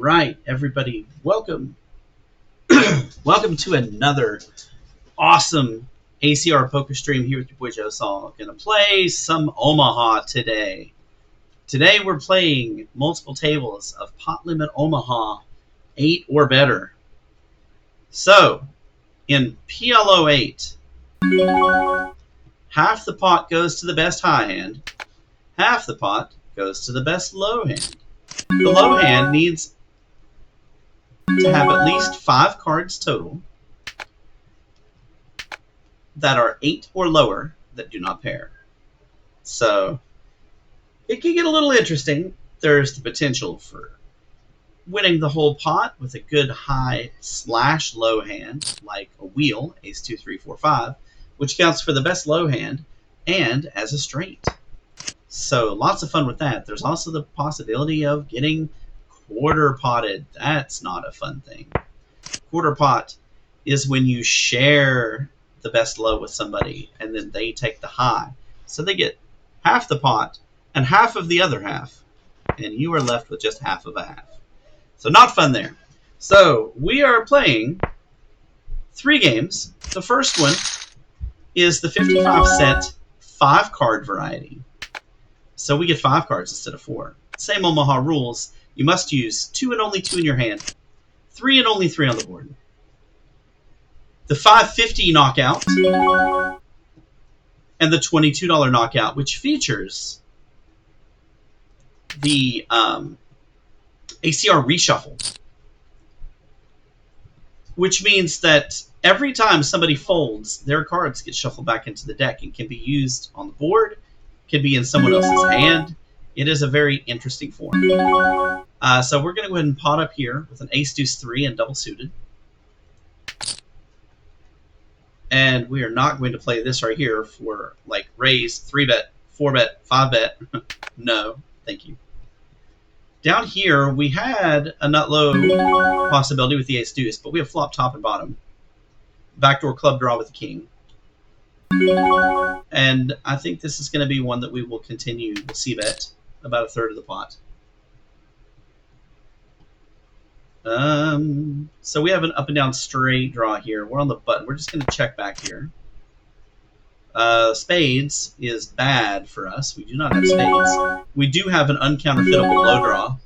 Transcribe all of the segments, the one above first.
Right, everybody, welcome. Welcome to another awesome ACR poker stream here with your boy Joe Saul. Gonna play some Omaha today. Today we're playing multiple tables of pot limit Omaha 8 or better. So, in PLO 8, half the pot goes to the best high hand, half the pot goes to the best low hand. The low hand needs to have at least 5 cards total that are 8 or lower that do not pair. So it can get a little interesting. There's the potential for winning the whole pot with a good high / low hand, like a wheel, ace 2, 3, 4, 5, which counts for the best low hand and as a straight. So lots of fun with that. There's also the possibility of getting quarter potted. That's not a fun thing. Quarter pot is when you share the best low with somebody and then they take the high. So they get half the pot and half of the other half, and you are left with just half of a half. So not fun there. So we are playing 3 games. The first one is the 55 cent 5 card variety. So we get 5 cards instead of 4. Same Omaha rules. You must use 2 and only 2 in your hand, 3 and only 3 on the board. The $5.50 knockout and the $22 knockout, which features the ACR reshuffle, which means that every time somebody folds, their cards get shuffled back into the deck and can be used on the board, can be in someone else's hand. It is a very interesting form. So we're going to go ahead and pot up here with an ace deuce 3 and double suited. And we are not going to play this right here for like raise, 3-bet, 4-bet, 5-bet. No, thank you. Down here, we had a nut low possibility with the ace deuce, but we have flop top and bottom. Backdoor club draw with the king. And I think this is going to be one that we will continue to c-bet about a third of the pot. So we have an up and down straight draw here. We're on the button. We're just going to check back here. Spades is bad for us. We do not have spades. We do have an uncounterfeitable low draw.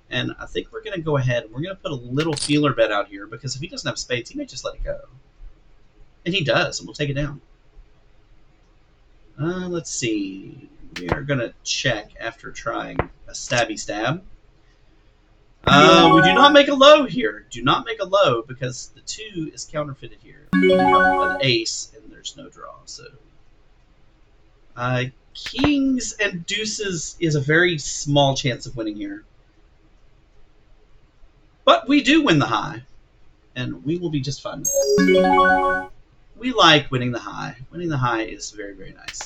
And I think we're going to go ahead and we're going to put a little feeler bet out here, because if he doesn't have spades, he may just let it go. And he does, and we'll take it down. Let's see. We are going to check after trying a stabby stab. We do not make a low here. Do not make a low, because the 2 is counterfeited here. We have an ace, and there's no draw. So, kings and deuces is a very small chance of winning here. But we do win the high, and we will be just fine with that. We like winning the high. Winning the high is very, very nice.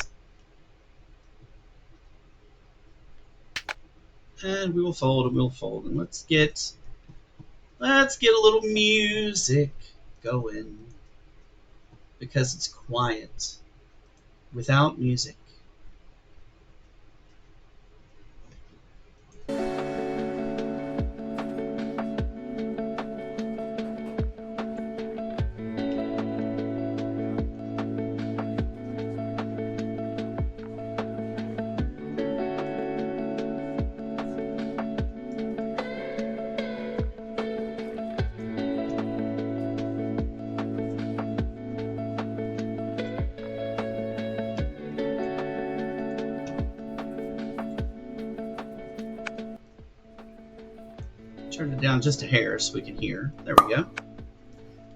And we will fold and we'll fold. And let's get a little music going, because it's quiet without music. Turn it down just a hair so we can hear. There we go.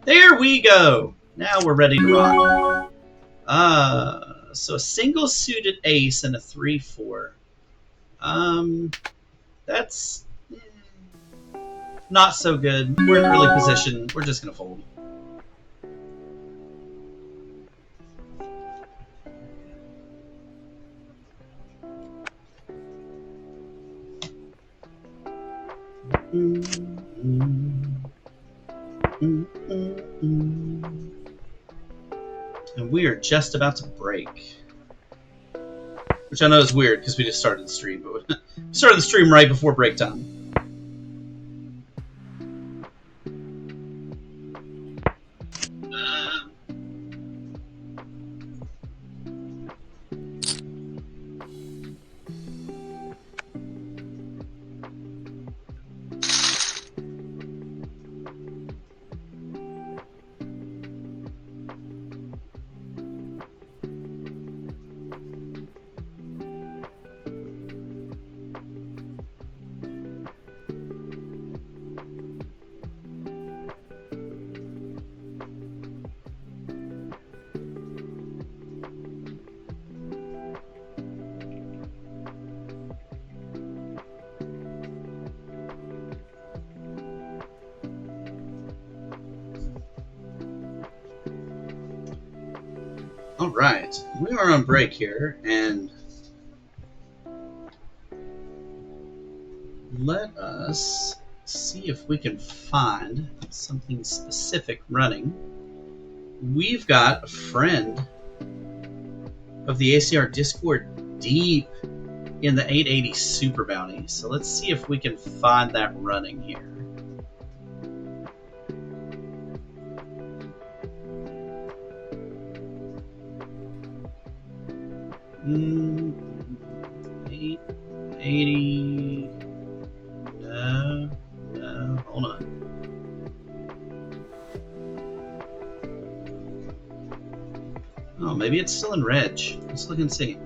There we go. Now we're ready to rock. So a single suited ace and a 3-4. That's not so good. We're in early position. We're just gonna fold. And we are just about to break. Which I know is weird because we just started the stream, but we started the stream right before break time. Alright, we are on break here, and let us see if we can find something specific running. We've got a friend of the ACR Discord deep in the 880 Super Bounty, so let's see if we can find that running here. Mm, 880. No, hold on. Oh, maybe it's still in Reg. Let's look and see.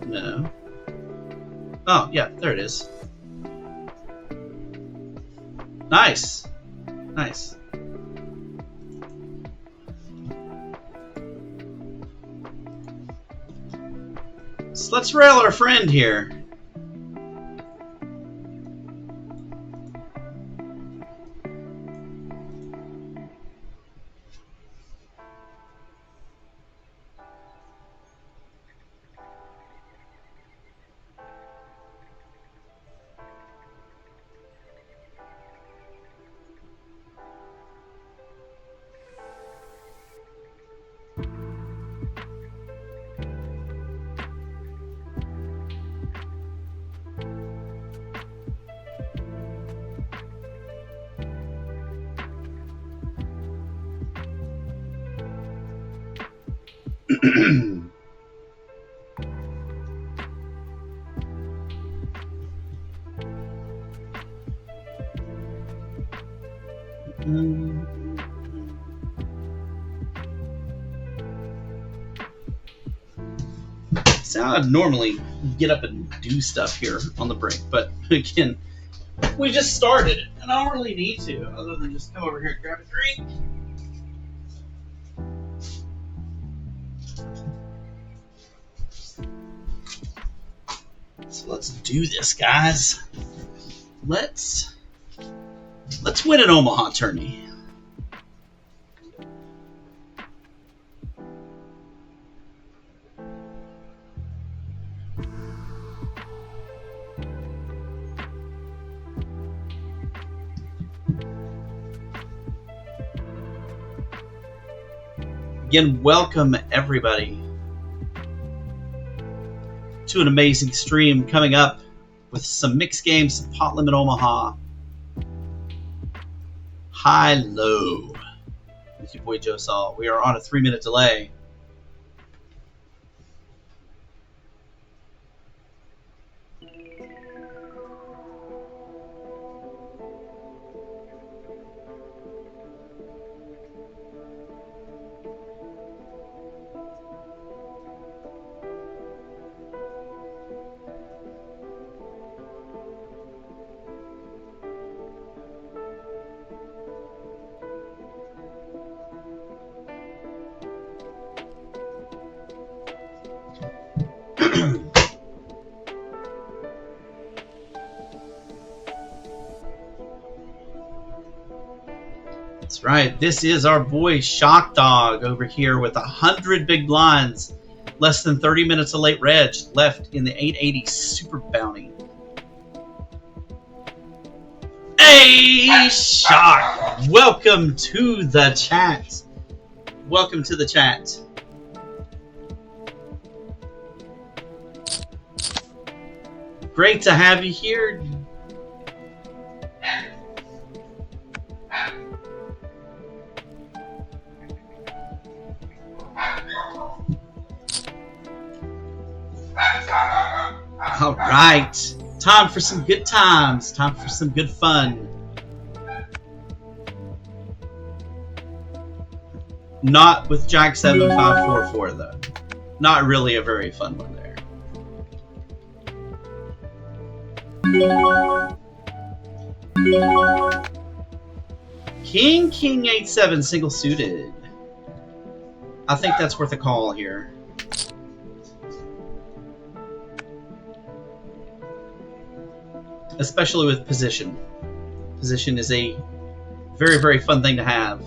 No. Oh, yeah, there it is. Nice. Nice. So let's rail our friend here. So I'd normally get up and do stuff here on the break, but again, we just started it, and I don't really need to, other than just come over here and grab a drink. So let's do this, guys. Let's win an Omaha tourney. Again, welcome everybody to an amazing stream coming up with some mixed games, some Pot Limit Omaha, high-low with your boy Joe Saul. We are on a 3-minute delay. That's right. This is our boy Shock Dog over here with 100 big blinds, less than 30 minutes of late reg left in the 880 Super Bounty. Hey, Shock! Welcome to the chat. Welcome to the chat. Great to have you here. All right, time for some good times, time for some good fun. Not with Jack 7544 though. Not really a very fun one there. King 87 single suited. I think that's worth a call here. Especially with position. Position is a Very, very fun thing to have.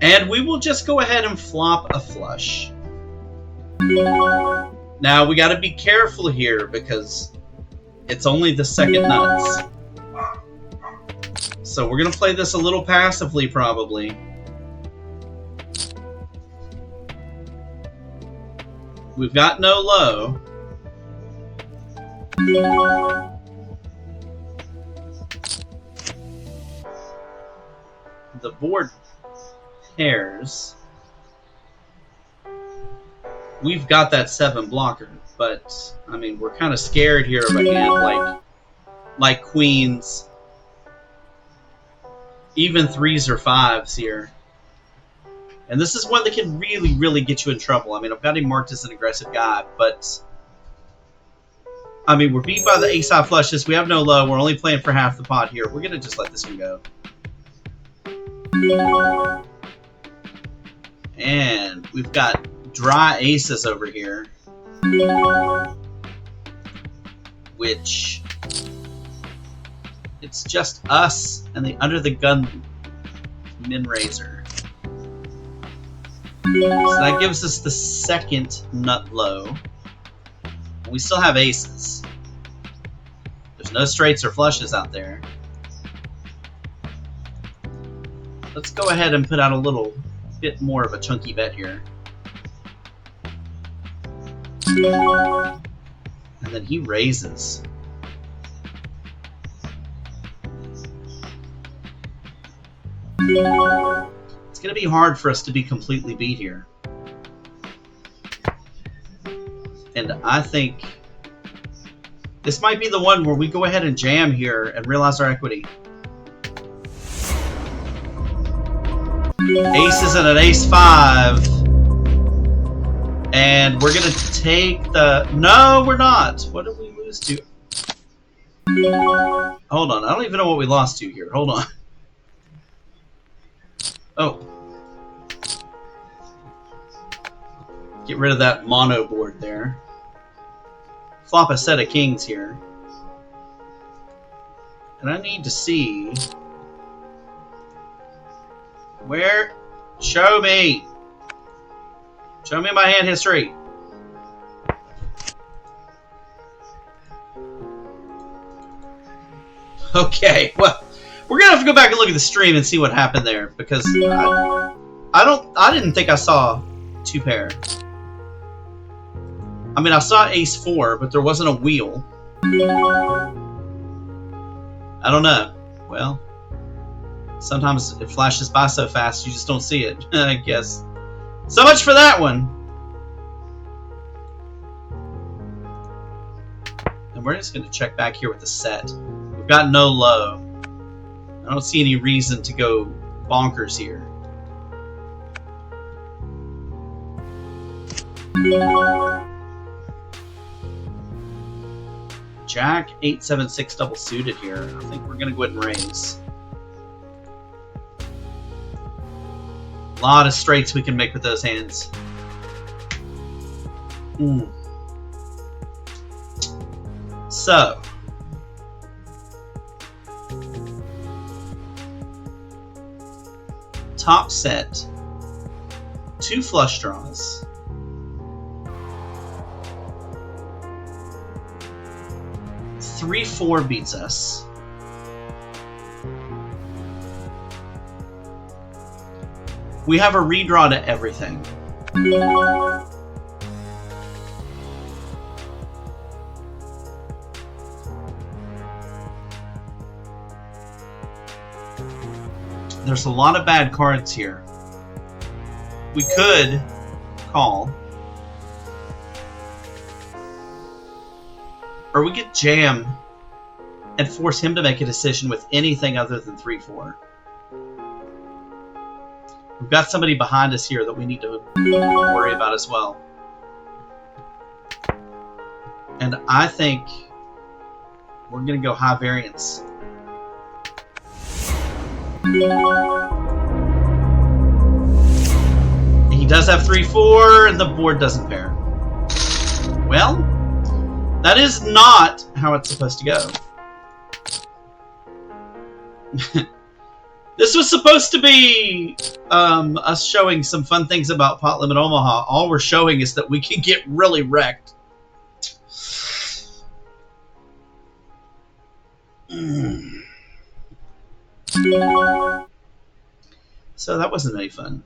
And we will just go ahead and flop a flush. Now, we got to be careful here because it's only the second nuts. So we're going to play this a little passively, probably. We've got no low. The board pairs. We've got that 7 blocker, but I mean we're kind of scared here of a hand like queens, even 3s or 5s here. And this is one that can really, really get you in trouble. I mean, I've got him marked as an aggressive guy, but I mean, we're beat by the ace-high flushes. We have no low. We're only playing for half the pot here. We're going to just let this one go. And we've got dry aces over here, which it's just us and the under the gun min raiser. So that gives us the second nut low. We still have aces. There's no straights or flushes out there. Let's go ahead and put out a little bit more of a chunky bet here. And then he raises. It's going to be hard for us to be completely beat here. And I think this might be the one where we go ahead and jam here and realize our equity. Aces and an ace-5. And we're going to take the... No, we're not. What did we lose to? Hold on. I don't even know what we lost to here. Hold on. Oh. Get rid of that mono board there. Flop a set of kings here. And I need to see... Where? Show me! Show me my hand history. Okay, well, we're gonna have to go back and look at the stream and see what happened there because I didn't think I saw 2 pair. I mean, I saw ace-4, but there wasn't a wheel. I don't know. Well, sometimes it flashes by so fast you just don't see it, I guess. So much for that one. And we're just going to check back here with the set. We've got no low. I don't see any reason to go bonkers here. Jack 8-7-6 double suited here. I think we're going to go ahead and raise. A lot of straights we can make with those hands. So, top set, 2 flush draws. Three 4 beats us. We have a redraw to everything. There's a lot of bad cards here. We could call. Or we could jam and force him to make a decision with anything other than 3-4. We've got somebody behind us here that we need to worry about as well. And I think we're going to go high variance. He does have 3-4, and the board doesn't pair. Well, That is not how it's supposed to go. This was supposed to be us showing some fun things about Pot Limit Omaha. All we're showing is that we can get really wrecked. So that wasn't any fun.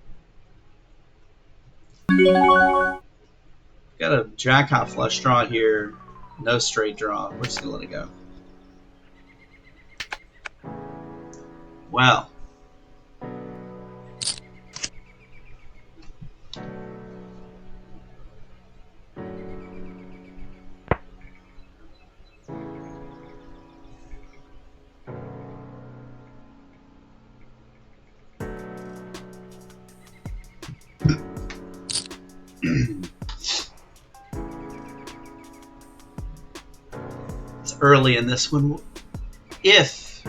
Got a jack-hot flush draw here. No straight draw. We're just going to let it go. Well. It's early in this one. If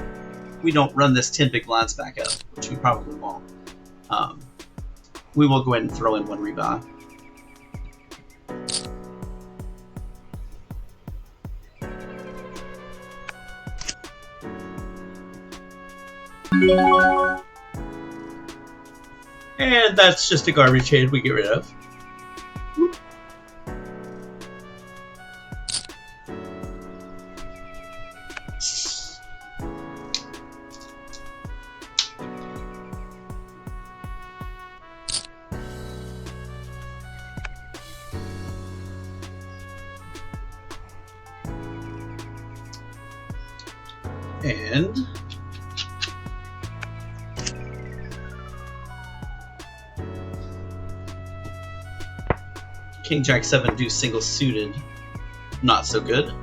we don't run this 10 big blinds back up, which we probably won't, we will go ahead and throw in one rebuy. And that's just a garbage hand we get rid of. Whoop. And King Jack 7 deuce single suited, not so good.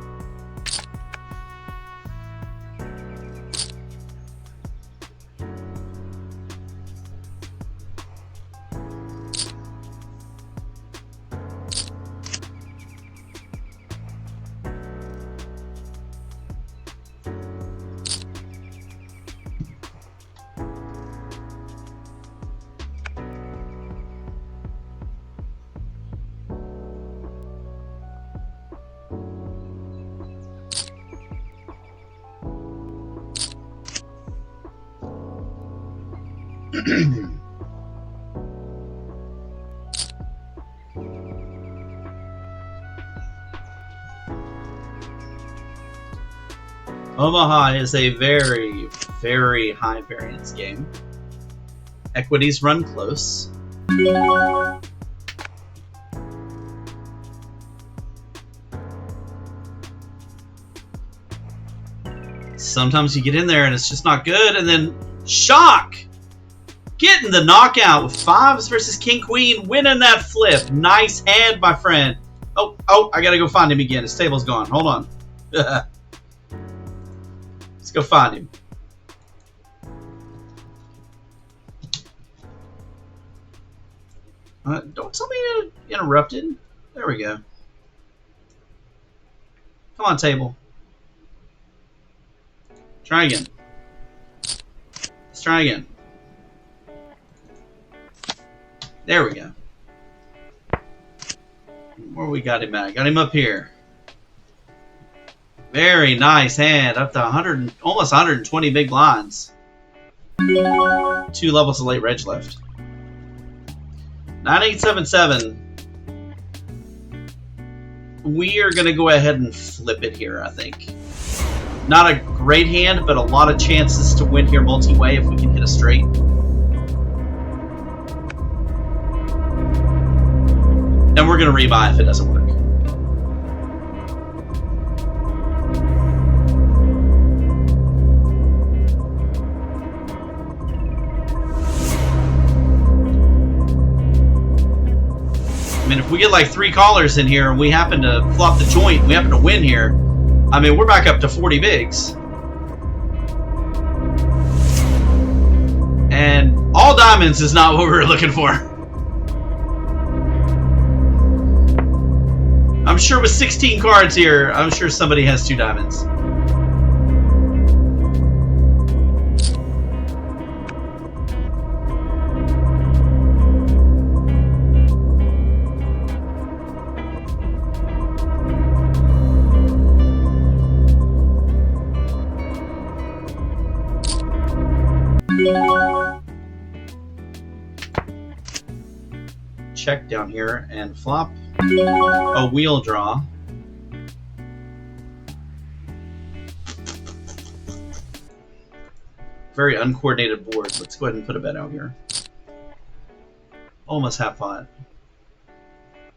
Omaha is a very, very high variance game. Equities run close. Sometimes you get in there and it's just not good, and then shock! Getting the knockout with fives versus King Queen, winning that flip. Nice hand, my friend. Oh, I gotta go find him again. His table's gone. Hold on. Let's go find him. Don't tell me you interrupted. There we go. Come on, table. Try again. Let's try again. There we go. Where we got him at? Got him up here. Very nice hand. Up to 100, almost 120 big blinds. 2 levels of late reg left. 9877. We are going to go ahead and flip it here, I think. Not a great hand, but a lot of chances to win here multi-way if we can hit a straight. And we're going to rebuy if it doesn't work. I mean, if we get like 3 callers in here and we happen to flop the joint, we happen to win here, I mean, we're back up to 40 bigs. And all diamonds is not what we were looking for. I'm sure with 16 cards here, I'm sure somebody has 2 diamonds. check down here and flop a wheel draw. Very uncoordinated board. Let's go ahead and put a bet out here. Almost half pot.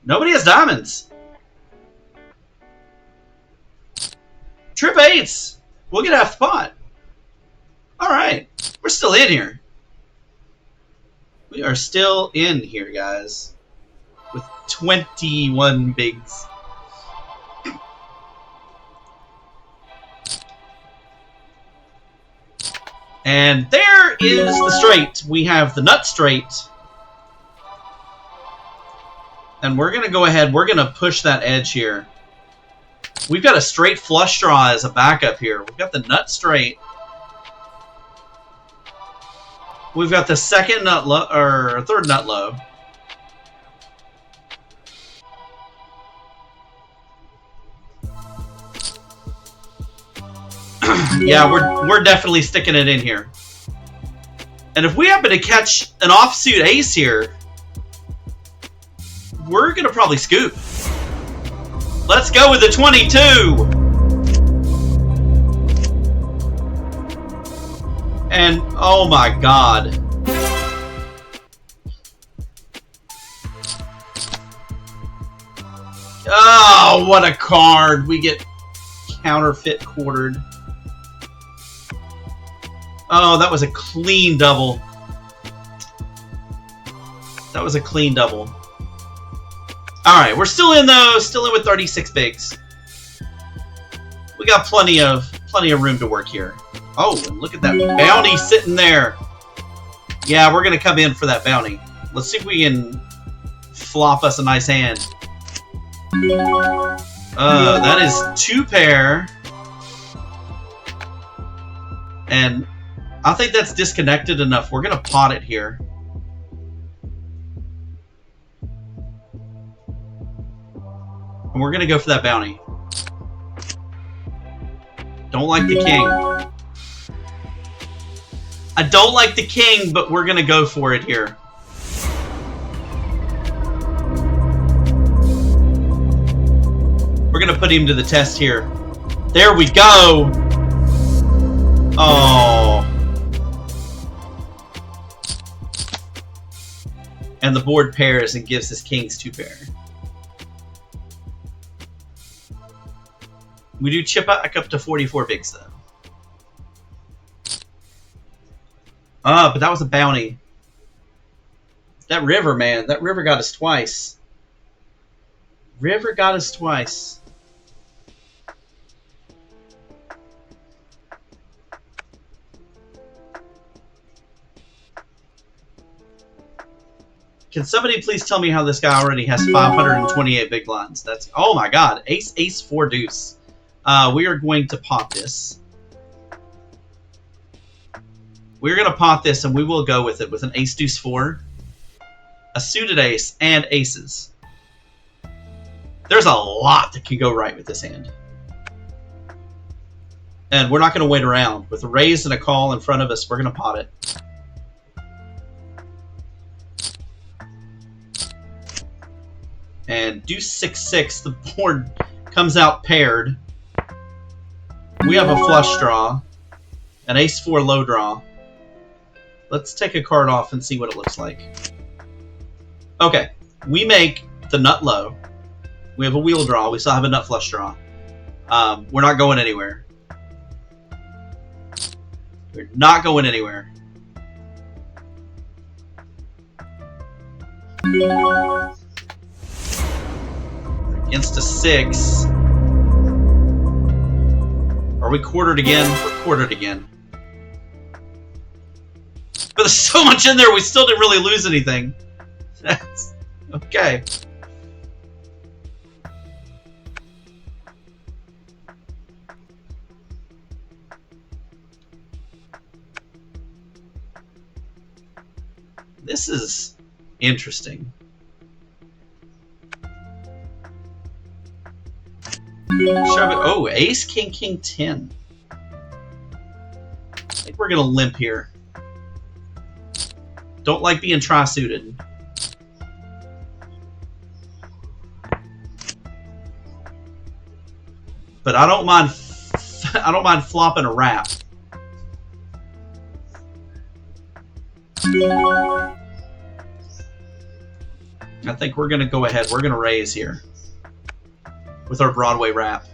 Nobody has diamonds. Trip eights. We'll get half the pot. All right. We're still in here. We are still in here, guys. With 21 bigs. And there is the straight. We have the nut straight. And we're going to go ahead. We're going to push that edge here. We've got a straight flush draw as a backup here. We've got the nut straight. We've got the second nut low, or third nut low. Yeah, we're definitely sticking it in here. And if we happen to catch an offsuit ace here, we're going to probably scoop. Let's go with the 22. And, oh my god. Oh, what a card. We get counterfeit quartered. Oh, that was a clean double. That was a clean double. Alright, we're still in though, still in with 36 bigs. We got plenty of room to work here. Oh, and look at that bounty sitting there. Yeah, we're gonna come in for that bounty. Let's see if we can flop us a nice hand. That is 2 pair. And I think that's disconnected enough. We're gonna pot it here. And we're gonna go for that bounty. Don't like the king. I don't like the king, but we're gonna go for it here. We're gonna put him to the test here. There we go! Oh. And the board pairs and gives us king's 2 pair. We do chip back up to 44 bigs, though. But that was a bounty. That river, man. That river got us twice. River got us twice. Can somebody please tell me how this guy already has 528 big blinds? That's, oh my god. Ace, ace, 4 deuce. We are going to pot this. We're going to pot this, and we will go with it with an ace, deuce, 4, a suited ace, and aces. There's a lot that can go right with this hand. And we're not going to wait around. With a raise and a call in front of us, we're going to pot it. And deuce 6-6, the board comes out paired. We have a flush draw, an ace-4 low draw. Let's take a card off and see what it looks like. Okay, we make the nut low. We have a wheel draw. We still have a nut flush draw. We're not going anywhere. We're not going anywhere. Against a 6. Are we quartered again? We're quartered again. But there's so much in there, we still didn't really lose anything. That's okay. This is interesting. Shove it. Oh, ace, king, king, 10. I think we're going to limp here. Don't like being tri-suited. But I don't mind. I don't mind flopping a wrap. I think we're gonna go ahead. We're gonna raise here with our Broadway wrap.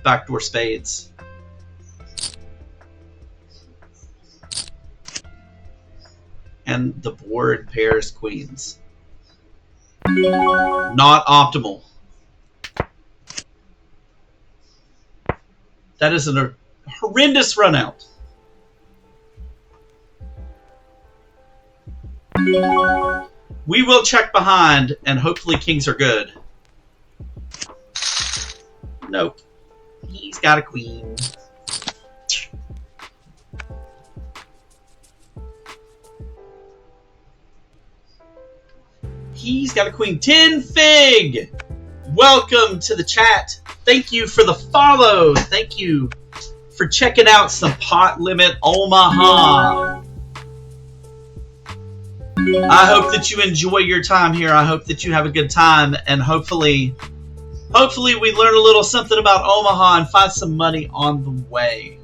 Backdoor spades. And the board pairs queens. Not optimal. That is a horrendous run out. We will check behind, and hopefully kings are good. Nope. He's got a queen. He's got a queen. 10 Fig! Welcome to the chat. Thank you for the follow. Thank you for checking out some Pot Limit Omaha. I hope that you enjoy your time here. I hope that you have a good time, and hopefully we learn a little something about Omaha and find some money on the way.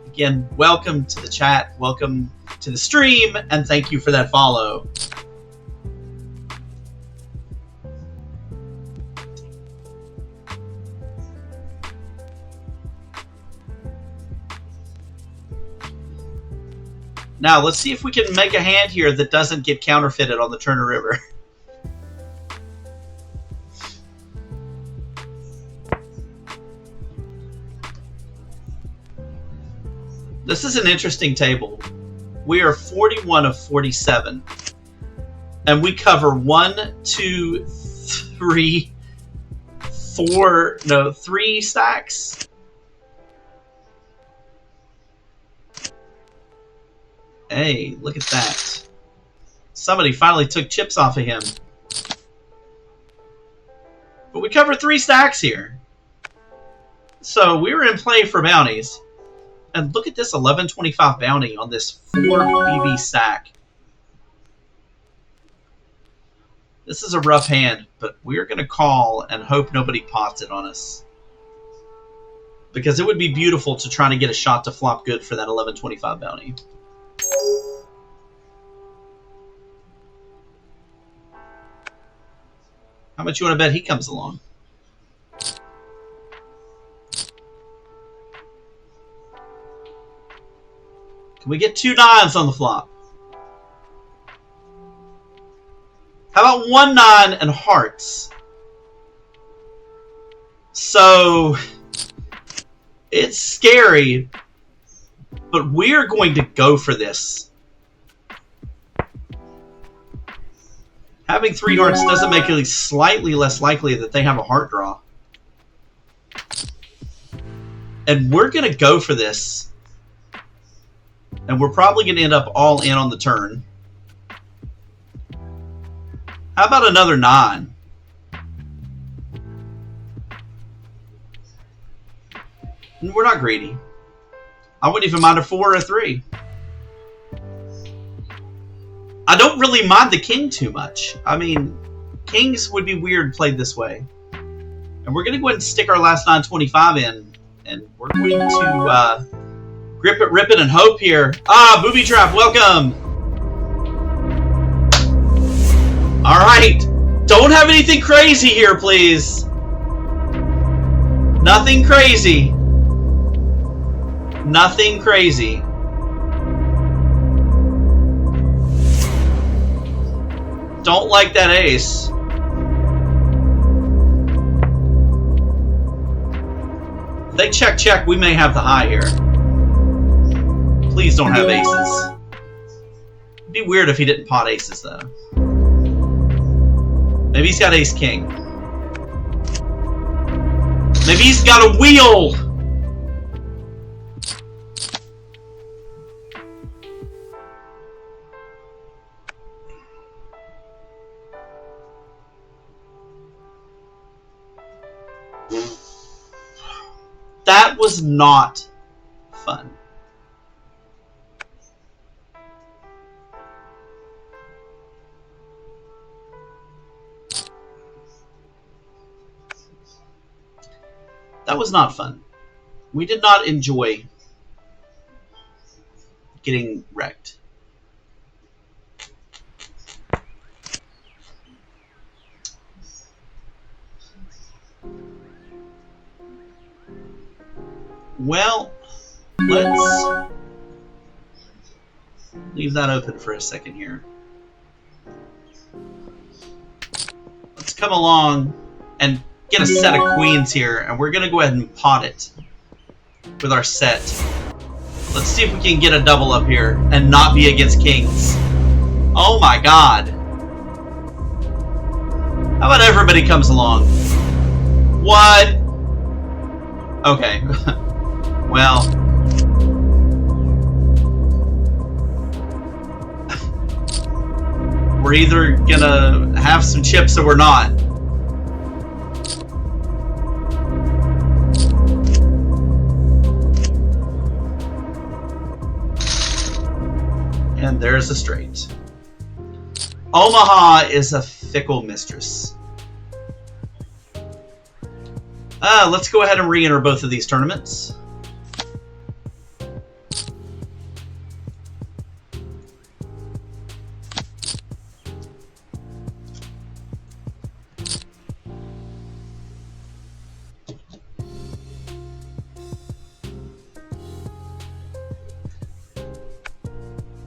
Again, welcome to the chat. Welcome to the stream, and thank you for that follow. Now, let's see if we can make a hand here that doesn't get counterfeited on the Turner River. This is an interesting table. We are 41 of 47. And we cover 3 stacks. Hey, look at that. Somebody finally took chips off of him. But we cover 3 stacks here. So we were in play for bounties. And look at this 1125 bounty on this 4 BB stack. This is a rough hand, but we're going to call and hope nobody pots it on us. Because it would be beautiful to try to get a shot to flop good for that 1125 bounty. How much you want to bet he comes along? Can we get 2 9s on the flop? How about 1 9 and hearts? So it's scary, but we're going to go for this. Having 3 hearts doesn't make it slightly less likely that they have a heart draw. And we're going to go for this. And we're probably going to end up all in on the turn. How about another 9? We're not greedy. I wouldn't even mind a 4 or a 3. I don't really mind the king too much. I mean, kings would be weird played this way. And we're going to go ahead and stick our last 925 in. And we're going to grip it, rip it, and hope here. Ah, Booby Trap, welcome. All right. Don't have anything crazy here, please. Nothing crazy. Nothing crazy. Don't like that ace. If they check, we may have the high here. Please don't have aces. It'd be weird if he didn't pot aces, though. Maybe he's got ace king. Maybe he's got a wheel. That was not fun. That was not fun. We did not enjoy getting wrecked. Well, let's leave that open for a second here. Let's come along and get a set of queens here, and we're going to go ahead and pot it with our set. Let's see if we can get a double up here and not be against kings. Oh my god. How about everybody comes along? What? Okay. Well. We're either gonna have some chips or we're not. And there's a straight. Omaha is a fickle mistress. Let's go ahead and re-enter both of these tournaments.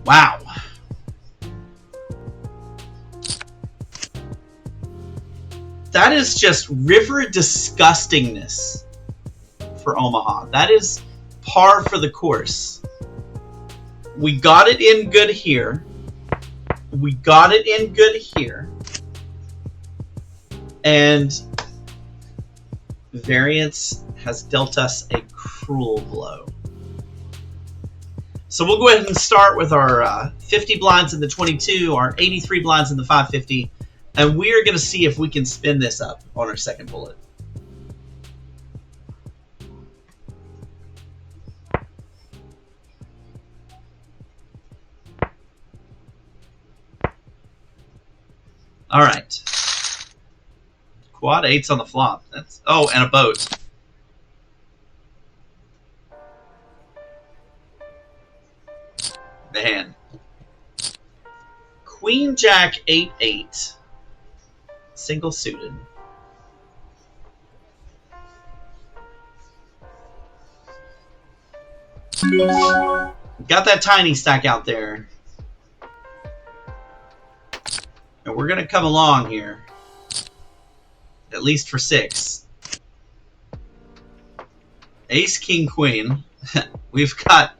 Wow. That is just river disgustingness for Omaha. That is par for the course. We got it in good here. We got it in good here. And variance has dealt us a cruel blow. So we'll go ahead and start with our 50 blinds in the 22, our 83 blinds in the 550, and we are going to see if we can spin this up on our second bullet. All right. Quad eights on the flop. That's and a boat. Man. Queen Jack 8-8. Single suited. Got that tiny stack out there. And we're going to come along here. At least for 6. Ace, King, Queen. We've got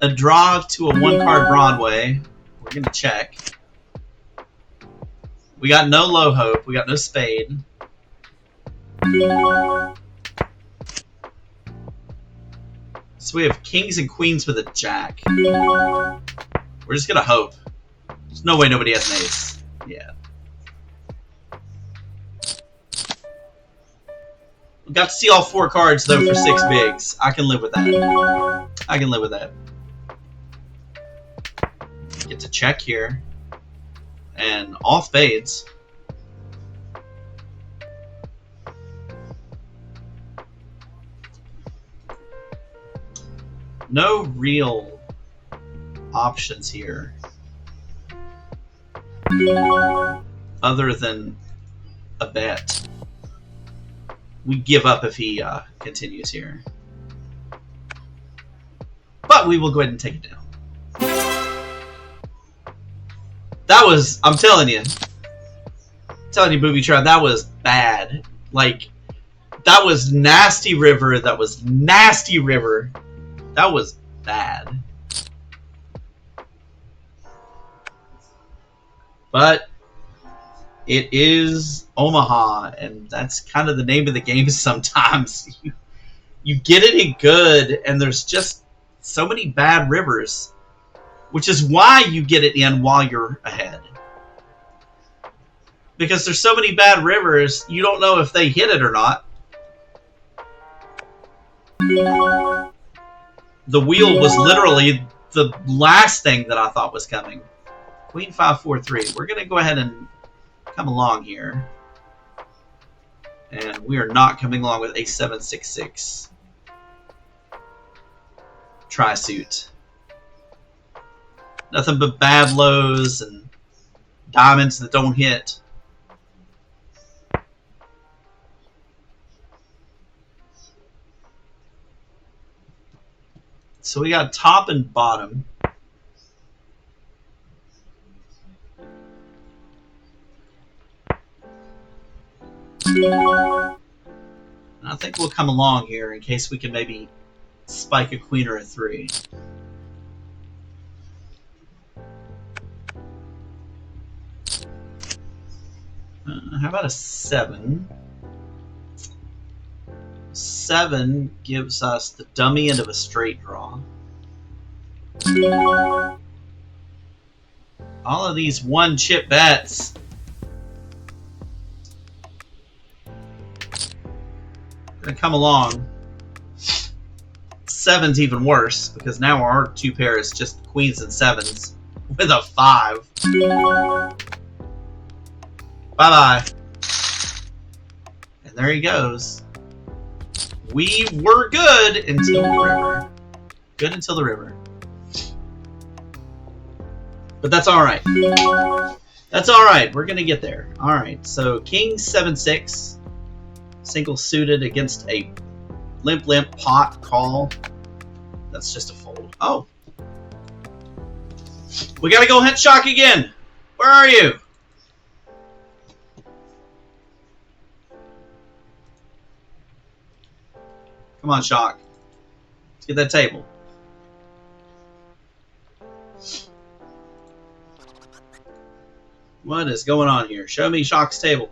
a draw to a 1-card Broadway. We're going to check. We got no low hope. We got no spade. So we have kings and queens with a jack. We're just going to hope. There's no way nobody has an ace. Yeah. We got to see all 4 cards, though, for 6 bigs. I can live with that. I can live with that. Get to check here. And all spades. No real options here. Other than a bet. We give up if he continues here. But we will go ahead and take it down. That was, I'm telling you, Booby Trout, that was bad. Like, that was nasty river. That was nasty river. That was bad. But it is Omaha, and that's kind of the name of the game sometimes. You get it in good, and there's just so many bad rivers. Which is why you get it in while you're ahead. Because there's so many bad rivers, you don't know if they hit it or not. The wheel was literally the last thing that I thought was coming. Queen 5-4-3. We're going to go ahead and come along here. And we are not coming along with Ace 7-6-6. tri-suit. Nothing but bad lows and diamonds that don't hit. So we got top and bottom. And I think we'll come along here in case we can maybe spike a queen or a 3. How about a 7? 7 gives us the dummy end of a straight draw. All of these one-chip bets. Gonna come along. 7's even worse because now our 2 pair is just queens and 7s with a 5. Bye-bye. And there he goes. We were good until the river. Good until the river. But that's alright. That's alright. We're going to get there. Alright, so king 7-6. Single suited against a limp pot call. That's just a fold. Oh. We got to go hit shock again. Where are you? Come on, Shock. Let's get that table. What is going on here? Show me Shock's table.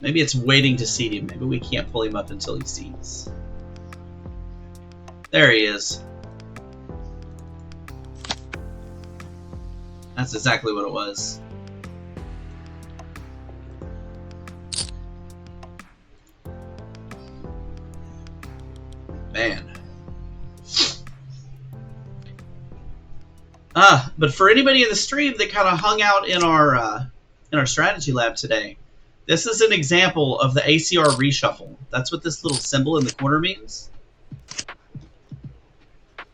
Maybe it's waiting to seed him. Maybe we can't pull him up until he seeds. There he is. That's exactly what it was. Man. But for anybody in the stream that kind of hung out in our strategy lab today, this is an example of the ACR reshuffle. That's what this little symbol in the corner means.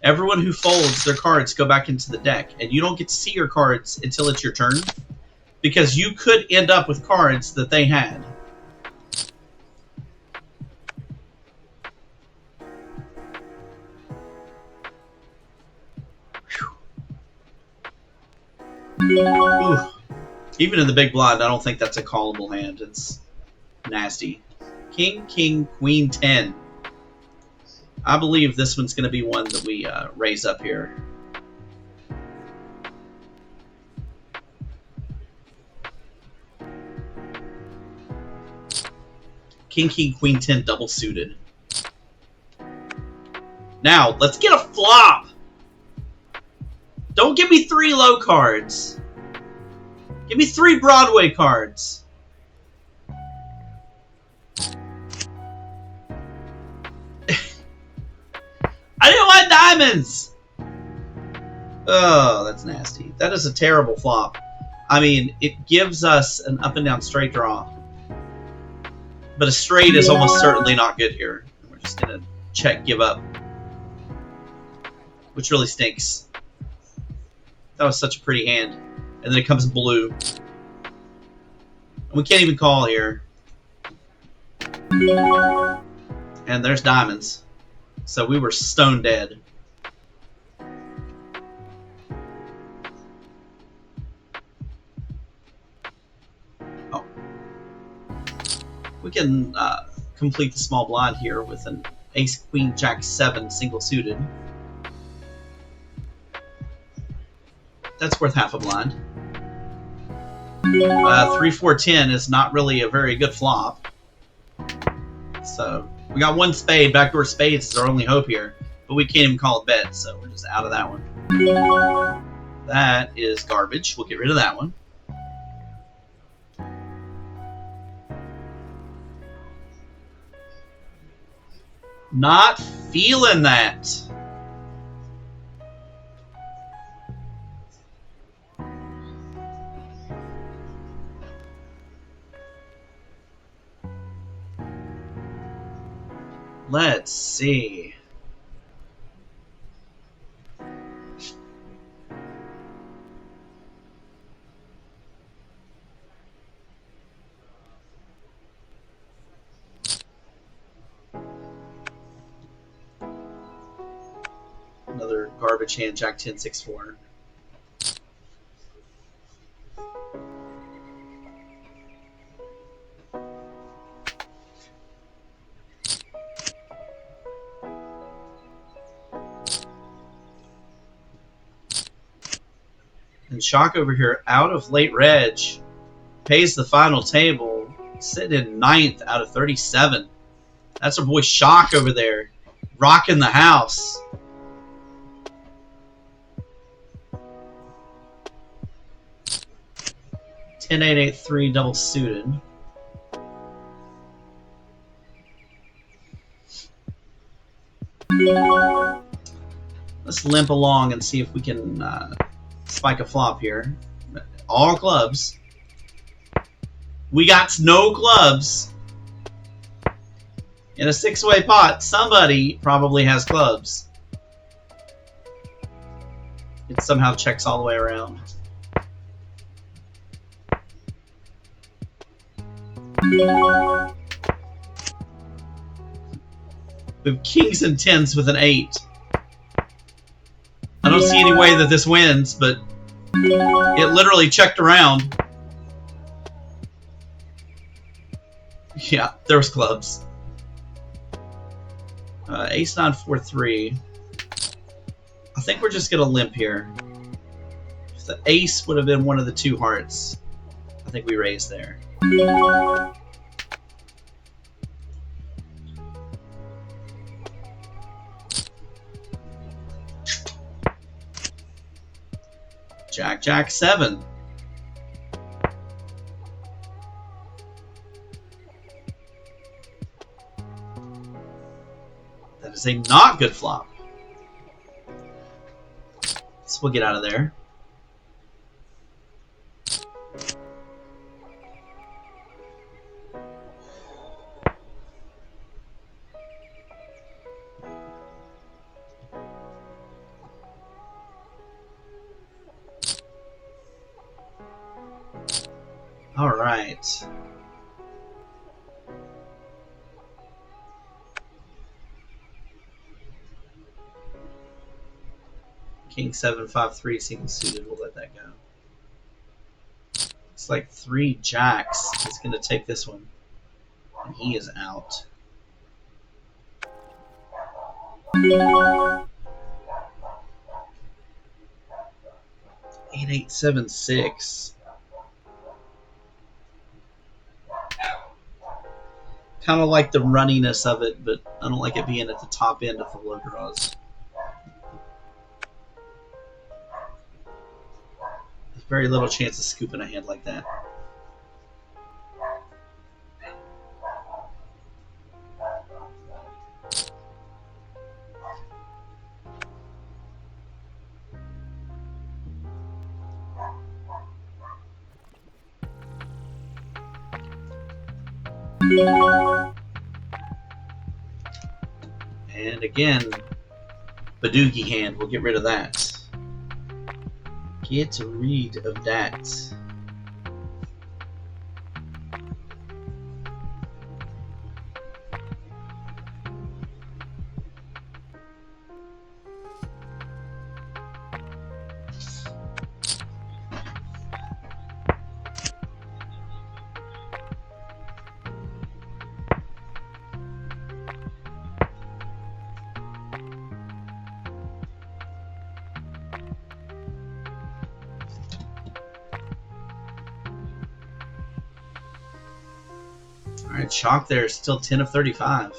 Everyone who folds their cards go back into the deck, and you don't get to see your cards until it's your turn, because you could end up with cards that they had. Ooh. Even in the big blind, I don't think that's a callable hand. It's nasty. King, king, queen, 10. I believe this one's going to be one that we raise up here. King, king, queen, 10 double suited. Now, let's get a flop. Don't give me 3 low cards. Give me 3 Broadway cards. I didn't want diamonds! Oh, that's nasty. That is a terrible flop. I mean, it gives us an up and down straight draw. But a straight is almost certainly not good here. We're just going to check, give up. Which really stinks. That was such a pretty hand. And then it comes blue. And we can't even call here. And there's diamonds. So we were stone dead. Oh. We can complete the small blind here with an ace, queen, jack, 7 single suited. That's worth half a blind. 3, 4, 10 is not really a very good flop. So we got 1 spade. Backdoor spades is our only hope here. But we can't even call it bet, so we're just out of that one. That is garbage. We'll get rid of that one. Not feeling that. Let's see. Another garbage hand, Jack 10, 6, 4. And Shock over here, out of late reg, pays the final table, sitting in 9th out of 37. That's our boy Shock over there, rocking the house. Ten, 8, 8, 3 double suited. Let's limp along and see if we can spike a flop here. All clubs. We got no clubs. In a 6-way pot, somebody probably has clubs. It somehow checks all the way around. We have kings and 10s with an 8. I don't see any way that this wins, but it literally checked around. Yeah, there was clubs. Ace 9 4 3. I think we're just gonna limp here. If the ace would have been one of the 2 hearts, I think we raise there. Jack, Jack 7. That is a not good flop. So we'll get out of there. All right. King 7 5 3 single suited. We'll let that go. It's like 3 jacks. He's gonna take this one, and he is out. 8 8 7 6. Kind of like the runniness of it, but I don't like it being at the top end of the low draws. There's very little chance of scooping a hand like that. And again, Badoogie hand. We'll get rid of that. Get rid of that. All right, Chalk there is still 10 of 35.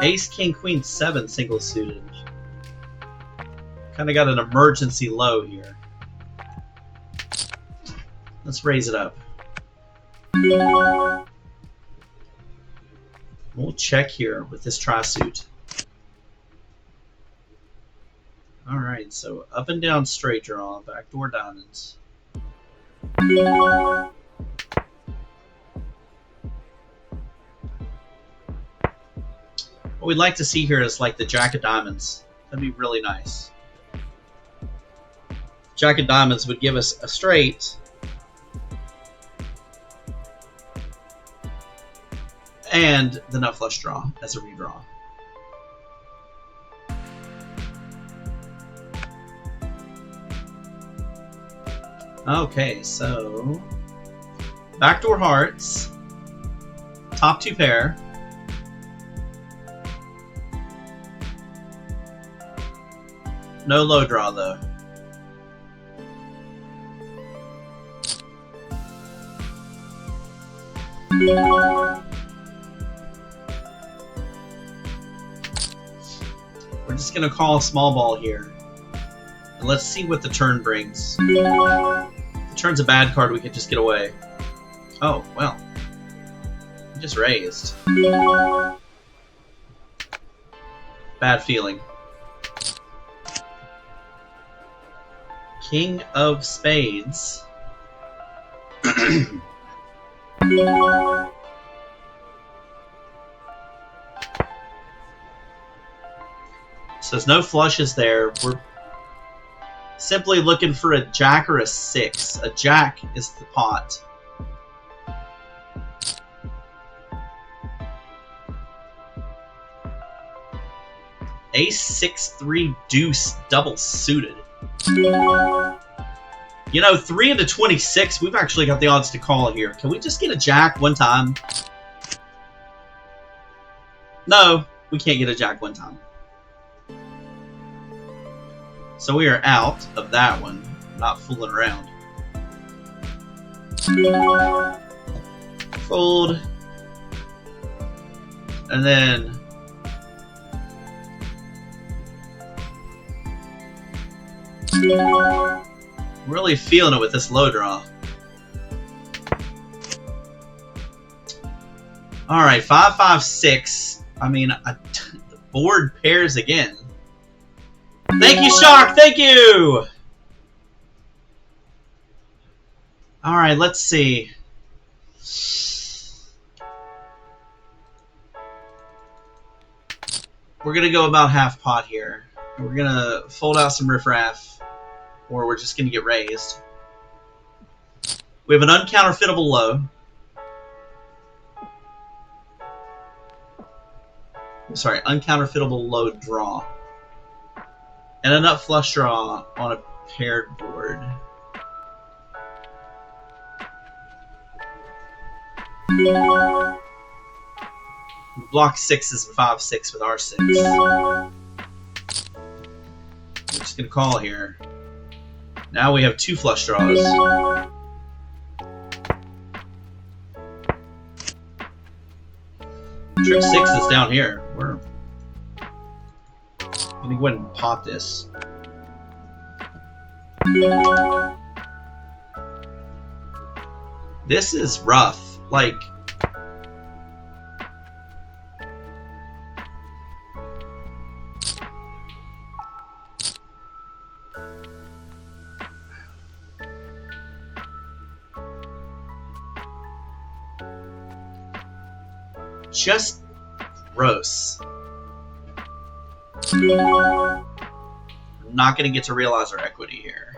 Ace, king, queen, 7 single suited. Kind of got an emergency low here. Let's raise it up. We'll check here with this tri-suit. Alright, so up and down straight draw, backdoor diamonds. What we'd like to see here is like the jack of diamonds. That'd be really nice. Jack of diamonds would give us a straight. And the nut flush draw as a redraw. Okay, so backdoor hearts, top 2 pair. No low draw though. We're just gonna call a small ball here. And let's see what the turn brings. If the turn's a bad card, we could just get away. Oh, well. We just raised. Bad feeling. King of spades. So there's no flushes there. We're simply looking for a jack or a 6. A jack is the pot. Ace, 6, 3, deuce, double suited. You know, 3 into 26, we've actually got the odds to call here. Can we just get a jack one time? No, we can't get a jack one time. So we are out of that one. Not fooling around. Fold. And then really feeling it with this low draw. Alright, 5, 5, 6. I mean, the board pairs again. Thank you, Shark! Thank you! Alright, let's see. We're going to go about half pot here. We're going to fold out some riffraff, or we're just going to get raised. We have an uncounterfeitable low. Sorry, uncounterfeitable low draw. And a nut flush draw on a paired board. Block 6s and 5, 6 with R6. We're just going to call here. Now we have 2 flush draws. Trip 6 is down here. We're going to go ahead and pot this. This is rough. Like, just gross. We're not going to get to realize our equity here.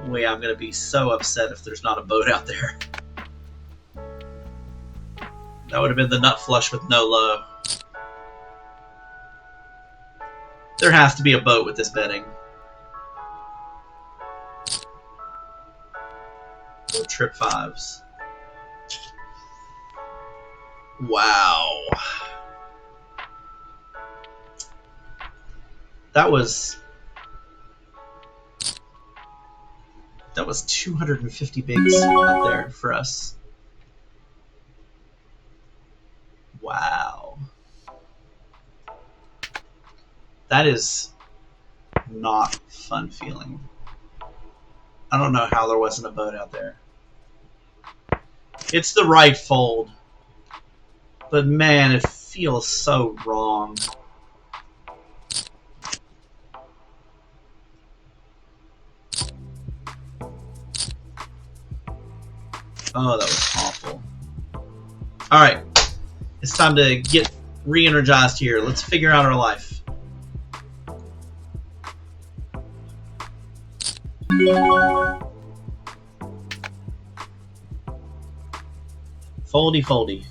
Boy, I'm going to be so upset if there's not a boat out there. That would have been the nut flush with no low. There has to be a boat with this betting. Trip 5s. Wow. That was That was 250 bigs out there for us. Wow. That is not fun feeling. I don't know how there wasn't a boat out there. It's the right fold. But man, it feels so wrong. Oh, that was awful. Alright. It's time to get re-energized here. Let's figure out our life. Foldy, foldy.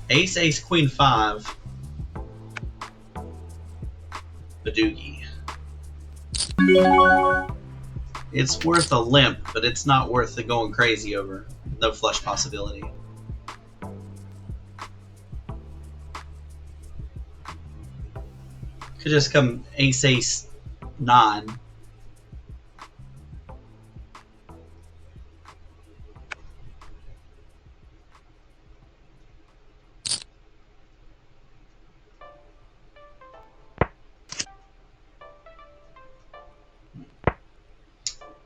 Ace, ace, queen, 5. Badoogie. It's worth a limp, but it's not worth the going crazy over. No flush possibility. Could just come ace, ace, 9.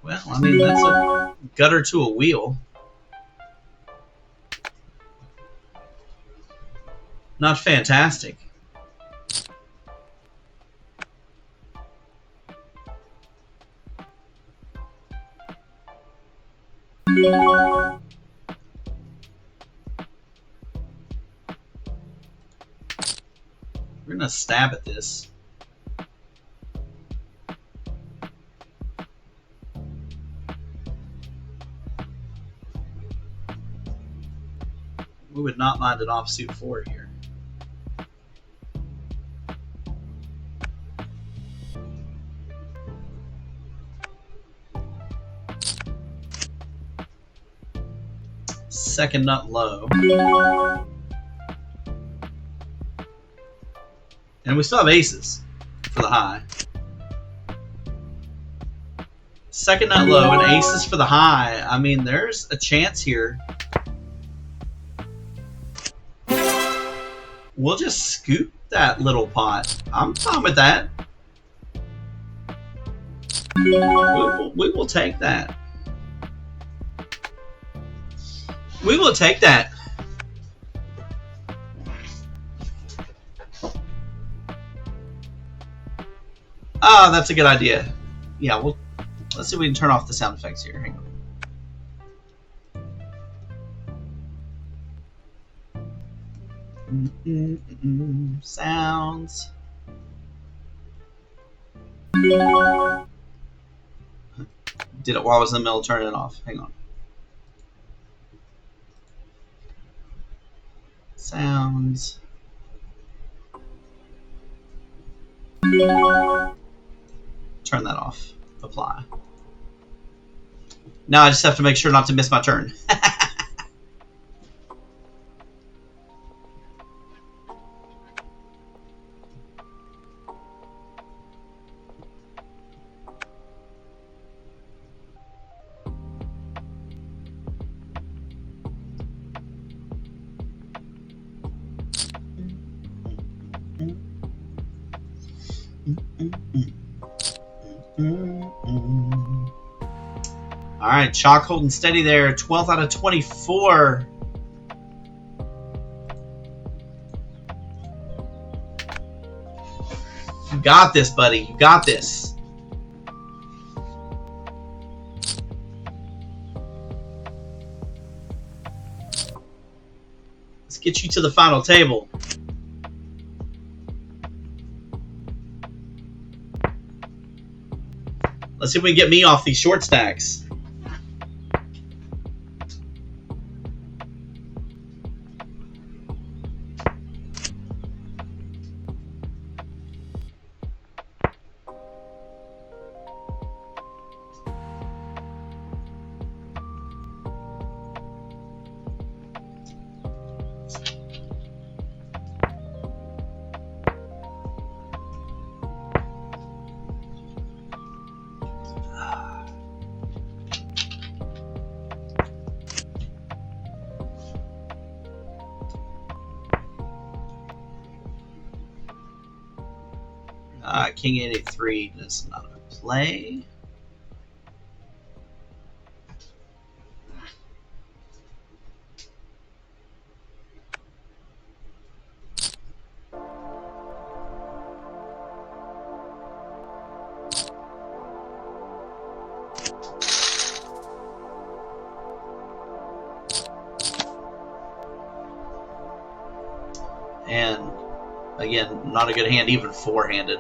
Well, I mean, that's a gutter to a wheel. Not fantastic. We're gonna stab at this. We would not mind an offsuit 4 here. Second nut low. And we still have aces for the high. Second nut low and aces for the high. I mean, there's a chance here. We'll just scoop that little pot. I'm fine with that. We will take that. We will take that. Ah, that's a good idea. Yeah, let's see if we can turn off the sound effects here. Hang on. Sounds. Did it while I was in the middle of turning it off. Hang on. Sounds. Turn that off. Apply. Now I just have to make sure not to miss my turn. All right, chalk holding steady there. 12th out of 24. You got this, buddy. You got this. Let's get you to the final table. Let's see if we can get me off these short stacks. King 83 does not play. And again, not a good hand, even four-handed.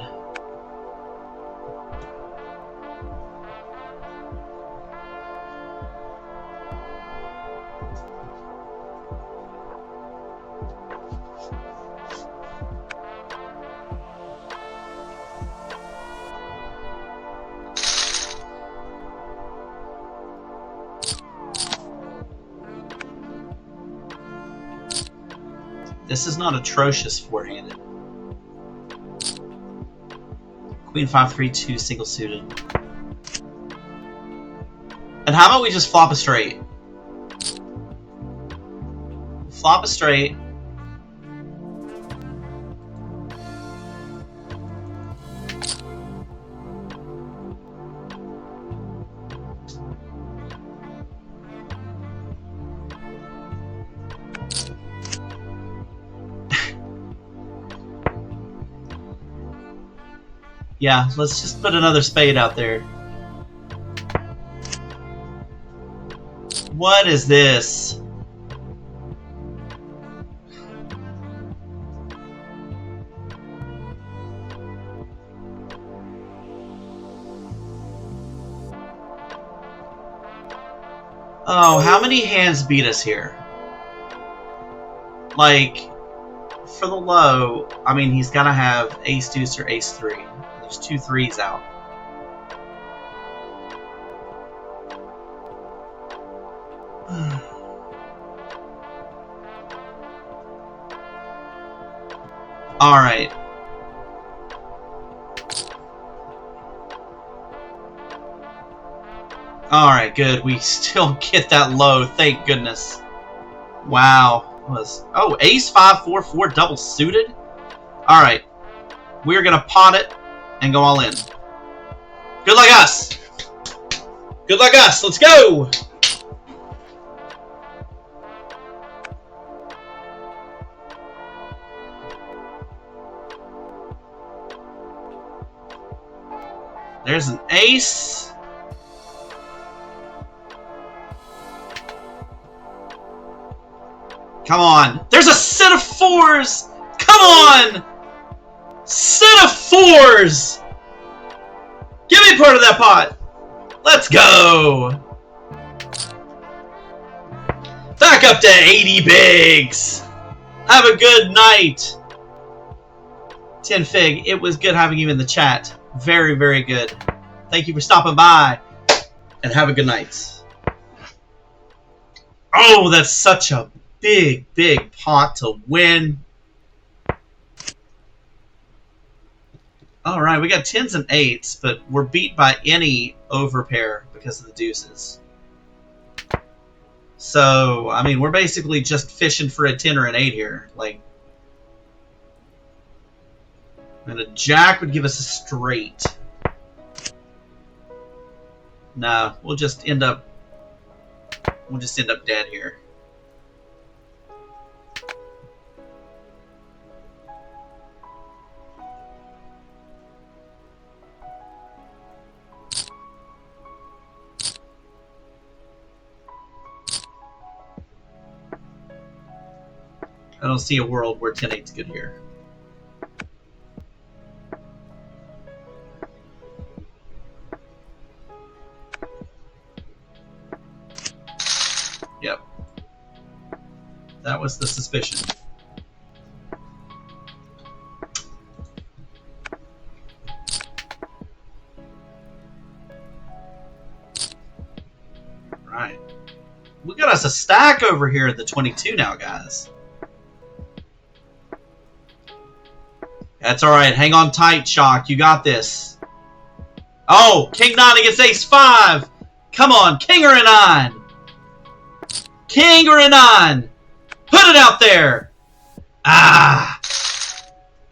This is not atrocious four-handed. Queen 5-3-2 single suited. And how about we just flop a straight? Flop a straight. Yeah, let's just put another spade out there. What is this? Oh, how many hands beat us here? Like, for the low, I mean, he's got to have ace deuce or ace three. There's 2 3s out. All right. All right, good. We still get that low. Thank goodness. Wow. Oh, ace 5-4-4 double suited. All right. We're gonna pot it and go all in. Good luck us. Good luck us. Let's go. There's an ace. Come on. There's a set of fours. Come on. Set of fours. Give me part of that pot. Let's go. Back up to 80 bigs. Have a good night. 10 Fig, it was good having you in the chat. Very, very good. Thank you for stopping by. And have a good night. Oh, that's such a big, big pot to win. Alright, we got 10s and 8s, but we're beat by any overpair because of the deuces. So, I mean, we're basically just fishing for a 10 or an 8 here. Like, and a jack would give us a straight. Nah, we'll just end up dead here. I don't see a world where 10-8's good here. Yep. That was the suspicion. Right. We got us a stack over here at the 22 now, guys. That's all right. Hang on tight, Shock. You got this. Oh, King 9 against Ace 5. Come on, King or a 9. King or a 9. Put it out there. Ah.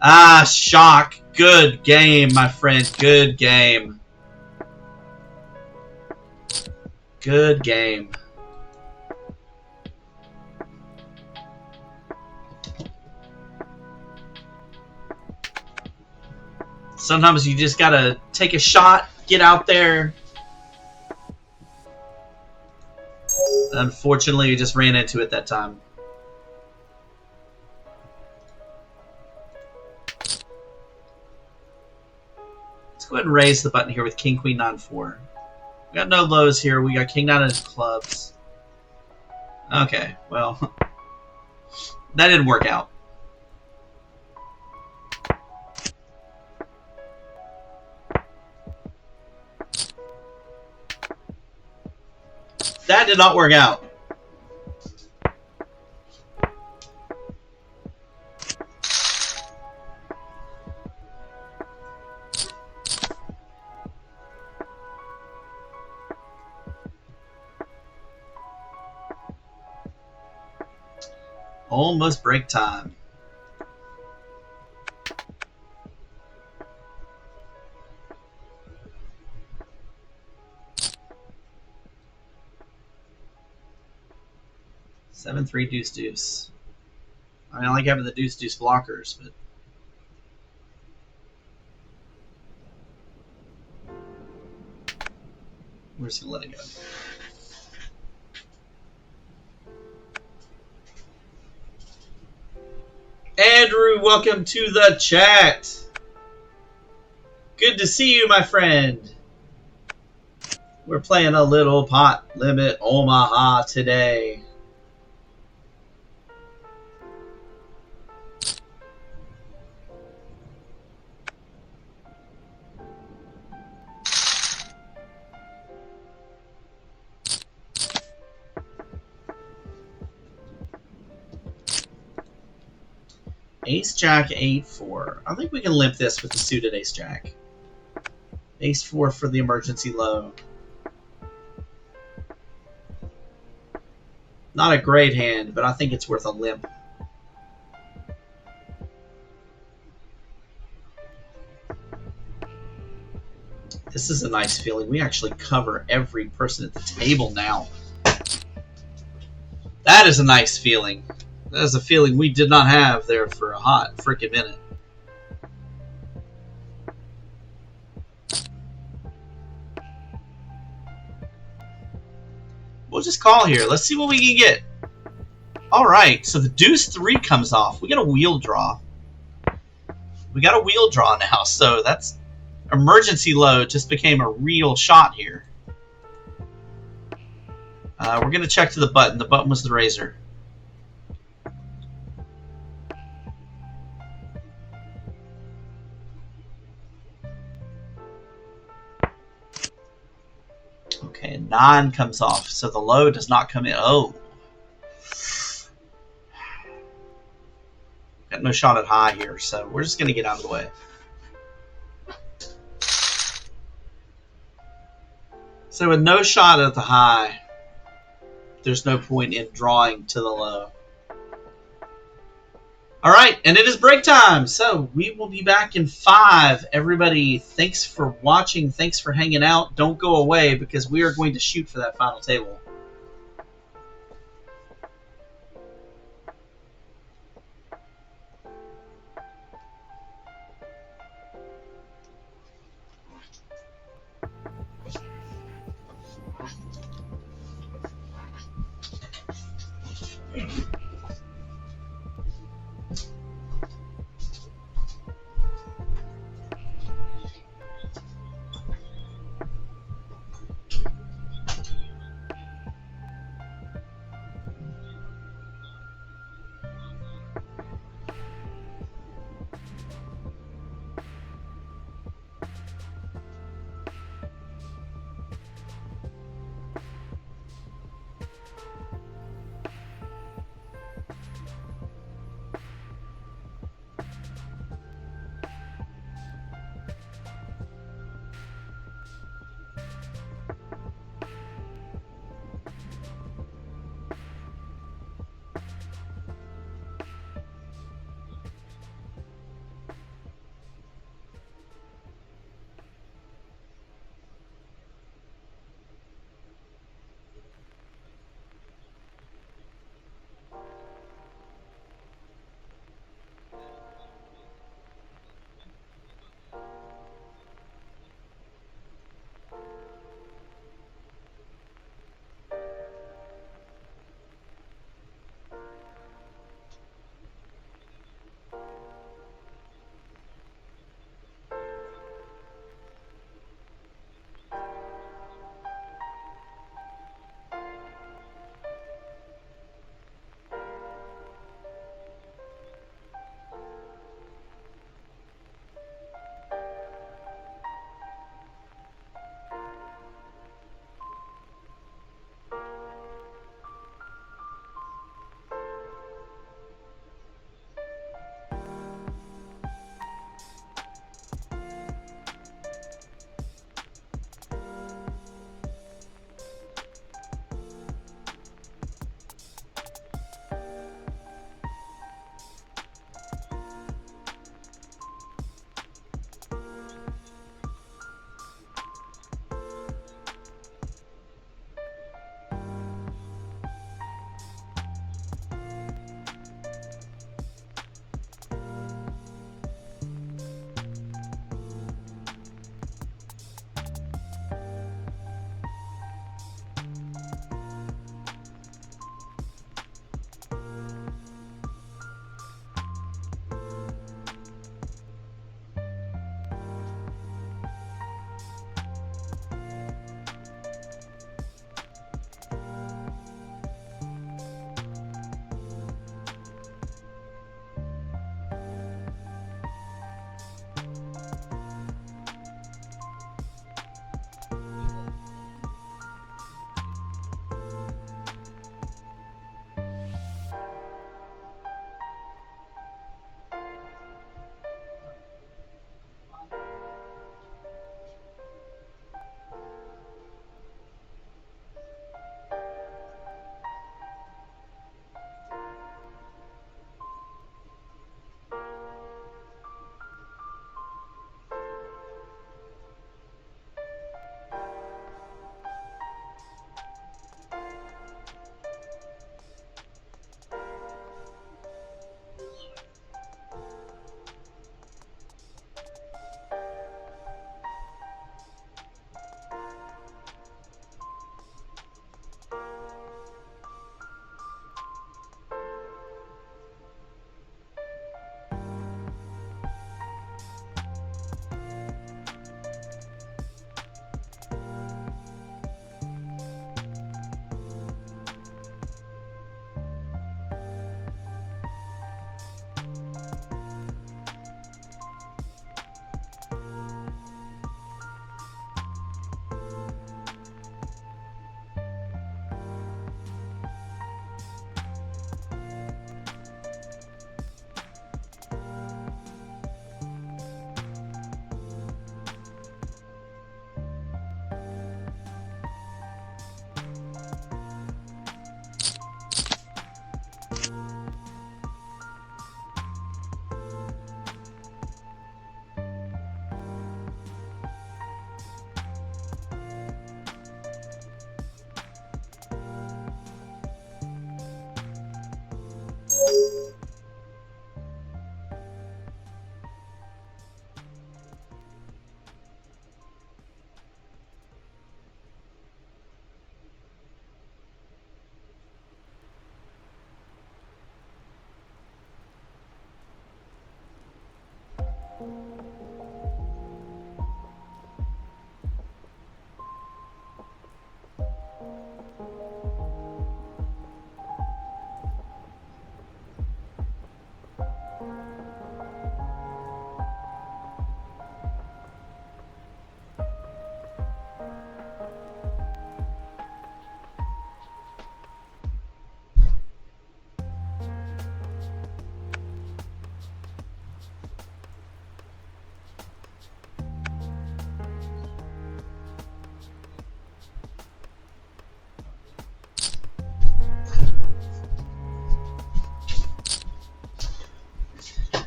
Ah, Shock. Good game, my friend. Good game. Good game. Sometimes you just gotta take a shot, get out there. Unfortunately, we just ran into it that time. Let's go ahead and raise the button here with King, Queen, 9, 4. We got no lows here. We got King, 9 of clubs. Okay, well, that didn't work out. That did not work out. Almost break time. Seven, 3, deuce, deuce. I mean, I like having the deuce, deuce blockers, but we're just gonna let it go. Andrew, welcome to the chat. Good to see you, my friend. We're playing a little pot limit Omaha today. Ace, Jack, 8, 4. I think we can limp this with the suited Ace, Jack. Ace 4 for the emergency low. Not a great hand, but I think it's worth a limp. This is a nice feeling. We actually cover every person at the table now. That is a nice feeling. That is a feeling we did not have there for a hot freaking minute. We'll just call here. Let's see what we can get. Alright, so the deuce 3 comes off. We got a wheel draw. We got a wheel draw now, so that's emergency low just became a real shot here. We're going to check to the button. The button was the razor. Okay, 9 comes off, so the low does not come in. Oh. Got no shot at high here, so we're just going to get out of the way. So with no shot at the high, there's no point in drawing to the low. All right, and it is break time, so we will be back in 5. Everybody, thanks for watching. Thanks for hanging out. Don't go away because we are going to shoot for that final table.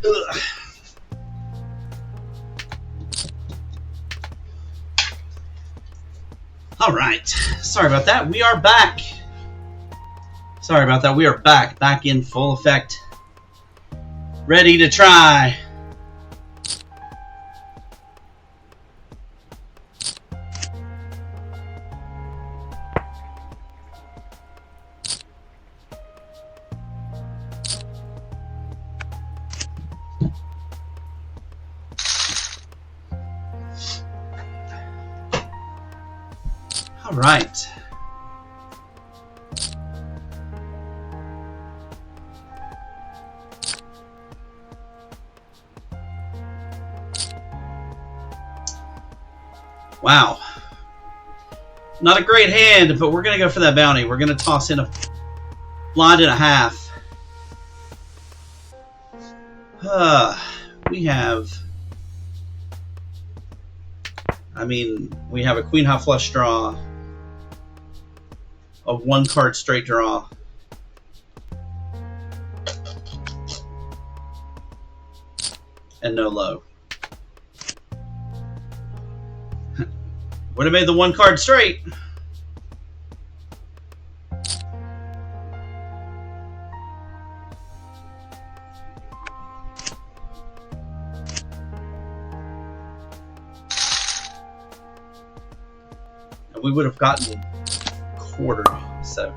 Ugh. All right. Sorry about that. We are back. Sorry about that. We are back. Back in full effect. Ready to try. All right. Wow. Not a great hand, but we're going to go for that bounty. We're going to toss in a blind and a half. We have... we have a queen high flush draw, a one card straight draw, and no low. Would have made the one card straight. And we would have gotten quartered, so.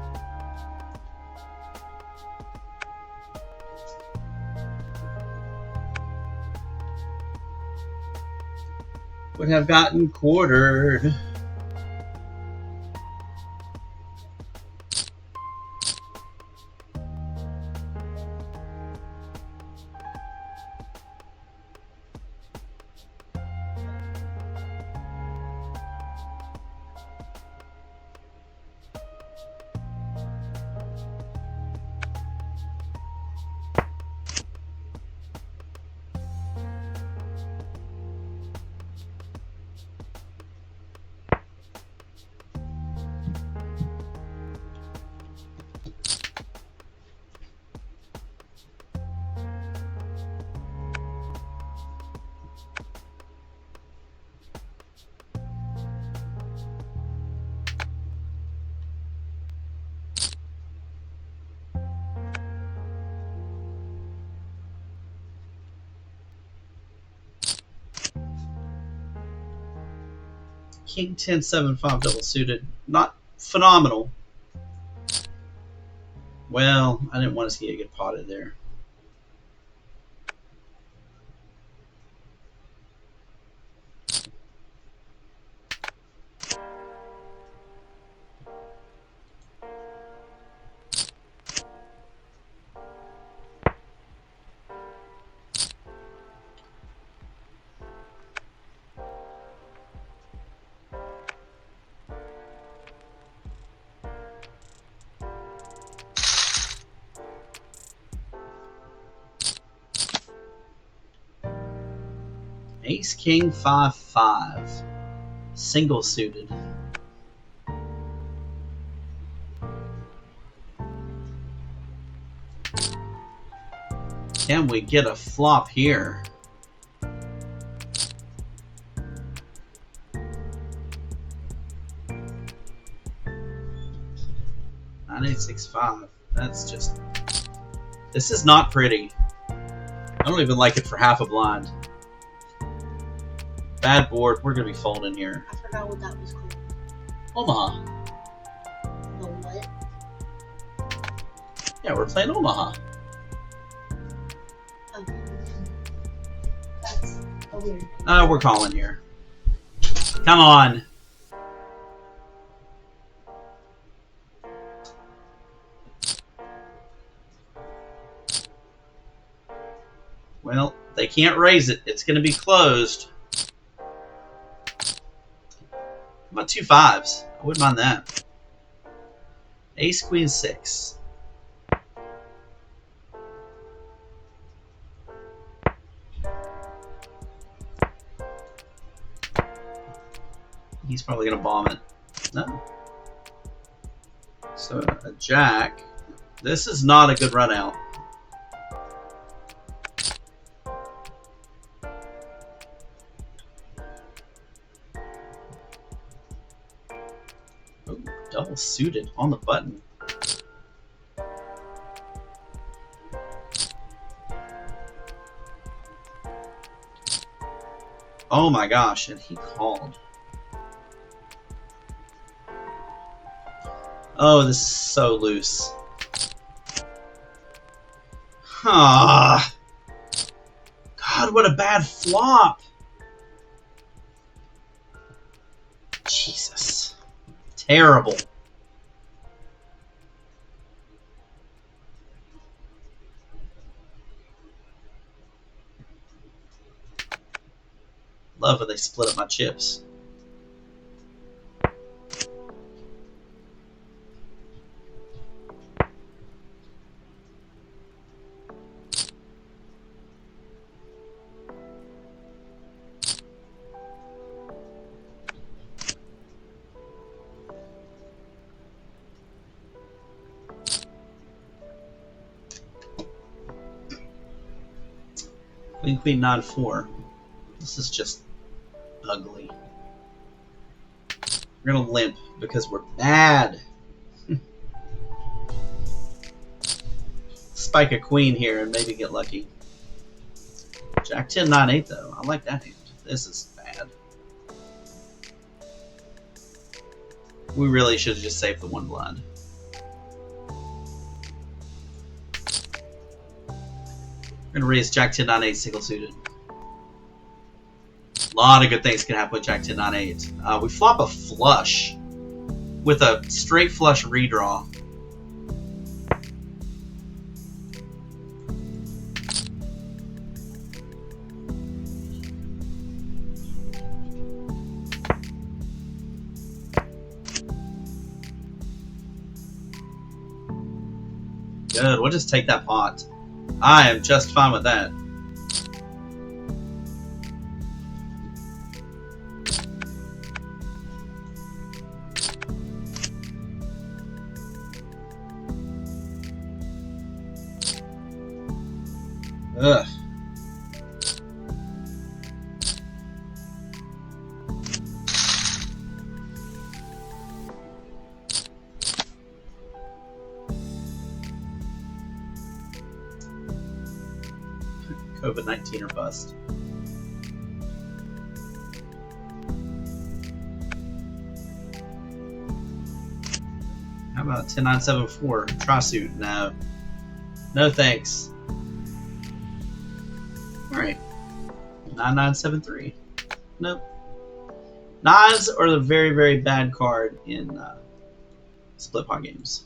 Would have gotten quartered. King 10, 7, 5 double suited. Not phenomenal. Well, I didn't want to see it get potted there. Ace, King, 5, 5. Single suited. Can we get a flop here? 9865. That's just... This is not pretty. I don't even like it for half a blind. Bad board. We're going to be folding here. I forgot what that was called. Omaha. The what? Yeah, we're playing Omaha. Okay. That's a weird thing. We're calling here. Come on. Well, they can't raise it. It's going to be closed. How about 2 5s? I wouldn't mind that. Ace, Queen, 6. He's probably going to bomb it. No. So, a jack. This is not a good run out. Ooh, double suited on the button. Oh my gosh, and he called. Oh, this is so loose. Ah, God, what a bad flop. Jesus. Terrible. Love when they split up my chips. Queen, queen, 9-4. This is just ugly. We're gonna limp because we're bad. Spike a queen here and maybe get lucky. Jack 10, 9, 8 though. I like that hand. This is bad. We really should have just saved the one blind. We're gonna raise Jack 10, 9, 8 single suited. A lot of good things can happen with Jack 10, 9, 8. We flop a flush with a straight flush redraw. Good, we'll just take that pot. I am just fine with that. Ugh. COVID-19 or bust. How about 10-9-7-4? Tri-suit? No. No thanks. Alright. 9-9-7-3. Nope. Nines are the very, very bad card in split pot games.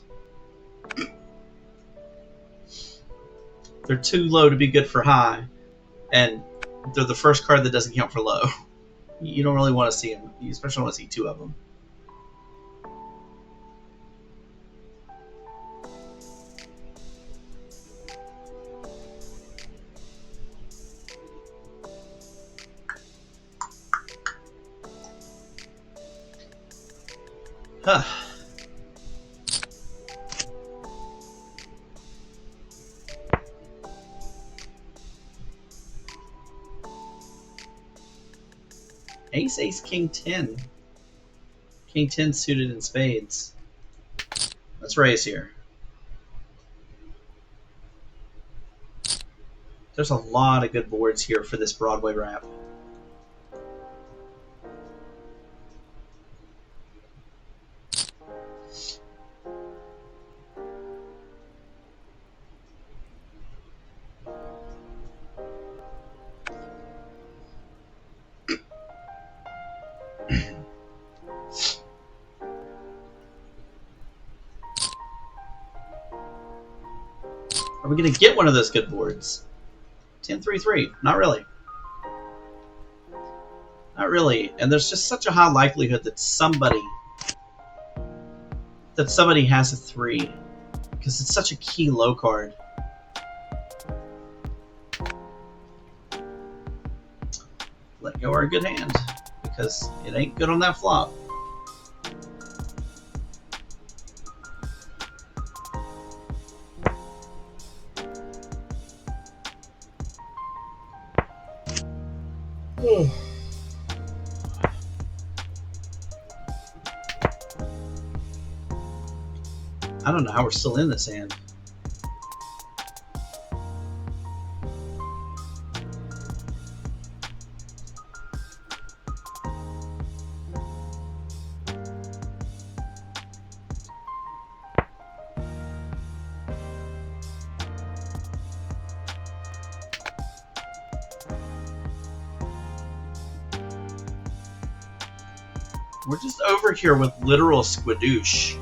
They're too low to be good for high, and they're the first card that doesn't count for low. You don't really want to see them. You especially want to see two of them. Huh. Ace, ace, king, 10. King 10 suited in spades. Let's raise here. There's a lot of good boards here for this Broadway wrap. Are we going to get one of those good boards? 10-3-3. Not really. Not really. And there's just such a high likelihood that somebody has a 3. Because it's such a key low card. Let go our good hand. Because it ain't good on that flop. I don't know how we're still in this hand. We're just over here with literal squidoosh.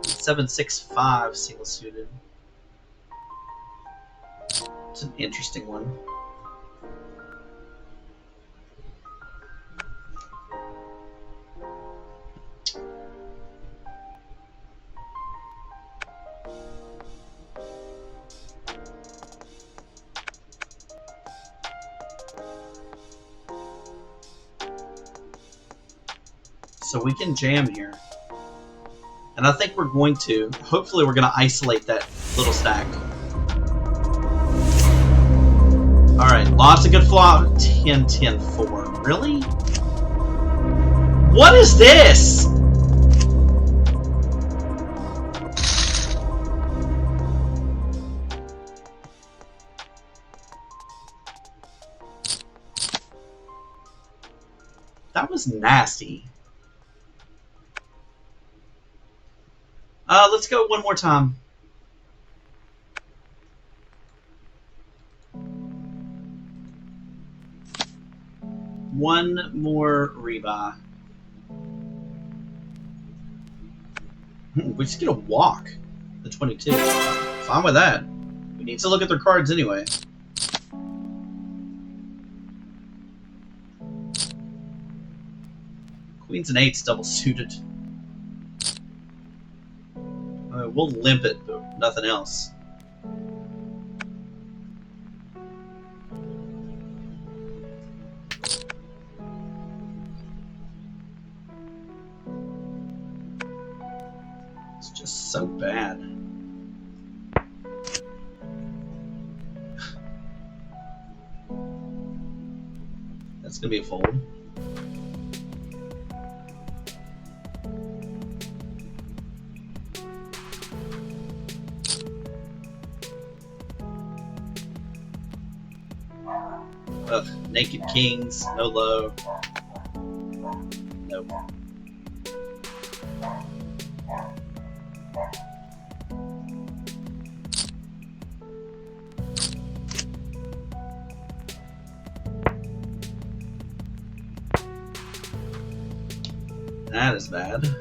Seven, 6, 5 single suited. It's an interesting one. So we can jam here. And I think we're going to. Hopefully we're going to isolate that little stack. Alright, lots of good flop. 10, 10, 4. Really? What is this? That was nasty. Let's go one more time. One more rebuy. We just get a walk. The 22. Fine with that. We need to look at their cards anyway. Queens and 8s double suited. We'll limp it, but nothing else. It's just so bad. That's gonna be a fold. Ugh, naked kings, no low. Nope. That is bad.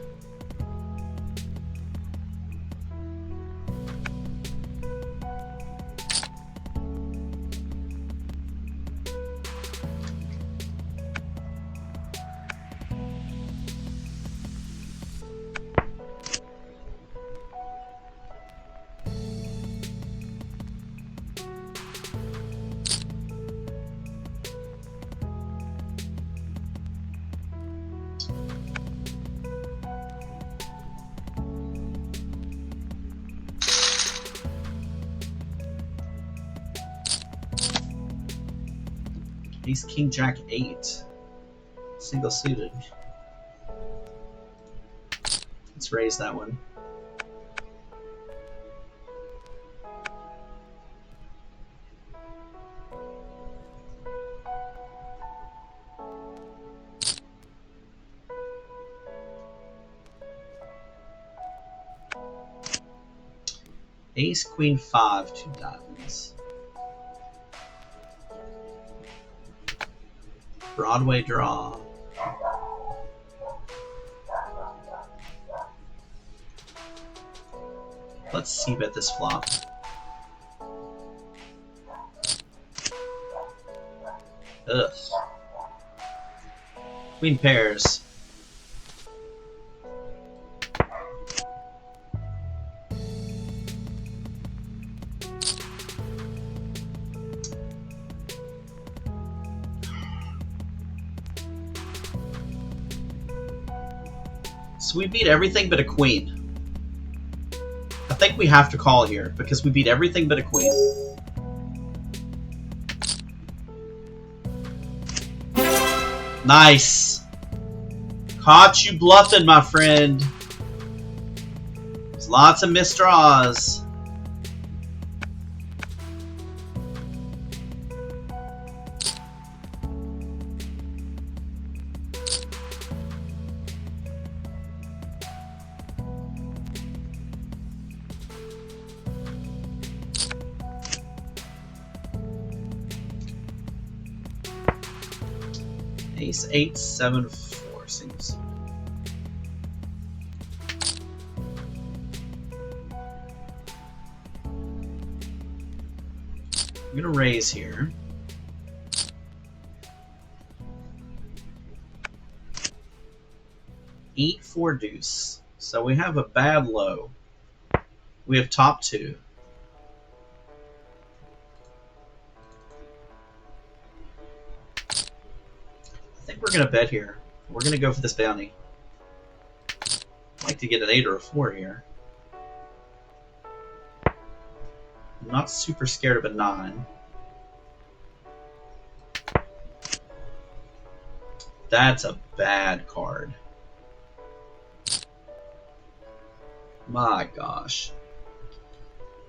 Ace, King, Jack, 8. Single suited. Let's raise that one. Ace, Queen, 5, 2 diamonds. Broadway draw. Let's c-bet this flop. Ugh. Queen pairs. So we beat everything but a queen. I think we have to call here because we beat everything but a queen. Nice. Caught you bluffing, my friend. There's lots of misdraws. Ace 8 7 4 seems. I'm gonna raise here. Eight 4 deuce. So we have a bad low. We have top 2. I think we're gonna bet here. We're gonna go for this bounty. I'd like to get an 8 or a 4 here. I'm not super scared of a 9. That's a bad card. My gosh.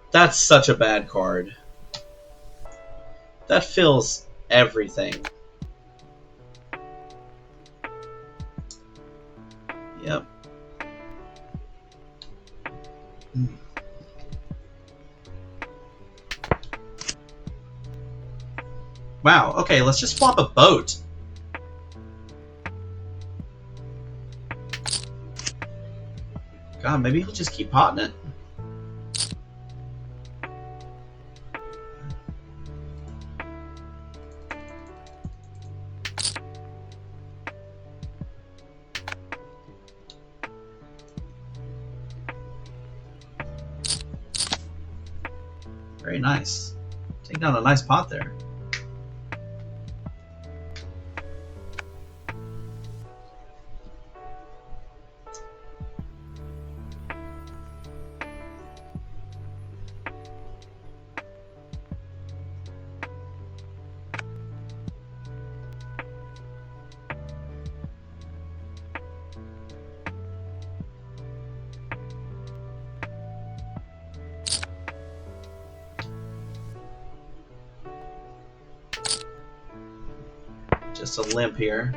That's such a bad card. That fills everything. Yep. Wow, okay, let's just flop a boat. God, maybe he'll just keep potting it. Very nice. Take down a nice pot there. Just a limp here.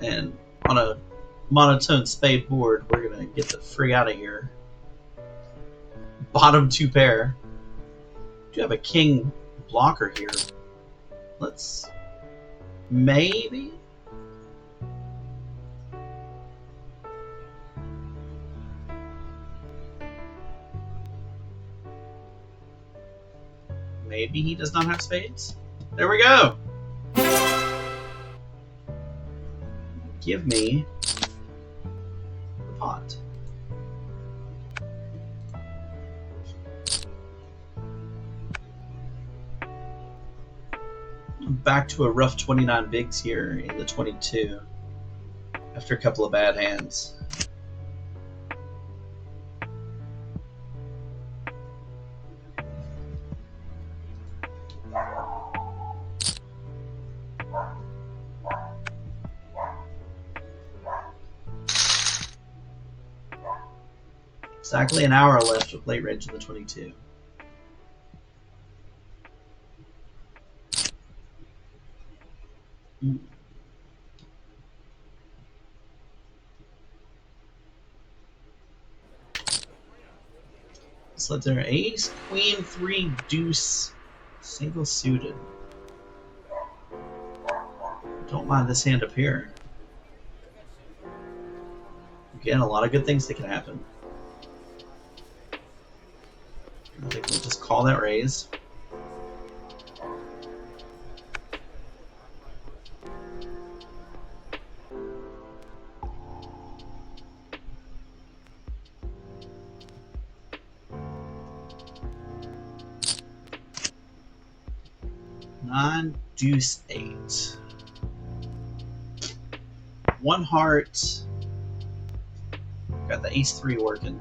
And on a monotone spade board, we're going to get the frig out of here. Bottom 2 pair. Do have a king blocker here. Let's... maybe? Maybe he does not have spades? There we go! Give me the pot. Back to a rough 29 bigs here in the 22 after a couple of bad hands. Exactly an hour left with late range in the 22. So there, ace, queen, 3, deuce, single suited. Don't mind this hand up here. Again, a lot of good things that can happen. I think we'll just call that raise. Nine, deuce, 8. one heart. Got the ace 3 working.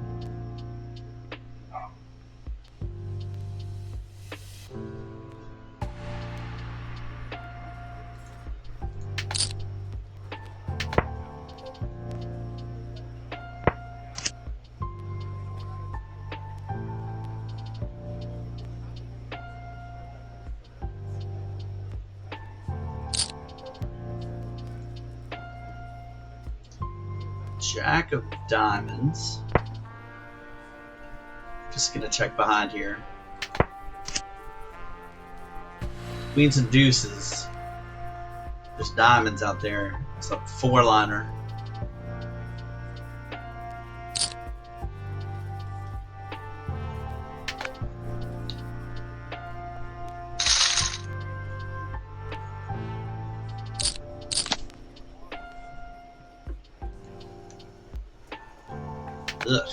Jack of diamonds. Just gonna check behind here. Queens and deuces. There's diamonds out there. It's a 4-liner. Ugh.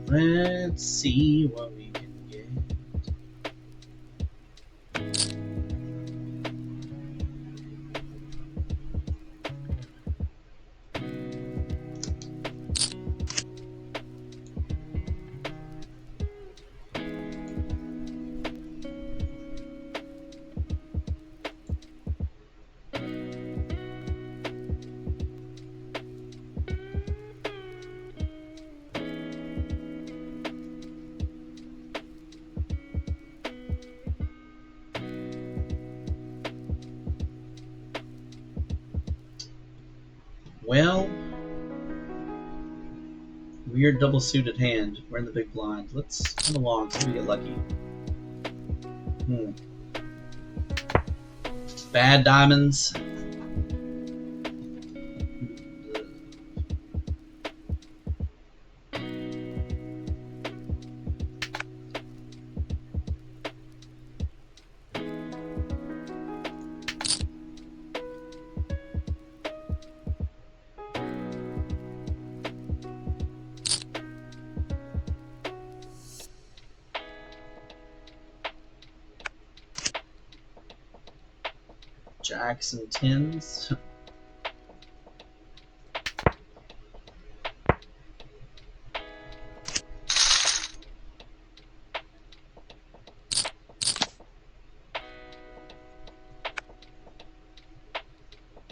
Let's see what we can get. Well, weird double suited hand. We're in the big blind. Let's come along so we get lucky. Bad diamonds. Jacks and tens.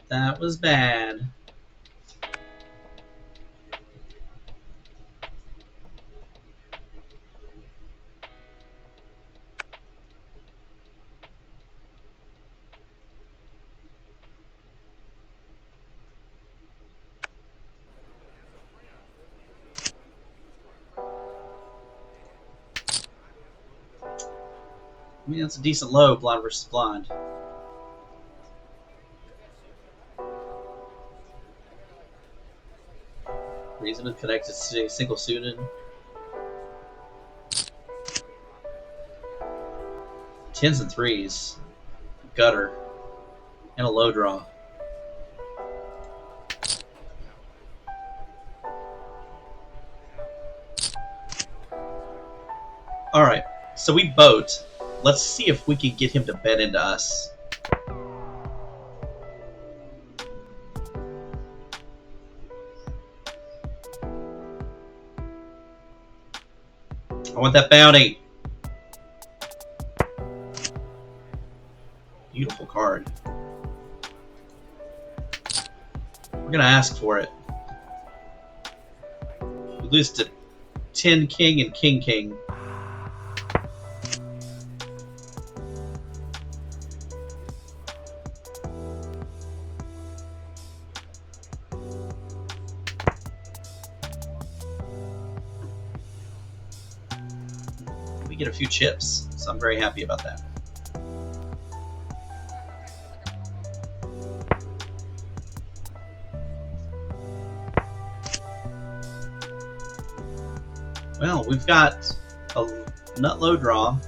That was bad. I mean, that's a decent low, blind versus blind. Reason to connect to single suited. Tens and threes. Gutter. And a low draw. Alright, so we boat. Let's see if we can get him to bet into us. I want that bounty. Beautiful card. We're gonna ask for it. We lose to 10 king and king king. We get a few chips, so I'm very happy about that. Well, we've got a nut low draw.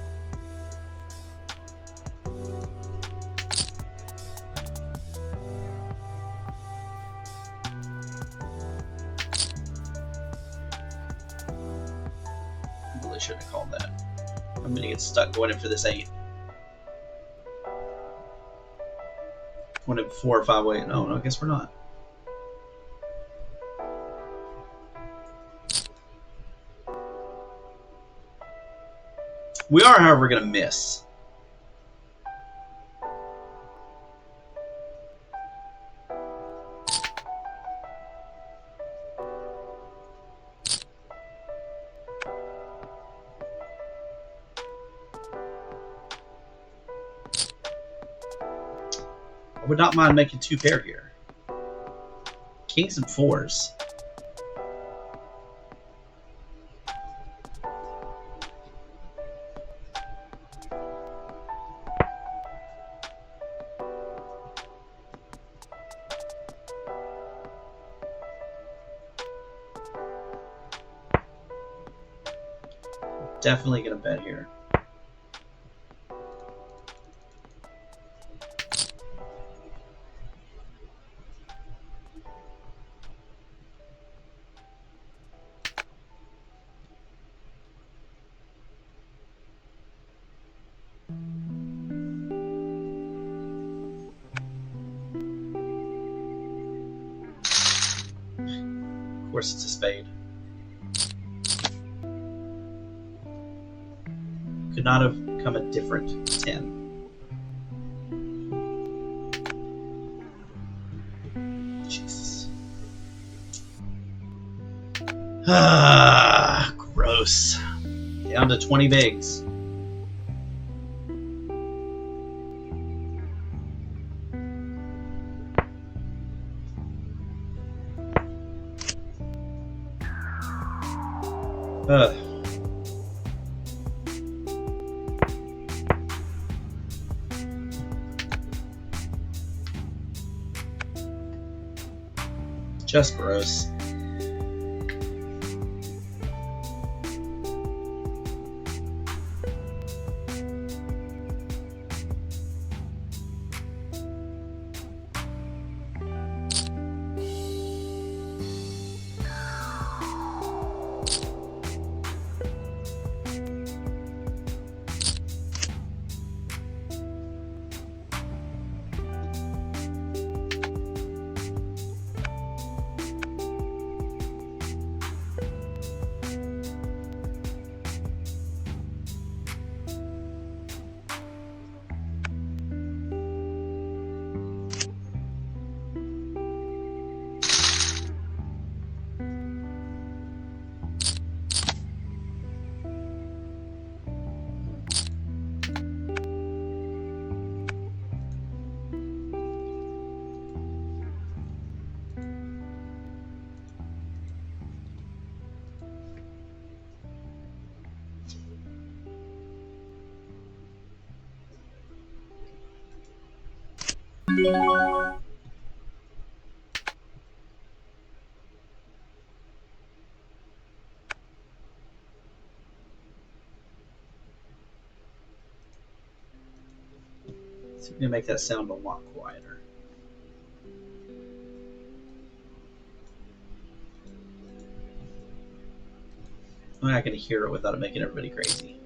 Really shouldn't have called that. I'm gonna get stuck going in for this 8. Going in 4 or 5 way. No, I guess we're not. We are, however, gonna miss. I would not mind making 2 pair here. Kings and 4s. Definitely gonna bet here. Of course, it's a spade. Could not have come a different 10. Jesus. Ah, gross. Down to 20 bigs. Ugh. Just gross. So we can make that sound a lot quieter. I'm not going to hear it without it making everybody crazy.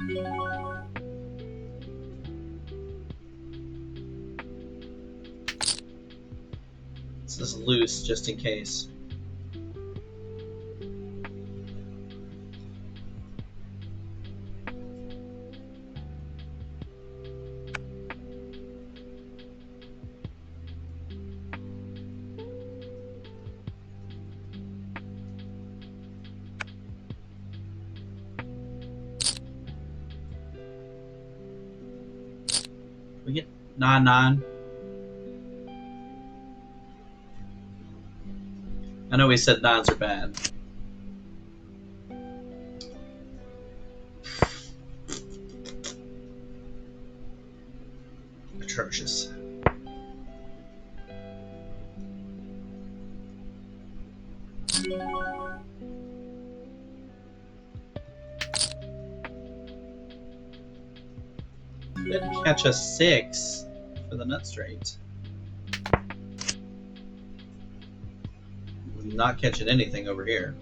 This is loose, just in case. We get 9-9. I know we said nines are bad. Atrocious. Did catch a 6 for the nut straight. Not catching anything over here.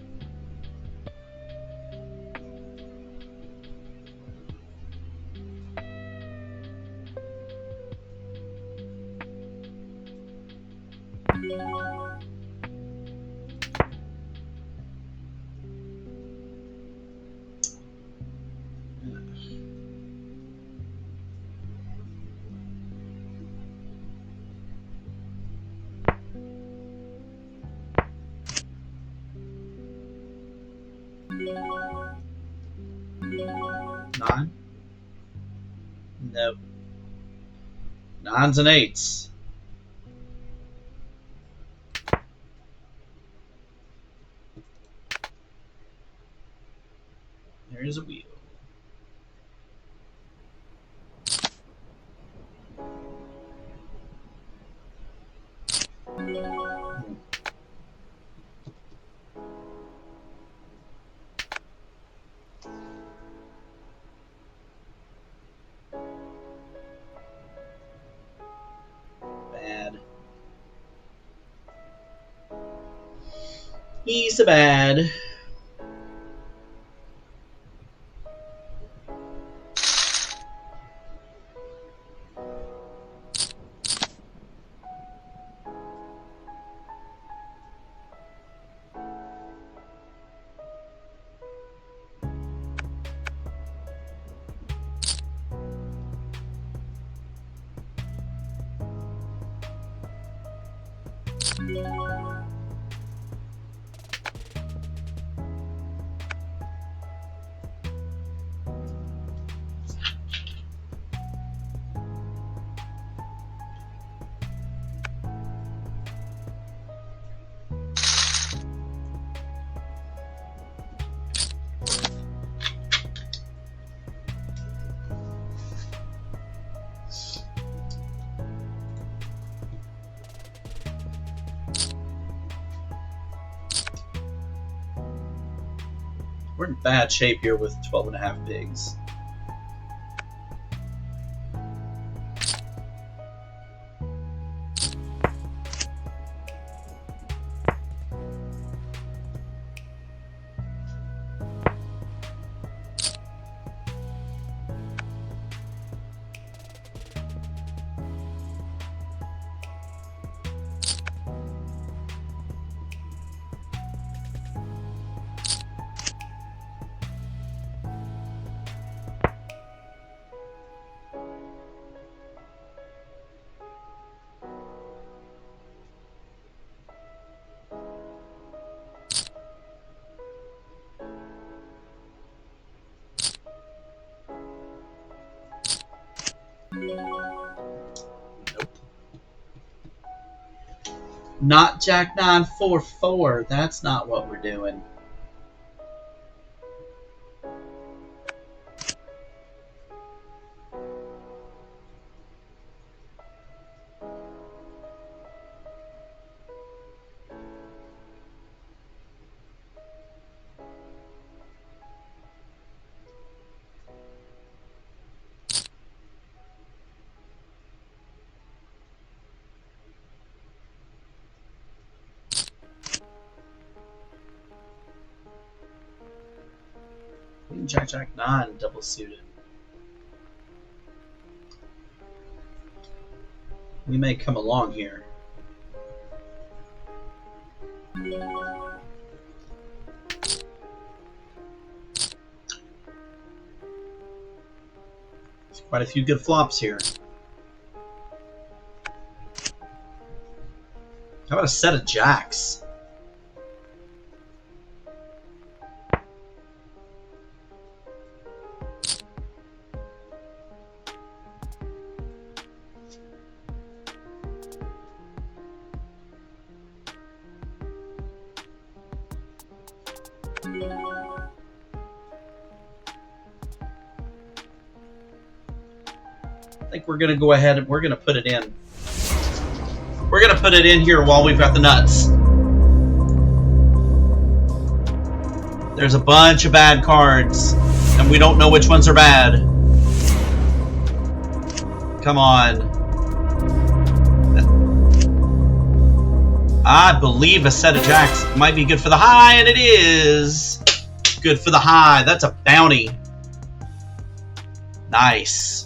Nine? Nope. Nines and eights. There's a wheel. Bad. He's a bad. We're in bad shape here with 12.5 bigs. Not Jack 9-4-4. That's not what we're doing. Jack 9 double suited. We may come along here. There's quite a few good flops here. How about a set of jacks? I think we're going to go ahead and we're going to put it in. We're going to put it in here while we've got the nuts. There's a bunch of bad cards, and we don't know which ones are bad. Come on. I believe a set of jacks might be good for the high, and it is. Good for the high. That's a bounty. Nice.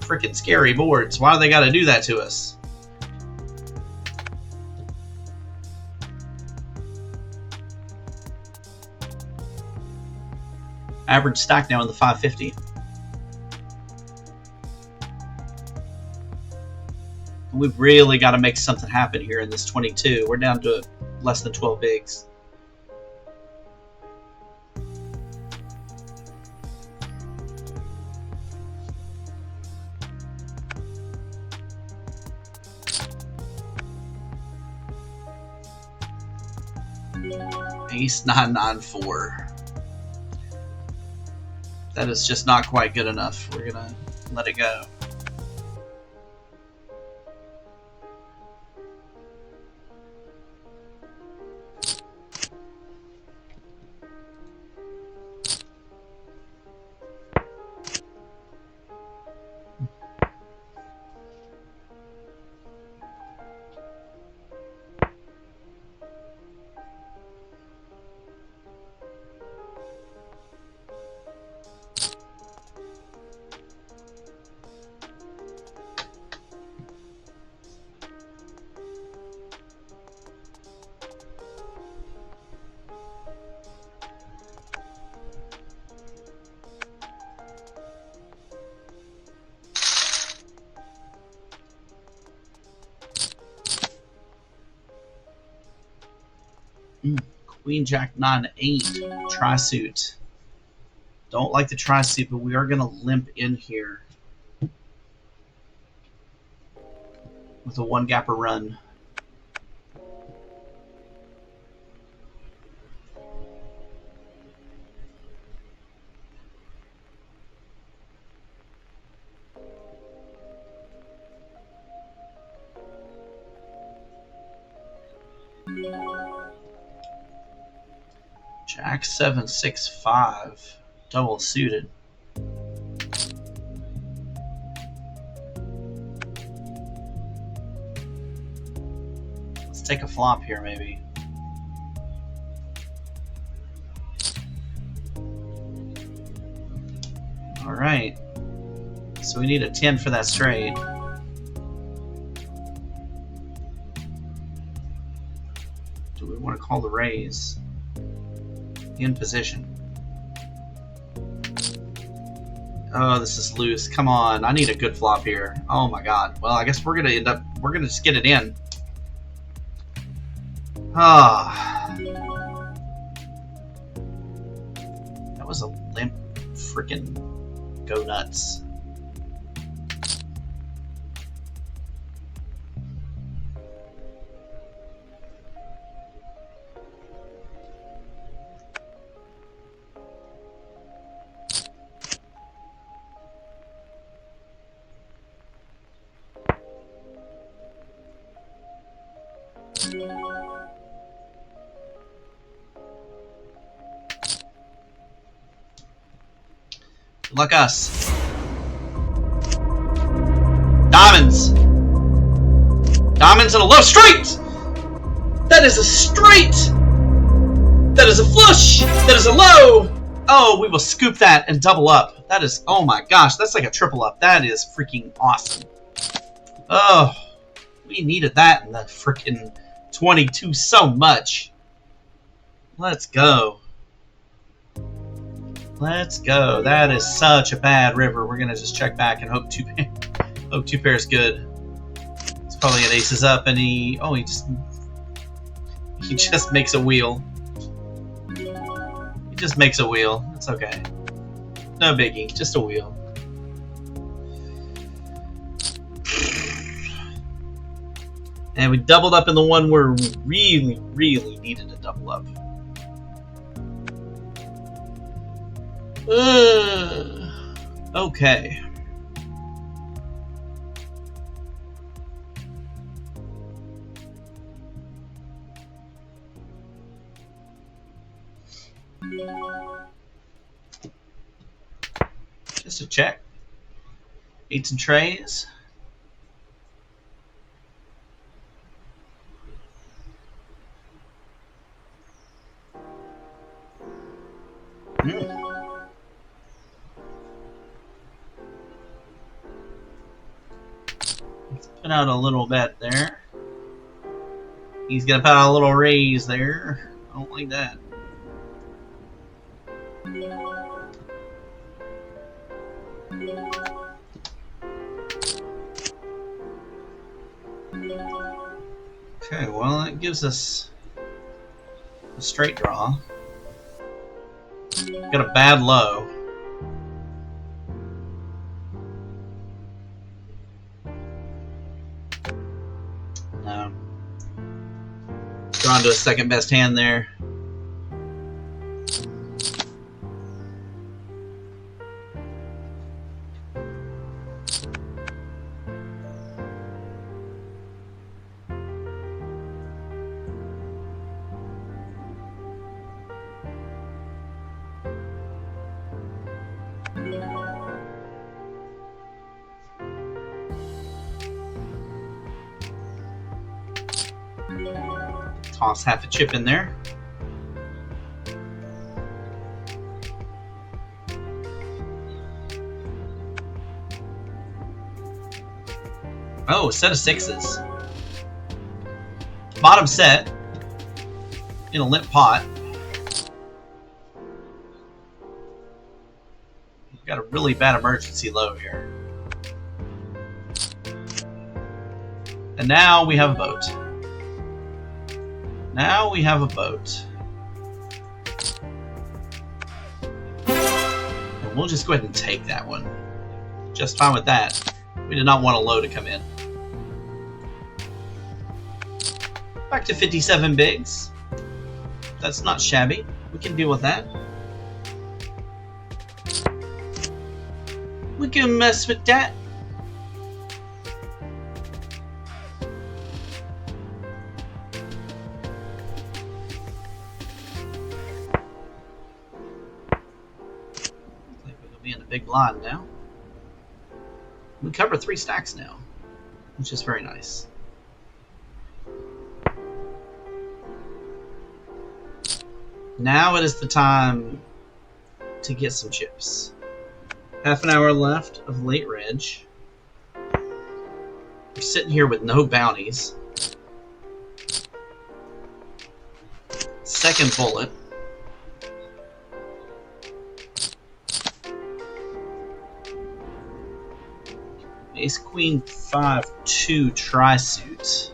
Freaking scary boards. Why do they got to do that to us? Average stack now in the 550. We've really got to make something happen here in this 22. We're down to less than 12 bigs. Ace 994. That is just not quite good enough. We're gonna let it go. Queen Jack 9-8 tri-suit. Don't like the tri-suit, but we are going to limp in here with a one-gapper run. Jack 7-6-5, double suited. Let's take a flop here, maybe. All right. So we need a 10 for that straight. Do we want to call the raise? In position. Oh, this is loose. Come on. I need a good flop here. Oh my god. Well, I guess we're going to end up... We're going to just get it in. Ah. That was a limp freaking go nuts. Good luck us. Diamonds. Diamonds and a low straight. That is a straight. That is a flush. That is a low. Oh, we will scoop that and double up. That is, oh my gosh, that's like a triple up. That is freaking awesome. Oh, we needed that in the freaking 22 so much. Let's go. Let's go. That is such a bad river. We're going to just check back and hope two pair is good. It's probably an aces up, and he just makes a wheel. He just makes a wheel. It's okay. No biggie. Just a wheel. And we doubled up in the one where we really, really needed to double up. Okay. Just a check. Eights and trays. Let's put out a little bet there. He's gonna put out a little raise there. I don't like that. Okay, well that gives us a straight draw. Got a bad low. No. Drawn to a second best hand there. Toss half a chip in there. Oh, a set of sixes. Bottom set in a limp pot. We've got a really bad emergency low here. And now we have a boat. Now we have a boat. And we'll just go ahead and take that one. Just fine with that. We did not want a low to come in. Back to 57 bigs. That's not shabby. We can deal with that. We can mess with that. In a big blind now. We cover 3 stacks now, which is very nice. Now it is the time to get some chips. Half an hour left of late reg. We're sitting here with no bounties. Second bullet. Ace Queen 5-2 tri-suit.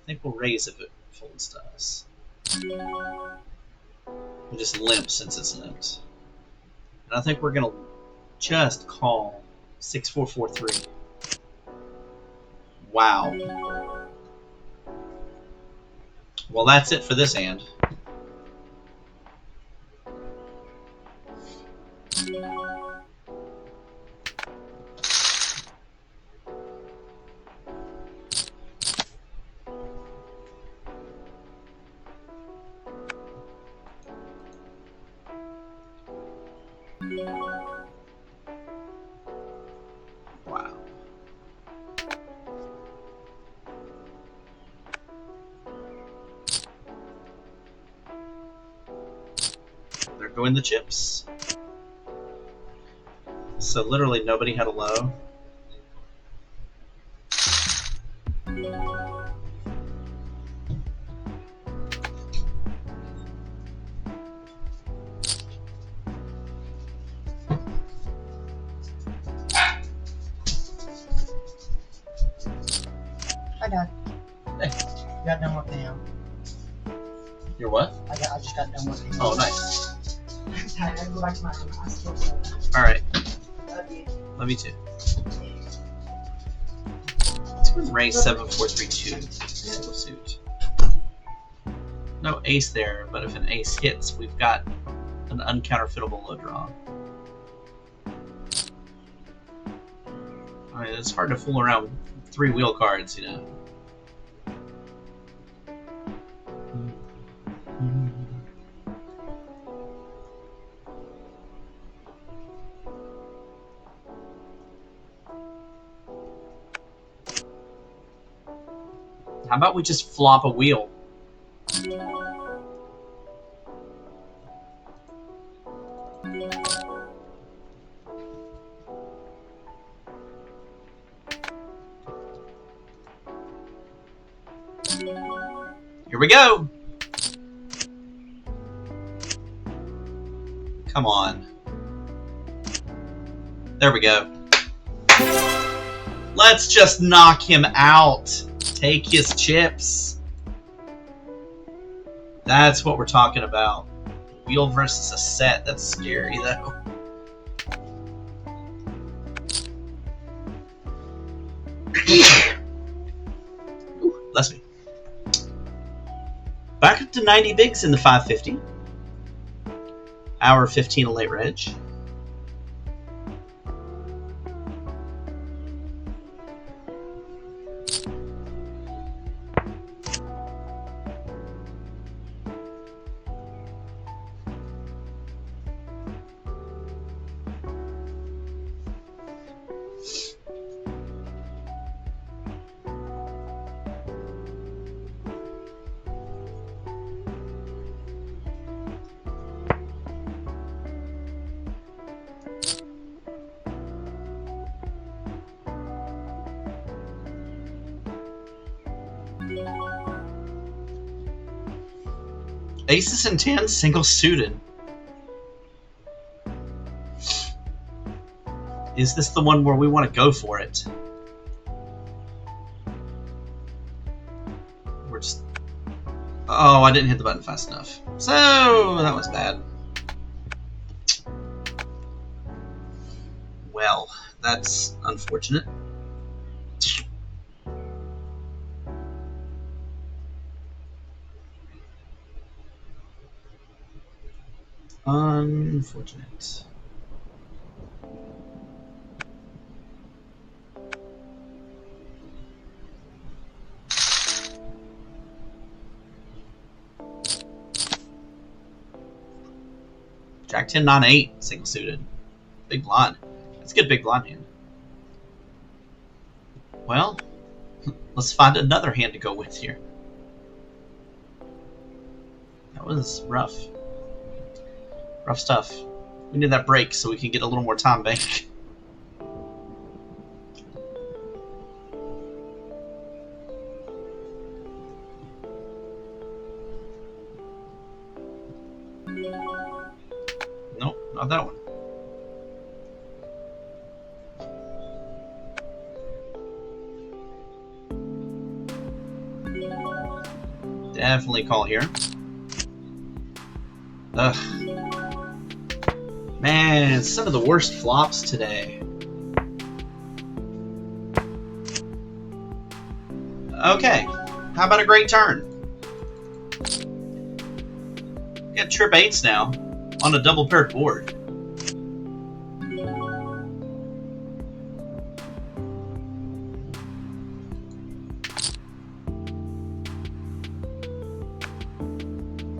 I think we'll raise if it folds to us. We'll just limp since it's limped. And I think we're gonna just call 6-4-4-3. Wow. Well, that's it for this hand. Wow. going the chips. So literally nobody had a low. Hi, Dad. Hey. You got done working out. You're what? I just got done working out. Oh, nice. I'm tired. I go back to my room. I still feel that. Alright. Love you. Love you too. Let's go Ray 7432. Single suit. No ace there, but if an ace hits, we've got an uncounterfeitable low draw. I mean, it's hard to fool around with 3 wheel cards, you know. How about we just flop a wheel? Here we go! Come on. There we go. Let's just knock him out. Take his chips. That's what we're talking about. Wheel versus a set. That's scary, though. Ooh, bless me. Back up to 90 bigs in the 550. Hour 15 a late reg. Aces and tens, single suited. Is this the one where we want to go for it? We're just... Oh, I didn't hit the button fast enough. So, that was bad. Well, that's unfortunate. Unfortunate. Jack 10, 9, 8, single suited. Big blind. That's a good big blind hand. Well, let's find another hand to go with here. That was rough. Rough stuff. We need that break so we can get a little more time back. Nope, not that one. Definitely call here. Ugh. Man, some of the worst flops today. Okay, how about a great turn? We got trip 8s now on a double paired board.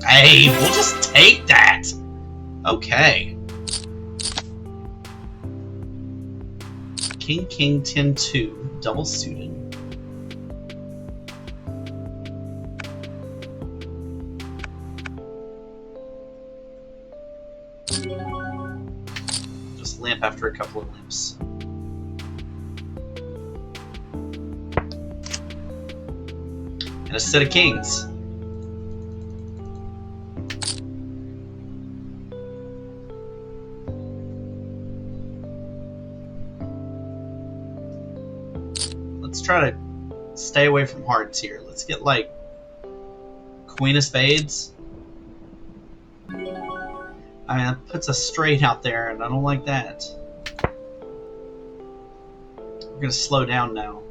Hey, we'll just take that. Okay. King, king, 10, 2, double suited. just limp after a couple of limps. And a set of kings. Let's try to stay away from hearts here. Let's get like Queen of Spades. I mean, that puts us straight out there, and I don't like that. We're gonna slow down now.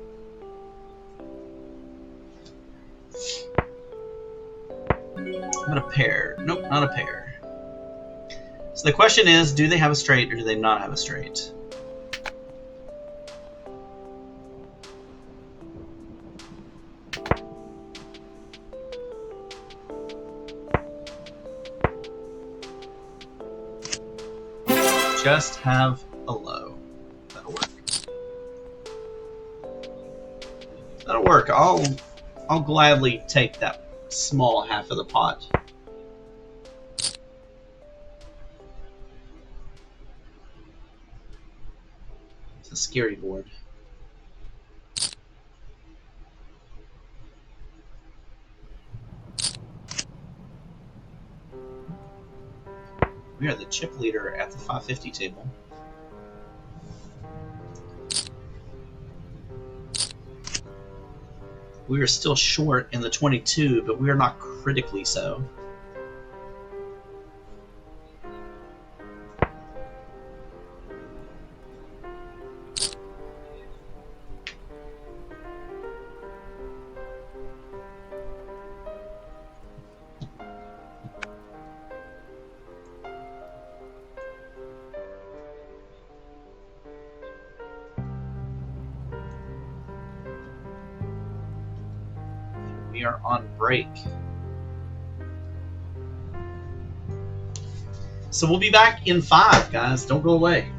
I'm gonna pair. Nope, not a pair. So the question is, do they have a straight or do they not have a straight? Just have a low. That'll work. That'll work. I'll gladly take that small half of the pot. It's a scary board. We are the chip leader at the 550 table. We are still short in the 22, but we are not critically so. We are on break. So we'll be back in 5, guys. Don't go away.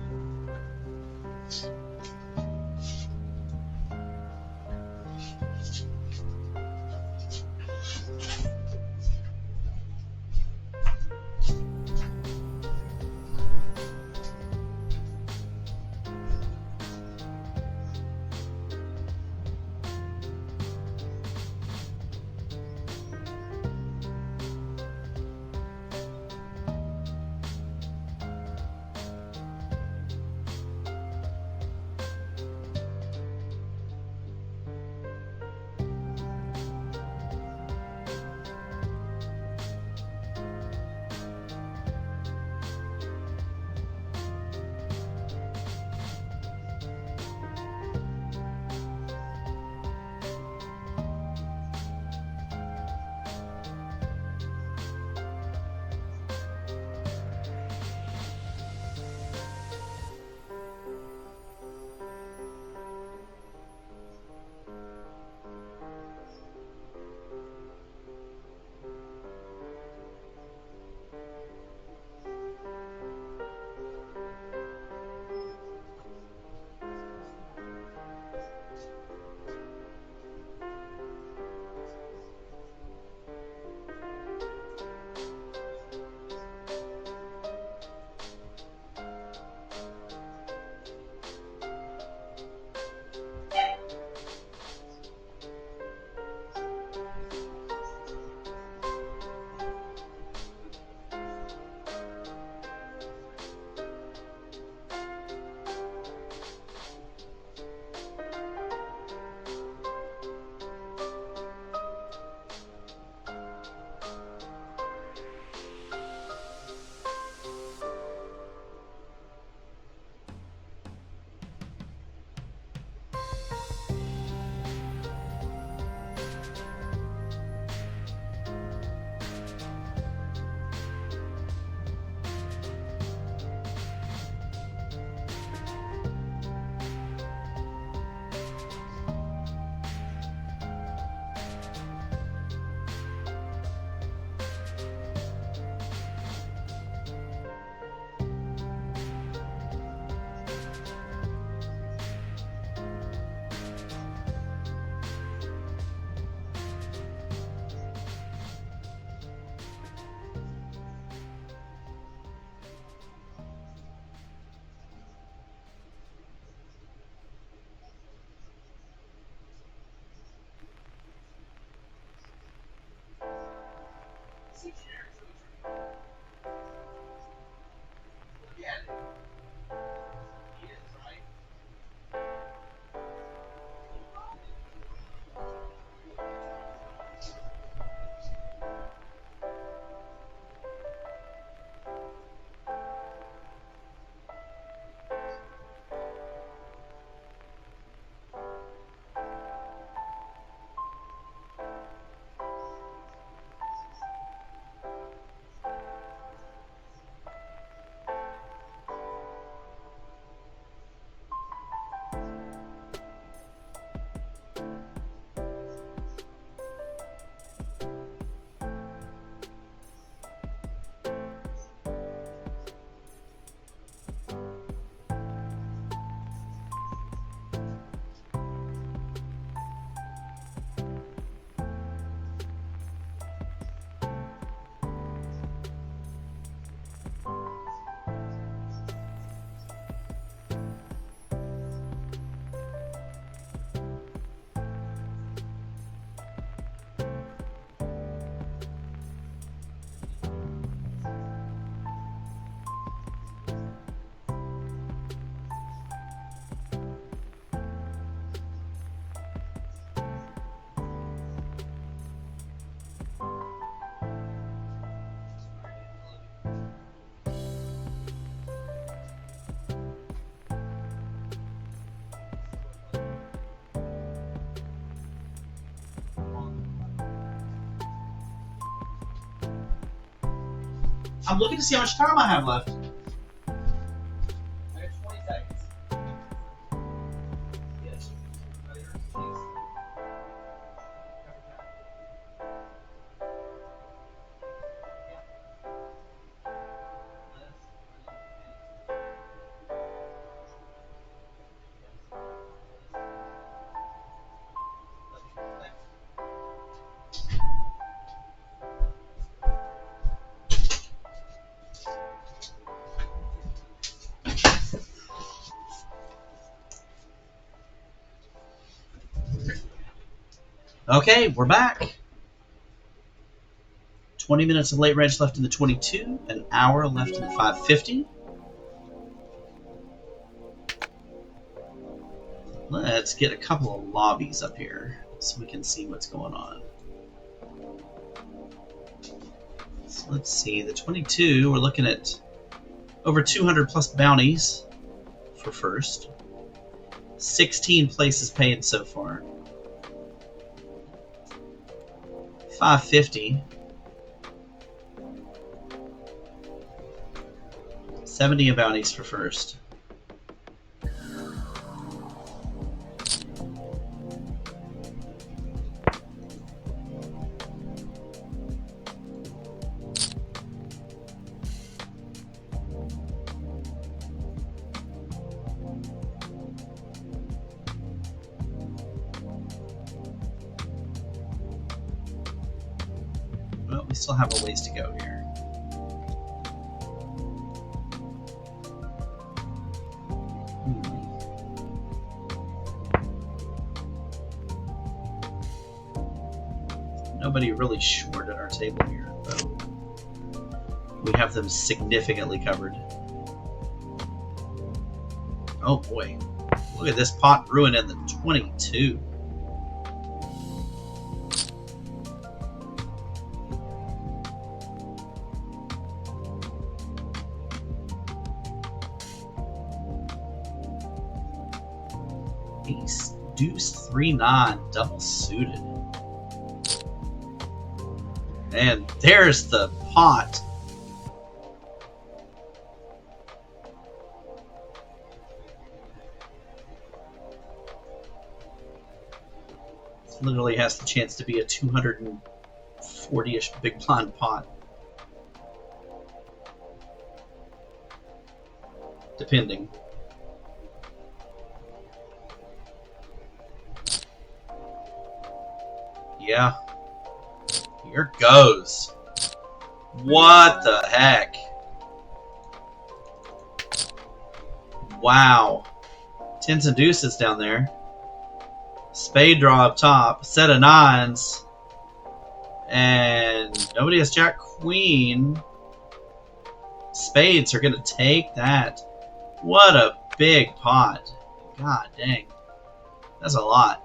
I'm looking to see how much time I have left. I got 20 seconds. Yes. Okay, we're back. 20 minutes of late range left in the 22, an hour left in the 550. Let's get a couple of lobbies up here so we can see what's going on. So let's see, the 22, we're looking at over 200 plus bounties for first. 16 places paid so far. 550. 70 bounties for first. Well, we still have a ways to go here. Nobody really short at our table here, though. We have them significantly covered. Oh boy. Look at this pot brewing in the 22. Ace, deuce, 3-9, double suited. And there's the pot. This literally has the chance to be a 240-ish big blind pot. Depending. Yeah. Here goes. What the heck? Wow. Tens and deuces down there. Spade draw up top. Set of nines. And nobody has jack queen. Spades are going to take that. What a big pot. God dang. That's a lot.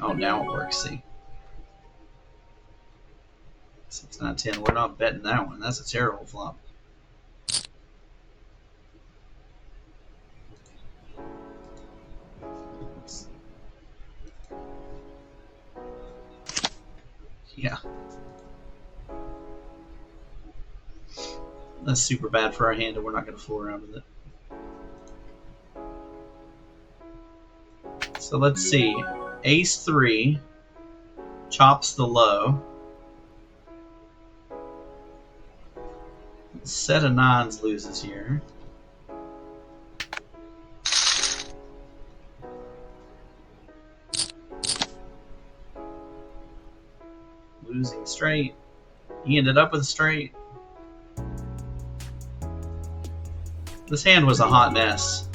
Oh, now it works, see. 6, 9, 10. We're not betting that one. That's a terrible flop. Yeah. That's super bad for our hand, and we're not going to fool around with it. So let's see. Ace 3 chops the low. Set of nines loses here. Losing straight. He ended up with a straight. This hand was a hot mess.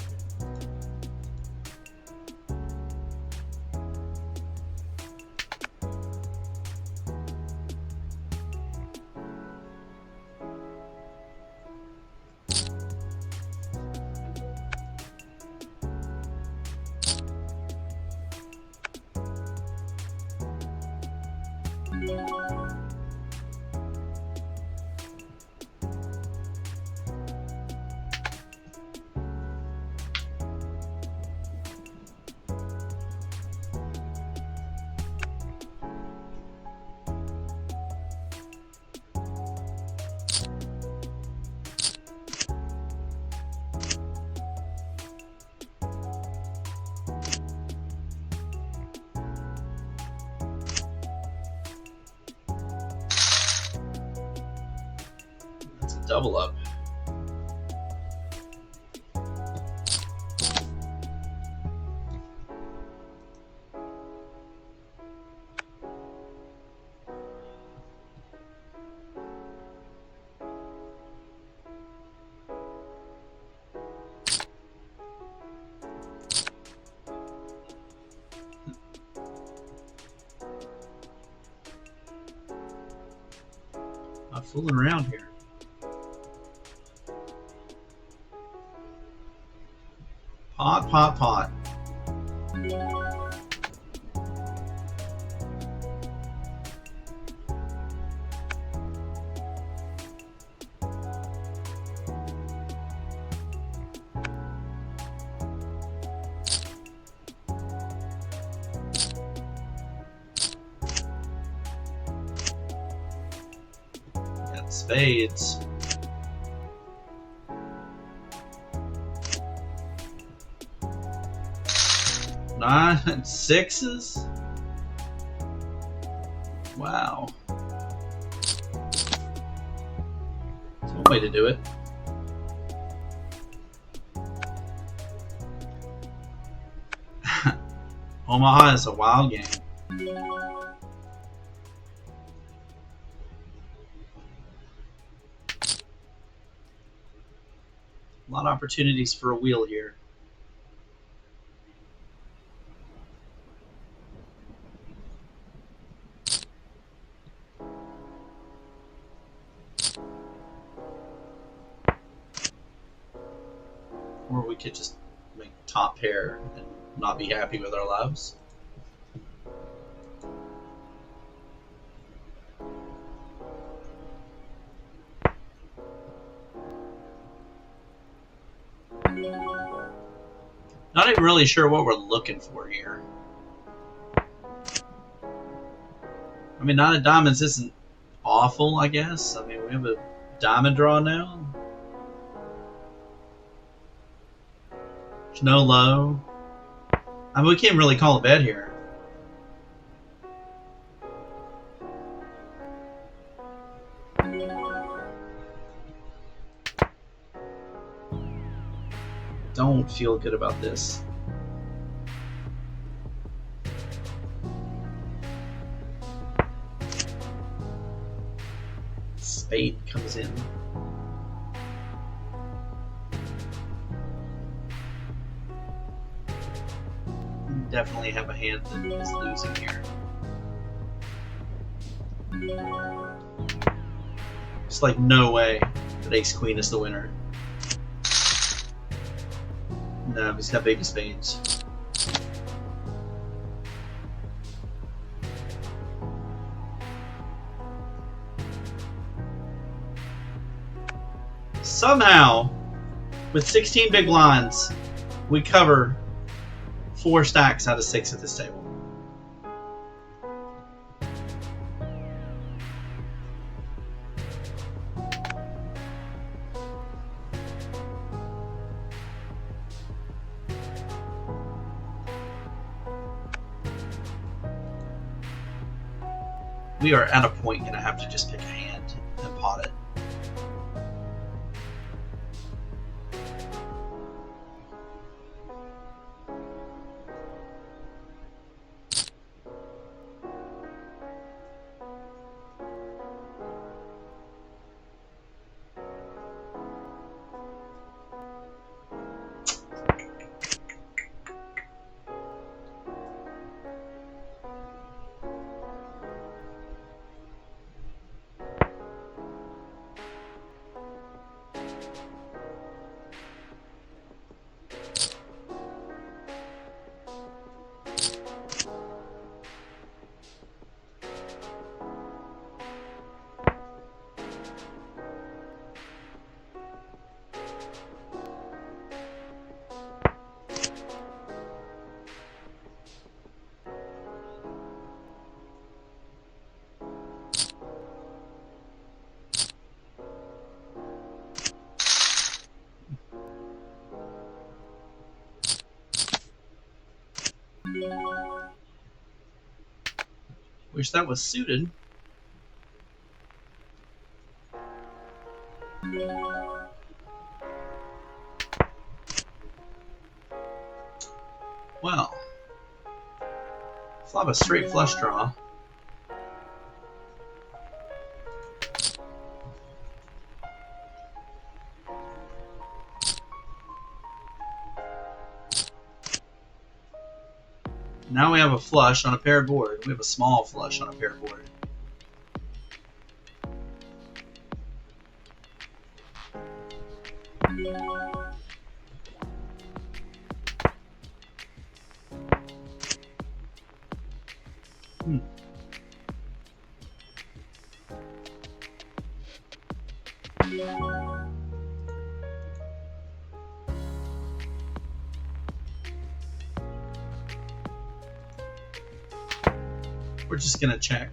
double up. Not fooling around here. Pot, pot, pot. Got spades. Nine, sixes? Wow. That's one way to do it. Omaha is a wild game. A lot of opportunities for a wheel here. Or we could just make top pair and not be happy with our lives. Not even really sure what we're looking for here. I mean, nine of diamonds isn't awful, I guess. I mean, we have a diamond draw now. There's no low. I mean, we can't really call a bet here. Don't feel good about this. Spade comes in. Definitely have a hand that is losing here. It's like no way that ace queen is the winner. No, he's got baby spades. Somehow, with 16 big blinds, we cover 4 stacks out of 6 at this table. We are at a point gonna have to just pick a hand and pot it. Wish that was suited. Well, flop a straight flush draw. Now we have a flush on a paired board. We have a small flush on a paired board. We're just gonna check.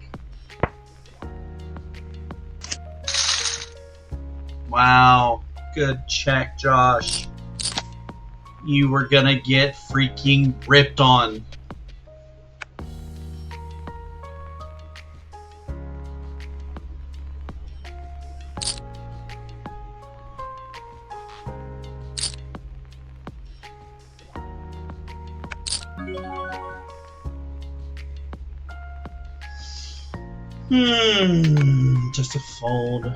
Wow, good check, Josh. You were gonna get freaking ripped on. Just a fold.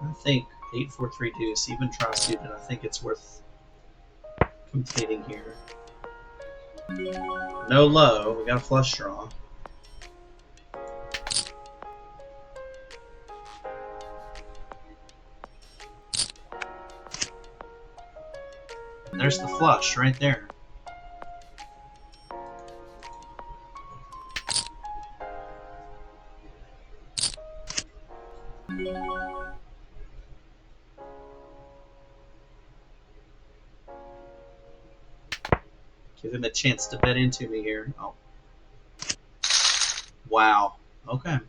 I think 8-4-3 deuce, even try suited. I think it's worth completing here. No low. We got a flush draw. And there's the flush right there. Give him a chance to bet into me here. Oh. Wow. Okay.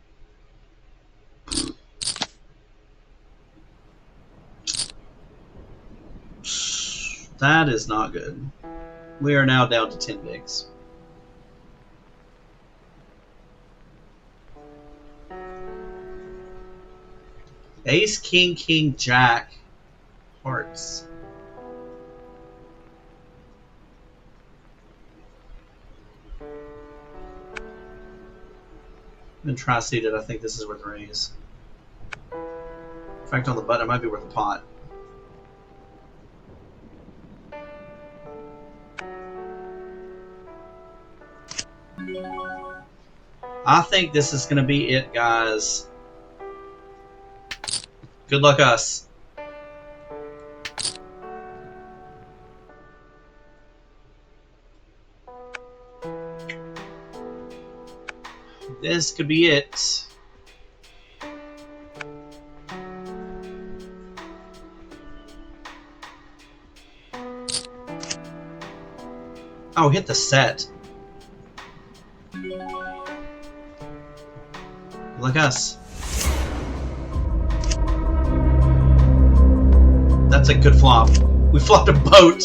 That is not good. We are now down to 10 bigs. Ace, king, king, jack. Hearts. Been tri-seated, I think this is worth a raise. In fact, on the button, it might be worth a pot. I think this is going to be it, guys. Good luck, us. This could be it. Oh, hit the set. Like us. That's a good flop. We flopped a boat.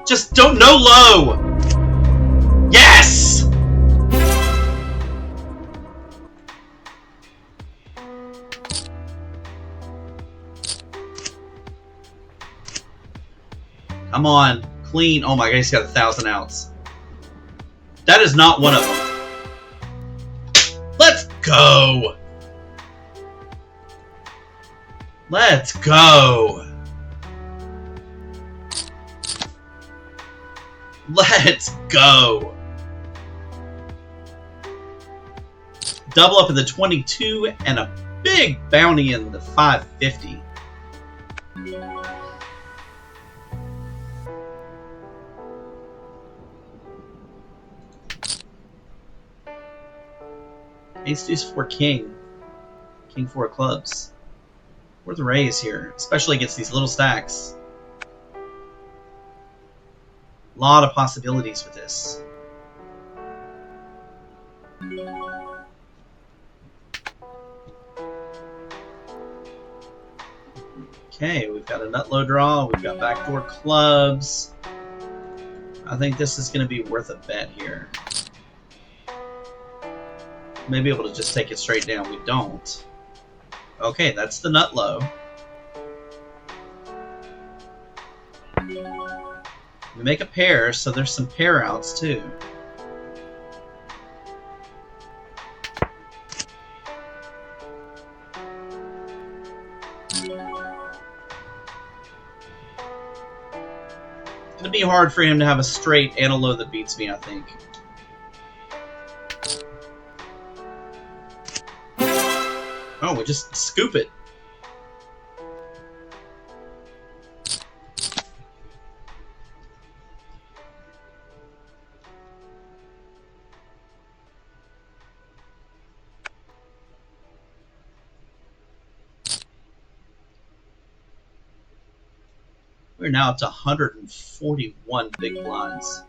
Just don't know low. Yes! Come on. Clean. Oh my god, he's got 1,000 outs. That is not one of them. Let's go. Let's go. Let's go. Double up in the 22 and a big bounty in the 550. Ace deuce four king. King four clubs. Worth a raise here, especially against these little stacks. A lot of possibilities with this. Okay, we've got a nut low draw. We've got backdoor clubs. I think this is going to be worth a bet here. Maybe able to just take it straight down. We don't. Okay, that's the nut low. We make a pair, so there's some pair outs too. It's going to be hard for him to have a straight and a low that beats me, I think. Oh, we just scoop it. We're now up to 141 big blinds.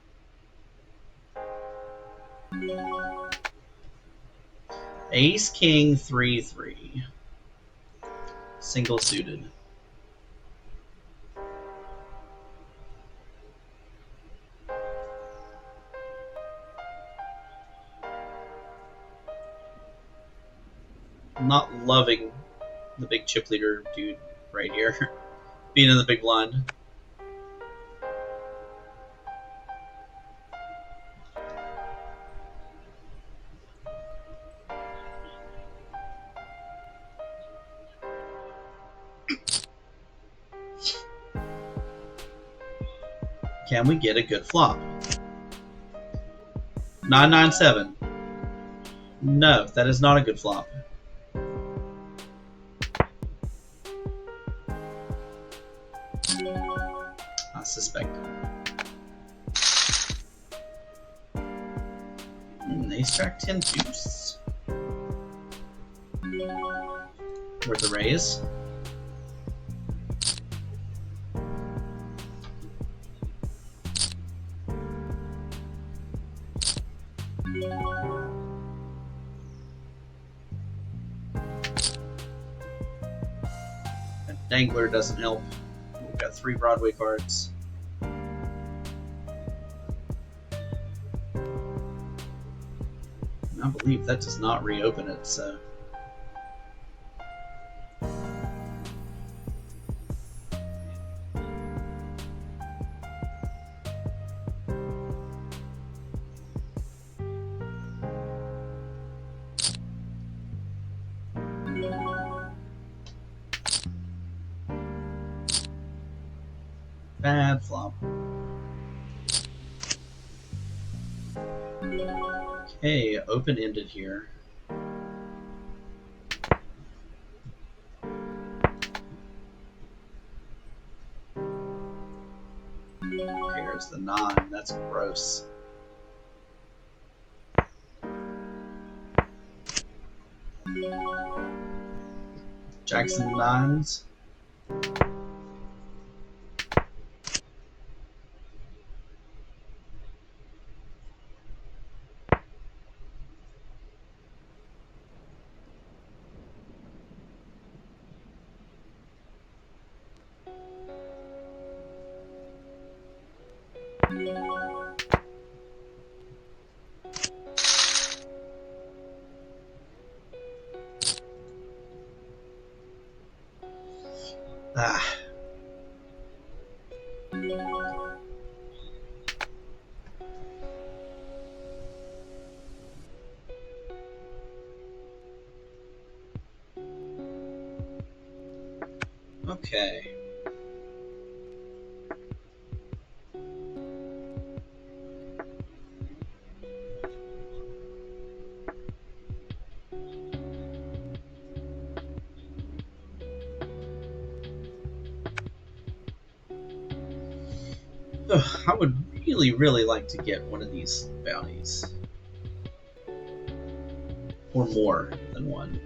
Ace, king, 3-3. Single suited. I'm not loving the big chip leader dude right here. Being in the big blind. Can we get a good flop? 997. No, that is not a good flop. I suspected. Ace jack 10 deuce. Worth a raise. That dangler doesn't help. We've got 3 Broadway cards. I believe that does not reopen it, so. Bad flop. Okay, open-ended here. Here's the 9. That's gross. Jackson 9s. Ah. Okay. Ugh, I would really like to get one of these bounties. or more than 1.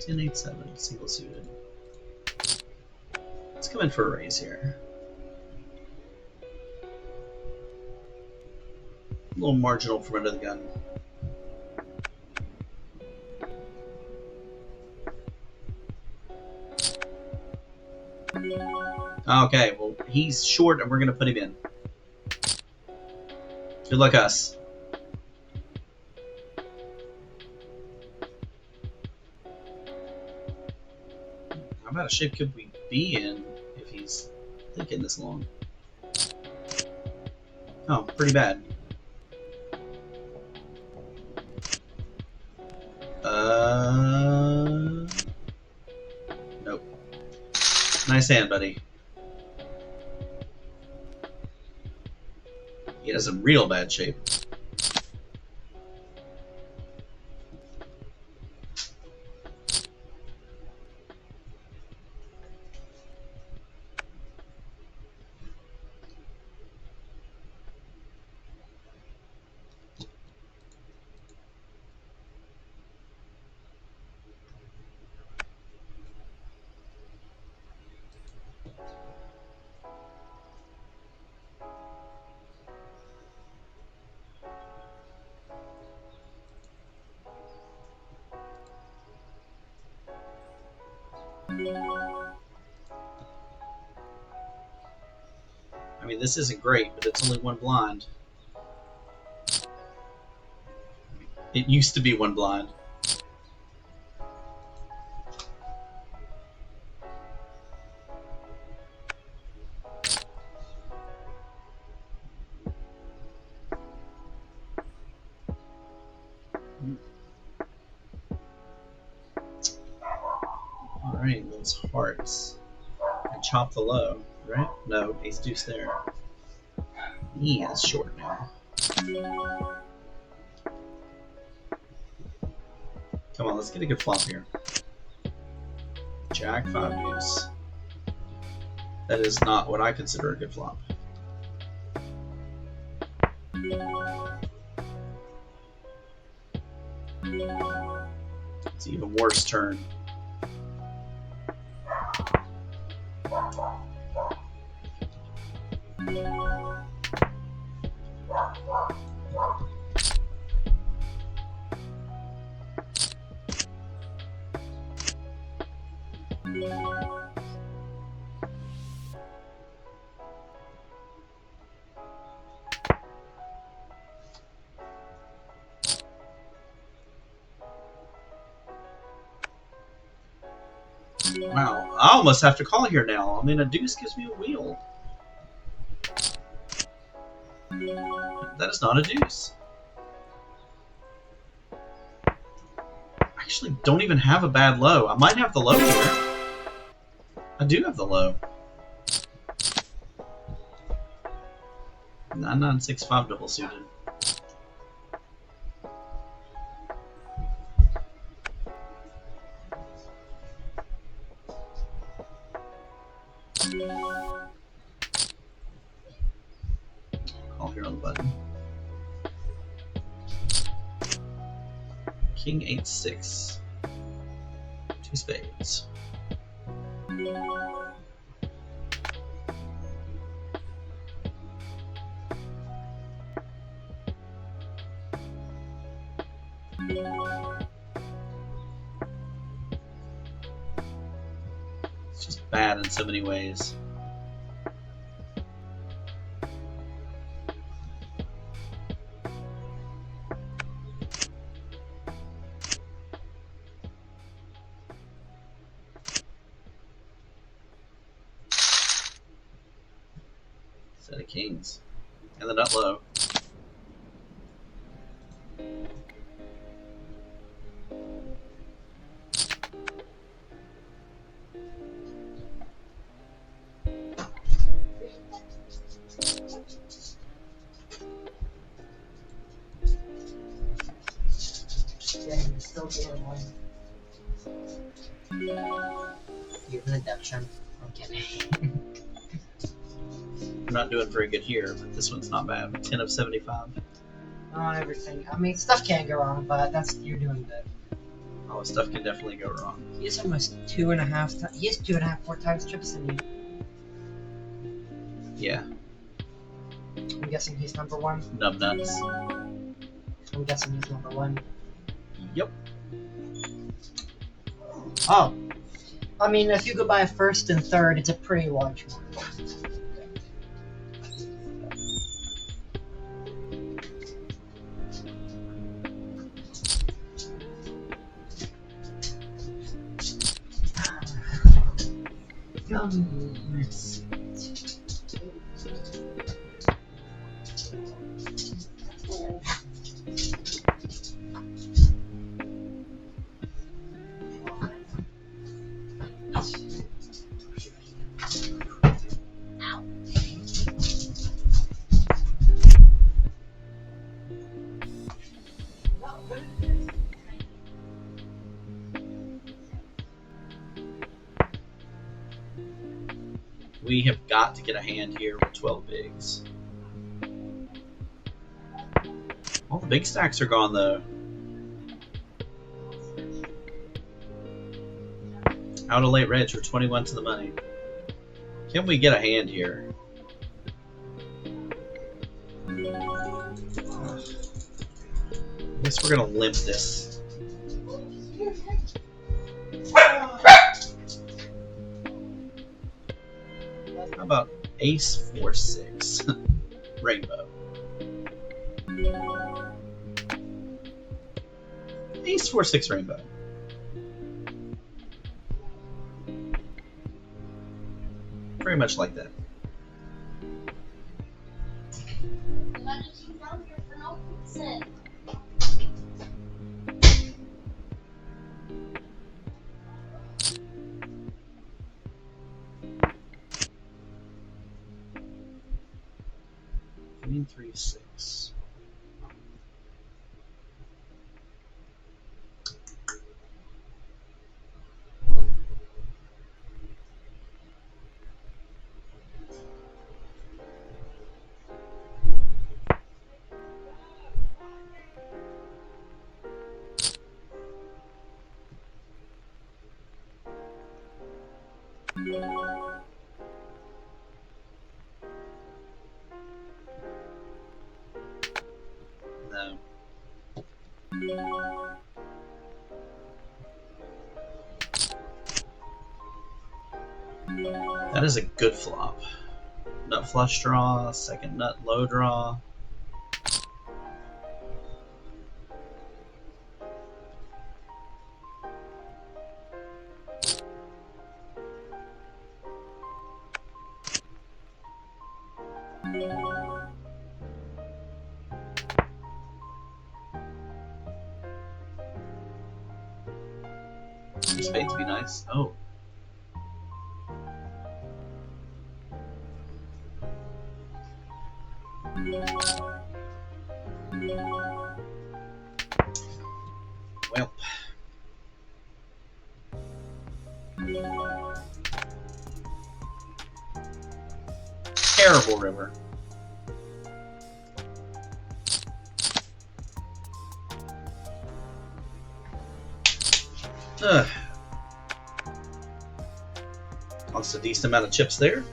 Ten, 8, 7, single suited. Let's come in for a raise here. A little marginal from under the gun. Okay, well, he's short and we're going to put him in. Good luck, us. How about a shape could we be in if he's thinking this long? Oh, pretty bad. Nope. Nice hand, buddy. He has some real bad shape. I mean, this isn't great, but it's only 1 blind. It used to be 1 blind. Alright, those hearts. And chop the low, right? No, ace deuce there. He is short now. Come on, let's get a good flop here. Jack 5 deuce. That is not what I consider a good flop. It's an even worse turn. Wow, I almost have to call here now. I mean, a deuce gives me a wheel. That is not a deuce. I actually don't even have a bad low. I might have the low here. I do have the low. 9965 double suited. Call here on the button. King 8-6. 2 spades. It's just bad in so many ways. Set of kings. And the nut low. Yeah, you still get one. You have an adaptation. I'm kidding. I'm not doing very good here, but this one's not bad. 10 of 75. Not everything. I mean, stuff can't go wrong, but you're doing good. Oh, stuff can definitely go wrong. He has almost 2.5 He has 2.5 more times chips than you. Yeah. I'm guessing he's number one. Nub nuts. I'm guessing he's number one. Yep. Oh. I mean, if you go by first and third, it's a pretty large one. Let's We have got to get a hand here with 12 bigs. All the big stacks are gone, though. Out of late reds for 21 to the money. Can we get a hand here? I guess we're going to limp this. How about ace 4-6 rainbow? Ace 4-6 rainbow. Very much like that. Queen 3-6. No. That is a good flop. Nut flush draw, second nut low draw. Spades be nice. Oh. Well. Terrible river. Ugh. Lost a decent amount of chips there.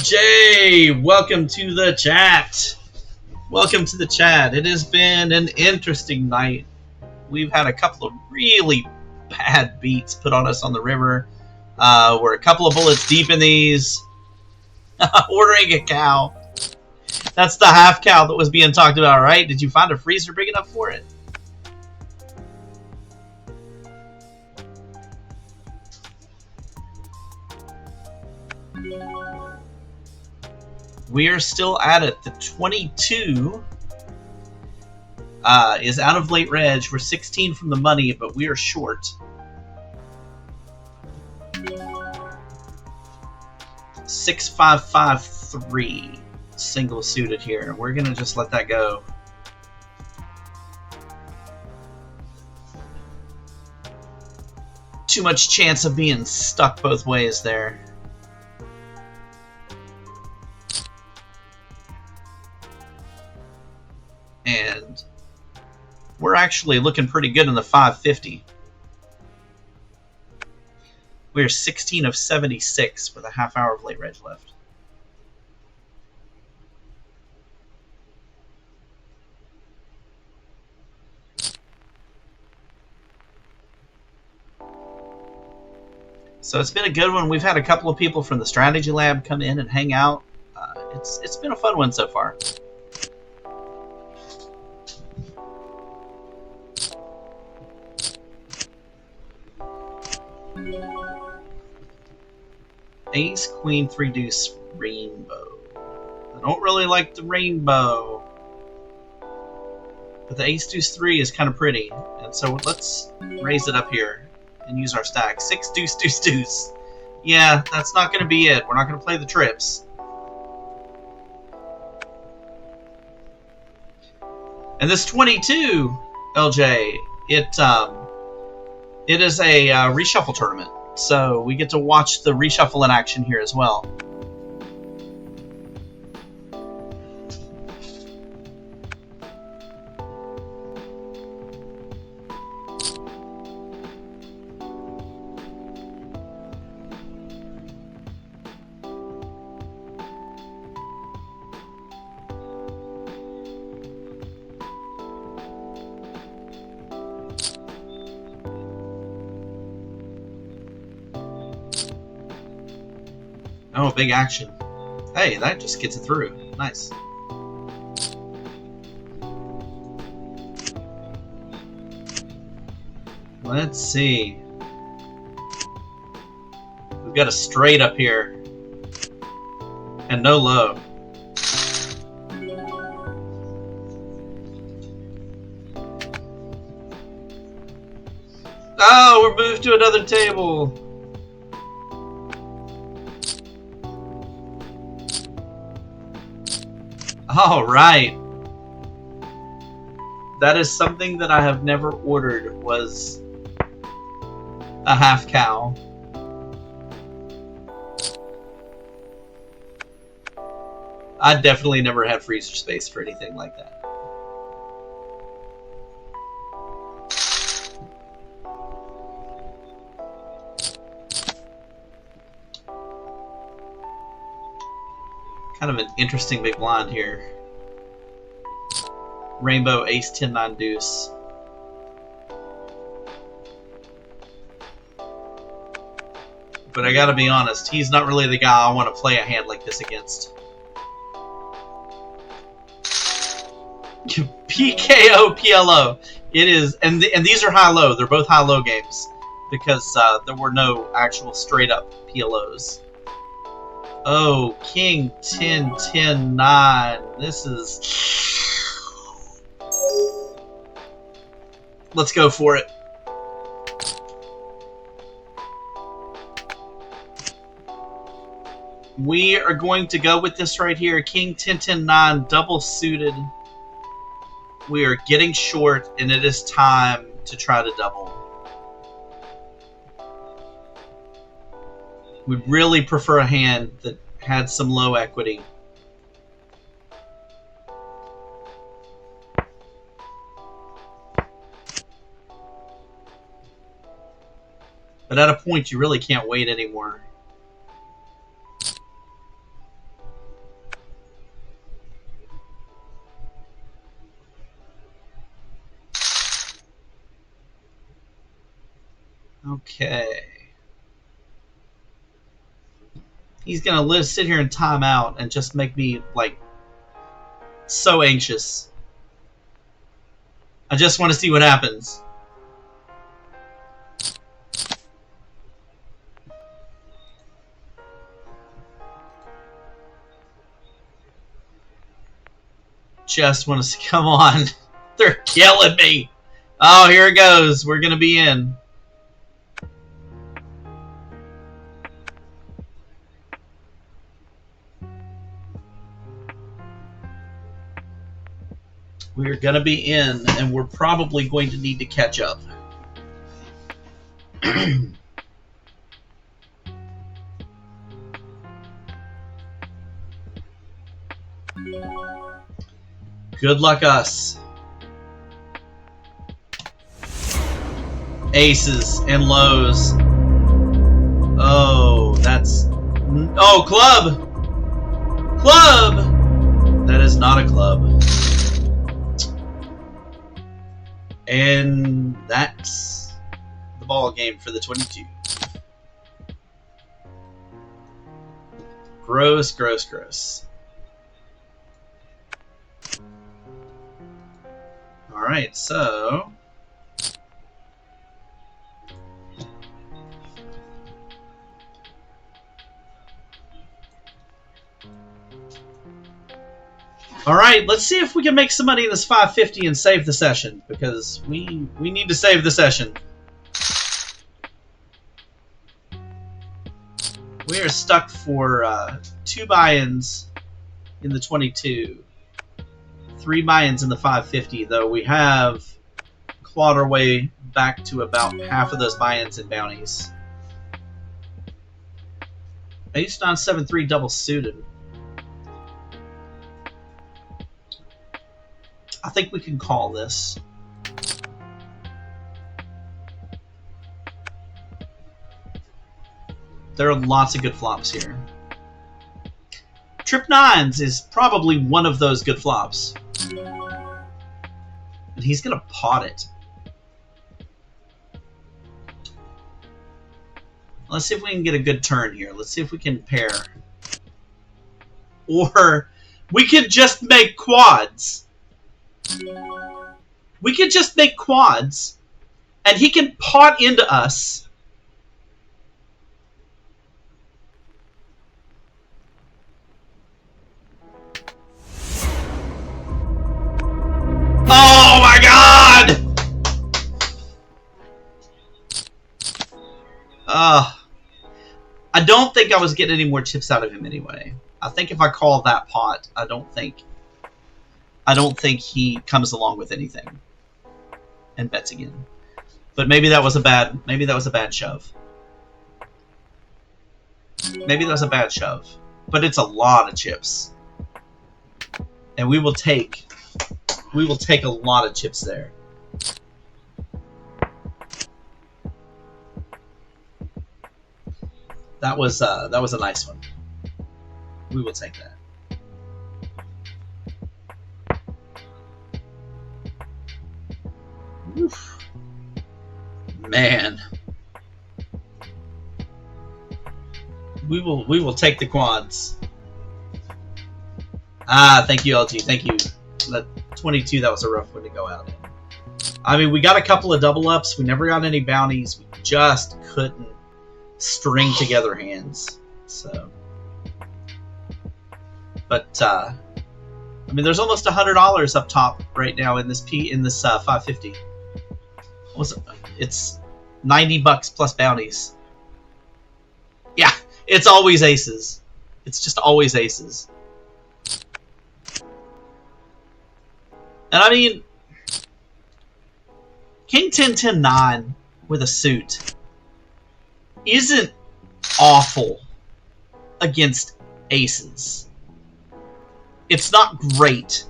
LJ, welcome to the chat. Welcome to the chat. It has been an interesting night. We've had a couple of really bad beats put on us on the river. We're a couple of bullets deep in these. Ordering a cow. That's the half cow that was being talked about, right? Did you find a freezer big enough for it? We are still at it. The 22 is out of late reg. We're 16 from the money, but we are short. 6553 single suited here. We're gonna just let that go. Too much chance of being stuck both ways there. And we're actually looking pretty good in the 550. We're 16 of 76 with a half hour of late reg left. So it's been a good one. We've had a couple of people from the strategy lab come in and hang out. It's been a fun one so far. Ace, Queen, 3 deuce, rainbow. I don't really like the rainbow, but the ace deuce 3 is kind of pretty, and so let's raise it up here and use our stack. 6 deuce deuce deuce. Yeah, that's not going to be it. We're not going to play the trips. And this 22, LJ, it is a reshuffle tournament. So we get to watch the reshuffle in action here as well. Oh, big action. Hey, that just gets it through. Nice. Let's see. We've got a straight up here. And no low. Oh, we're moved to another table. All right. That is something that I have never ordered, was a half cow. I definitely never had freezer space for anything like that. Kind of an interesting big blind here. Rainbow, ace, 10, 9, deuce. But I gotta be honest, he's not really the guy I want to play a hand like this against. PKO, PLO. It is, and these are high-low. They're both high-low games because there were no actual straight-up PLOs. Oh, king, 10, 10, 9. This is... Let's go for it. We are going to go with this right here. King, 10, 10, 9, double suited. We are getting short, and it is time to try to double. We'd really prefer a hand that had some low equity. But at a point, you really can't wait anymore. Okay. He's gonna sit here and time out and just make me like so anxious. I just want to see what happens. Just want to see. Come on. They're killing me. Oh, here it goes. We're gonna be in. We're gonna be in, and we're probably going to need to catch up. Good luck us. Aces and lows. Oh, that's... Oh, club! Club! That is not a club. And that's the ball game for the 22. Gross, gross, gross. Alright, so... Alright, let's see if we can make some money in this 550 and save the session, because we need to save the session. We are stuck for 2 buy-ins in the 22. 3 buy-ins in the 550, though we have clawed our way back to about half of those buy-ins and bounties. Ace 9 7 3 double suited. I think we can call this. There are lots of good flops here. Trip 9s is probably one of those good flops. And he's going to pot it. Let's see if we can get a good turn here. Let's see if we can pair. Or we could just make quads. We could just make quads. And he can pot into us. Oh my god! I don't think I was getting any more chips out of him anyway. I think if I call that pot, I don't think he comes along with anything and bets again. But maybe that was a bad shove. Maybe that was a bad shove. But it's a lot of chips. And we will take a lot of chips there. That was a nice one. We will take that. Oof. Man. We will take the quads. Ah, thank you, LG. Thank you. That 22, that was a rough one to go out in. I mean, we got a couple of double ups. We never got any bounties. We just couldn't string together hands. So, but I mean, there's almost $100 up top right now in this 550. It's $90 plus bounties. Yeah, it's always aces. It's just always aces. And I mean, King 10 10 9 with a suit isn't awful against aces. It's not great,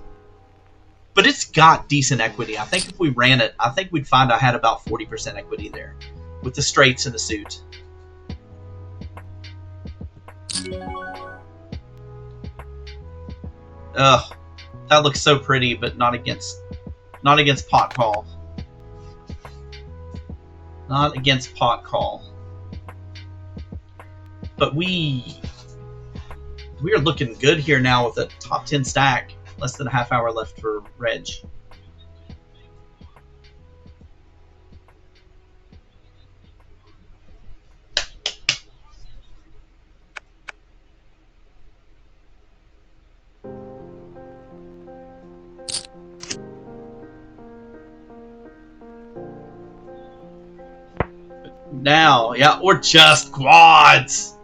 but it's got decent equity. I think if we ran it, I think we'd find I had about 40% equity there with the straights and the suit. Ugh, that looks so pretty, but not against pot call. Not against pot call. But we are looking good here now with a top 10 stack. Less than a half hour left for Reg. Now, yeah, or just quads.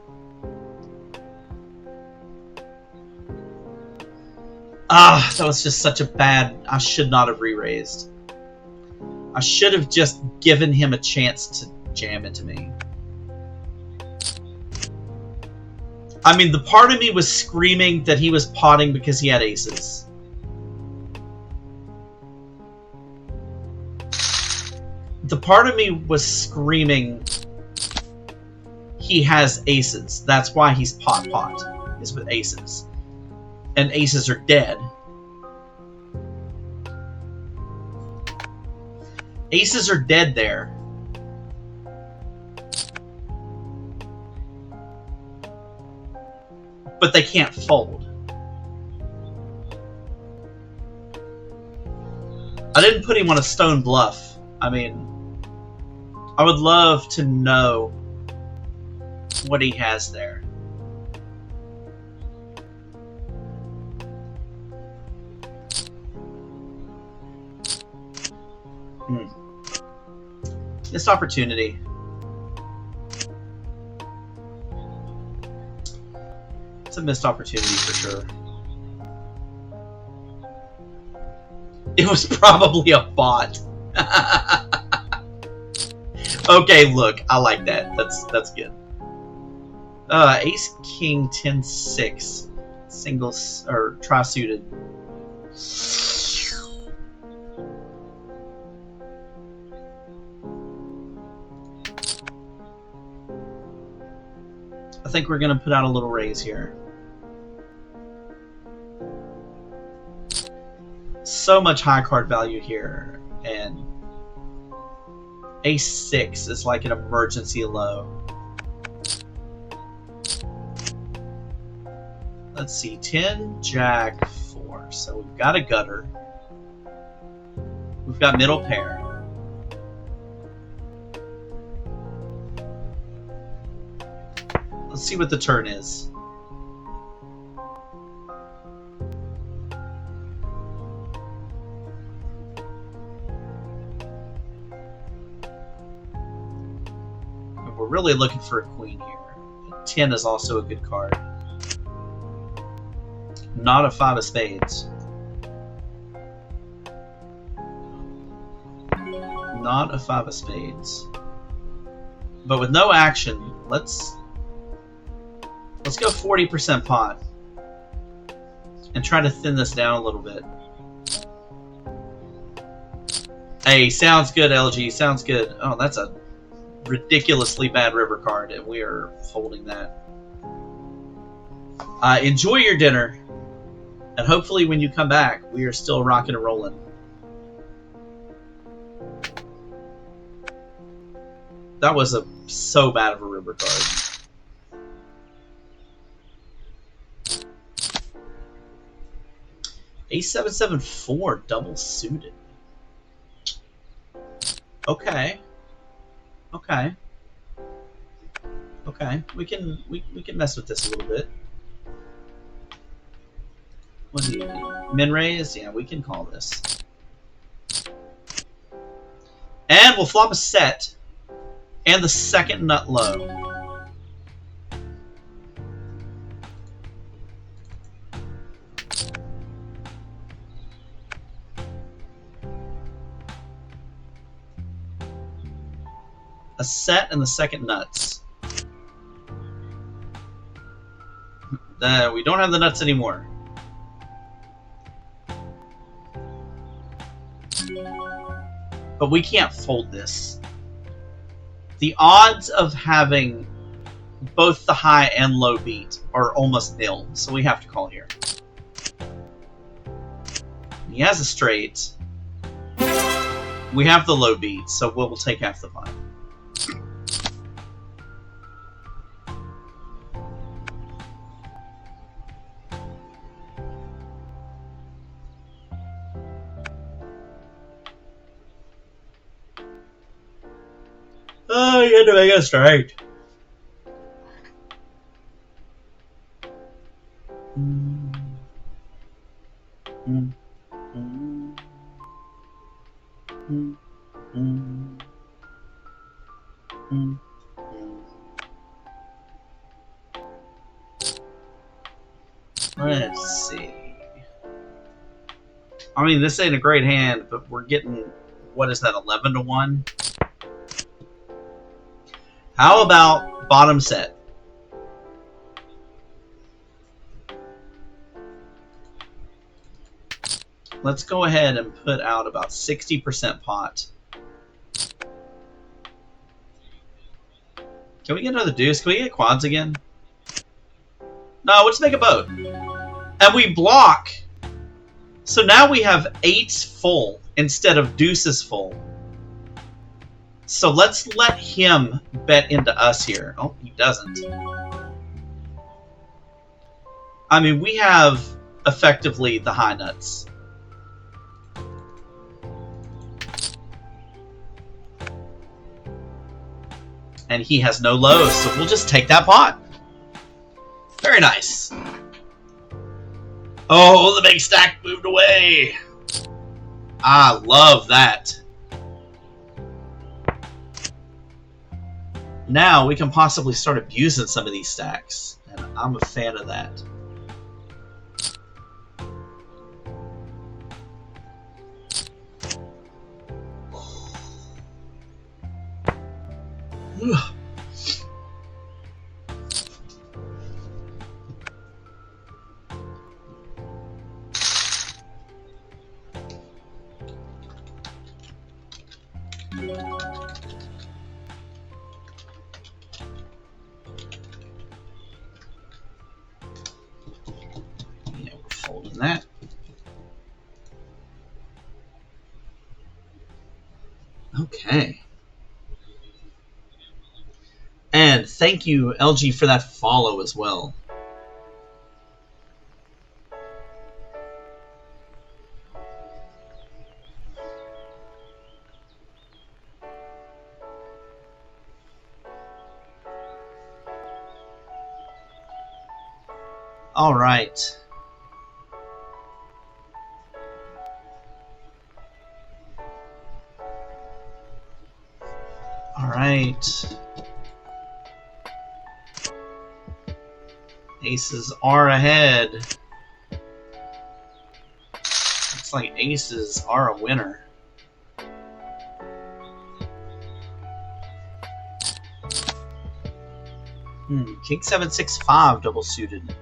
Ah, that was just such a bad... I should not have re-raised. I should have just given him a chance to jam into me. I mean, the part of me was screaming that he was potting because he had aces. The part of me was screaming he has aces. That's why he's pot, is with aces. And aces are dead. Aces are dead there. But they can't fold. I didn't put him on a stone bluff. I mean, I would love to know what he has there. Missed opportunity. It's a missed opportunity for sure. It was probably a bot. Okay, look, I like that. That's good. Ace King 10-6, singles or tri-suited. I think we're gonna put out a little raise here. So much high card value here, and Ace 6 is like an emergency low. Let's see, 10, Jack, 4. So we've got a gutter. We've got middle pair. Let's see what the turn is. We're really looking for a queen here. 10 is also a good card. Not a 5 of spades. Not a 5 of spades. But with no action, let's go 40% pot. And try to thin this down a little bit. Hey, sounds good, LG. Sounds good. Oh, that's a ridiculously bad river card, and we are folding that. Enjoy your dinner, and hopefully when you come back, we are still rocking and rolling. That was so bad of a river card. A7-7-4 double suited. Okay. Okay. Okay. We can mess with this a little bit. What do you need? Min raise? Yeah, we can call this. And we'll flop a set. And the second nut low. A set and the second nuts. We don't have the nuts anymore. But we can't fold this. The odds of having both the high and low beat are almost nil, so we have to call here. He has a straight. We have the low beat, so we'll take half the pot. Oh, you had to make us right. Let's see. I mean, this ain't a great hand, but we're getting, what is that, 11 to 1? How about bottom set? Let's go ahead and put out about 60% pot. Can we get another deuce? Can we get quads again? No, let's make a boat. And we block. So now we have eights full instead of deuces full. So let's let him bet into us here. Oh, he doesn't. I mean, we have effectively the high nuts. And he has no lows, so we'll just take that pot. Very nice. Oh, the big stack moved away. I love that. Now we can possibly start abusing some of these stacks, and I'm a fan of that. Yeah, we're folding that. Okay. And thank you, LG, for that follow as well. All right. All right. Aces are ahead. Looks like aces are a winner. King 7-6-5 double suited.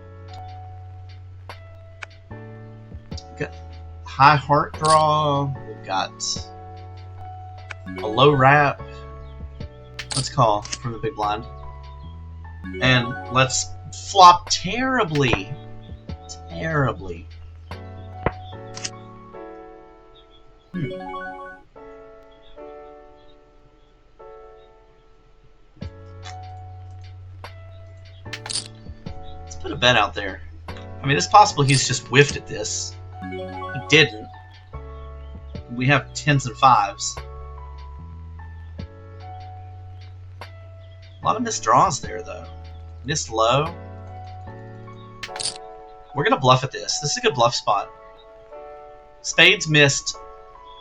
Got high heart draw. We've got a low wrap. Let's call from the big blind. And let's flop terribly. Terribly. Let's put a bet out there. I mean, it's possible he's just whiffed at this. He didn't. We have 10s and 5s. A lot of missed draws there, though. Missed low. We're going to bluff at this. This is a good bluff spot. Spades missed.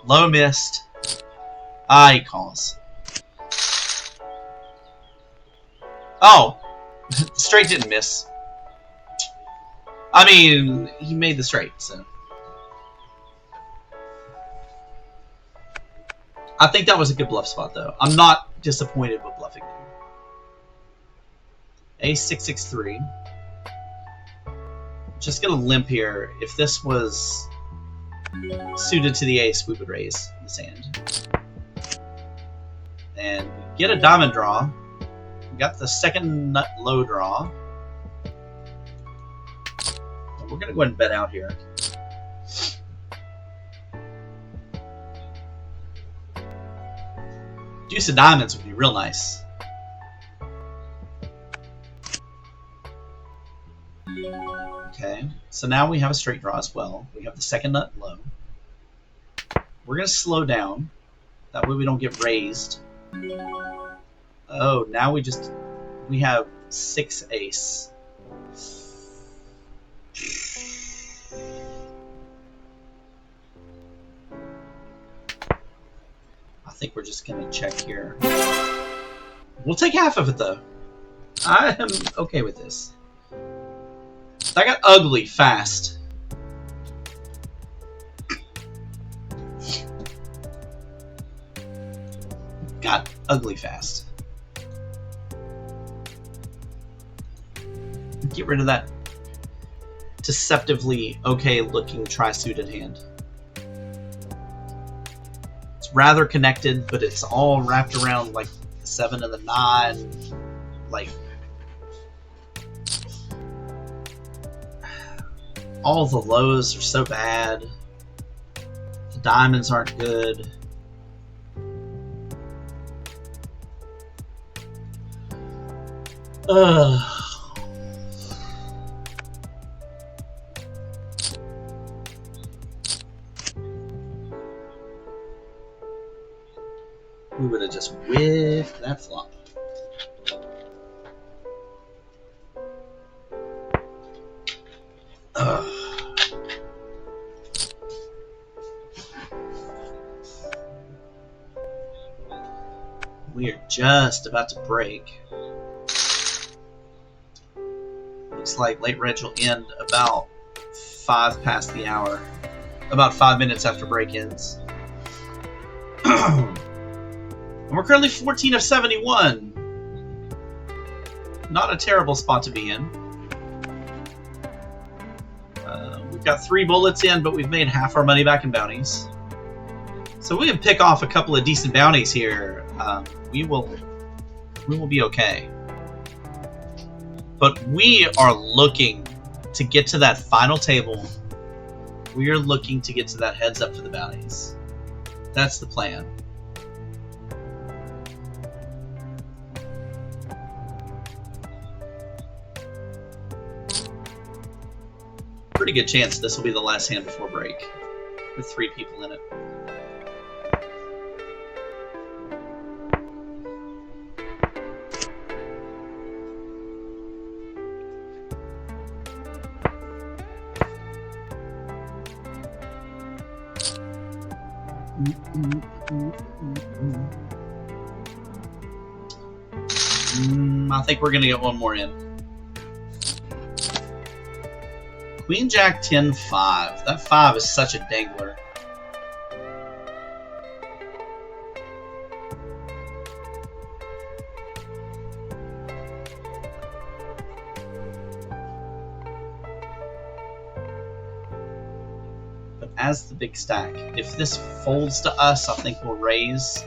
Low missed. Ah, he calls. Oh! Straight didn't miss. I mean, he made the straight, so. I think that was a good bluff spot, though. I'm not disappointed with bluffing there. A6-6-3. Just gonna limp here. If this was suited to the ace, we would raise this hand. And we get a diamond draw. We got the second nut low draw. And we're gonna go ahead and bet out here. Deuce of diamonds would be real nice. Okay, so now we have a straight draw as well. We have the second nut low. We're going to slow down. That way we don't get raised. Oh, now we have 6 ace. I think we're just gonna check here. We'll take half of it though. I am okay with this. That got ugly fast. Got ugly fast. Get rid of that deceptively okay looking tri-suited hand. It's rather connected, but it's all wrapped around like the 7 and the 9. Like all the lows are so bad. The diamonds aren't good. Ugh. We would have just whiffed that flop. Ugh. We are just about to break. Looks like late reg will end about 5 past the hour. About 5 minutes after break ends. And we're currently 14 of 71. Not a terrible spot to be in. We've got 3 bullets in, but we've made half our money back in bounties. So we can pick off a couple of decent bounties here. We will be okay. But we are looking to get to that final table. We are looking to get to that heads up for the bounties. That's the plan. Pretty good chance this will be the last hand before break, with 3 people in it. I think we're gonna get one more in. Queen Jack 10 5. That 5 is such a dangler. But as the big stack, if this folds to us, I think we'll raise.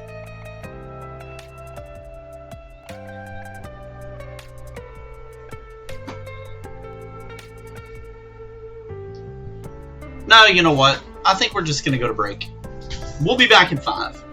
No, you know what? I think we're just going to go to break. We'll be back in 5.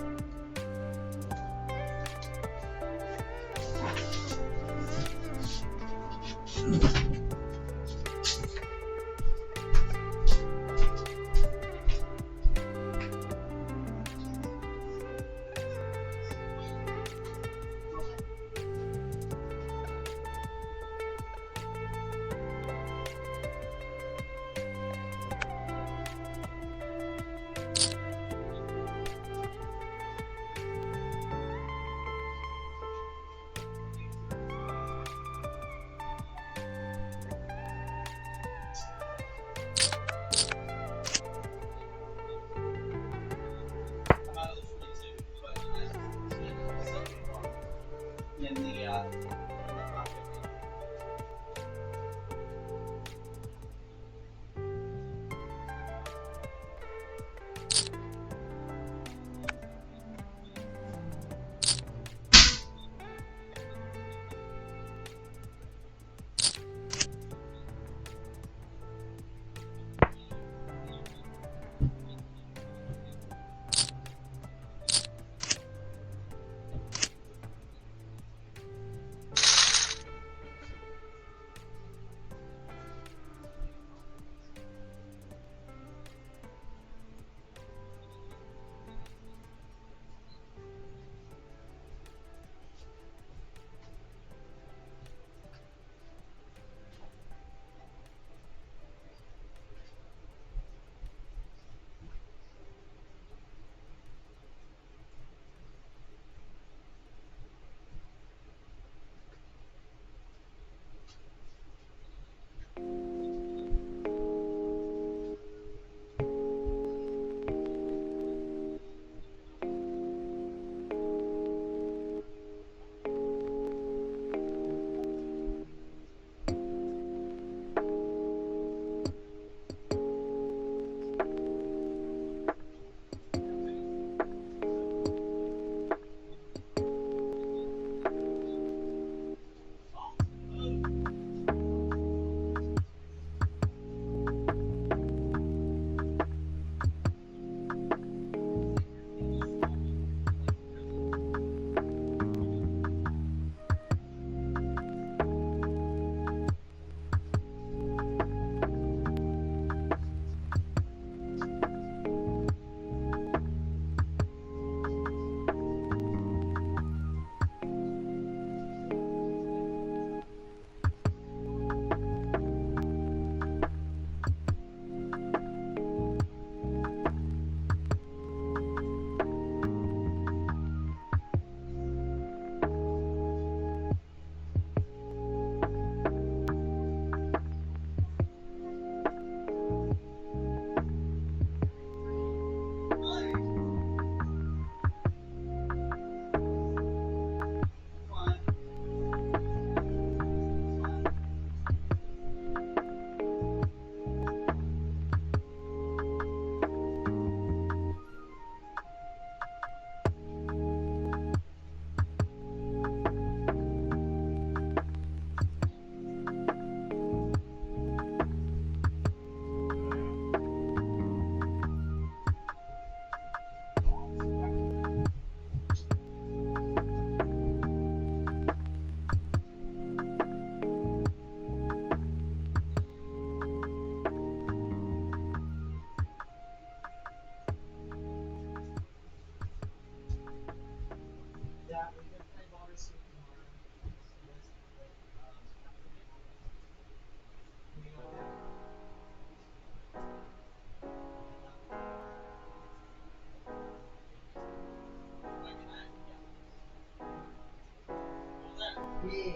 Yeah.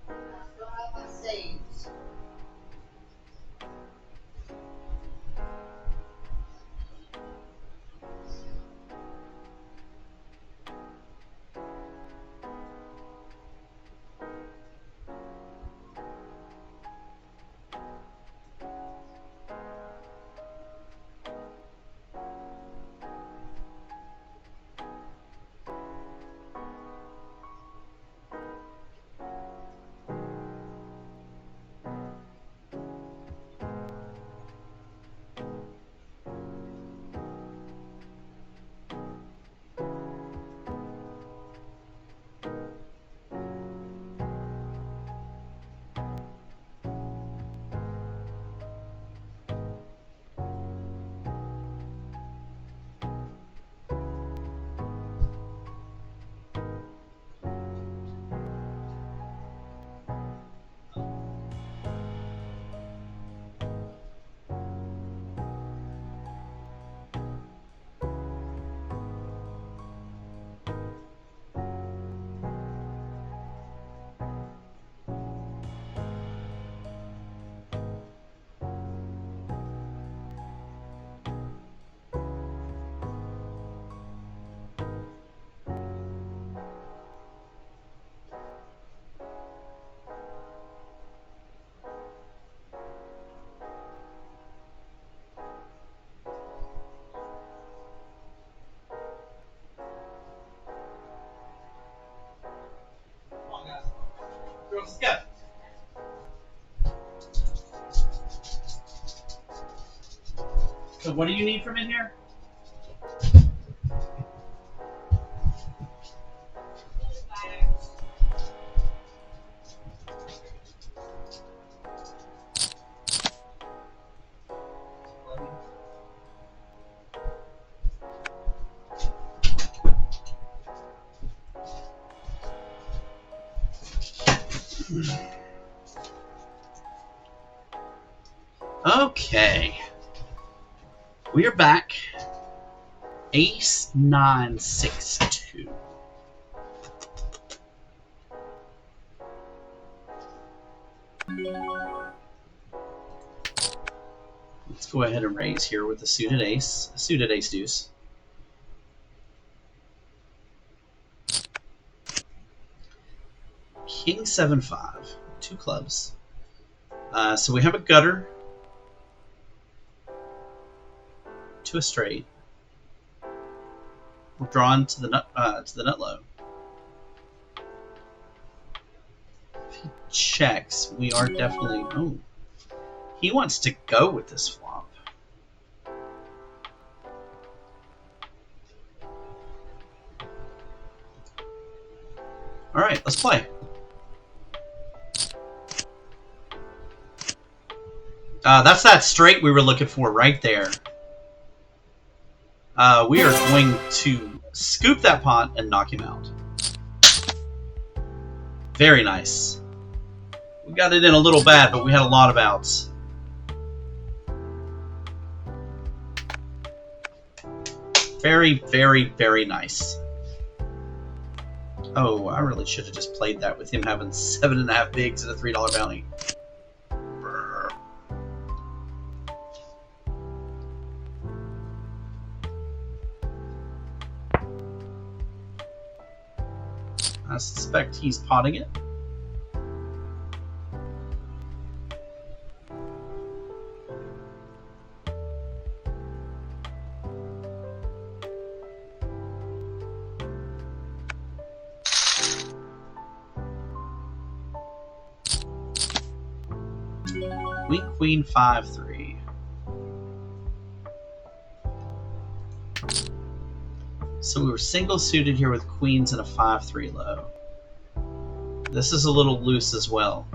I still have my saves. Come on, guys. Girls, let's go. So what do you need from in here? Okay. We are back. Ace 962. Let's go ahead and raise here with a suited ace deuce. King 7-5, two clubs. So we have a gutter to a straight. We're drawn to the nut low. If he checks, we are definitely. Oh, he wants to go with this flop. All right, let's play. That's that straight we were looking for right there. We are going to scoop that pot and knock him out. Very nice. We got it in a little bad, but we had a lot of outs. Very, very, very nice. Oh, I really should have just played that with him having 7.5 bigs and a $3 bounty. Brr. I suspect he's potting it. Queen 5-3. So we were single suited here with queens and a 5-3 low. This is a little loose as well.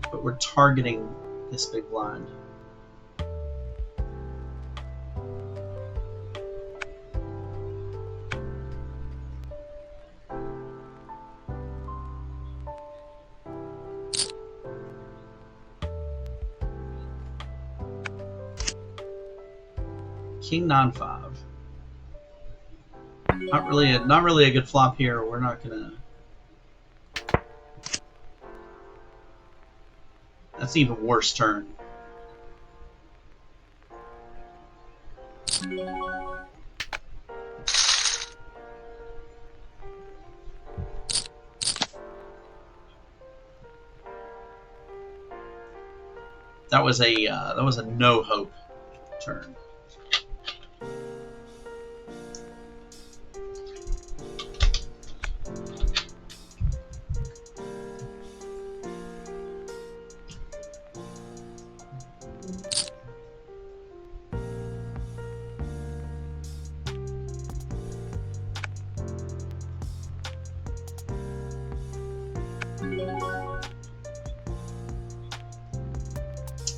But we're targeting this big blind. King 9-5. Not really a good flop here. We're not gonna. That's an even worse turn. That was a no hope turn.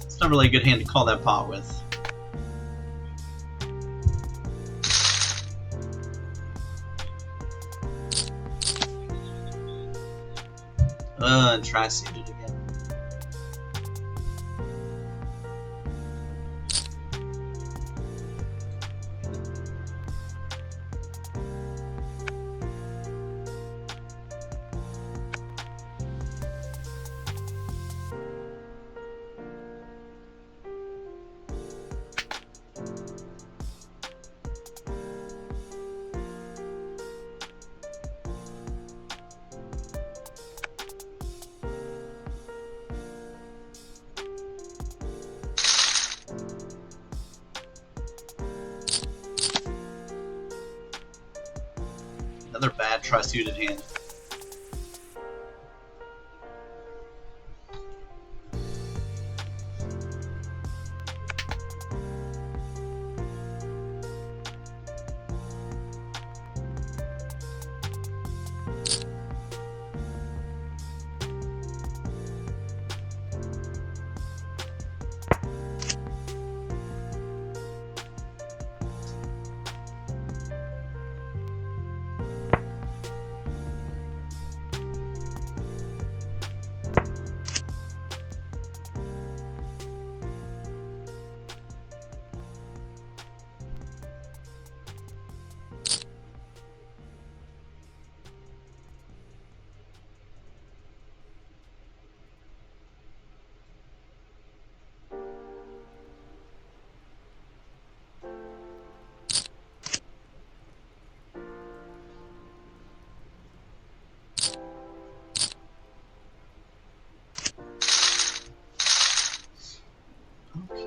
It's not really a good hand to call that pot with. And tri-suited again. Another bad tri-suited hand.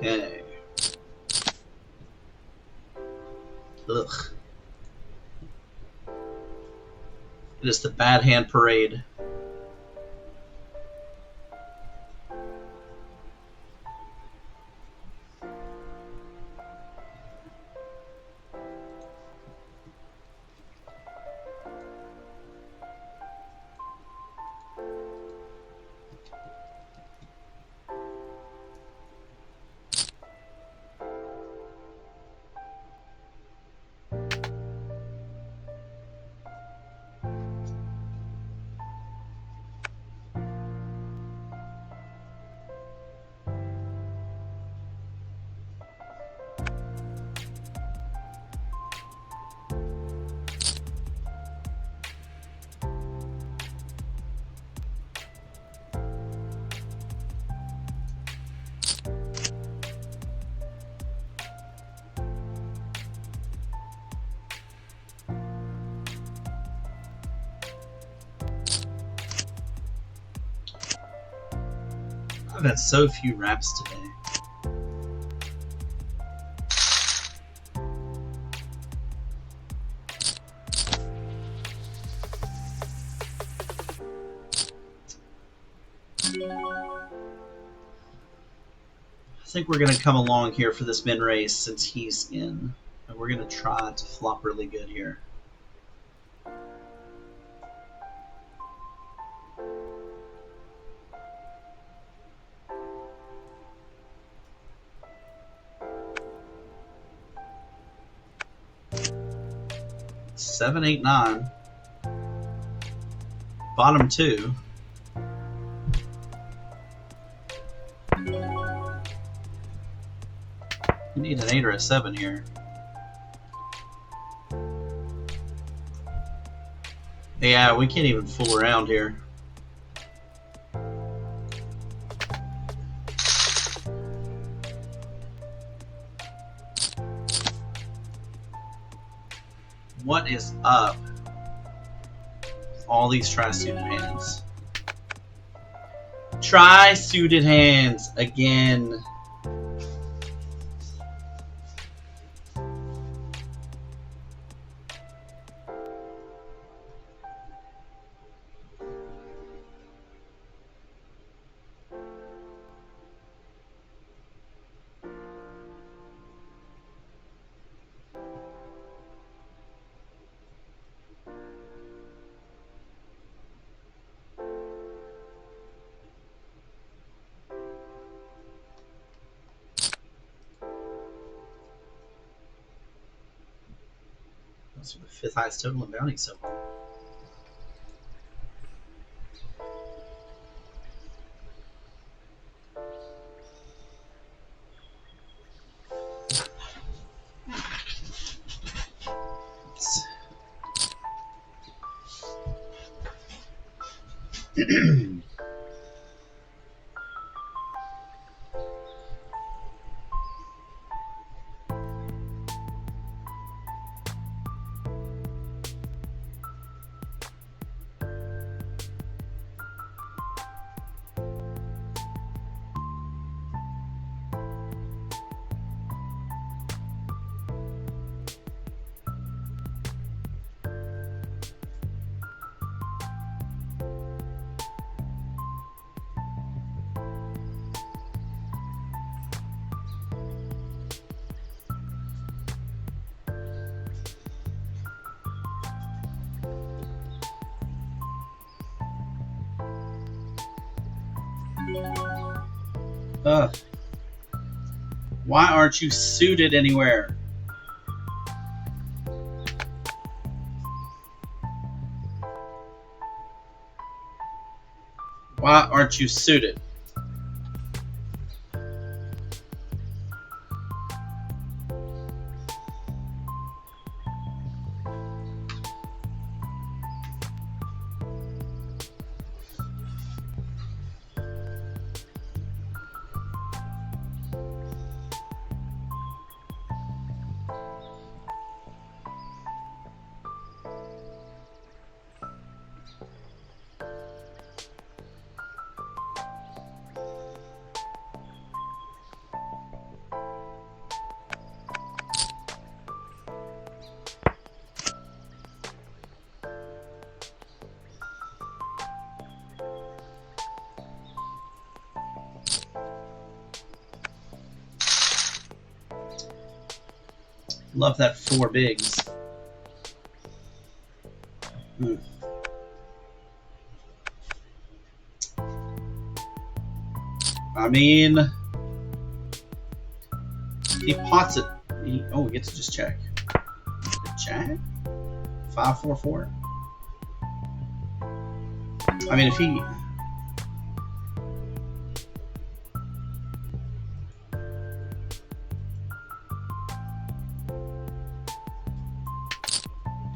Okay. Ugh. It is the bad hand parade. I've had so few wraps today. I think we're going to come along here for this min race since he's in. And we're going to try to flop really good here. Seven, 8, 9. Bottom two. We need an 8 or a 7 here. Yeah, we can't even fool around here. What is up? All these tri-suited hands. Tri-suited hands again. That's the fifth highest total in bounty so far. Why aren't you suited anywhere? Why aren't you suited? Love that four bigs. I mean, he pots it. We get to just check. Check? 5-4-4. I mean, if he.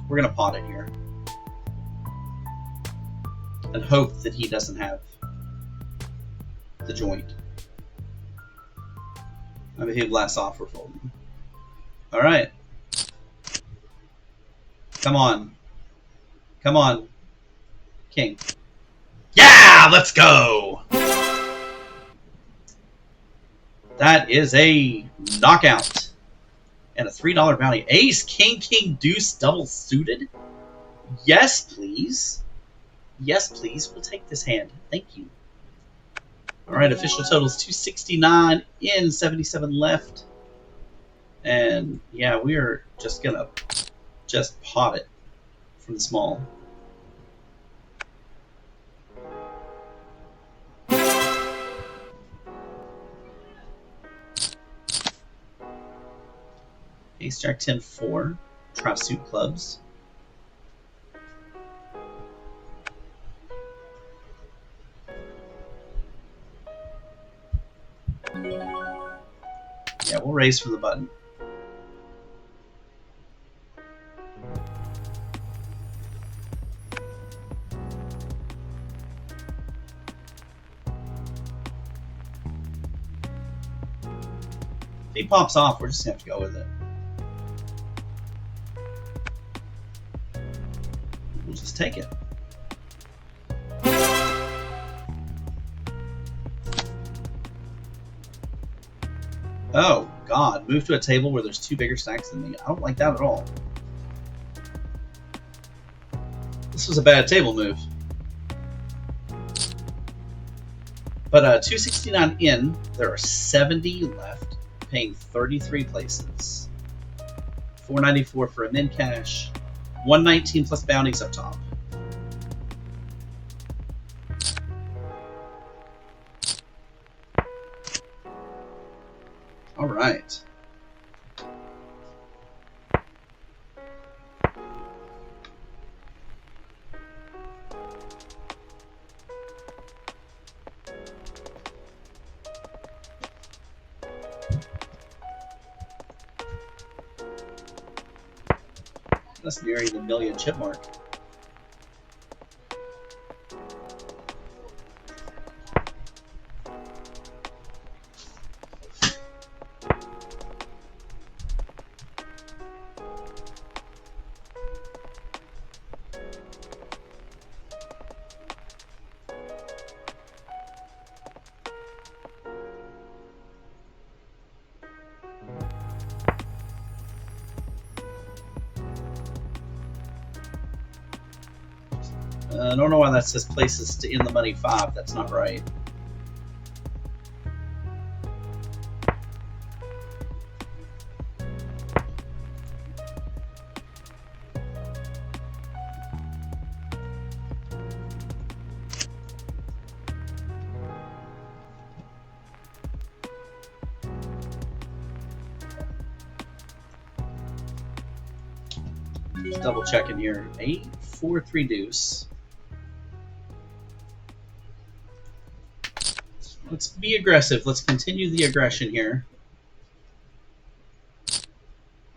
We're gonna pot it here. And hope that he doesn't have the joint. I mean, he blasts off for folding. Alright. Come on. Come on. King. Yeah! Let's go! That is a knockout. And a $3 bounty. Ace, king, king, deuce, double suited? Yes, please. Yes, please. We'll take this hand. Thank you. Alright, official total is 269 in, 77 left. And yeah, we are just gonna pot it from the small. Ace, Jack, 10, 4. Tri-suit clubs. Yeah, we'll raise from the button. he pops off, we're just going to have to go with it. We'll just take it. Oh, God. Move to a table where there's 2 bigger stacks than me. I don't like that at all. This was a bad table move. But 269 in, there are 70 left, paying 33 places. 494 for a min cash, 119 plus bounties up top. All right. That's nearing the million chip mark. I don't know why that says places to in the money 5. That's not right. Just double checking here. 8, 4, 3 deuce. Let's be aggressive. Let's continue the aggression here. A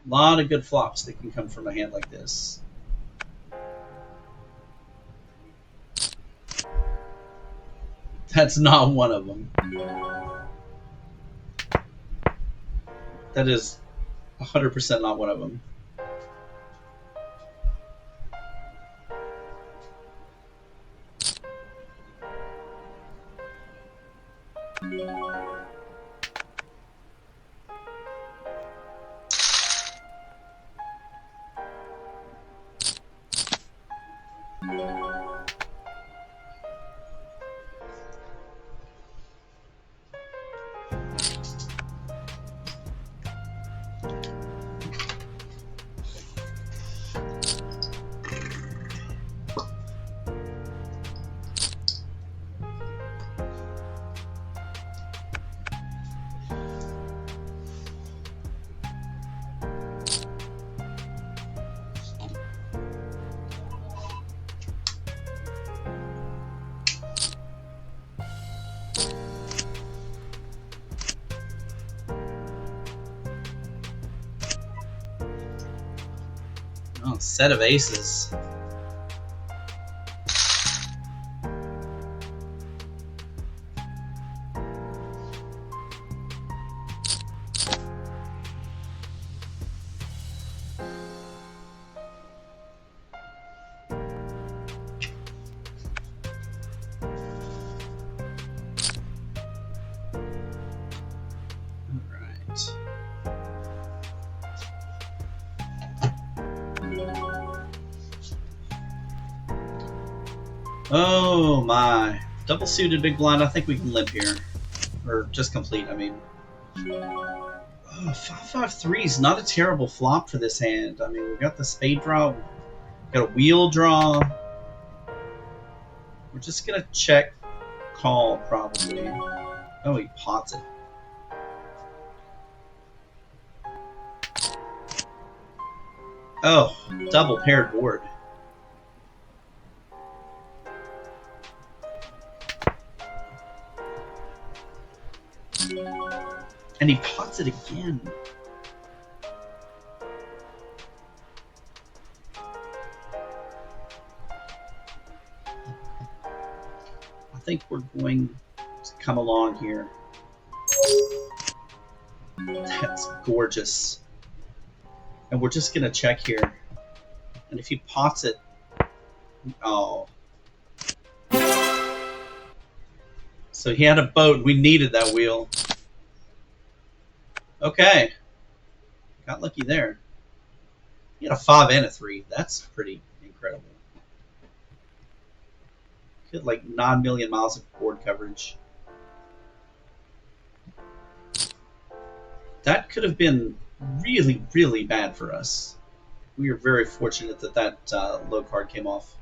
lot of good flops that can come from a hand like this. That's not one of them. That is 100% not one of them. Oh, set of aces. Oh my. Double suited big blind. I think we can limp here. Or just complete, I mean. Oh, 5-5-3 is not a terrible flop for this hand. I mean, we got the spade draw. We got a wheel draw. We're just going to check call, probably. Oh, he pots it. Oh, double paired board. And he pots it again. I think we're going to come along here. That's gorgeous. And we're just gonna check here. And if he pots it, oh. So he had a boat. We needed that wheel. Okay. Got lucky there. He had a 5 and a 3. That's pretty incredible. He had like 9 million miles of board coverage. That could have been really, really bad for us. We are very fortunate that that low card came off.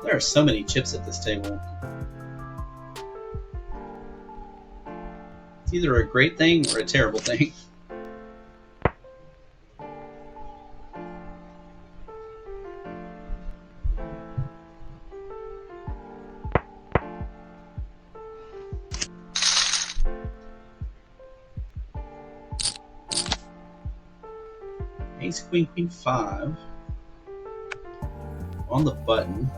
There are so many chips at this table. It's either a great thing or a terrible thing. Ace, queen, queen, 5. On the button.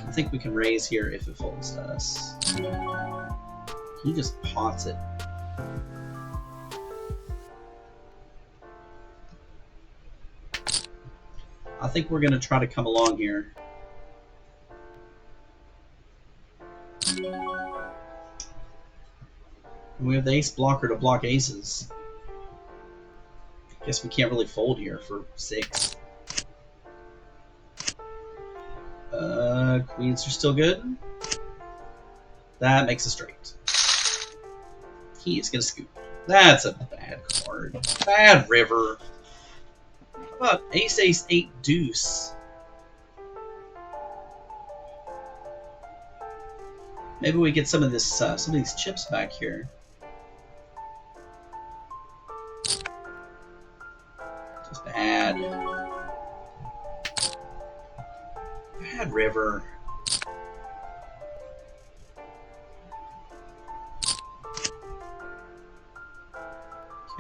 I think we can raise here if it folds to us. He just pots it. I think we're going to try to come along here. We have the ace blocker to block aces. Guess we can't really fold here for 6. Queens are still good. That makes a straight. He is going to scoop. That's a bad card. Bad river. How about ace, ace, 8, deuce? Maybe we get some of this, some of these chips back here. Just bad. Bad river.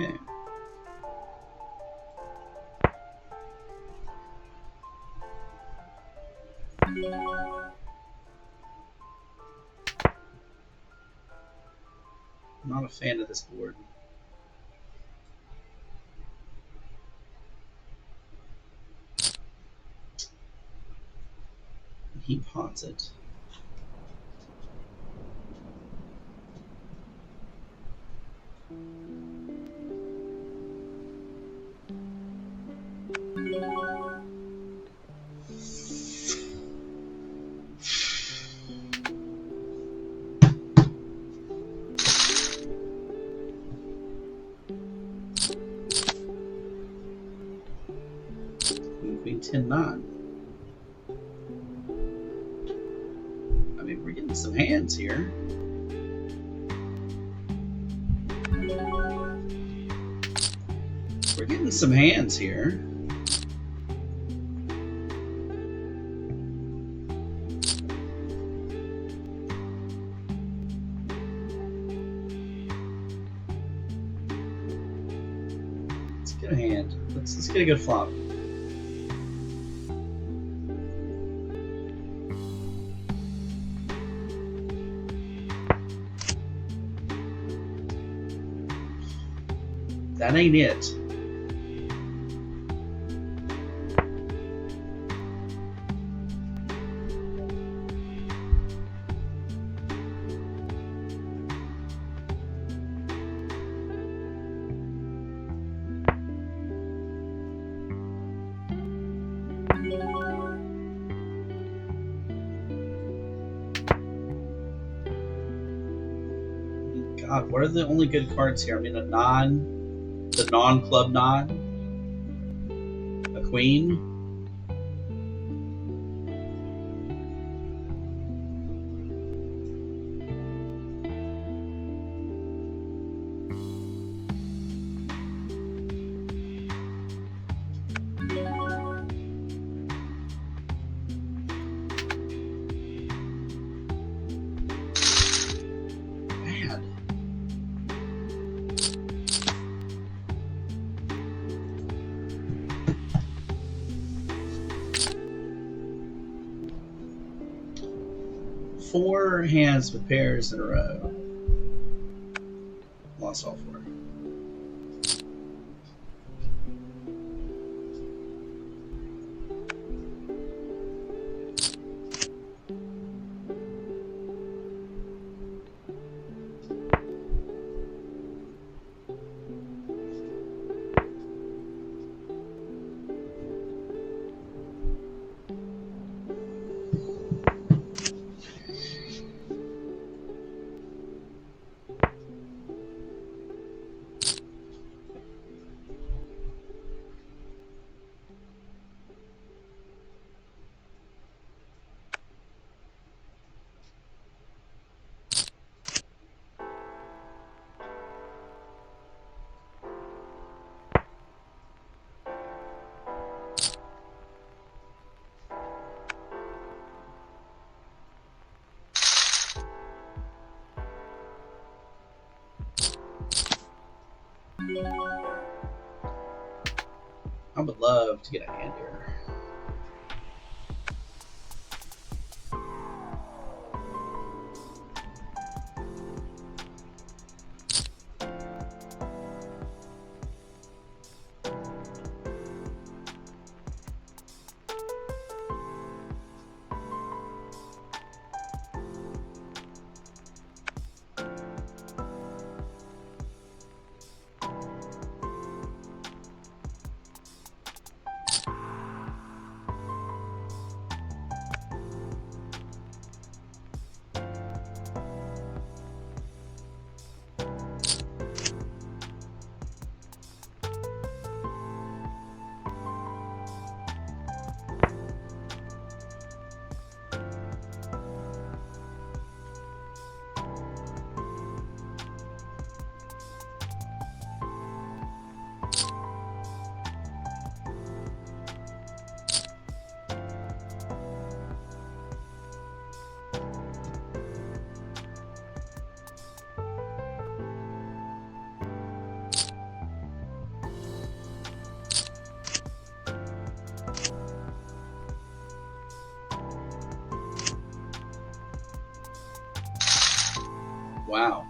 Okay. Not a fan of this board. He pots it. Queen, 10, 9. I mean, we're getting some hands here. We're getting some hands here. Let's get a hand. Let's get a good flop. That ain't it. God, what are the only good cards here? I mean, the non-club nine, a queen. Bad. Four hands with pairs in a row. Lost all four. I would love to get a hand here. Wow.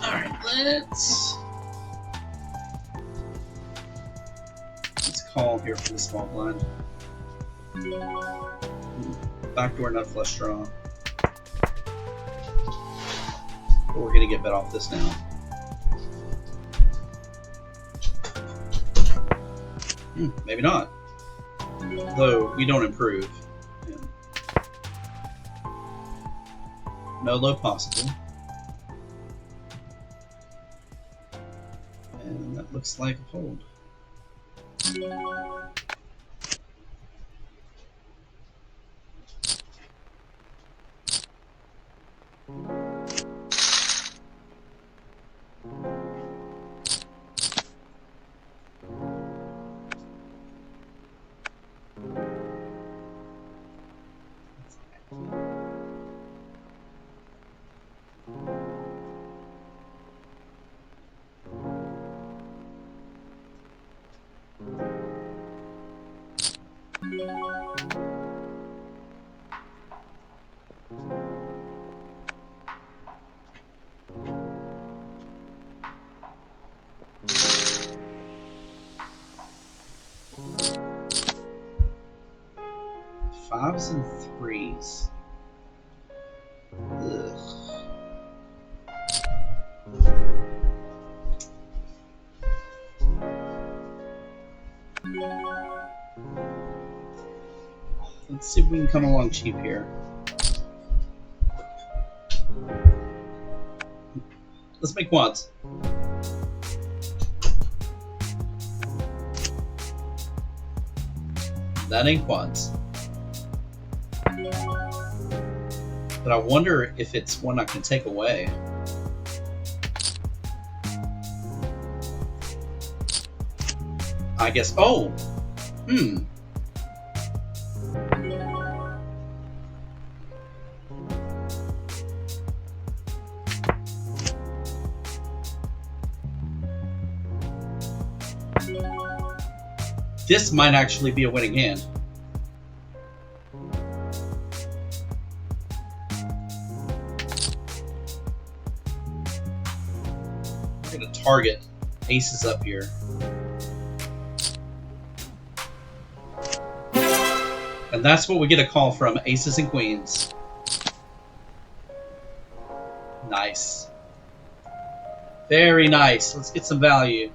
Alright, let's call here for the small blind. Backdoor nut flush draw. But we're gonna get bet off this now. Maybe not. Though we don't improve. Yeah. No low possible. And that looks like a fold. 5s and 3s. Ugh. Let's see if we can come along cheap here. Let's make quads. That ain't quads. But I wonder if it's one I can take away. I guess. Oh! This might actually be a winning hand. We're going to target aces up here. And that's what we get a call from, aces and queens. Nice. Very nice. Let's get some value.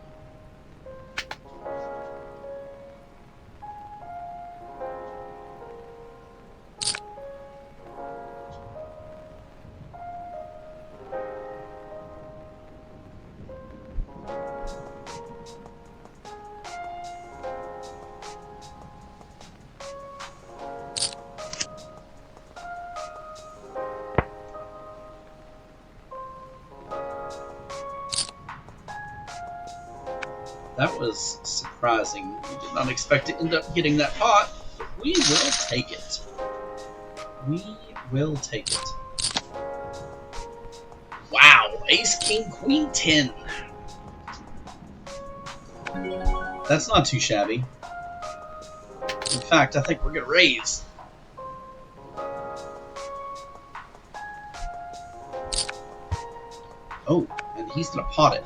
That was surprising. We did not expect to end up getting that pot, but we will take it. We will take it. Wow, ace, king, queen, 10. That's not too shabby. In fact, I think we're going to raise. Oh, and he's going to pot it.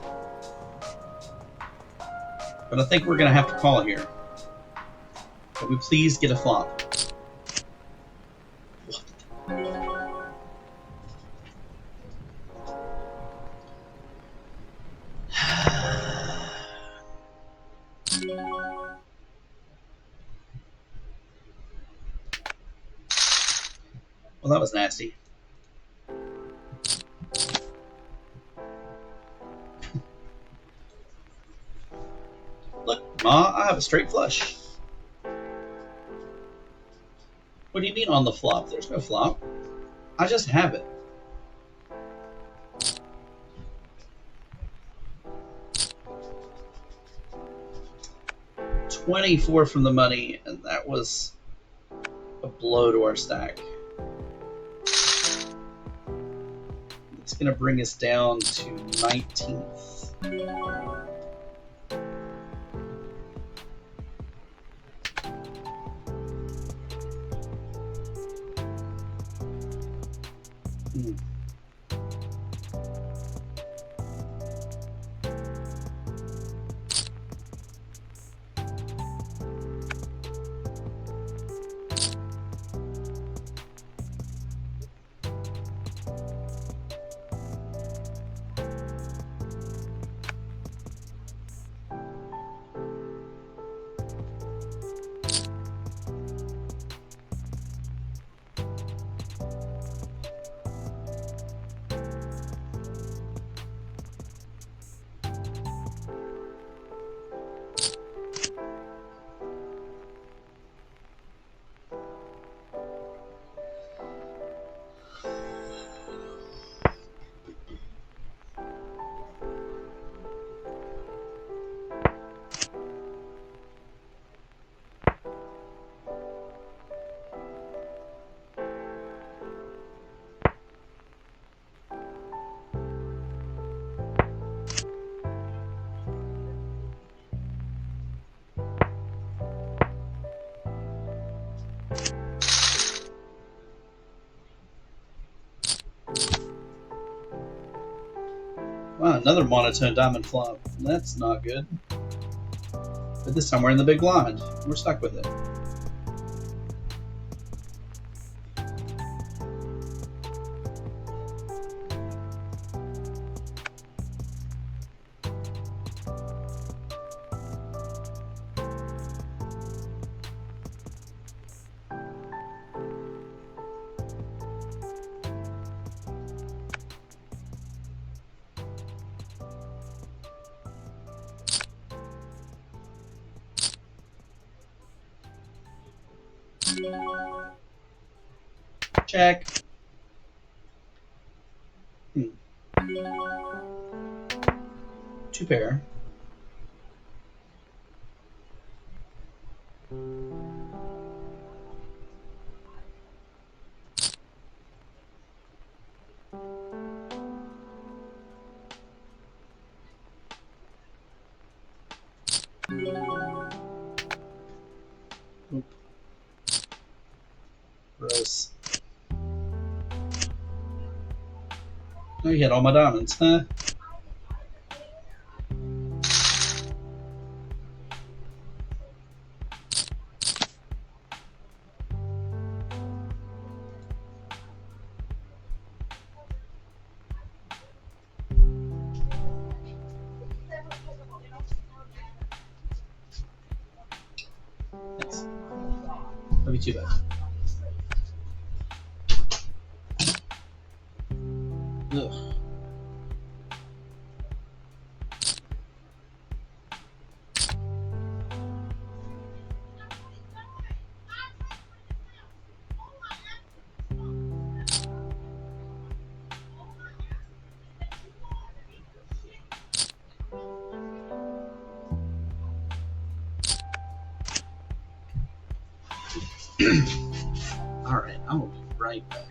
But I think we're going to have to call here. Can we please get a flop? Well, that was nasty. Look, Ma, I have a straight flush. What do you mean on the flop? There's no flop. I just have it. $24 from the money, and that was a blow to our stack. It's going to bring us down to 19th. Wow, another monotone diamond flop. That's not good. But this time we're in the big blind. We're stuck with it. Check. Hmm. 2 pair. Oop. Gross. Oh, you hit all my diamonds, huh? Thanks. Love you too, bud. Ugh. Alright, I will be right back.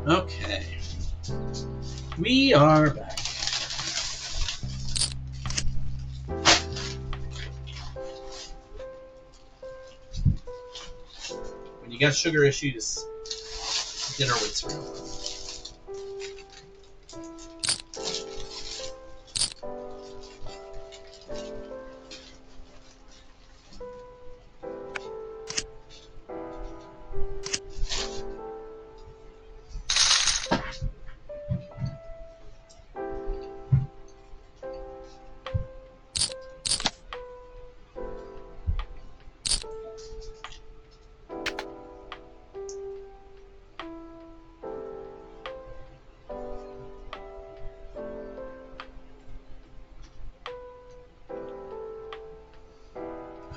Okay. We are back. When you got sugar issues, dinner waits around.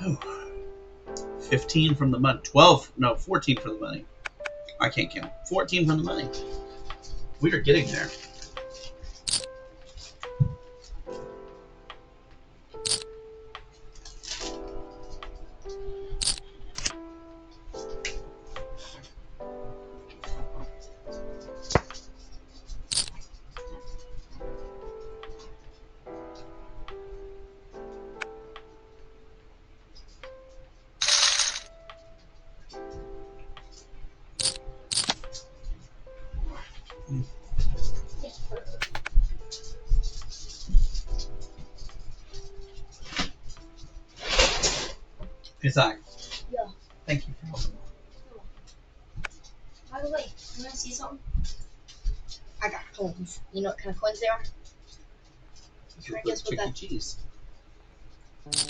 Oh, 15 from the money. 12. No, 14 from the money. I can't count. 14 from the money. We are getting there. Isaac. Yeah. Thank you for helping. By the way, you want to see something? I got coins. You know what kind of coins they are? Try to guess what Chuck E. that. Cheese.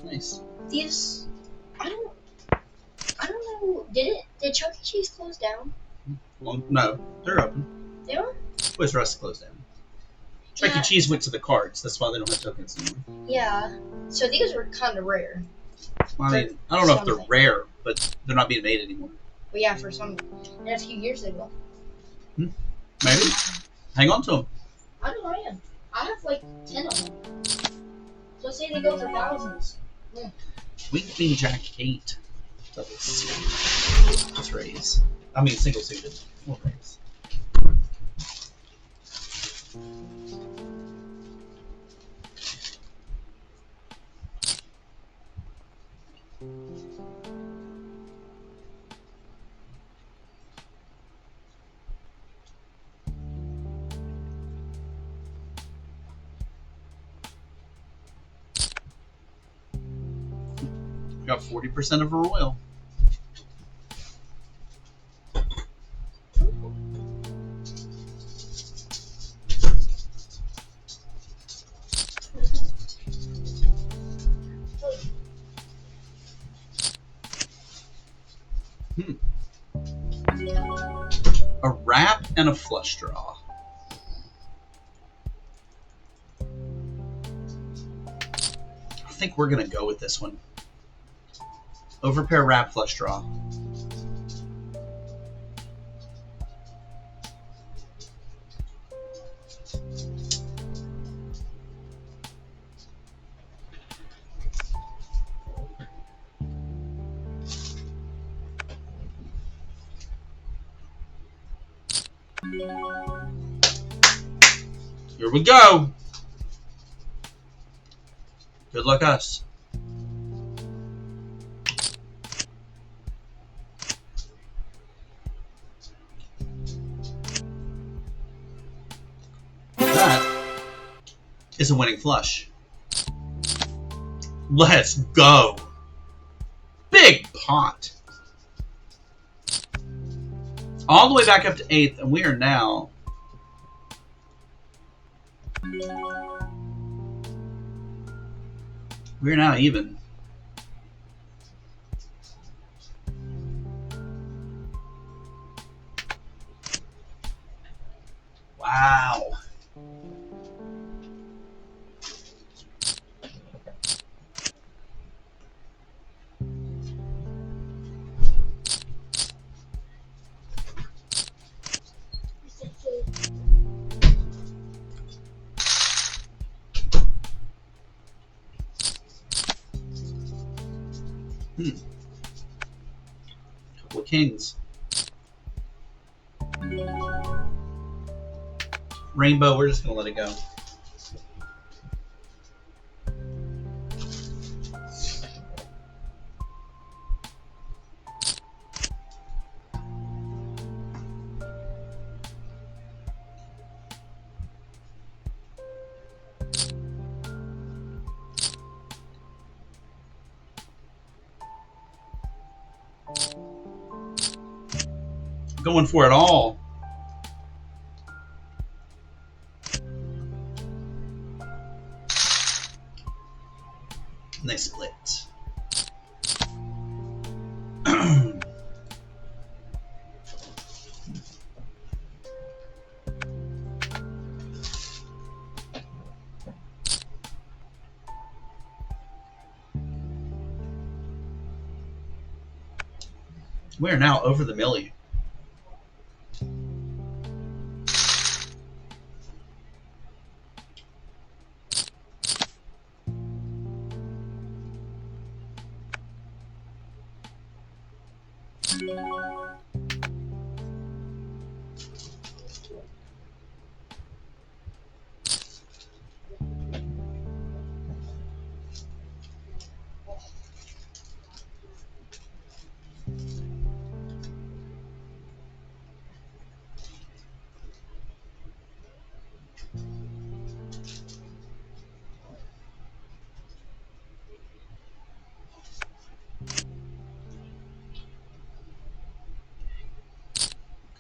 Nice. These. I don't. I don't know. Did Chuck E. Cheese close down? Well, no, they're open. They are. Toys R Us closed down. Chuck E. Cheese went to the cards. That's why they don't have tokens anymore. Yeah. So these were kind of rare. Well, I mean, I don't know if they're rare, but they're not being made anymore. But yeah, for some. And a few years ago. Maybe. Hang on to them. I know I am. I have like 10 of them. So say they go for thousands. Queen Queen Jack 8. Let's raise. I mean, single suited. We'll raise. We got 40% of a royal. A wrap and a flush draw. I think we're going to go with this one. Overpair wrap flush draw. Here we go. Good luck us. That is a winning flush. Let's go. Big pot. All the way back up to 8th, and we are now... We're now even. Wow. Couple of kings. Rainbow, we're just going to let it go. Going for it all. And they split. We are now over the million.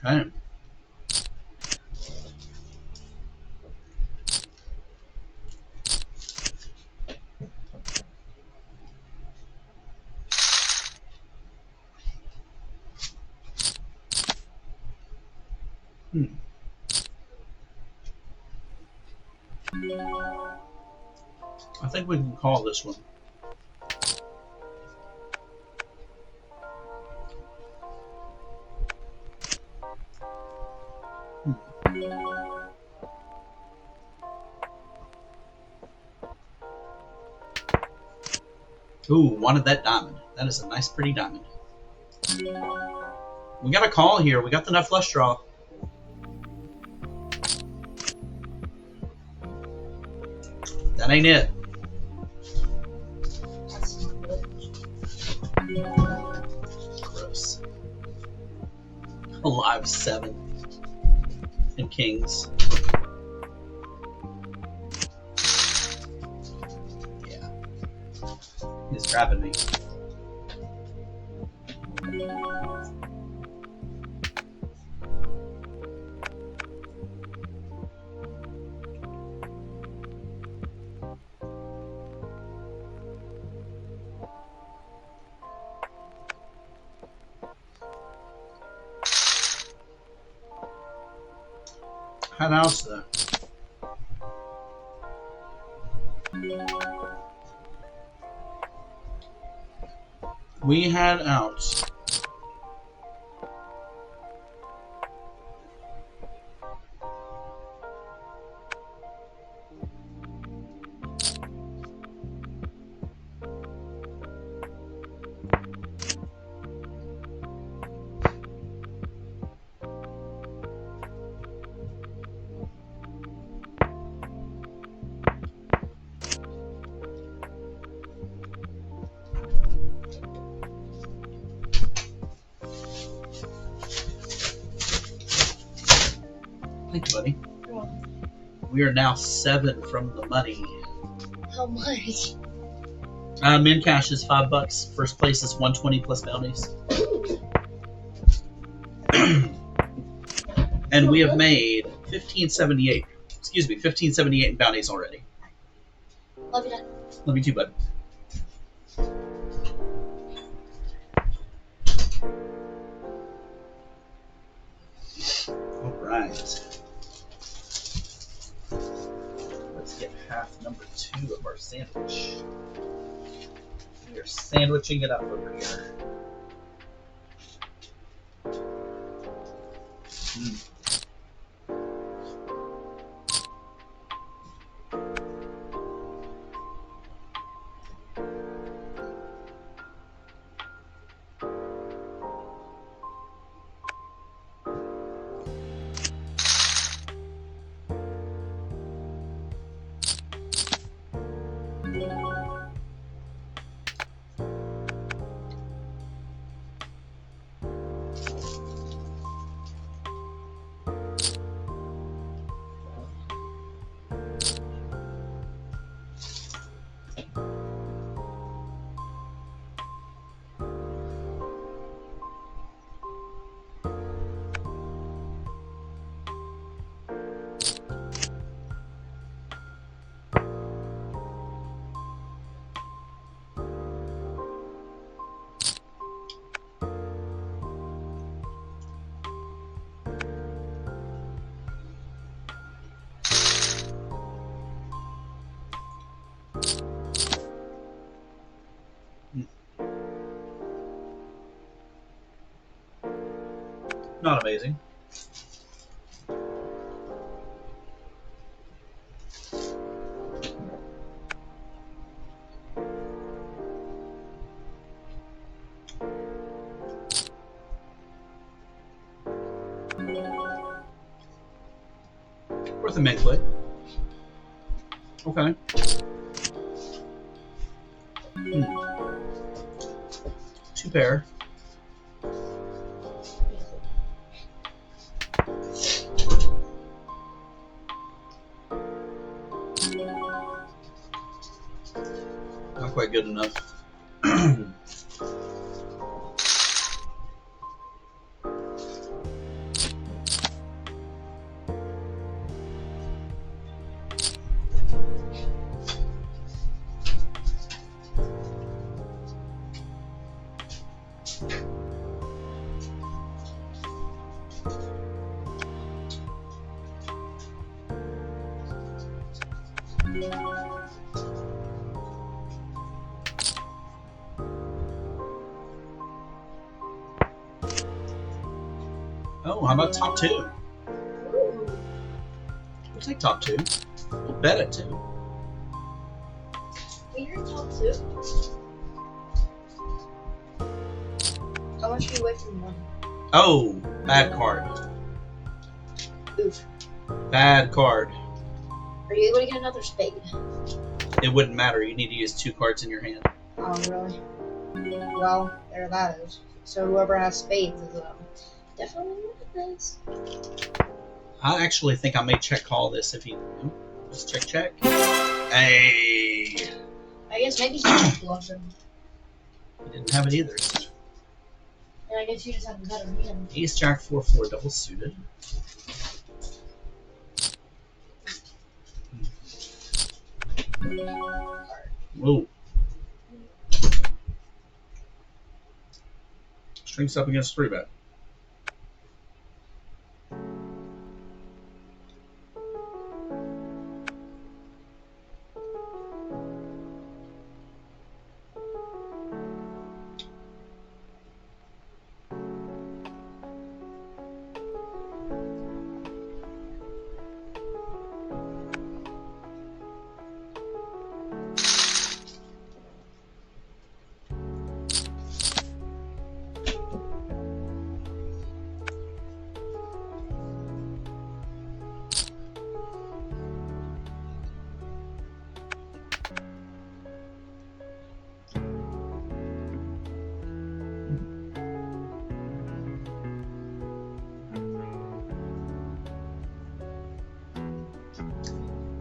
Okay. Hmm. I think we can call this one. Ooh, wanted that diamond. That is a nice, pretty diamond. We got a call here. We got the nut flush draw. That ain't it. That's not good. Gross. Alive 7 and kings. Yeah. He's grabbing me. Had outs though. We had outs. Thank you, buddy. We are now 7 from the money. How much? Min cash is $5. First place is 120 plus bounties. And we have made 1578. Excuse me, 1578 in bounties already. Love you, Dad. Love you too, bud. All right. Let's get half number 2 of our sandwich. We are sandwiching it up over here. Not amazing. Worth a mint click. Okay. Two pair. Not quite good enough. Oh, how about top two? Ooh. We'll take top two. We'll bet it two. You're top two. How much are you away from one? Oh, bad card. Oof. Bad card. Are you able to get another spade? It wouldn't matter. You need to use two cards in your hand. Oh, really? Well, there that is. So whoever has spades is definitely winning this. I actually think I may check call this if he. Just check. Hey. I guess maybe he's bluffing. He didn't have it either. And I guess you just have a better hand. Ace Jack 4-4 double suited. Whoa. Strings up against 3-bet.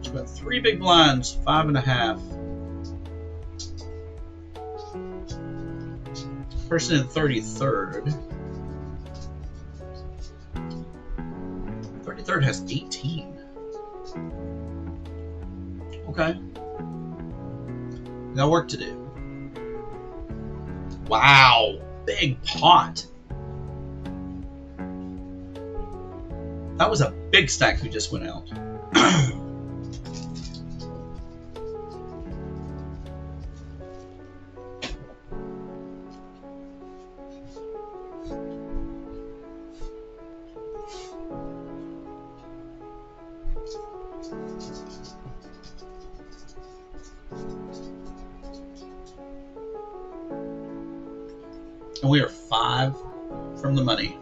She's got 3 big blinds, 5.5. Person in 33rd. 33rd has 18. Okay. Got work to do. Wow. Big pot. That was a big stack who just went out. And we are 5 from the money.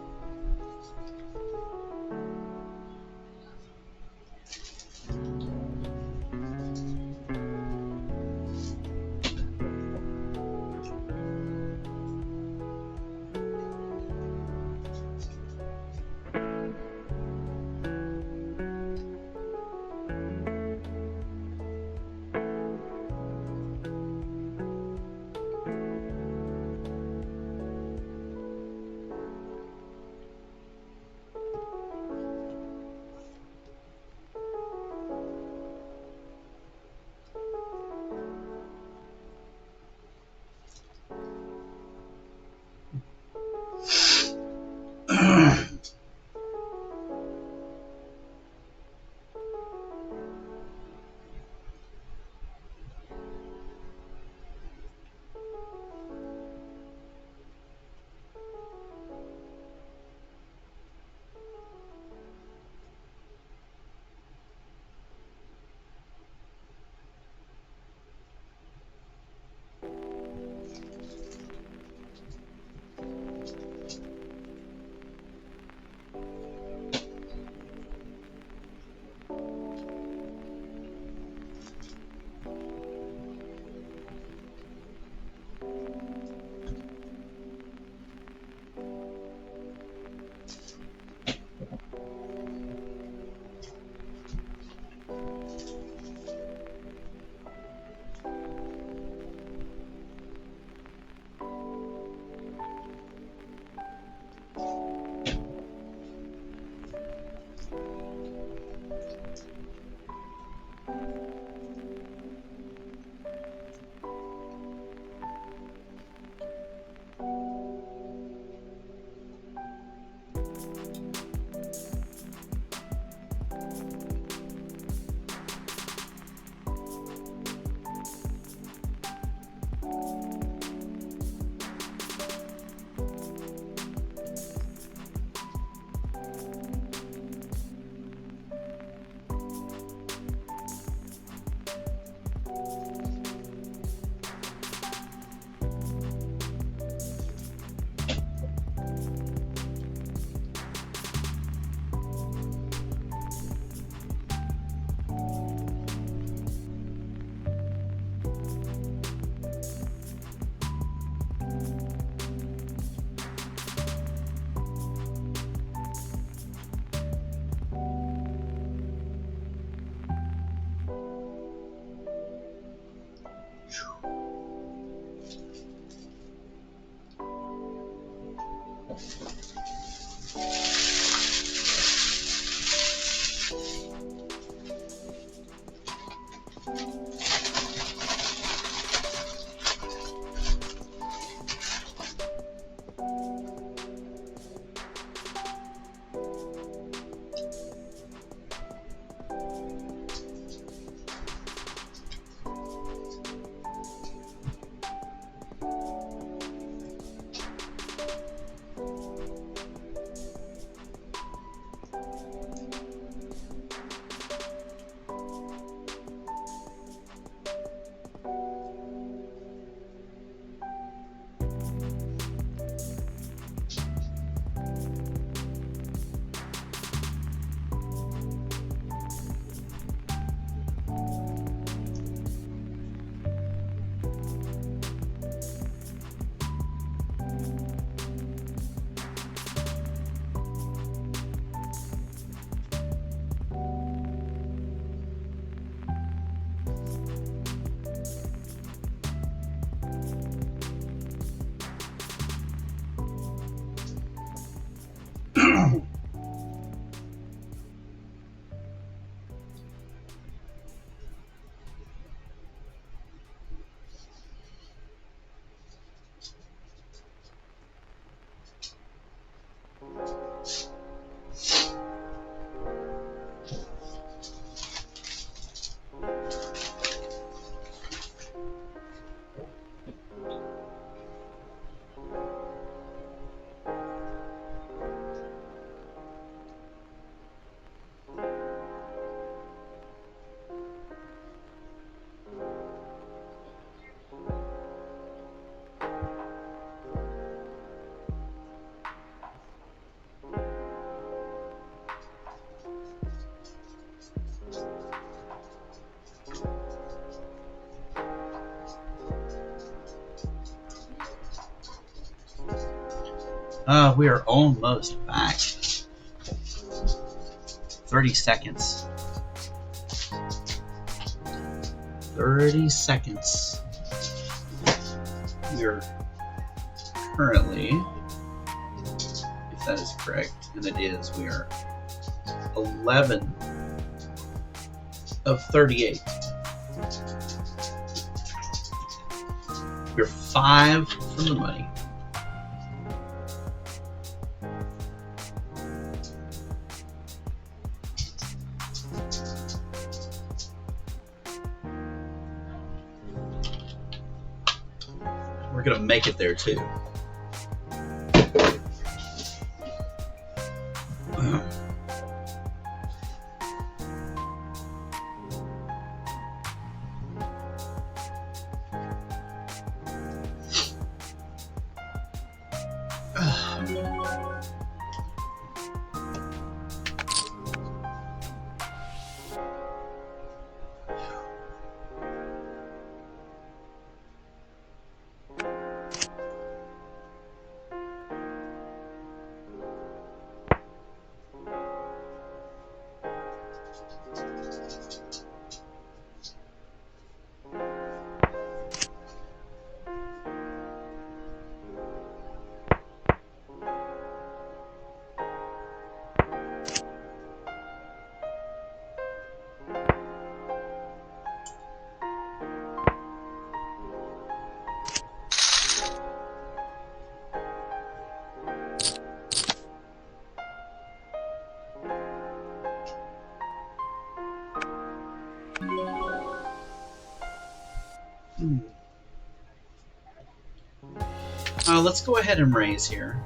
We are almost back. 30 seconds. 30 seconds. We are currently, if that is correct, and it is, we are 11 of 38. We're 5 from the money. We're gonna make it there too. Let's go ahead and raise here.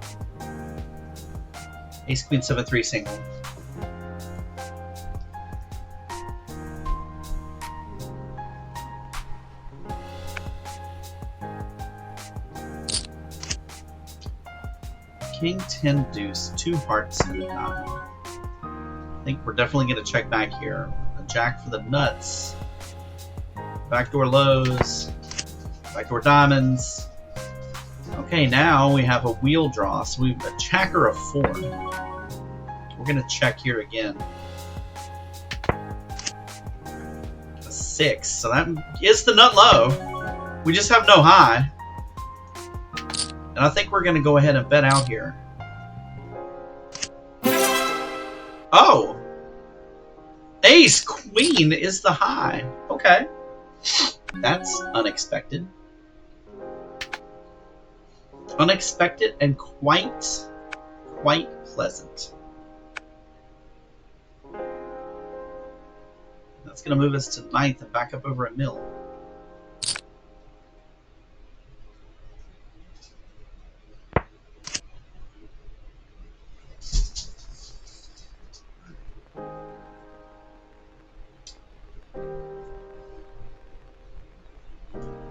Ace, Queen, 7, 3 single. King, 10, deuce, 2 hearts, and a nine. I think we're definitely going to check back here. A jack for the nuts. Backdoor lows. Backdoor diamonds. Okay, now we have a wheel draw, so we have a jack or a 4. We're going to check here again. A 6, so that is the nut low. We just have no high. And I think we're going to go ahead and bet out here. Oh! Ace, Queen is the high. Okay. That's unexpected. Unexpected and quite pleasant. That's going to move us to 9th and back up over a mil.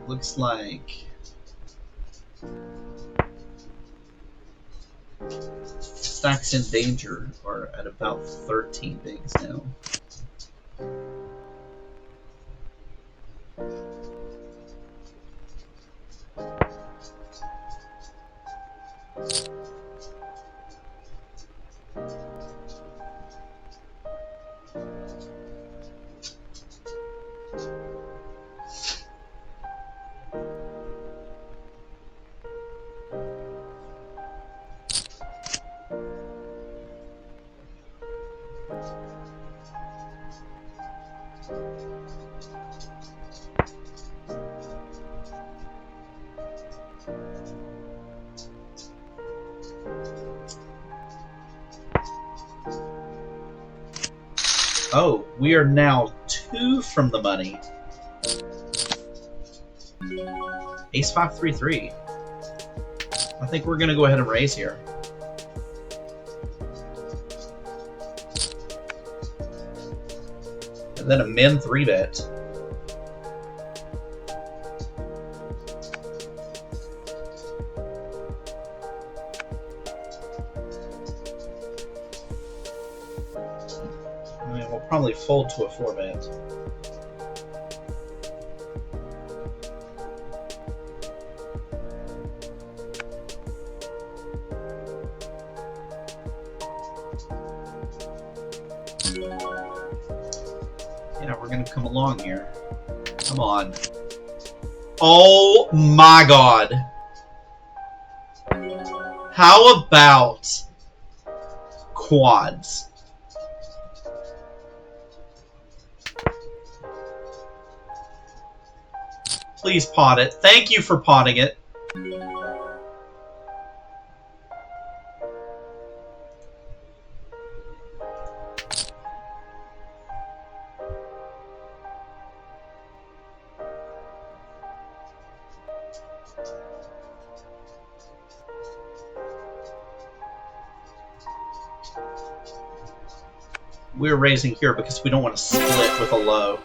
Looks like stacks in danger are at about 13 bigs now. Oh, we are now 2 from the money. Ace 5 3 3. I think we're gonna go ahead and raise here. And then a min 3-bet. I mean, we'll probably fold to a 4-bet. Yeah, we're gonna come along here. Come on. Oh my god. How about quads? Please pot it. Thank you for potting it. We're raising here because we don't want to split with a low.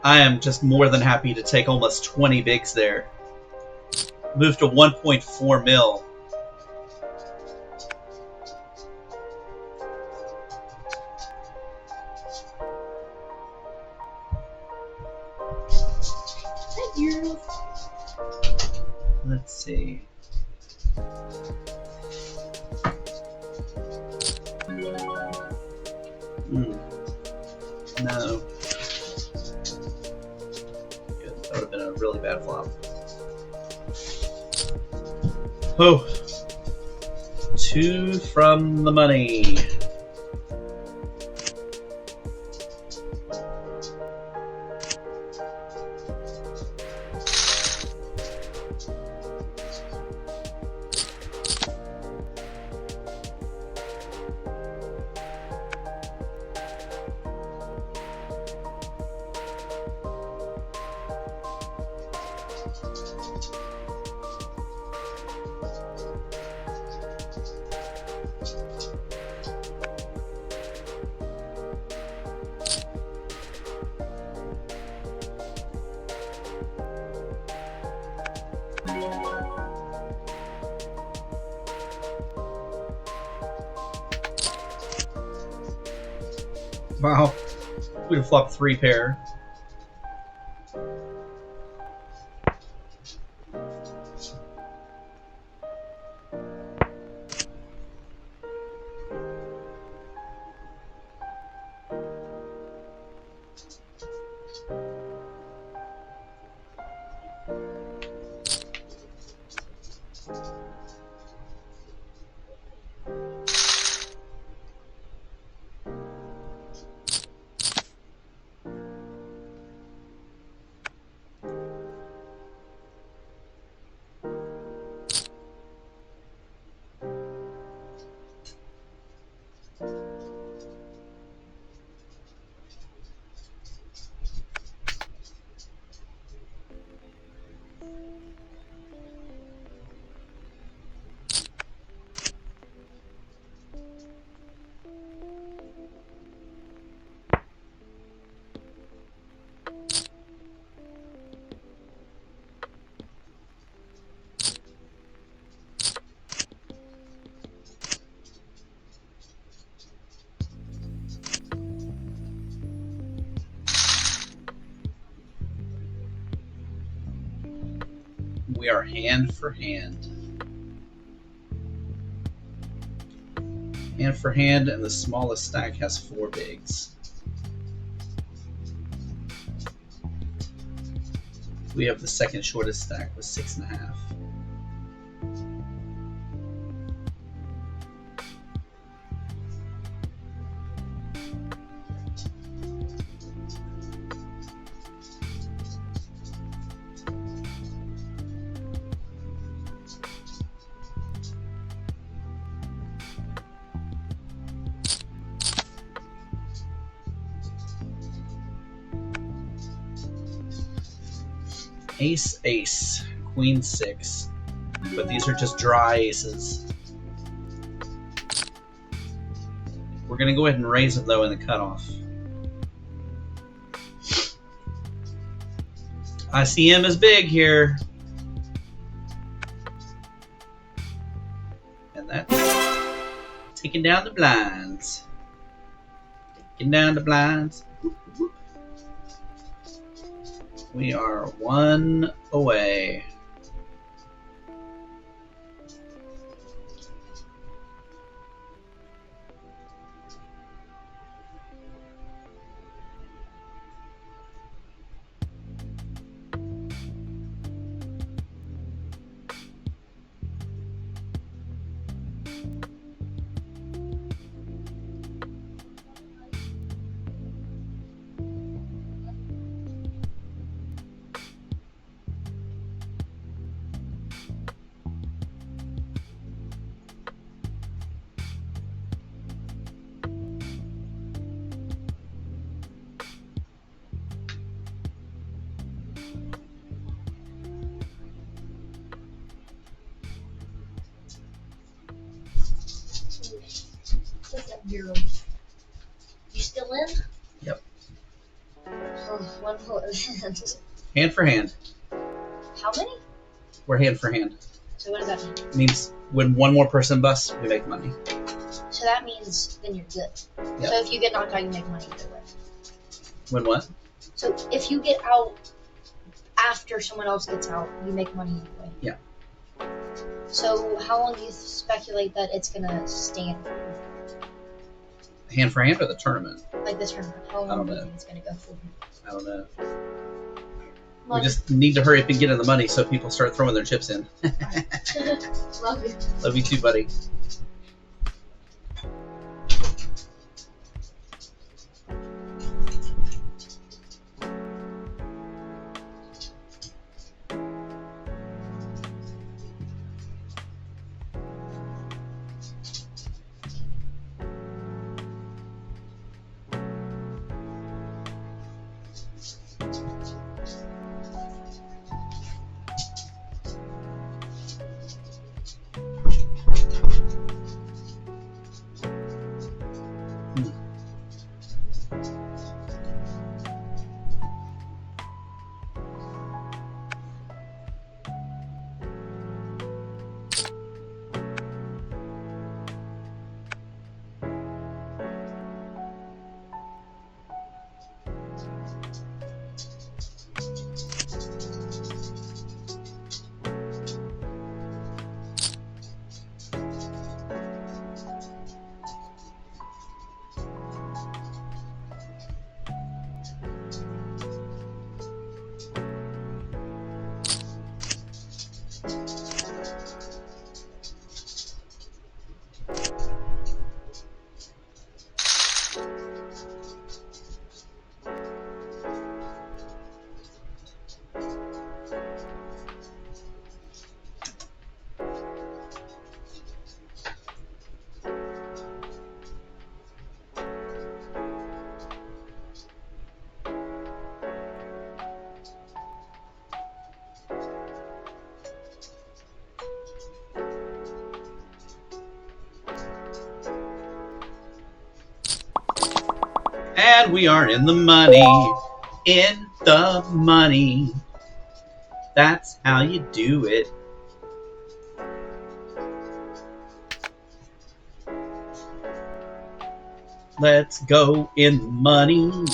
I am just more than happy to take almost 20 bigs there. Move to 1.4 mil. Thank you. Let's see. No. Good. That would have been a really bad flop. Oh. 2 from the money. Wow. We'd have flopped 3 pair. We are hand for hand. Hand for hand, and the smallest stack has 4 bigs. We have the second shortest stack with 6.5. Ace, ace, queen, 6. But these are just dry aces. We're going to go ahead and raise it, though, in the cutoff. ICM is big here. And that's taking down the blinds. Taking down the blinds. We are 1 away. What's up, Bureau? You still in? Yep. Oh, one more. Hand for hand. How many? We're hand for hand. So what does that mean? It means when one more person busts, we make money. So that means then you're good. Yep. So if you get knocked out, you make money either way. When what? So if you get out after someone else gets out, you make money either way. Yeah. So how long do you speculate that it's gonna stand? Hand for hand or the tournament? Like this tournament? How I long don't do you know. think it's gonna go for? I don't know. Love We just need to hurry up and get in the money so people start throwing their chips in. Love you. Love you too, buddy. And we are in the money. In the money. That's how you do it. Let's go in the money.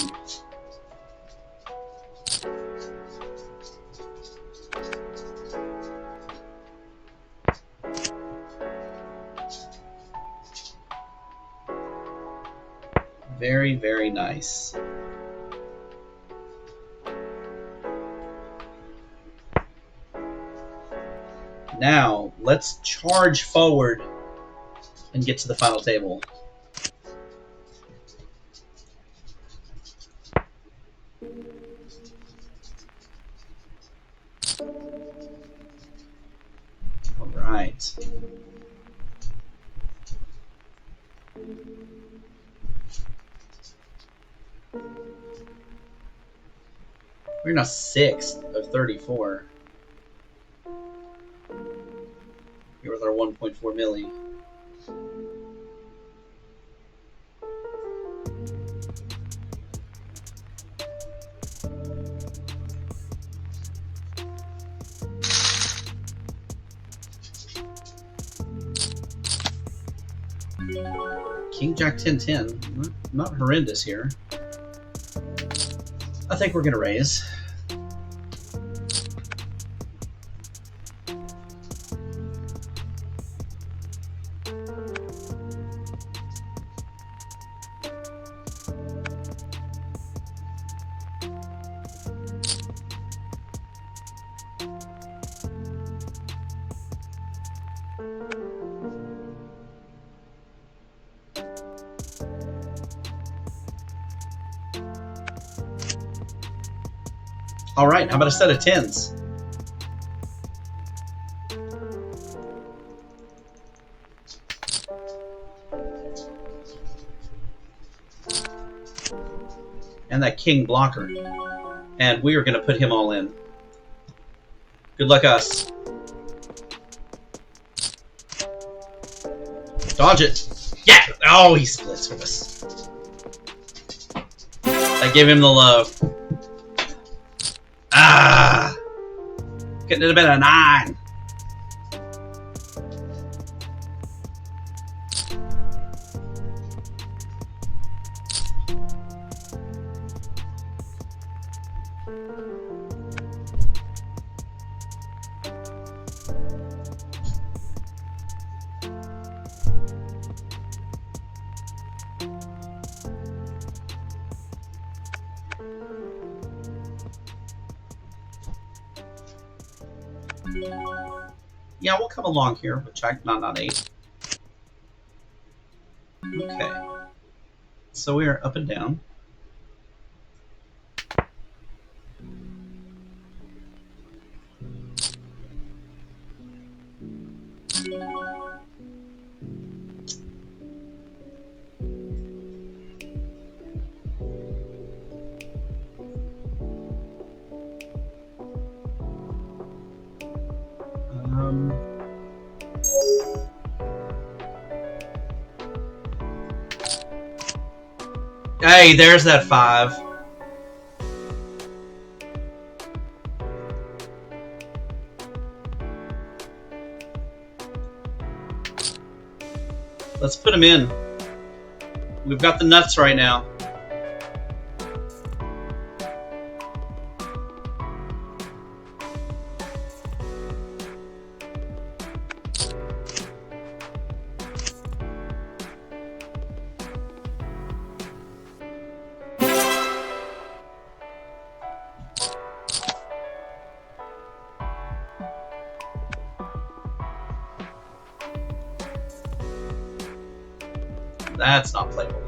Very, very nice. Now, let's charge forward and get to the final table. All right. We're now 6th of 34. Here with our 1.4 milli. King Jack 10-10. Not horrendous here. I think we're going to raise. All right, how about a set of 10s? And that king blocker. And we are going to put him all in. Good luck, us. Dodge it. Yeah! Oh, he splits with us. I gave him the low. Ah! Couldn't have been a 9. Yeah, we'll come along here with check, not 8. Okay. So we are up and down. Hey, there's that 5. Let's put him in. We've got the nuts right now. That's not playable.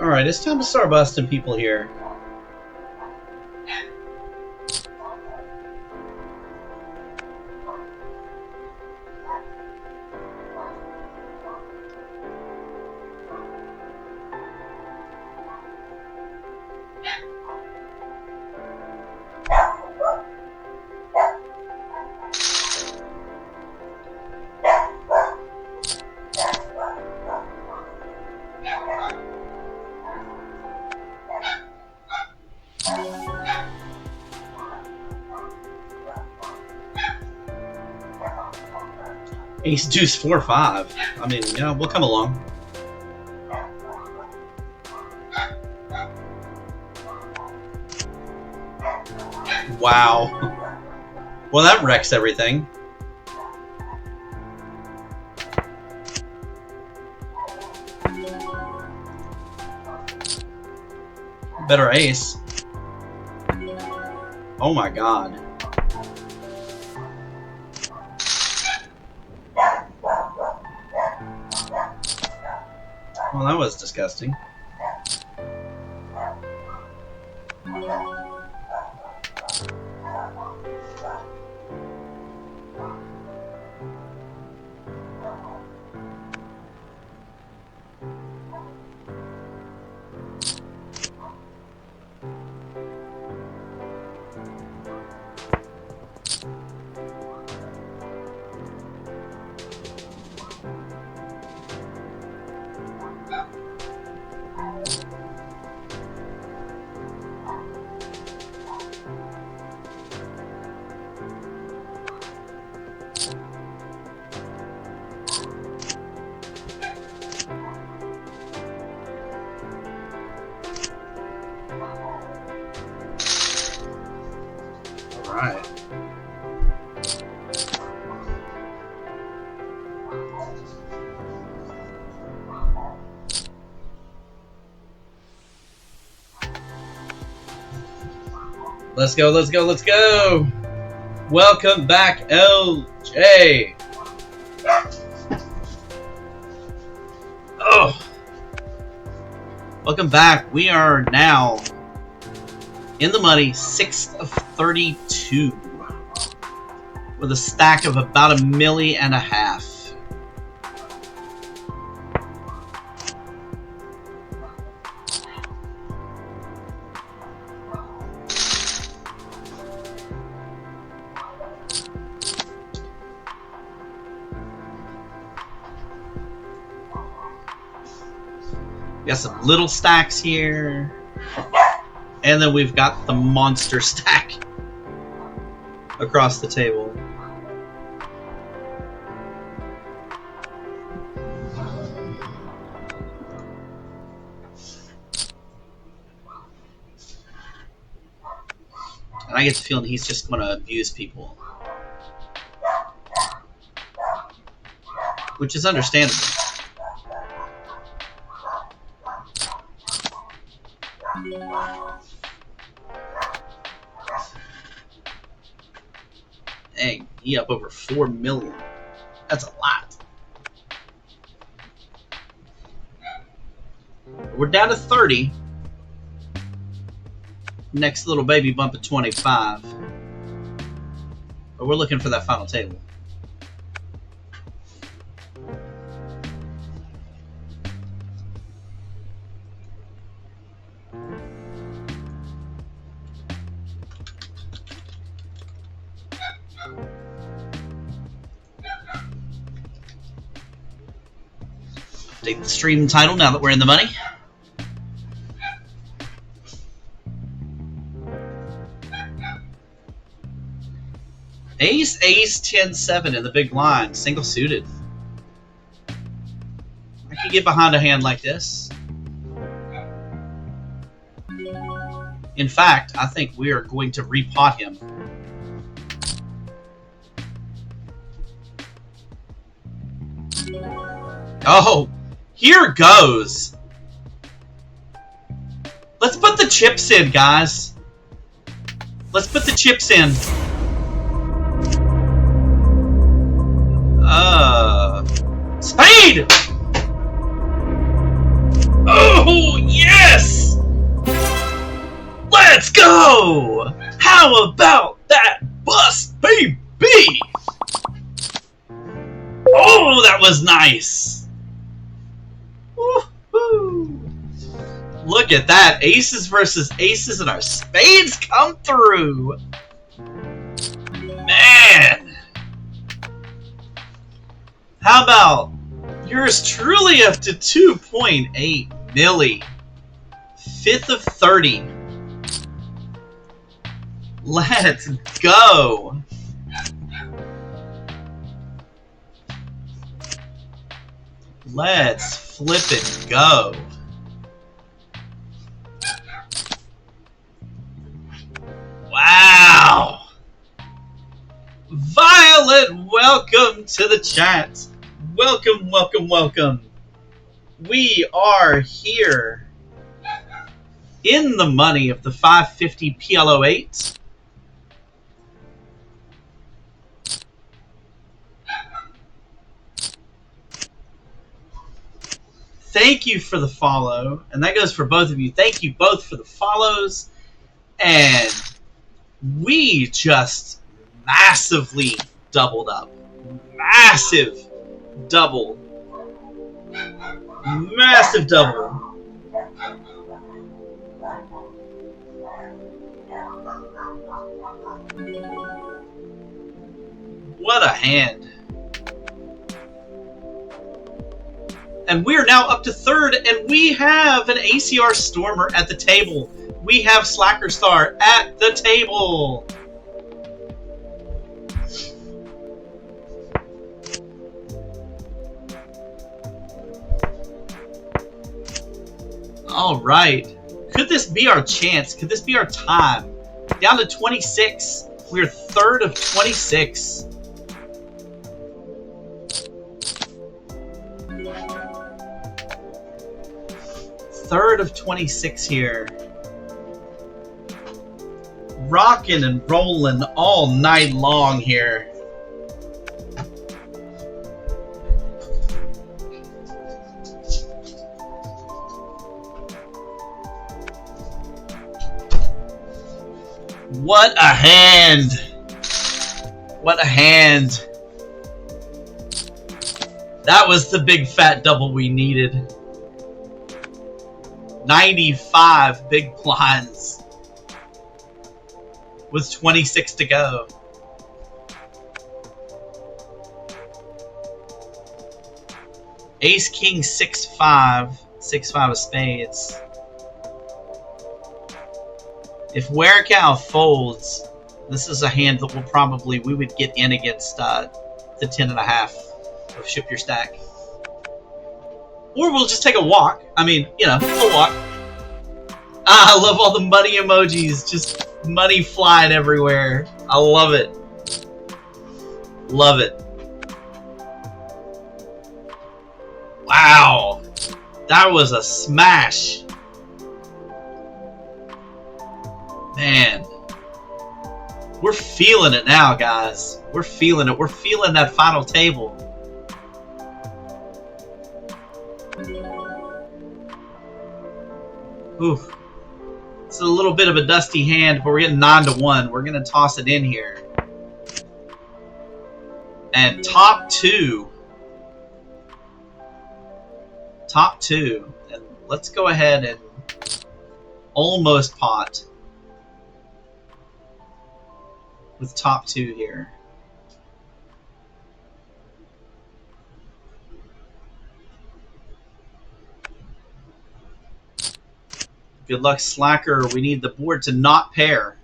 Alright, it's time to start busting people here. Ace deuce 4-5. I mean, yeah, we'll come along. Wow. Well, that wrecks everything. Better ace. Oh my god. Well, that was disgusting. Alright. Let's go, let's go, let's go! Welcome back, LJ! Oh! Welcome back. We are now in the money, 6 of 32, with a stack of about $1.5 million. Got some little stacks here. And then we've got the monster stack across the table. And I get the feeling he's just going to abuse people. Which is understandable. Dang, he up over 4 million. That's a lot. We're down to 30. Next little baby bump at 25. But we're looking for that final table. Take the stream title now that we're in the money. Ace, ace, 10-7 in the big blind, single suited. I can get behind a hand like this. In fact, I think we are going to repot him. Oh, here goes. Let's put the chips in, guys. Let's put the chips in. Spade! Oh, yes! Let's go! How about that bust, baby? Oh, that was nice. Woo-hoo. Look at that. Aces versus aces and our spades come through. Man. How about Yours truly up to 2.8 milli. 5th of 30. Let's go. Let's flip it go. Wow. Violet, welcome to the chat. Welcome, welcome, welcome. We are here in the money of the 550 PLO8. Thank you for the follow, and that goes for both of you. Thank you both for the follows, and we just massively doubled up. Massive double. Massive double. What a hand. And we're now up to 3rd, and we have an ACR Stormer at the table. We have Slacker Star at the table. All right. Could this be our chance? Could this be our time? Down to 26. We're 3rd of 26. Third of 26 here. Rocking and rolling all night long here. What a hand. What a hand. That was the big fat double we needed. 95 big blinds with 26 to go. Ace King 6-5, 6-5 of spades. If Werecow folds, this is a hand that we would get in against the 10.5 of Ship Your Stack. Or we'll just take a walk. I mean, you know, a walk. Ah, I love all the money emojis. Just money flying everywhere. I love it. Love it. Wow. That was a smash. Man. We're feeling it now, guys. We're feeling it. We're feeling that final table. Oof. It's a little bit of a dusty hand, but we're getting 9-1. We're going to toss it in here. And top two. Top two. And let's go ahead and almost pot with top two here. Good luck, Slacker. We need the board to not pair.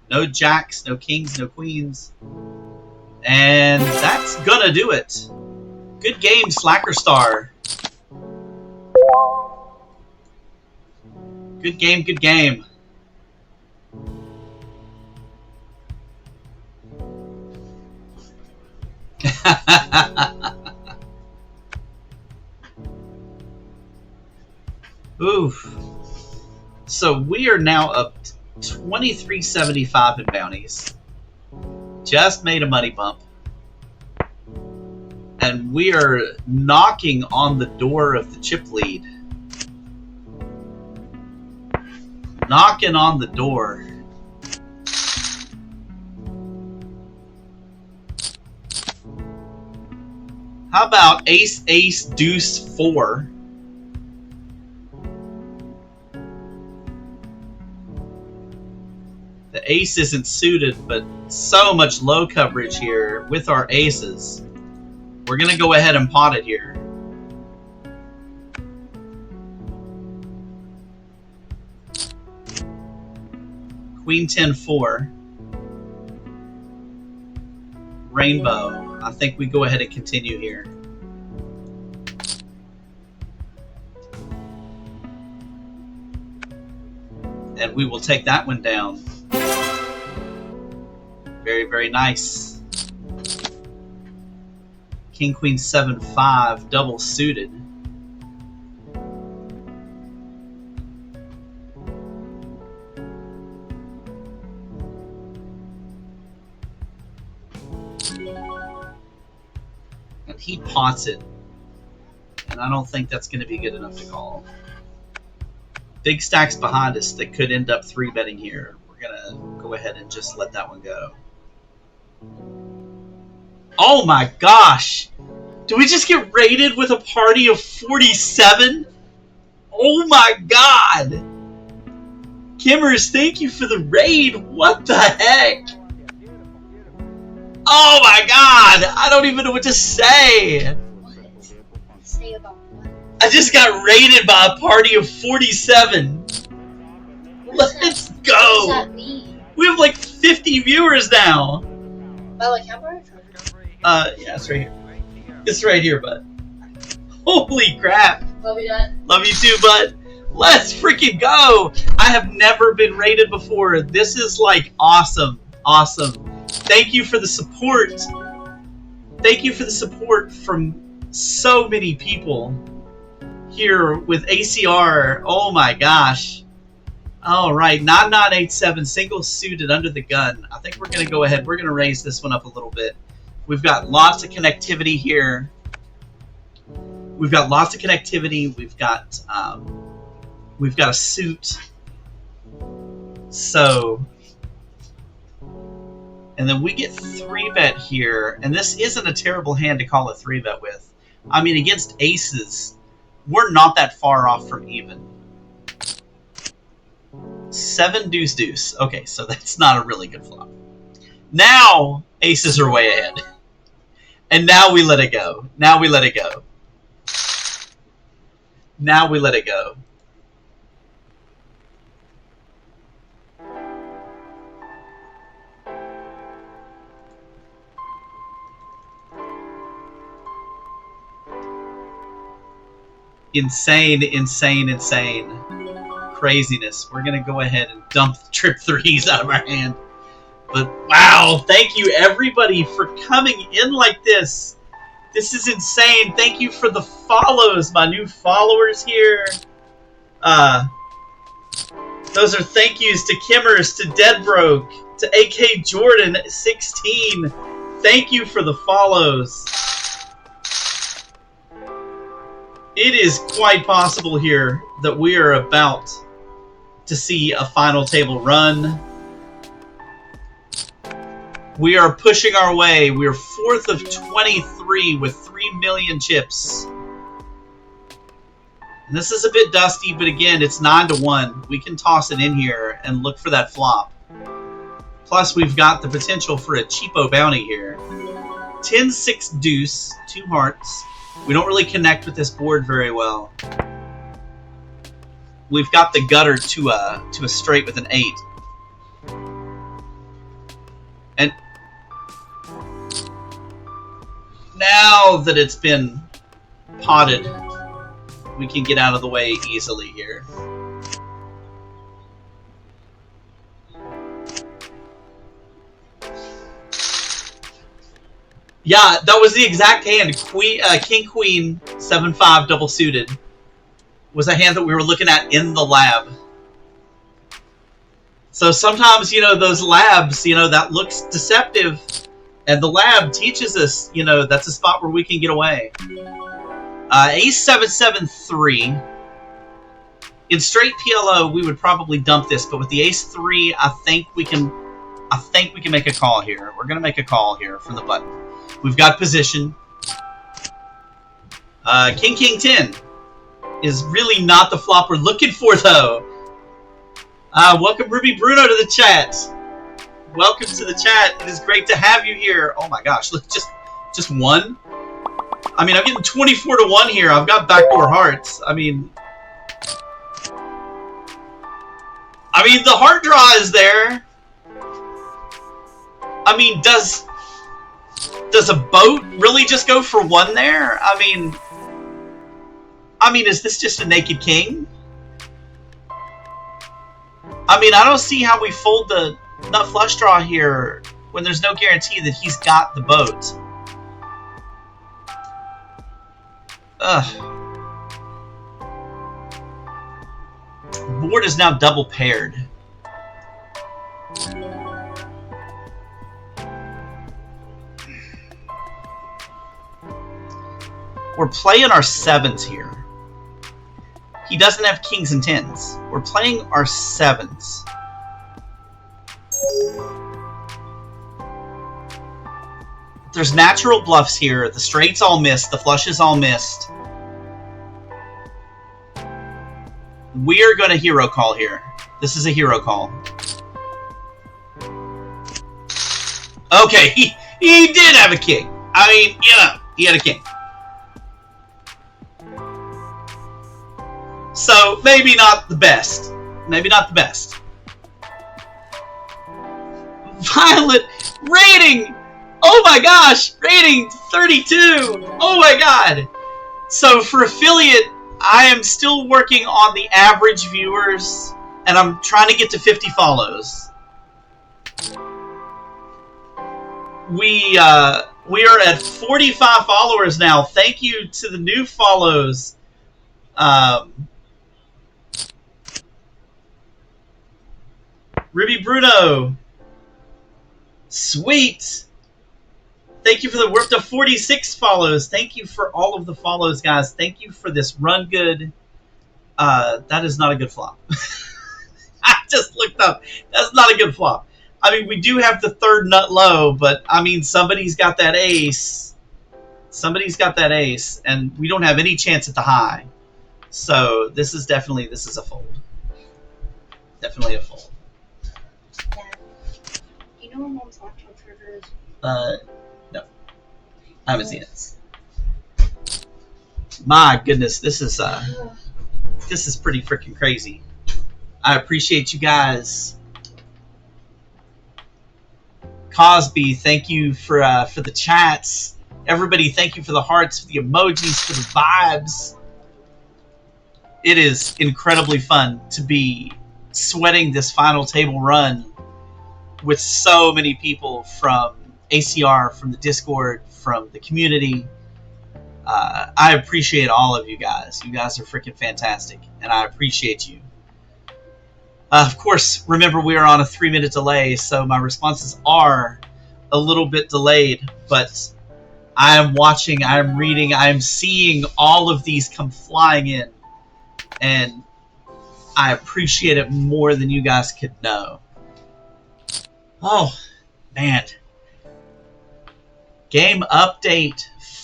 No jacks, no kings, no queens. And that's gonna do it. Good game, Slacker Star. Good game, good game. Oof. So we are now up 23.75 in bounties. Just made a money bump. And we are knocking on the door of the chip lead. Knocking on the door. How about ace, ace, deuce, 4? The ace isn't suited, but so much low coverage here with our aces. We're going to go ahead and pot it here. Queen 10-4. Rainbow. I think we go ahead and continue here. And we will take that one down. Very, very nice. King, Queen, 7-5, double suited. And he pots it. And I don't think that's going to be good enough to call. Big stacks behind us that could end up 3-betting here. We're going to go ahead and just let that one go. Oh my gosh! Do we just get raided with a party of 47? Oh my god! Kimmers, thank you for the raid. What the heck? Oh my god! I don't even know what to say. What? Say about what? I just got raided by a party of 47. Let's go! What does that mean? We have like 50 viewers now. By like camera? Yeah, it's right here. It's right here, bud. Holy crap. Love you, Dad. Love you too, bud. Let's freaking go. I have never been raided before. This is like awesome. Awesome. Thank you for the support. Thank you for the support from so many people here with ACR. Oh my gosh. All right, 9987, single suited under the gun. I think we're going to go ahead. We're going to raise this one up a little bit. We've got lots of connectivity here. We've got lots of connectivity. We've got a suit. So, and then we get 3-bet here, and this isn't a terrible hand to call a 3-bet with. I mean, against aces, we're not that far off from even. 7 deuce deuce. Okay, so that's not a really good flop. Now aces are way ahead. And now we let it go. Now we let it go. Now we let it go. Insane, insane, insane. Craziness. We're going to go ahead and dump trip 3s out of our hand. But wow, thank you everybody for coming in like this. This is insane. Thank you for the follows, my new followers here. Those are thank yous to Kimmers, to Deadbroke, to AK Jordan 16. Thank you for the follows. It is quite possible here that we are about to see a final table run. We are pushing our way. We are 4th of 23 with 3 million chips. And this is a bit dusty, but again, it's 9-1. We can toss it in here and look for that flop. Plus, we've got the potential for a cheapo bounty here. 10-6 deuce, 2 hearts. We don't really connect with this board very well. We've got the gutter to a straight with an 8. And now that it's been potted, we can get out of the way easily here. Yeah, that was the exact hand. Queen, King, Queen, 7-5 double suited was a hand that we were looking at in the lab. So sometimes, you know, those labs, you know, that looks deceptive. And the lab teaches us, you know, that's a spot where we can get away. Ace 7-7-3. In straight PLO, we would probably dump this, but with the Ace 3, I think we can make a call here. We're gonna make a call here from the button. We've got position. King, King 10 is really not the flop we're looking for, though. Welcome, Ruby Bruno, to the chat. Welcome to the chat. It is great to have you here. Oh my gosh, look, just one. I mean, I'm getting 24-1 here. I've got backdoor hearts. I mean, I mean, the heart draw is there. I mean, does a boat really just go for one there? I mean, is this just a naked king? I mean, I don't see how we fold the nut flush draw here when there's no guarantee that he's got the boat. Ugh. Board is now double paired. We're playing our sevens here. He doesn't have kings and tens. We're playing our sevens. There's natural bluffs here. The straight's all missed. The flush is all missed. We are going to hero call here. This is a hero call. Okay, he did have a king. I mean, you know, he had a king. So, maybe not the best. Maybe not the best. Violet rating! Oh my gosh! Rating 32! Oh my god! So, for affiliate, I am still working on the average viewers, and I'm trying to get to 50 follows. We are at 45 followers now. Thank you to the new follows. Ruby Bruno. Sweet. Thank you for the worth of 46 follows. Thank you for all of the follows, guys. Thank you for this run good. That is not a good flop. I just looked up. That's not a good flop. I mean, we do have the third nut low, but I mean, somebody's got that ace. Somebody's got that ace, and we don't have any chance at the high. So this is a fold. Definitely a fold. Do you know where Mom's laptop charger is? No. I haven't seen it. My goodness, this is pretty freaking crazy. I appreciate you guys. Cosby, thank you for the chats. Everybody, thank you for the hearts, for the emojis, for the vibes. It is incredibly fun to be sweating this final table run with so many people from ACR, from the Discord, from the community. I appreciate all of you guys. You guys are freaking fantastic, and I appreciate you. Of course, remember we are on a 3-minute delay, so my responses are a little bit delayed, but I am watching, I am reading, I am seeing all of these come flying in, and I appreciate it more than you guys could know. Oh, man. Game update,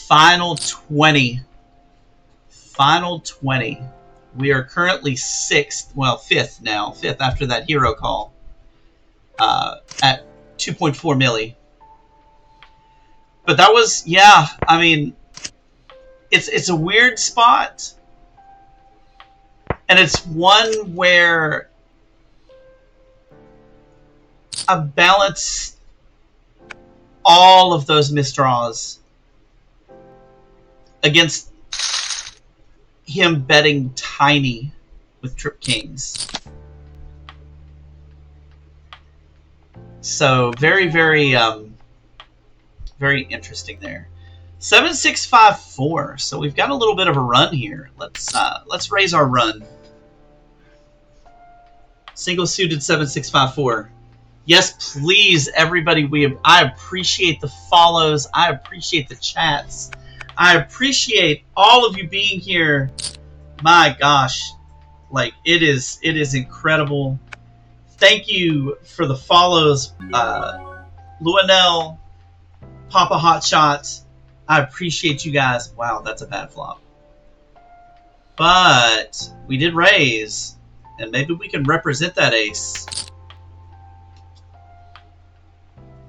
final 20. Final 20. We are currently 6th, well, 5th now. 5th after that hero call. At 2.4 milli. But that was, yeah, I mean, it's a weird spot. And it's one where I balance all of those misdraws against him betting tiny with trip kings. So very, very, very interesting there. 7654. So we've got a little bit of a run here. Let's raise our run. Single suited 7654. Yes, please, everybody. I appreciate the follows. I appreciate the chats. I appreciate all of you being here. My gosh, like it is incredible. Thank you for the follows, Luanel, Papa Hotshot. I appreciate you guys. Wow, that's a bad flop. But we did raise, and maybe we can represent that ace.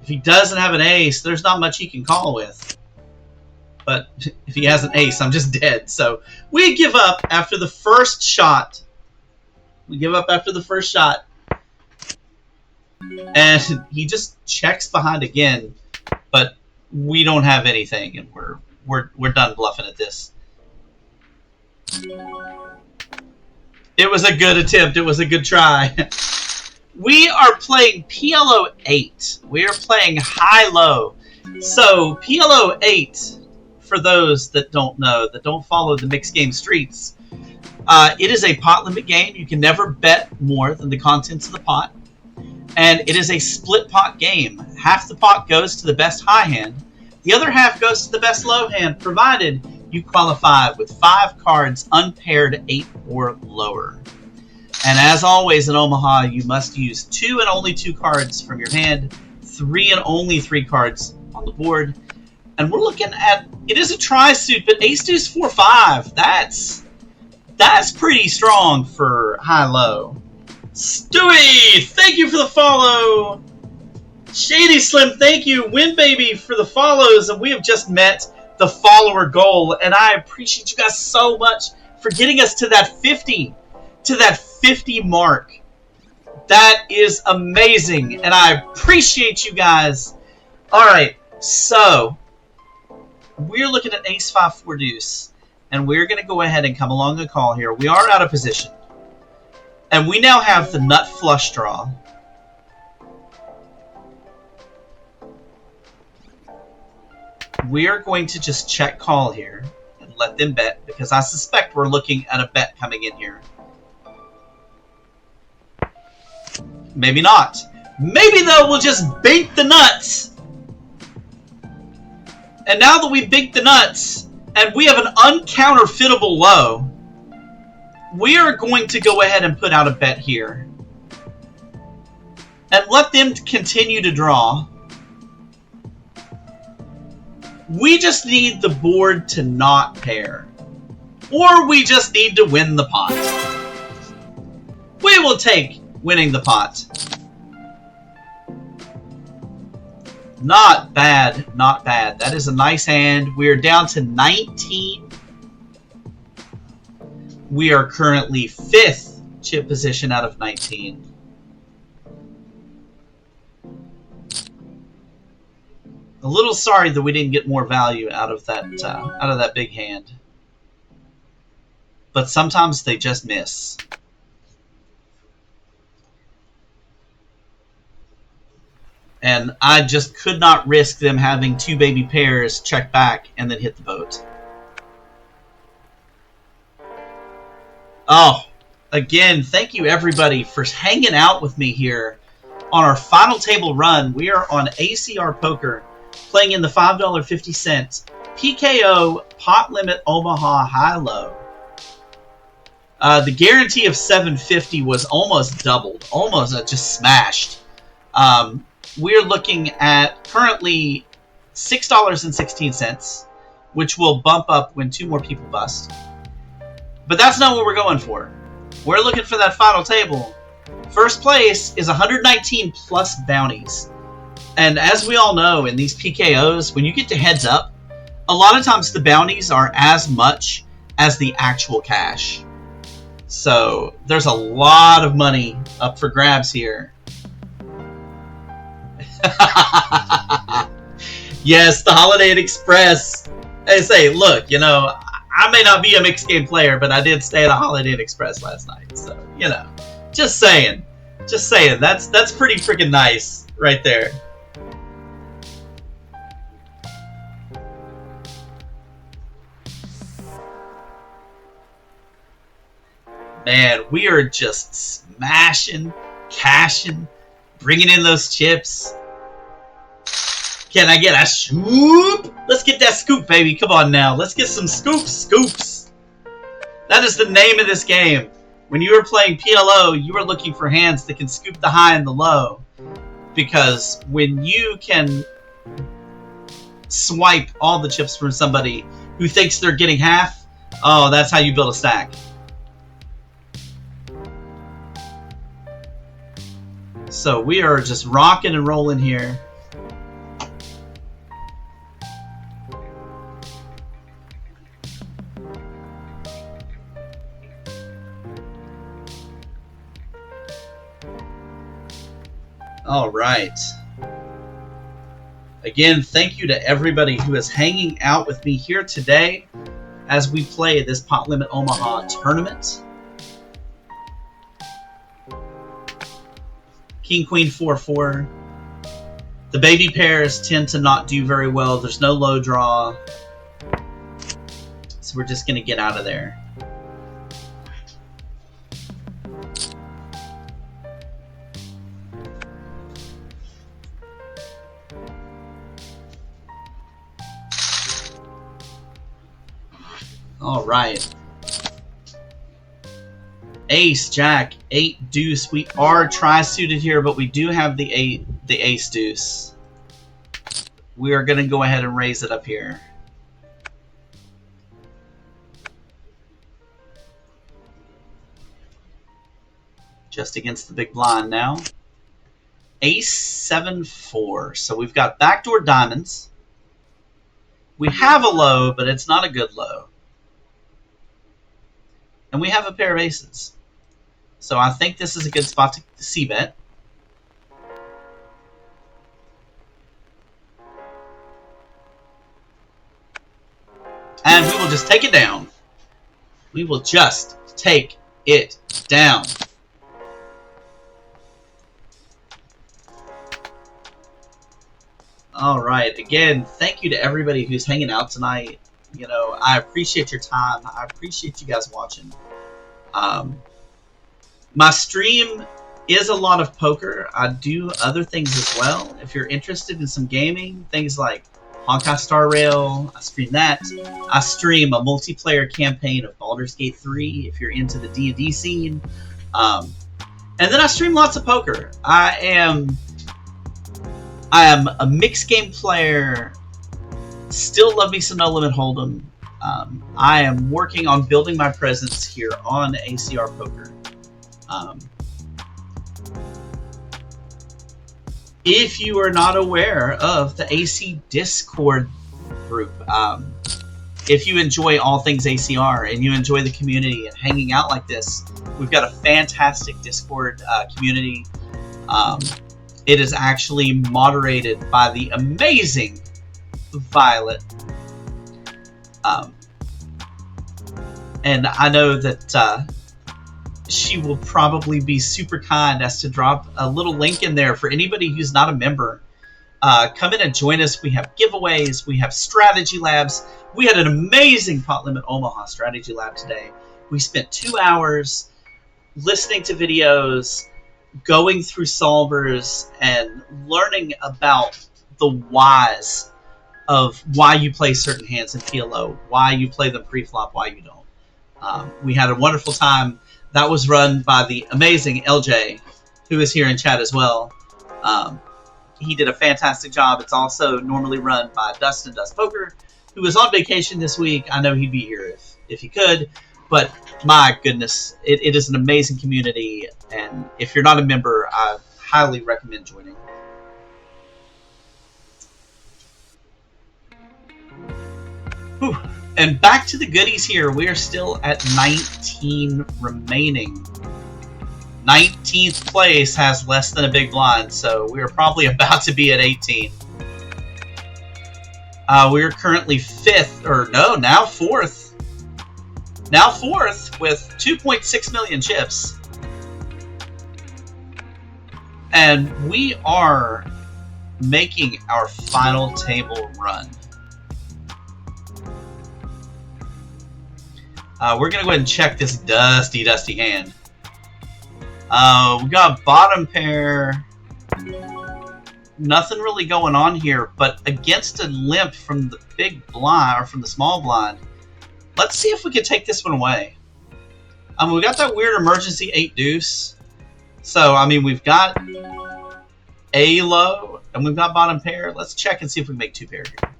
If he doesn't have an ace, there's not much he can call with. But if he has an ace, I'm just dead. So we give up after the first shot. We give up after the first shot. And he just checks behind again, but we don't have anything, and we're done bluffing at this. It was a good attempt. It was a good try. We are playing PLO 8. We are playing high-low. So PLO 8, for those that don't know, that don't follow the mixed game streets, it is a pot limit game. You can never bet more than the contents of the pot. And it is a split pot game. Half the pot goes to the best high hand. The other half goes to the best low hand, provided you qualify with 5 cards unpaired 8 or lower. And as always in Omaha, you must use 2 and only 2 cards from your hand, 3 and only 3 cards on the board. And we're looking at, it is a tri-suit, but ace-deuce 4-5. That's pretty strong for high-low. Stewie, thank you for the follow. Shady Slim, thank you. Win Baby for the follows, and we have just met the follower goal, and I appreciate you guys so much for getting us to that 50 mark. That is amazing, and I appreciate you guys. All right, so we're looking at ace 5 4 deuce, and we're going to go ahead and come along the call here. We are out of position, and we now have the nut flush draw. We are going to just check call here and let them bet, because I suspect we're looking at a bet coming in here. Maybe not. Maybe, though, we'll just bink the nuts. And now that we bink the nuts, and we have an uncounterfeitable low, we are going to go ahead and put out a bet here. And let them continue to draw. We just need the board to not pair. Or we just need to win the pot. We will take winning the pot. Not bad, not bad. That is a nice hand. We are down to 19. We are currently 5th chip position out of 19. A little sorry that we didn't get more value out of that big hand. But sometimes they just miss. And I just could not risk them having 2 baby pairs check back and then hit the boat. Oh, again, thank you everybody for hanging out with me here on our final table run. We are on ACR Poker, playing in the $5.50 PKO pot limit Omaha high-low. The guarantee of $7.50 was almost doubled, almost just smashed. We're looking at currently $6.16, which will bump up when 2 more people bust. But that's not what we're going for. We're looking for that final table. First place is 119 plus bounties. And as we all know, in these PKOs, when you get to heads up, a lot of times the bounties are as much as the actual cash. So there's a lot of money up for grabs here. Yes, the Holiday Inn Express. They say, look, you know, I may not be a mixed game player, but I did stay at a Holiday Inn Express last night. So, you know, just saying. Just saying. That's pretty freaking nice right there. Man, we are just smashing, cashing, bringing in those chips. Can I get a scoop? Let's get that scoop, baby. Come on now. Let's get some scoops. That is the name of this game. When you are playing PLO, you are looking for hands that can scoop the high and the low. Because when you can swipe all the chips from somebody who thinks they're getting half, oh, that's how you build a stack. So we are just rocking and rolling here. All right. Again, thank you to everybody who is hanging out with me here today as we play this Pot Limit Omaha tournament. King, Queen, 4-4. The baby pairs tend to not do very well. There's no low draw. So we're just going to get out of there. All right. Ace, Jack, 8, Deuce. We are tri-suited here, but we do have the Ace, Deuce. We are going to go ahead and raise it up here. Just against the big blind now. Ace, 7-4. So we've got backdoor diamonds. We have a low, but it's not a good low. And we have a pair of aces. So I think this is a good spot to c-bet. And we will just take it down. We will just take it down. All right. Again, thank you to everybody who's hanging out tonight. You know, I appreciate your time. I appreciate you guys watching. My stream is a lot of poker. I do other things as well. If you're interested in some gaming, things like Honkai Star Rail, I stream that. I stream a multiplayer campaign of Baldur's Gate 3 if you're into the D&D scene. And then I stream lots of poker. I am a mixed game player. Still love me some No Limit Hold'em. I am working on building my presence here on ACR Poker. If you are not aware of the AC Discord group, if you enjoy all things ACR and you enjoy the community and hanging out like this, we've got a fantastic Discord community. It is actually moderated by the amazing Violet. And I know that she will probably be super kind as to drop a little link in there for anybody who's not a member. Come in and join us. We have giveaways. We have strategy labs. We had an amazing Pot Limit Omaha strategy lab today. We spent 2 hours listening to videos, going through solvers, and learning about the whys of why you play certain hands in PLO, why you play them pre-flop, why you don't. We had a wonderful time. That was run by the amazing LJ, who is here in chat as well. He did a fantastic job. It's also normally run by Dustin Dust Poker, who is on vacation this week. I know he'd be here if he could, but my goodness, it is an amazing community, and if you're not a member, I highly recommend joining. Whew. And back to the goodies here. We are still at 19 remaining. 19th place has less than a big blind, so we're probably about to be at 18. We're currently 5th, or no, now 4th. Now 4th with 2.6 million chips. And we are making our final table run. We're going to go ahead and check this dusty hand. We got bottom pair. Nothing really going on here, but against a limp from the big blind, or from the small blind, let's see if we can take this one away. We got that weird emergency 8 deuce. So, I mean, we've got a low, and we've got bottom pair. Let's check and see if we can make 2 pair here.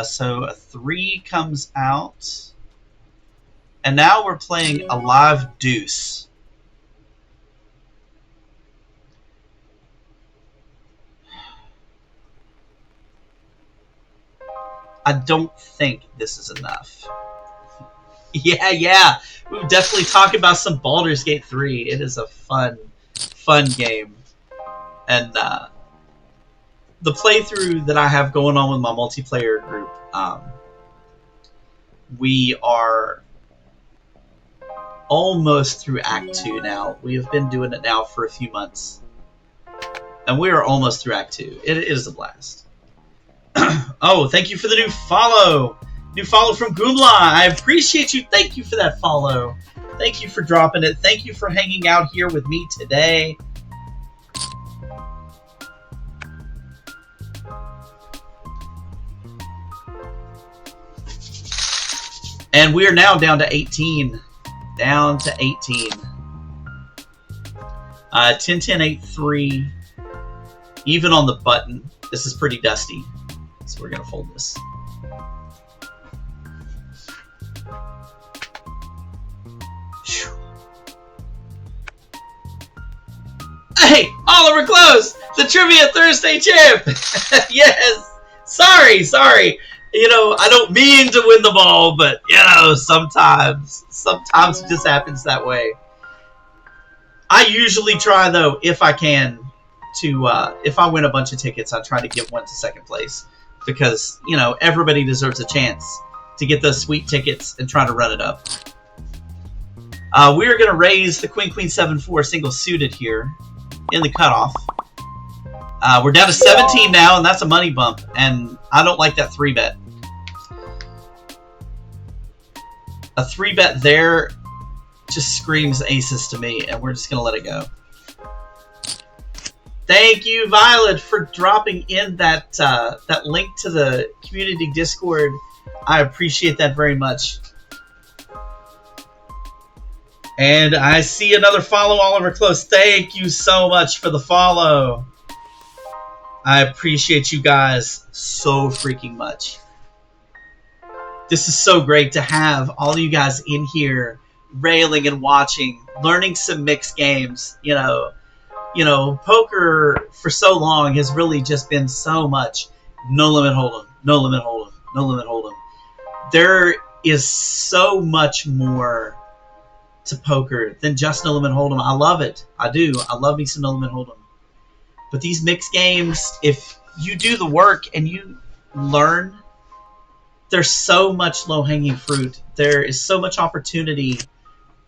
So a 3 comes out. And now we're playing a live deuce. I don't think this is enough. Yeah. We'll definitely talk about some Baldur's Gate 3. It is a fun fun game. And the playthrough that I have going on with my multiplayer group, we are almost through Act 2 now. We have been doing it now for a few months. And we are almost through Act 2. It is a blast. Oh, thank you for the new follow. New follow from Goomla. I appreciate you. Thank you for that follow. Thank you for dropping it. Thank you for hanging out here with me today. And we are now down to 18. Down to 18. 10, 10, 8, 3. Even on the button. This is pretty dusty. So we're going to fold this. Hey, Oliver Close, the Trivia Thursday champ. Yes. Sorry. You know, I don't mean to win the ball, but, you know, sometimes it just happens that way. I usually try, though, if I can, to, if I win a bunch of tickets, I try to give one to second place. Because, you know, everybody deserves a chance to get those sweet tickets and try to run it up. We're going to raise the Queen, Queen, 7-4 single suited here in the cutoff. We're down to 17 now, and that's a money bump. And I don't like that 3-bet. A 3-bet there just screams aces to me, and we're just going to let it go. Thank you, Violet, for dropping in that that link to the community Discord. I appreciate that very much. And I see another follow, Oliver Close. Thank you so much for the follow. I appreciate you guys so freaking much. This is so great to have all you guys in here railing and watching, learning some mixed games. You know, poker for so long has really just been so much no limit hold'em, no limit hold'em, no limit hold'em. There is so much more to poker than just no limit hold'em. I love it. I do. I love me some no limit hold'em. But these mixed games, if you do the work and you learn, there's so much low-hanging fruit. There is so much opportunity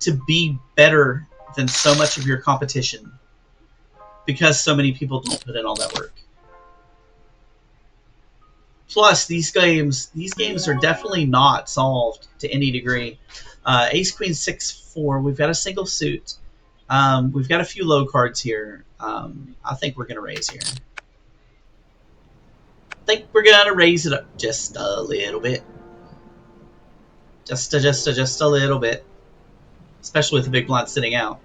to be better than so much of your competition because so many people don't put in all that work. Plus, these games are definitely not solved to any degree. Ace, Queen, 6-4. We've got a single suit. We've got a few low cards here. I think we're going to raise here. I think we're going to raise it up just a little bit. Just a little bit. Especially with the big blind sitting out.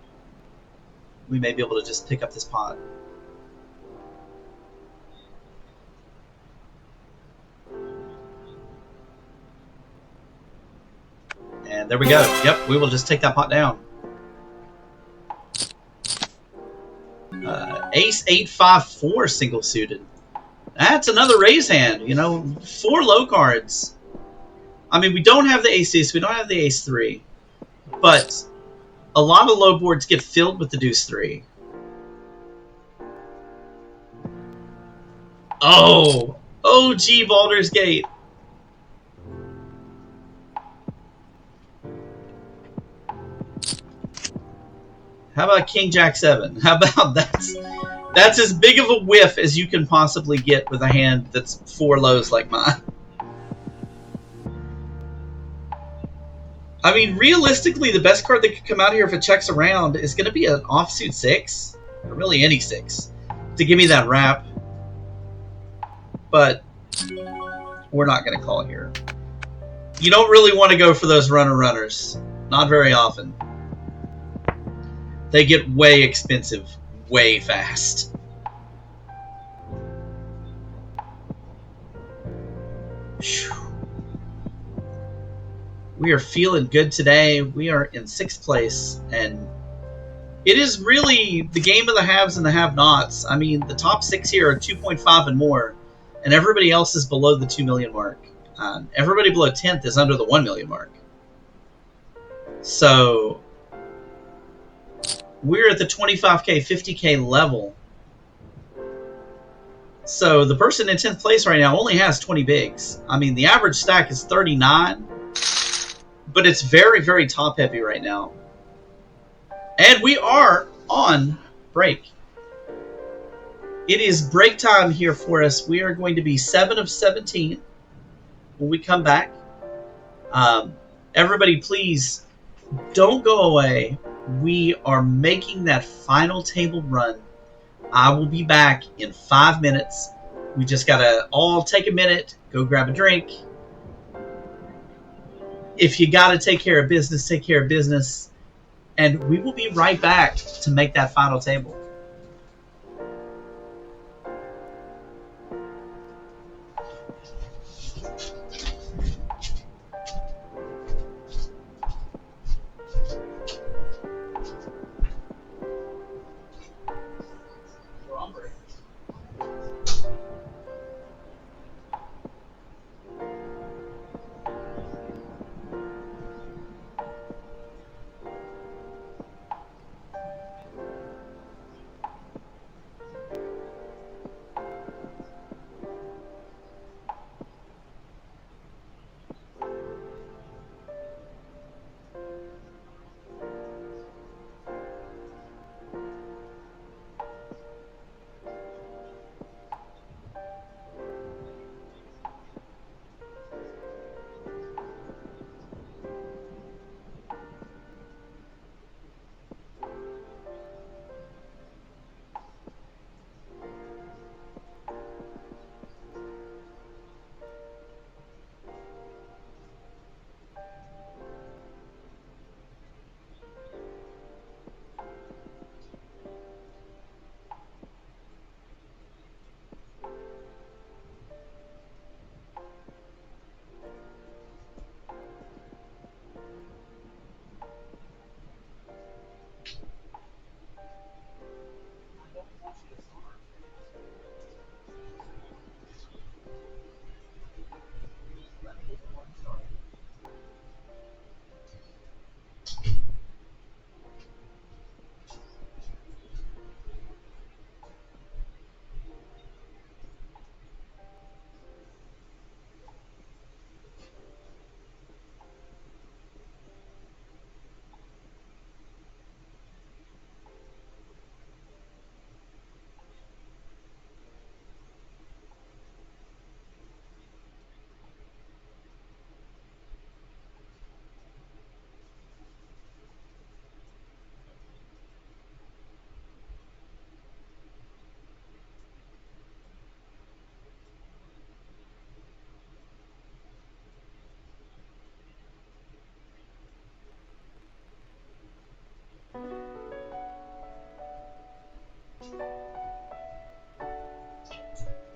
We may be able to just pick up this pot. And there we go. Yep, we will just take that pot down. Ace, 8-5-4 single suited. That's another raise hand. You know, 4 low cards. I mean, we don't have the ace-deuce. We don't have the ace-3. But a lot of low boards get filled with the deuce-3. Oh! OG Baldur's Gate. How about King Jack 7? How about that? That's as big of a whiff as you can possibly get with a hand that's 4 lows like mine. I mean, realistically, the best card that could come out here if it checks around is going to be an offsuit 6. Or really any 6. To give me that wrap. But we're not going to call here. You don't really want to go for those runner-runners. Not very often. They get way expensive, way fast. Whew. We are feeling good today. We are in 6th place, and it is really the game of the haves and the have-nots. I mean, the top 6 here are 2.5 and more, and everybody else is below the 2 million mark. Everybody below 10th is under the 1 million mark. So we're at the 25K, 50K level. So the person in 10th place right now only has 20 bigs. I mean, the average stack is 39, but it's very, very top heavy right now. And we are on break. It is break time here for us. We are going to be 7 of 17 when we come back. Everybody, please don't go away. We are making that final table run. I will be back in 5 minutes. We just got to all take a minute, go grab a drink. If you got to take care of business, take care of business. And we will be right back to make that final table. We're on break.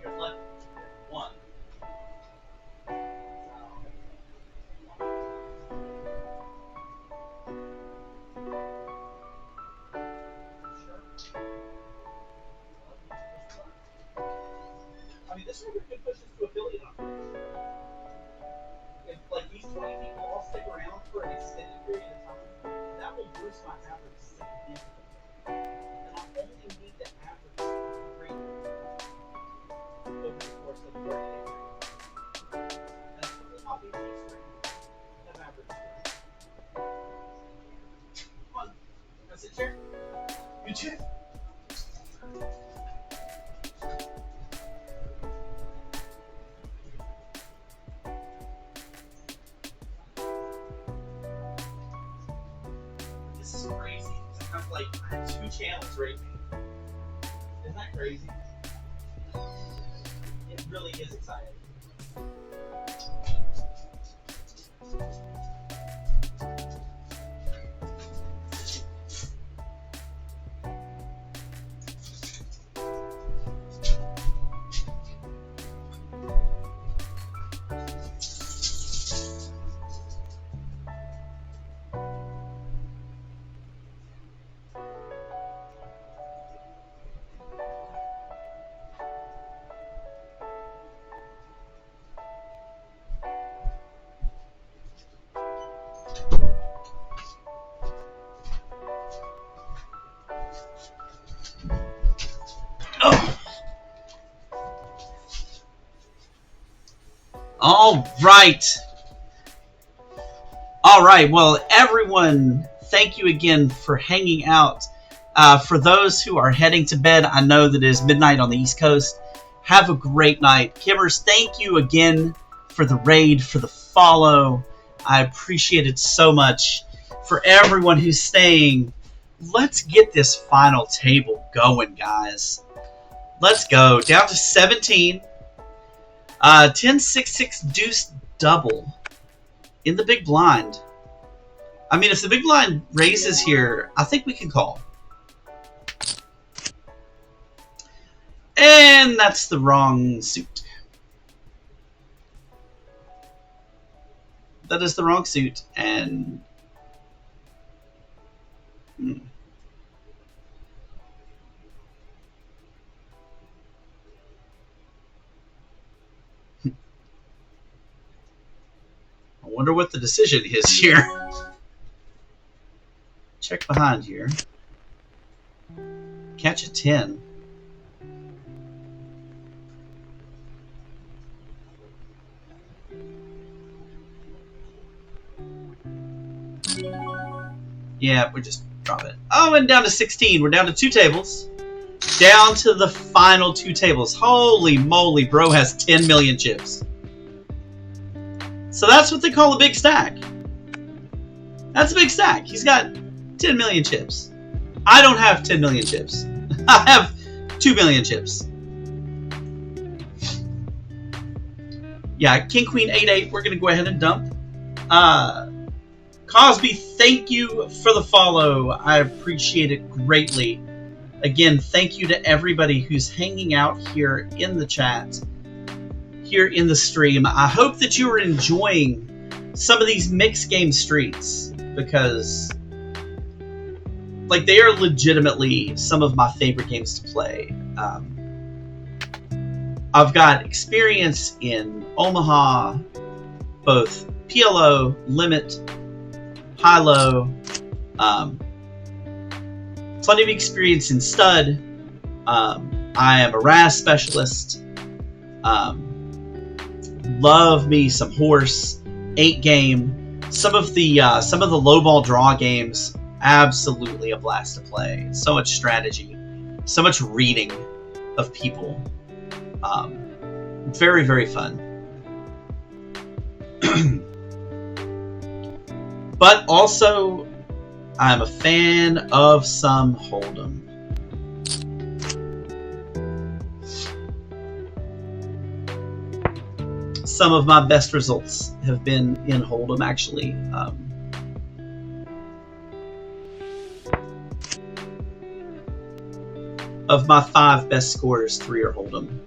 Here's left. One. I mean, this record could push us to a billion. If like these 20 people all stick around for an extended period of time, that will boost my average significantly. And I only need to average 3 over the course of 30 days. And a couple of my BGs have averaged 3. Come on, can I sit here? You too. This is crazy. I have like 2 channels racing. Isn't that crazy? It really is exciting. All right. All right. Well, everyone, thank you again for hanging out. For those who are heading to bed, I know that it is midnight on the East Coast. Have a great night. Kimmers, thank you again for the raid, for the follow. I appreciate it so much. For everyone who's staying, let's get this final table going, guys. Let's go. Down to 17. 10-6-6 deuce double in the big blind. I mean, if the big blind raises here, I think we can call. And that's the wrong suit. That is the wrong suit, and I wonder what the decision is here. Check behind here. Catch a 10. Yeah, we just drop it. Oh, and down to 16. We're down to 2 tables. Down to the final 2 tables. Holy moly, bro has 10 million chips. So that's what they call a big stack. That's a big stack. He's got 10 million chips. I don't have 10 million chips. I have 2 million chips. Yeah, King Queen 8-8. We're going to go ahead and dump. Cosby, thank you for the follow. I appreciate it greatly. Again, thank you to everybody who's hanging out here in the chat, here in the stream. I hope that you are enjoying some of these mixed game streets, because like, they are legitimately some of my favorite games to play. I've got experience in Omaha, both PLO, Limit, High-Low, plenty of experience in Stud. I am a RAS specialist. Love me some Horse, 8 game. Some of the low ball draw games, absolutely a blast to play. So much strategy, so much reading of people. Very, very fun. But also, I'm a fan of some Hold'em. Some of my best results have been in Hold'em, actually. Of my 5 best scores, 3 are Hold'em.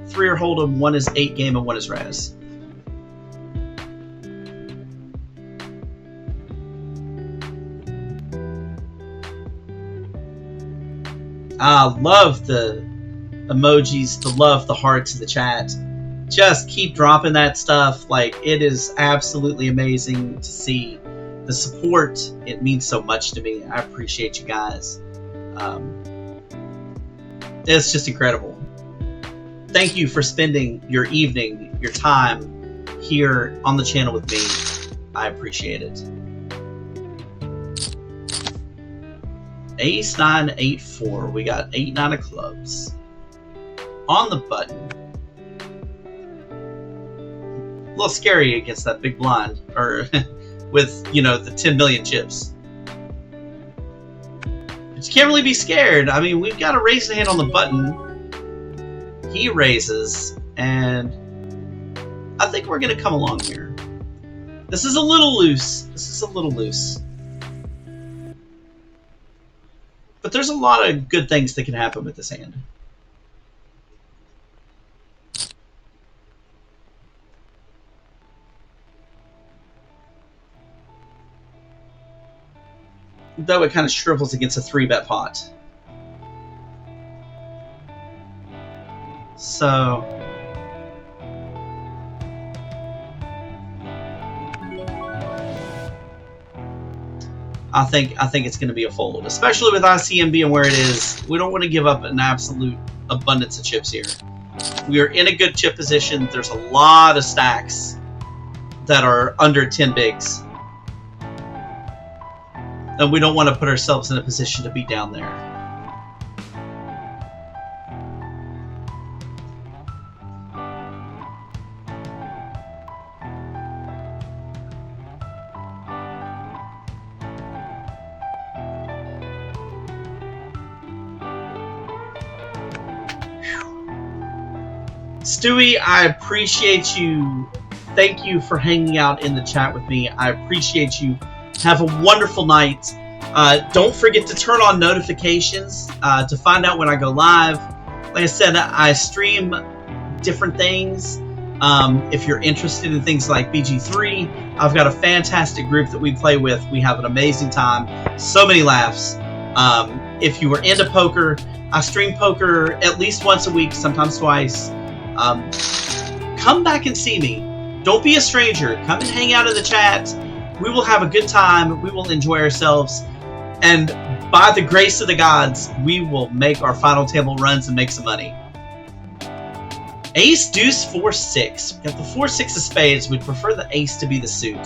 3 are Hold'em, 1 is 8 game, and 1 is RAS. I love the emojis, the love, the hearts in the chat. Just keep dropping that stuff. Like, it is absolutely amazing to see the support. It means so much to me. I appreciate you guys. It's just incredible. Thank you for spending your evening, your time here on the channel with me. I appreciate it. Ace 9 8 4. We got 8 9 of clubs on the button. A little scary against that big blind, or with, you know, the 10 million chips. But you can't really be scared. I mean, we've got a raise the hand on the button. He raises, and I think we're going to come along here. This is a little loose. This is a little loose. But there's a lot of good things that can happen with this hand. Though it kind of shrivels against a 3-bet pot. So I think it's going to be a fold, especially with ICM being where it is. We don't want to give up an absolute abundance of chips here. We are in a good chip position. There's a lot of stacks that are under 10 bigs. And we don't want to put ourselves in a position to be down there. Stewie, I appreciate you. Thank you for hanging out in the chat with me. I appreciate you. Have a wonderful night. Don't forget to turn on notifications to find out when I go live. Like I said, I stream different things. If you're interested in things like BG3, I've got a fantastic group that we play with. We have an amazing time. So many laughs. If you are into poker, I stream poker at least once a week, sometimes twice. Come back and see me. Don't be a stranger. Come and hang out in the chat. We will have a good time. We will enjoy ourselves. And by the grace of the gods, we will make our final table runs and make some money. Ace, deuce, 4, 6. We got the 4, 6 of spades. We'd prefer the ace to be the suit.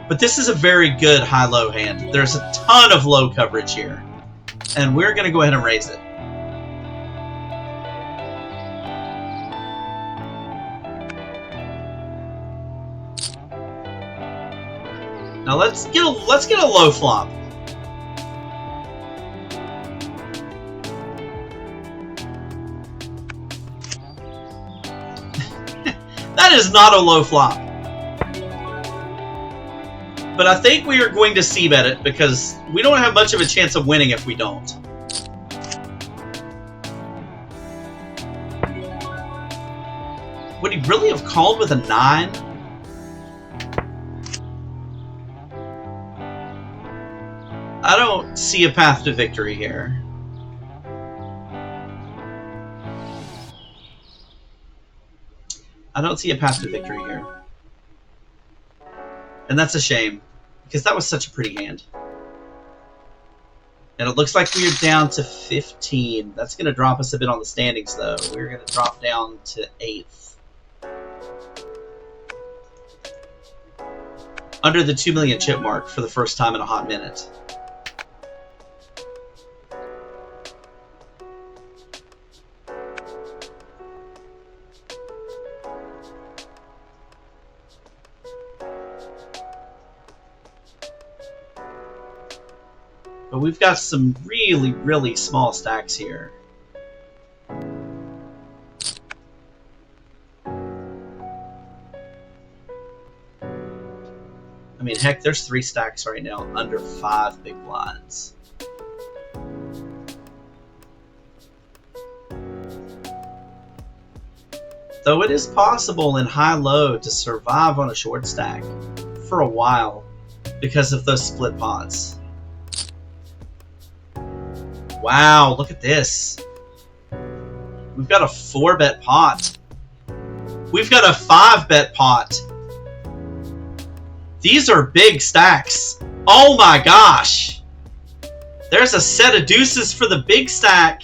But this is a very good high-low hand. There's a ton of low coverage here. And we're going to go ahead and raise it. Now let's get a low flop. That is not a low flop. But I think we are going to c-bet it because we don't have much of a chance of winning if we don't. Would he really have called with a 9? I don't see a path to victory here. I don't see a path to victory here. And that's a shame, because that was such a pretty hand. And it looks like we're down to 15. That's going to drop us a bit on the standings, though. We're going to drop down to 8th. Under the 2 million chip mark for the first time in a hot minute. But we've got some really, really small stacks here. I mean, heck, there's 3 stacks right now under 5 big blinds. Though it is possible in high-low to survive on a short stack for a while because of those split pots. Wow, look at this. We've got a 4-bet pot. We've got a 5-bet pot. These are big stacks. Oh my gosh. There's a set of deuces for the big stack.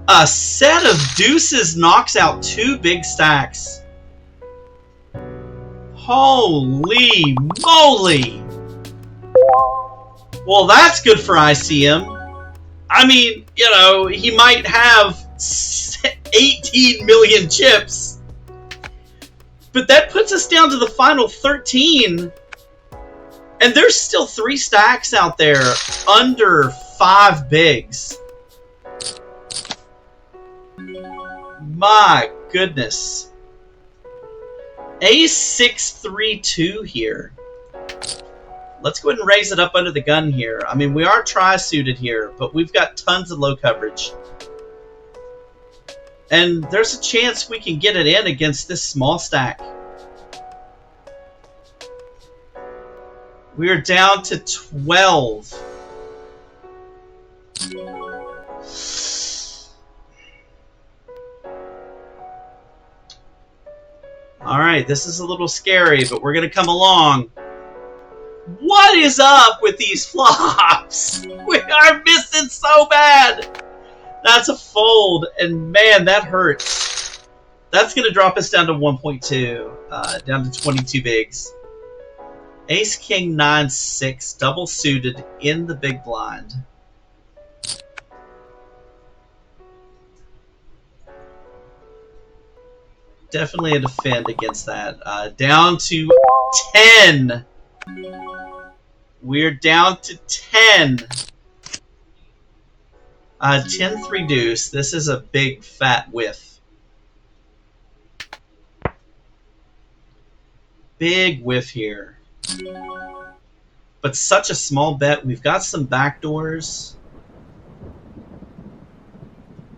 A set of deuces knocks out 2 big stacks. Holy moly. Well, that's good for ICM. I mean, you know, he might have 18 million chips. But that puts us down to the final 13. And there's still 3 stacks out there under 5 bigs. My goodness. A632 here. Let's go ahead and raise it up under the gun here. I mean, we are tri-suited here, but we've got tons of low coverage. And there's a chance we can get it in against this small stack. We are down to 12. Alright, this is a little scary, but we're going to come along. What is up with these flops? We are missing so bad. That's a fold, and man, that hurts. That's going to drop us down to 1.2, down to 22 bigs. Ace, King, 9, 6, double suited in the big blind. Definitely a defend against that. Down to 10. We're down to 10. 10-3 deuce. This is a big fat whiff. Big whiff here. But such a small bet. We've got some backdoors.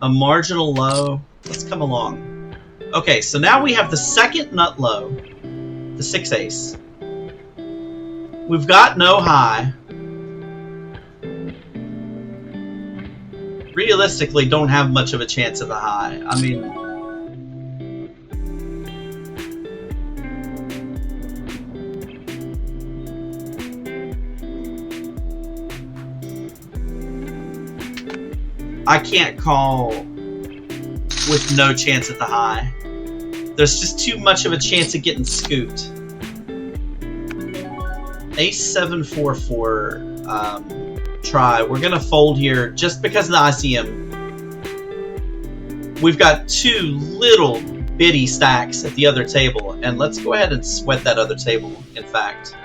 A marginal low. Let's come along. Okay, so now we have the second nut low. The 6 ace. We've got no high. Realistically, don't have much of a chance at the high. I mean, I can't call with no chance at the high. There's just too much of a chance of getting scooped. Ace 7-4-4. Try. We're gonna fold here just because of the ICM. We've got two little bitty stacks at the other table, and let's go ahead and sweat that other table. In fact,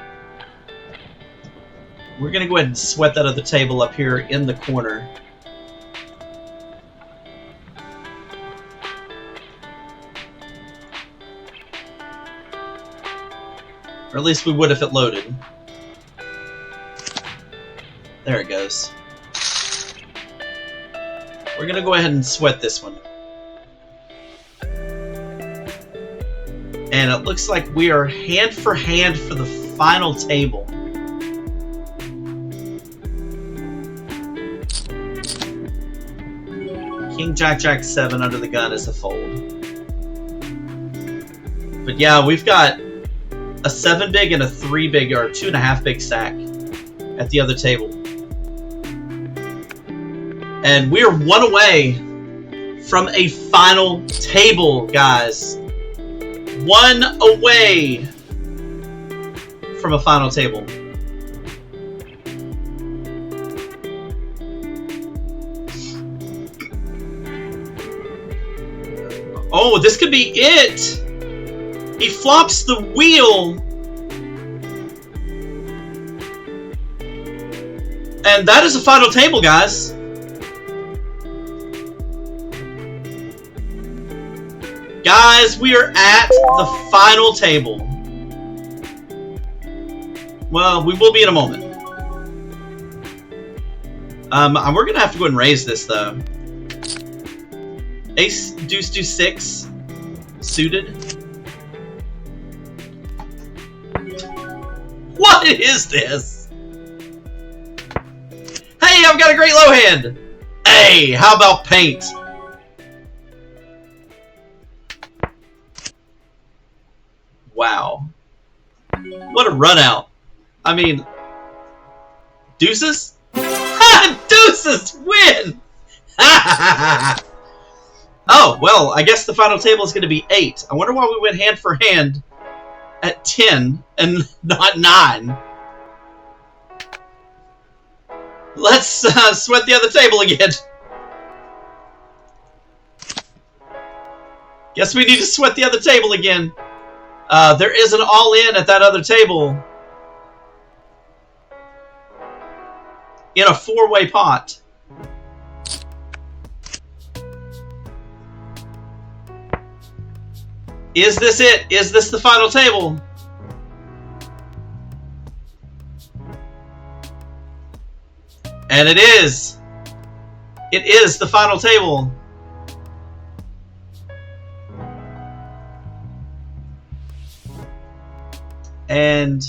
we're gonna go ahead and sweat that other table up here in the corner. Or at least we would if it loaded. There it goes. We're going to go ahead and sweat this one. And it looks like we are hand for the final table. King, Jack, Jack, 7 under the gun is a fold. But yeah, we've got a 7 big and a 3 big, or a 2.5 big stack at the other table. And we're one away from a final table, guys. One away from a final table. Oh, this could be it. He flops the wheel. And that is a final table, guys. Guys, we are at the final table. Well, we will be in a moment. We're going to have to go and raise this, though. Ace, deuce, deuce, 6. Suited. What is this? Hey, I've got a great low hand. Hey, how about paint? Wow. What a run out. I mean, deuces? Deuces win! Oh, well, I guess the final table is going to be 8. I wonder why we went hand for hand at 10 and not 9. Let's sweat the other table again. Guess we need to sweat the other table again. There is an all-in at that other table in a 4-way pot. Is this it? Is this the final table? And it is. It is the final table. And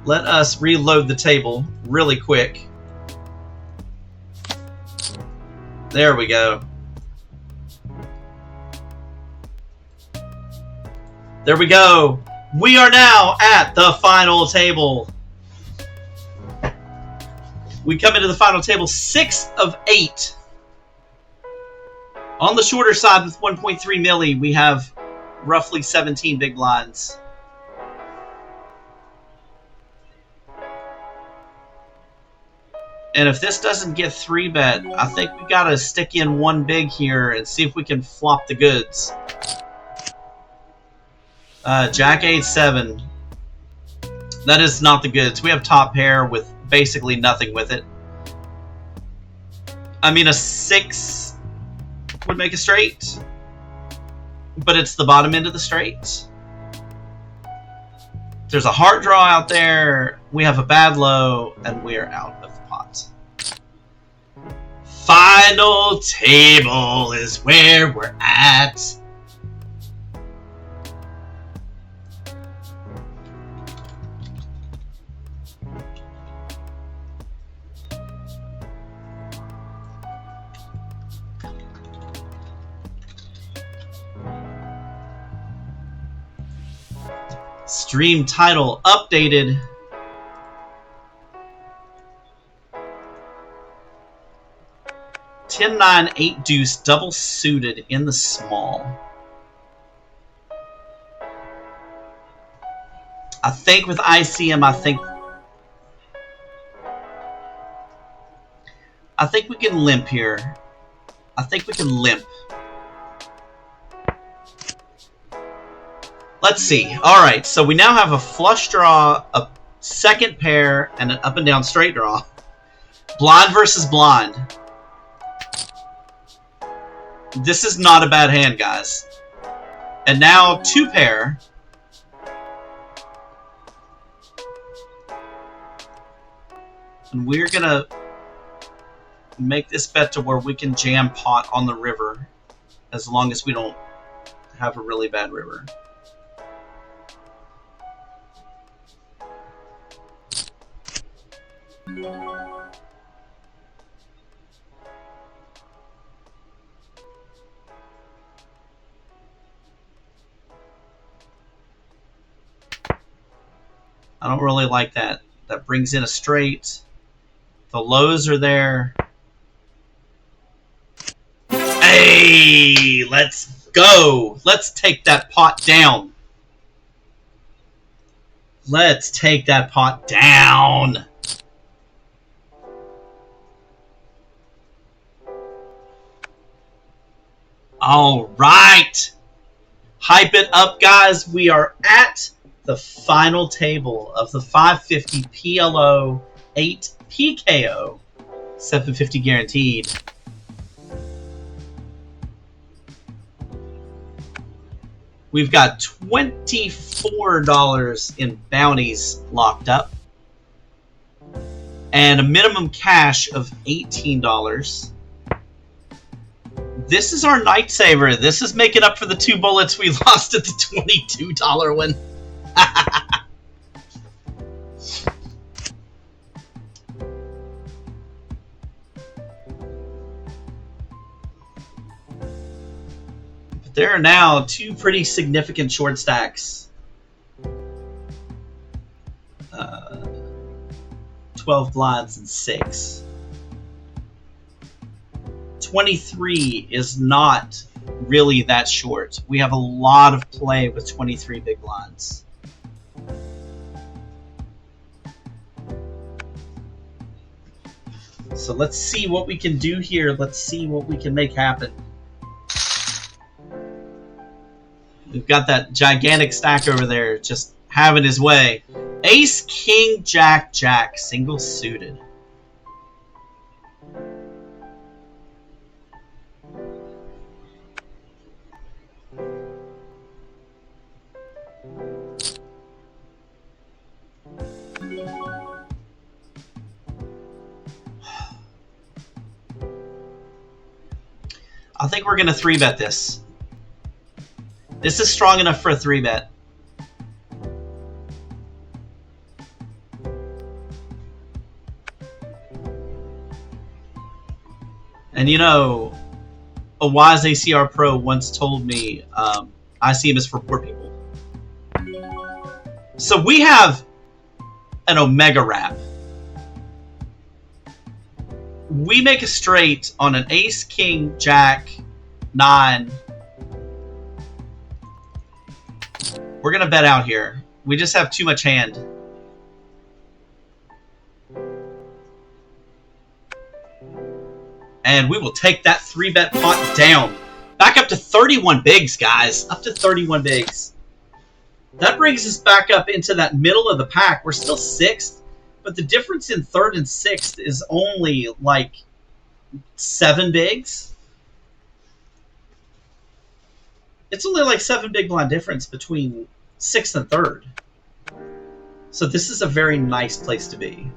let us reload the table really quick. There we go. There we go. We are now at the final table. We come into the final table 6 of 8. On the shorter side with 1.3 milli, we have roughly 17 big blinds. And if this doesn't get 3-bet, I think we gotta stick in one big here and see if we can flop the goods. Jack 8-7. That is not the goods. We have top pair with basically nothing with it. I mean, a 6 would make a straight, but it's the bottom end of the straight. There's a hard draw out there. We have a bad low, and we are out of the pot. Final table is where we're at. Stream title updated. Ten, 9, 8 deuce double suited in the small. I think with ICM, I think we can limp here. I think we can limp. Let's see. Alright, so we now have a flush draw, a second pair, and an up and down straight draw. Blind versus blind. This is not a bad hand, guys. And now 2 pair. And we're gonna make this bet to where we can jam pot on the river, as long as we don't have a really bad river. I don't really like that. That brings in a straight. The lows are there. Hey, let's go. Let's take that pot down. Let's take that pot down. All right. Hype it up, guys. We are at the final table of the 550 PLO 8 PKO 750 guaranteed. We've got $24 in bounties locked up and a minimum cash of $18. This is our night saver. This is making up for the 2 bullets we lost at the $22 one. But there are now 2 pretty significant short stacks. 12 blinds and 6. 23 is not really that short. We have a lot of play with 23 big blinds. So let's see what we can do here. Let's see what we can make happen. We've got that gigantic stack over there just having his way. Ace, King, Jack, Jack, single suited. I think we're going to 3-bet this. This is strong enough for a 3-bet. And you know, a wise ACR pro once told me, ICM is for poor people. So we have an omega wrap. We make a straight on an ace, king, jack, 9. We're going to bet out here. We just have too much hand. And we will take that 3-bet pot down. Back up to 31 bigs, guys. Up to 31 bigs. That brings us back up into that middle of the pack. We're still 6th, but the difference in 3rd and 6th is only like 7 bigs. It's only like 7 big blind difference between 6th and 3rd. So this is a very nice place to be.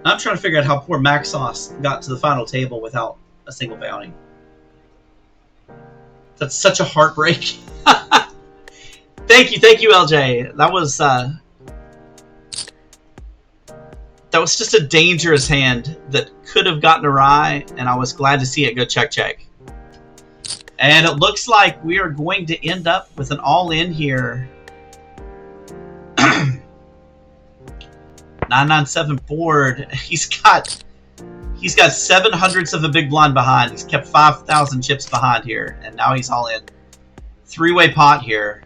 I'm trying to figure out how poor Maxos got to the final table without a single bounty. That's such a heartbreak. Thank you, LJ. That was just a dangerous hand that could have gotten awry, and I was glad to see it go check. And it looks like we are going to end up with an all-in here. 997 board. He's got 7/100ths of a big blind behind. He's kept 5,000 chips behind here, and now he's all in. 3-way pot here.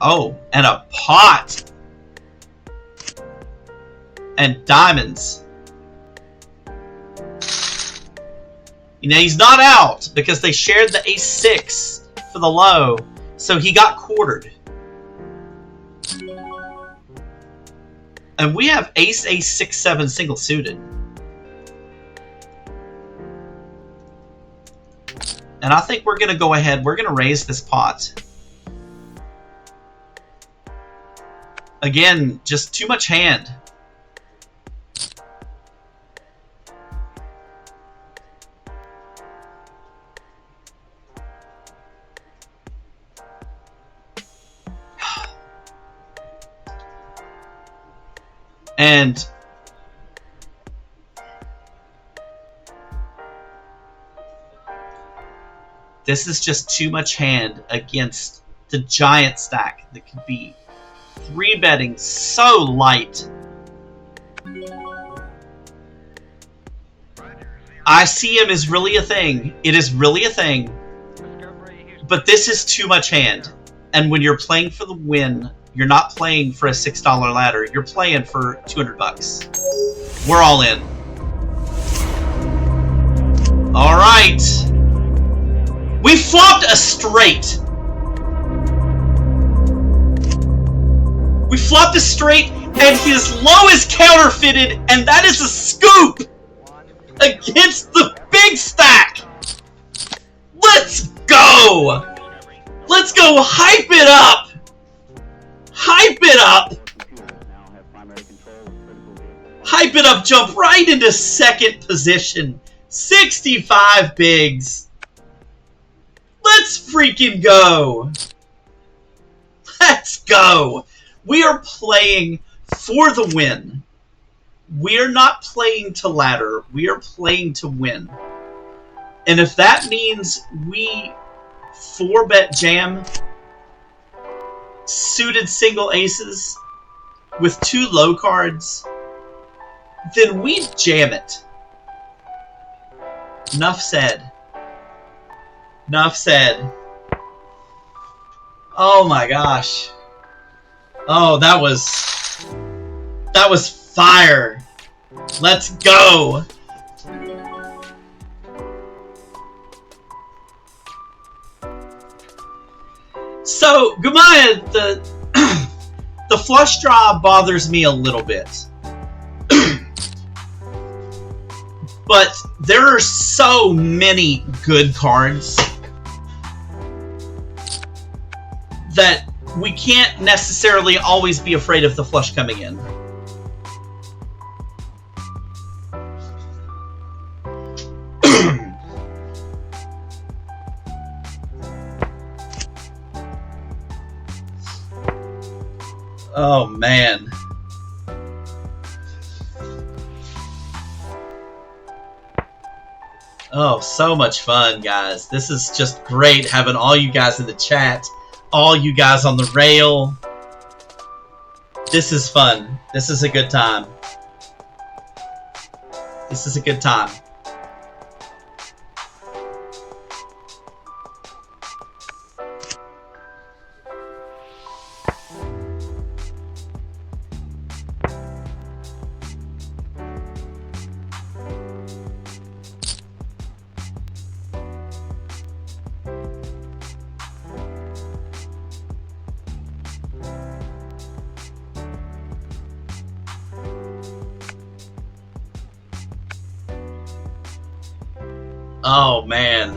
Oh, and a pot. And diamonds. You know, he's not out because they shared the ace-6 for the low, so he got quartered. And we have ace, 6, 7 single suited. And I think we're going to go ahead. We're going to raise this pot. Again, just too much hand. And this is just too much hand against the giant stack that could be 3-betting so light. ICM is really a thing. It is really a thing. But this is too much hand. And when you're playing for the win, you're not playing for a $6 ladder. You're playing for 200 bucks. We're all in. All right. We flopped a straight. We flopped a straight, and his low is counterfeited, and that is a scoop against the big stack. Let's go. Let's go hype it up. Hype it up! Hype it up, jump right into 2nd position. 65 bigs. Let's freaking go! Let's go! We are playing for the win. We are not playing to ladder. We are playing to win. And if that means we 4-bet jam suited single aces with 2 low cards, then we jam it. Enough said. Enough said. Oh my gosh. Oh, that was fire. Let's go. So, Gumaya, the flush draw bothers me a little bit. But there are so many good cards that we can't necessarily always be afraid of the flush coming in. Oh, man. Oh, so much fun, guys. This is just great having all you guys in the chat, all you guys on the rail. This is fun. This is a good time. This is a good time. Oh, man.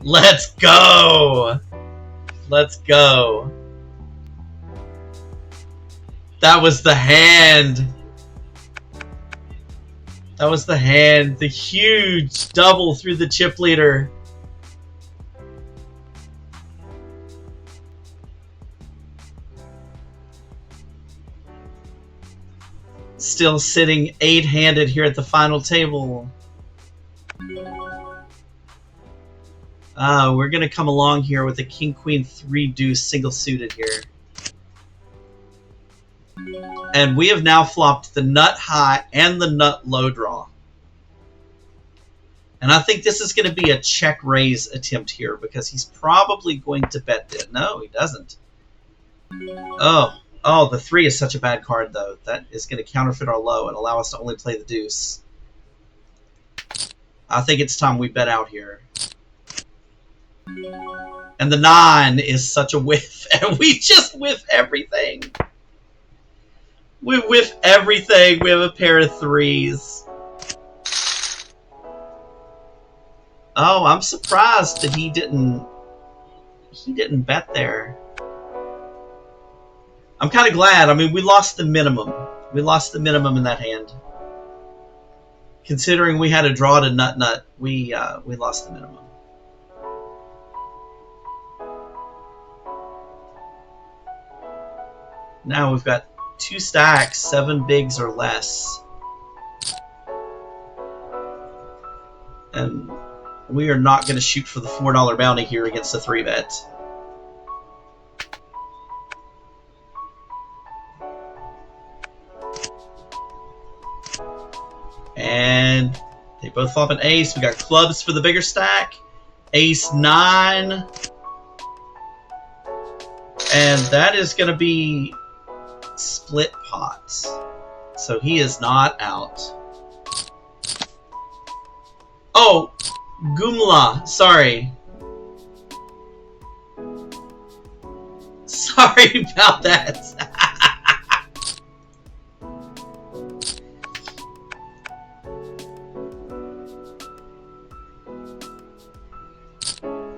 Let's go! Let's go. That was the hand. That was the hand. The huge double through the chip leader. Still sitting 8-handed here at the final table. We're going to come along here with a King, Queen, 3 deuce single suited here. And we have now flopped the nut high and the nut low draw. And I think this is going to be a check raise attempt here because he's probably going to bet it. No, he doesn't. Oh, the 3 is such a bad card, though. That is going to counterfeit our low and allow us to only play the deuce. I think it's time we bet out here. And the 9 is such a whiff, and we just whiff everything. We whiff everything. We have a pair of 3s. Oh, I'm surprised that he didn't bet there. I'm kind of glad. I mean, we lost the minimum. We lost the minimum in that hand. Considering we had a draw to nut, we lost the minimum. Now we've got 2 stacks, 7 bigs or less. And we are not going to shoot for the $4 bounty here against a 3-bet. And they both flop an ace. We got clubs for the bigger stack. Ace 9. And that is going to be split pots. So he is not out. Oh, Gumla. Sorry. Sorry about that.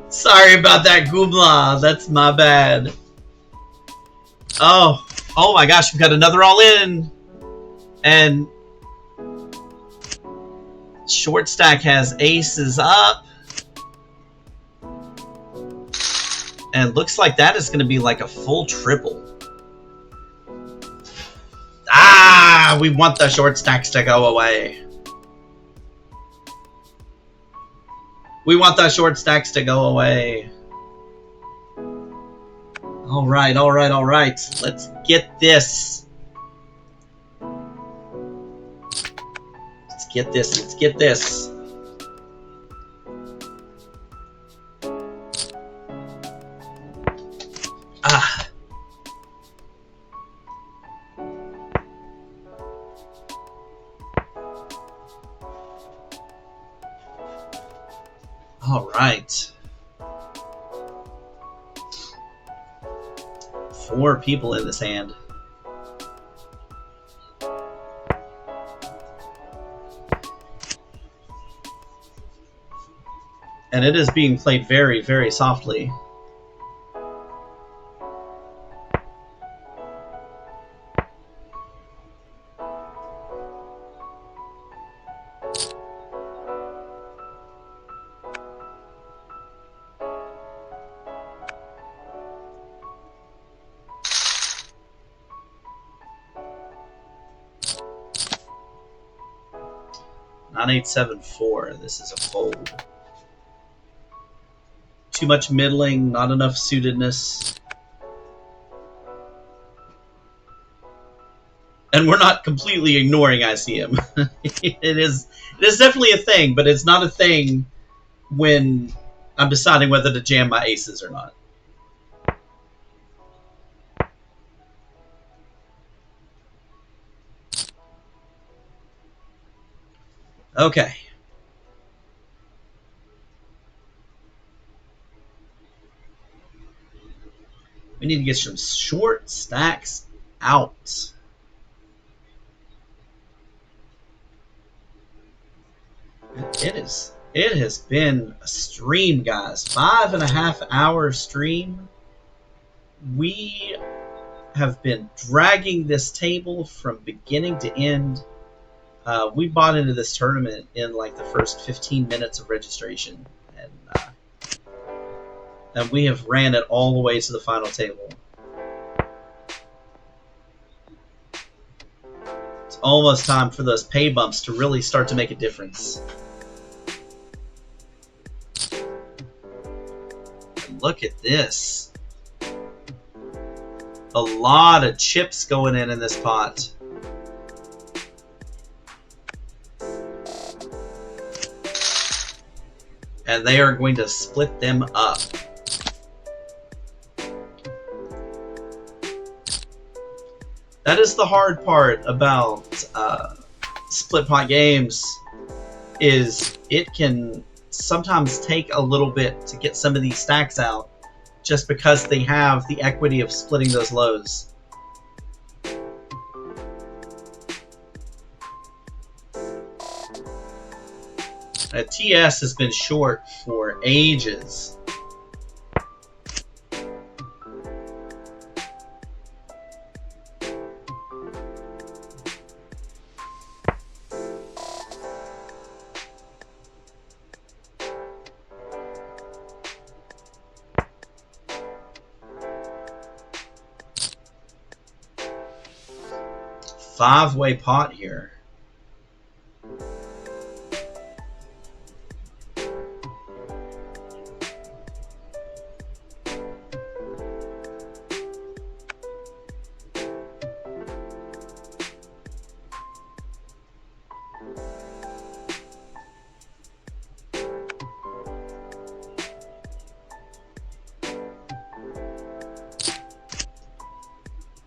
Sorry about that, Gumla. That's my bad. Oh my gosh, we've got another all-in. And short stack has aces up. And looks like that is going to be like a full triple. Ah, we want the short stacks to go away. We want the short stacks to go away. All right. Let's get this. Let's get this. Ah. All right. 4 people in this hand. And it is being played very, very softly. 9-8-7-4. This is a fold. Too much middling, not enough suitedness. And we're not completely ignoring ICM. it is definitely a thing, but it's not a thing when I'm deciding whether to jam my aces or not. Okay. We need to get some short stacks out. It has been a stream, guys. 5.5 hour stream. We have been dragging this table from beginning to end. We bought into this tournament in like the first 15 minutes of registration, and we have ran it all the way to the final table. It's almost time for those pay bumps to really start to make a difference. And look at this. A lot of chips going in this pot. And they are going to split them up. That is the hard part about split pot games, is it can sometimes take a little bit to get some of these stacks out, just because they have the equity of splitting those lows. TS has been short for ages. Five-way pot here.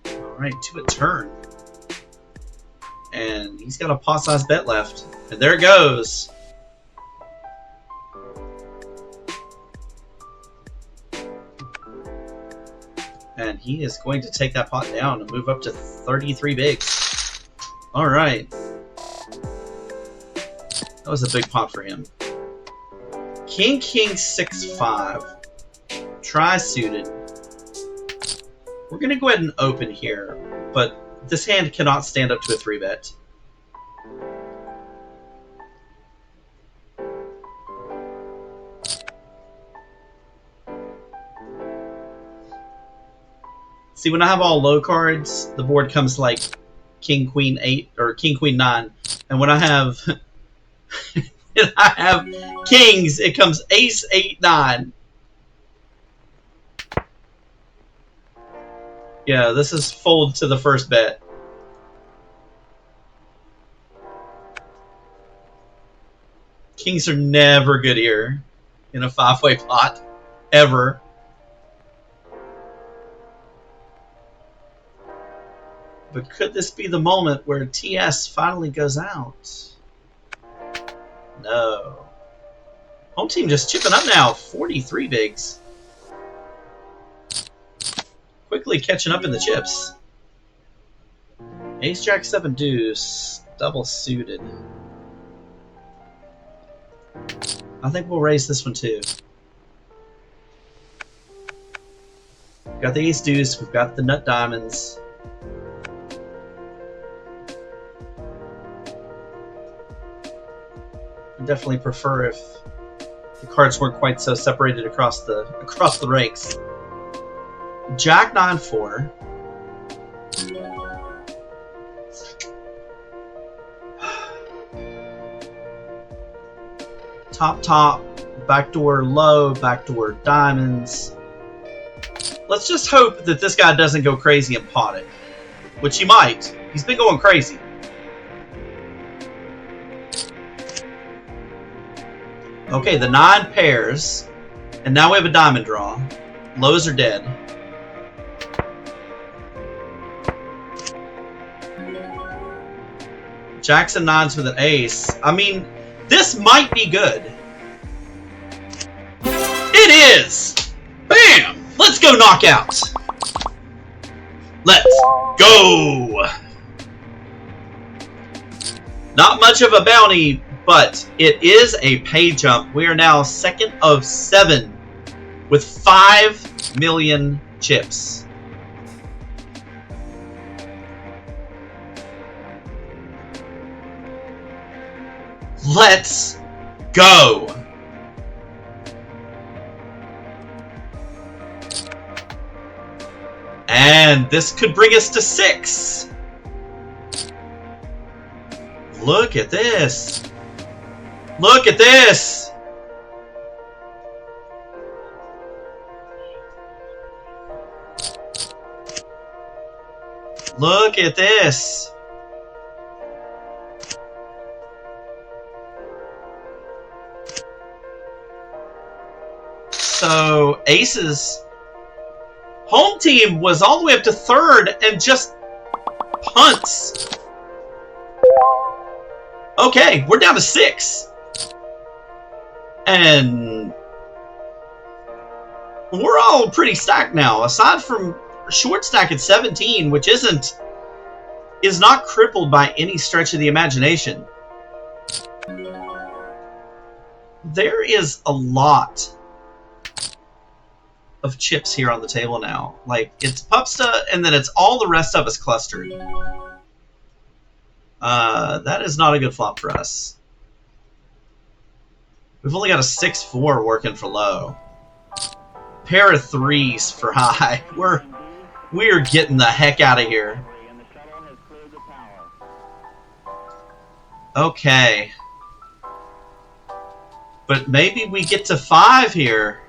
All right, to a turn. And he's got a pot-sized bet left. And there it goes. And he is going to take that pot down and move up to 33 bigs. All right. That was a big pot for him. King, 6-5. Tri-suited. We're going to go ahead and open here, but this hand cannot stand up to a 3-bet. See, when I have all low cards, the board comes like King, Queen 8 or King, Queen 9. And when I have kings, it comes Ace, 8, 9. Yeah, this is fold to the first bet. Kings are never good here in a 5-way pot, ever. But could this be the moment where TS finally goes out? No. Home team just chipping up now, 43 bigs. Quickly catching up in the chips. Ace, Jack, 7 deuce, double suited. I think we'll raise this one too. We've got the ace deuce, we've got the nut diamonds. I definitely prefer if the cards weren't quite so separated across the ranks. Jack 9-4. top, backdoor low, backdoor diamonds. Let's just hope that this guy doesn't go crazy and pot it, which he might. He's been going crazy. Okay, the 9 pairs, and now we have a diamond draw. Lows are dead. Jacks and 9s with an ace. I mean, this might be good. It is! Bam! Let's go knockout! Let's go! Not much of a bounty, but it is a pay jump. We are now second of 7 with 5 million chips. Let's go! And this could bring us to 6. Look at this. Look at this. Look at this. So, aces. Home team was all the way up to 3rd and just punts. Okay, we're down to 6. And we're all pretty stacked now. Aside from short stack at 17, which is not crippled by any stretch of the imagination. There is a lot of chips here on the table now. Like, it's Pupsta, and then it's all the rest of us clustered. That is not a good flop for us. We've only got a 6-4 working for low. Pair of 3s for high. We're getting the heck out of here. Okay. But maybe we get to 5 here.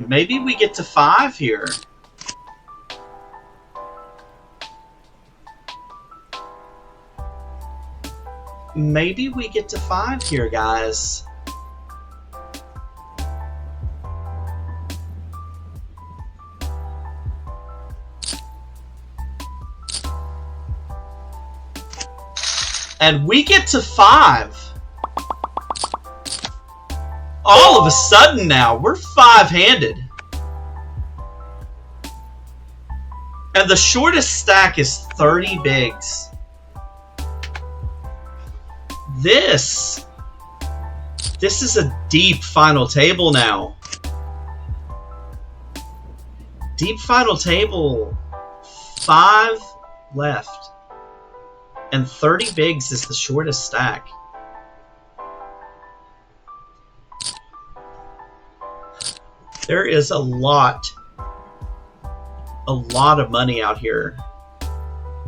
Maybe we get to 5 here. Maybe we get to 5 here, guys. And we get to 5. All of a sudden now, we're 5-handed. And the shortest stack is 30 bigs. This is a deep final table now. Deep final table, 5 left. And 30 bigs is the shortest stack. There is a lot of money out here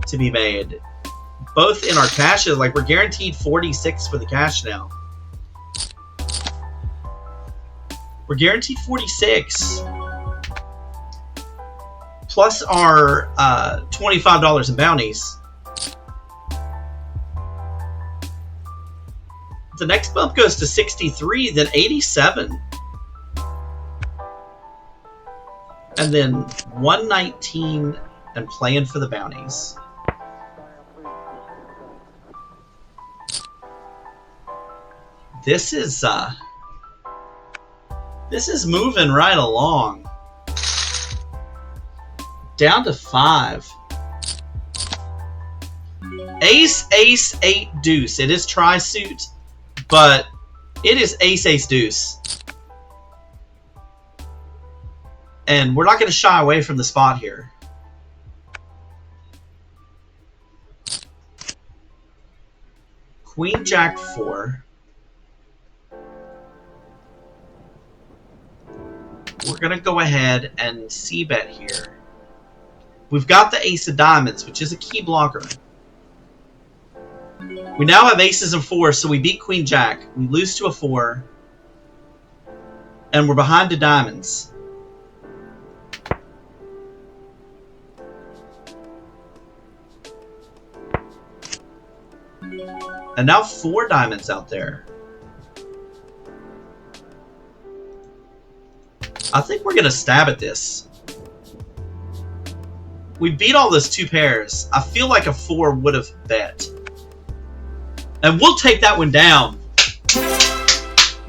to be made. Both in our cashes, like we're guaranteed 46 for the cash now. We're guaranteed 46. Plus our $25 in bounties. The next bump goes to 63, then 87. And then 119 and playing for the bounties. This is moving right along. Down to 5. Ace, ace, 8, deuce. It is tri-suit, but it is ace, ace, deuce. And we're not going to shy away from the spot here. Queen, jack, 4. We're going to go ahead and c-bet here. We've got the ace of diamonds, which is a key blocker. We now have aces and fours, so we beat Queen Jack. We lose to a 4. And we're behind to diamonds. And now 4 diamonds out there. I think we're going to stab at this. We beat all those 2 pairs. I feel like a 4 would have bet. And we'll take that one down.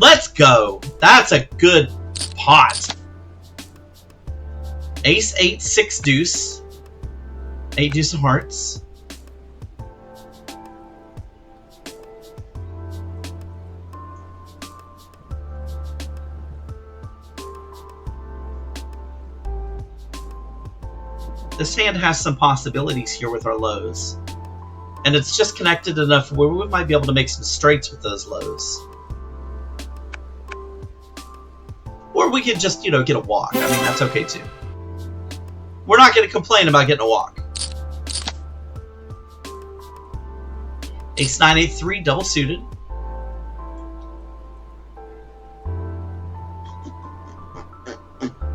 Let's go. That's a good pot. Ace, 8, 6 deuce. 8 deuce of hearts. This hand has some possibilities here with our lows. And it's just connected enough where we might be able to make some straights with those lows. Or we could just, you know, get a walk. I mean, that's okay too. We're not going to complain about getting a walk. Ace 9, 8, 3, double suited.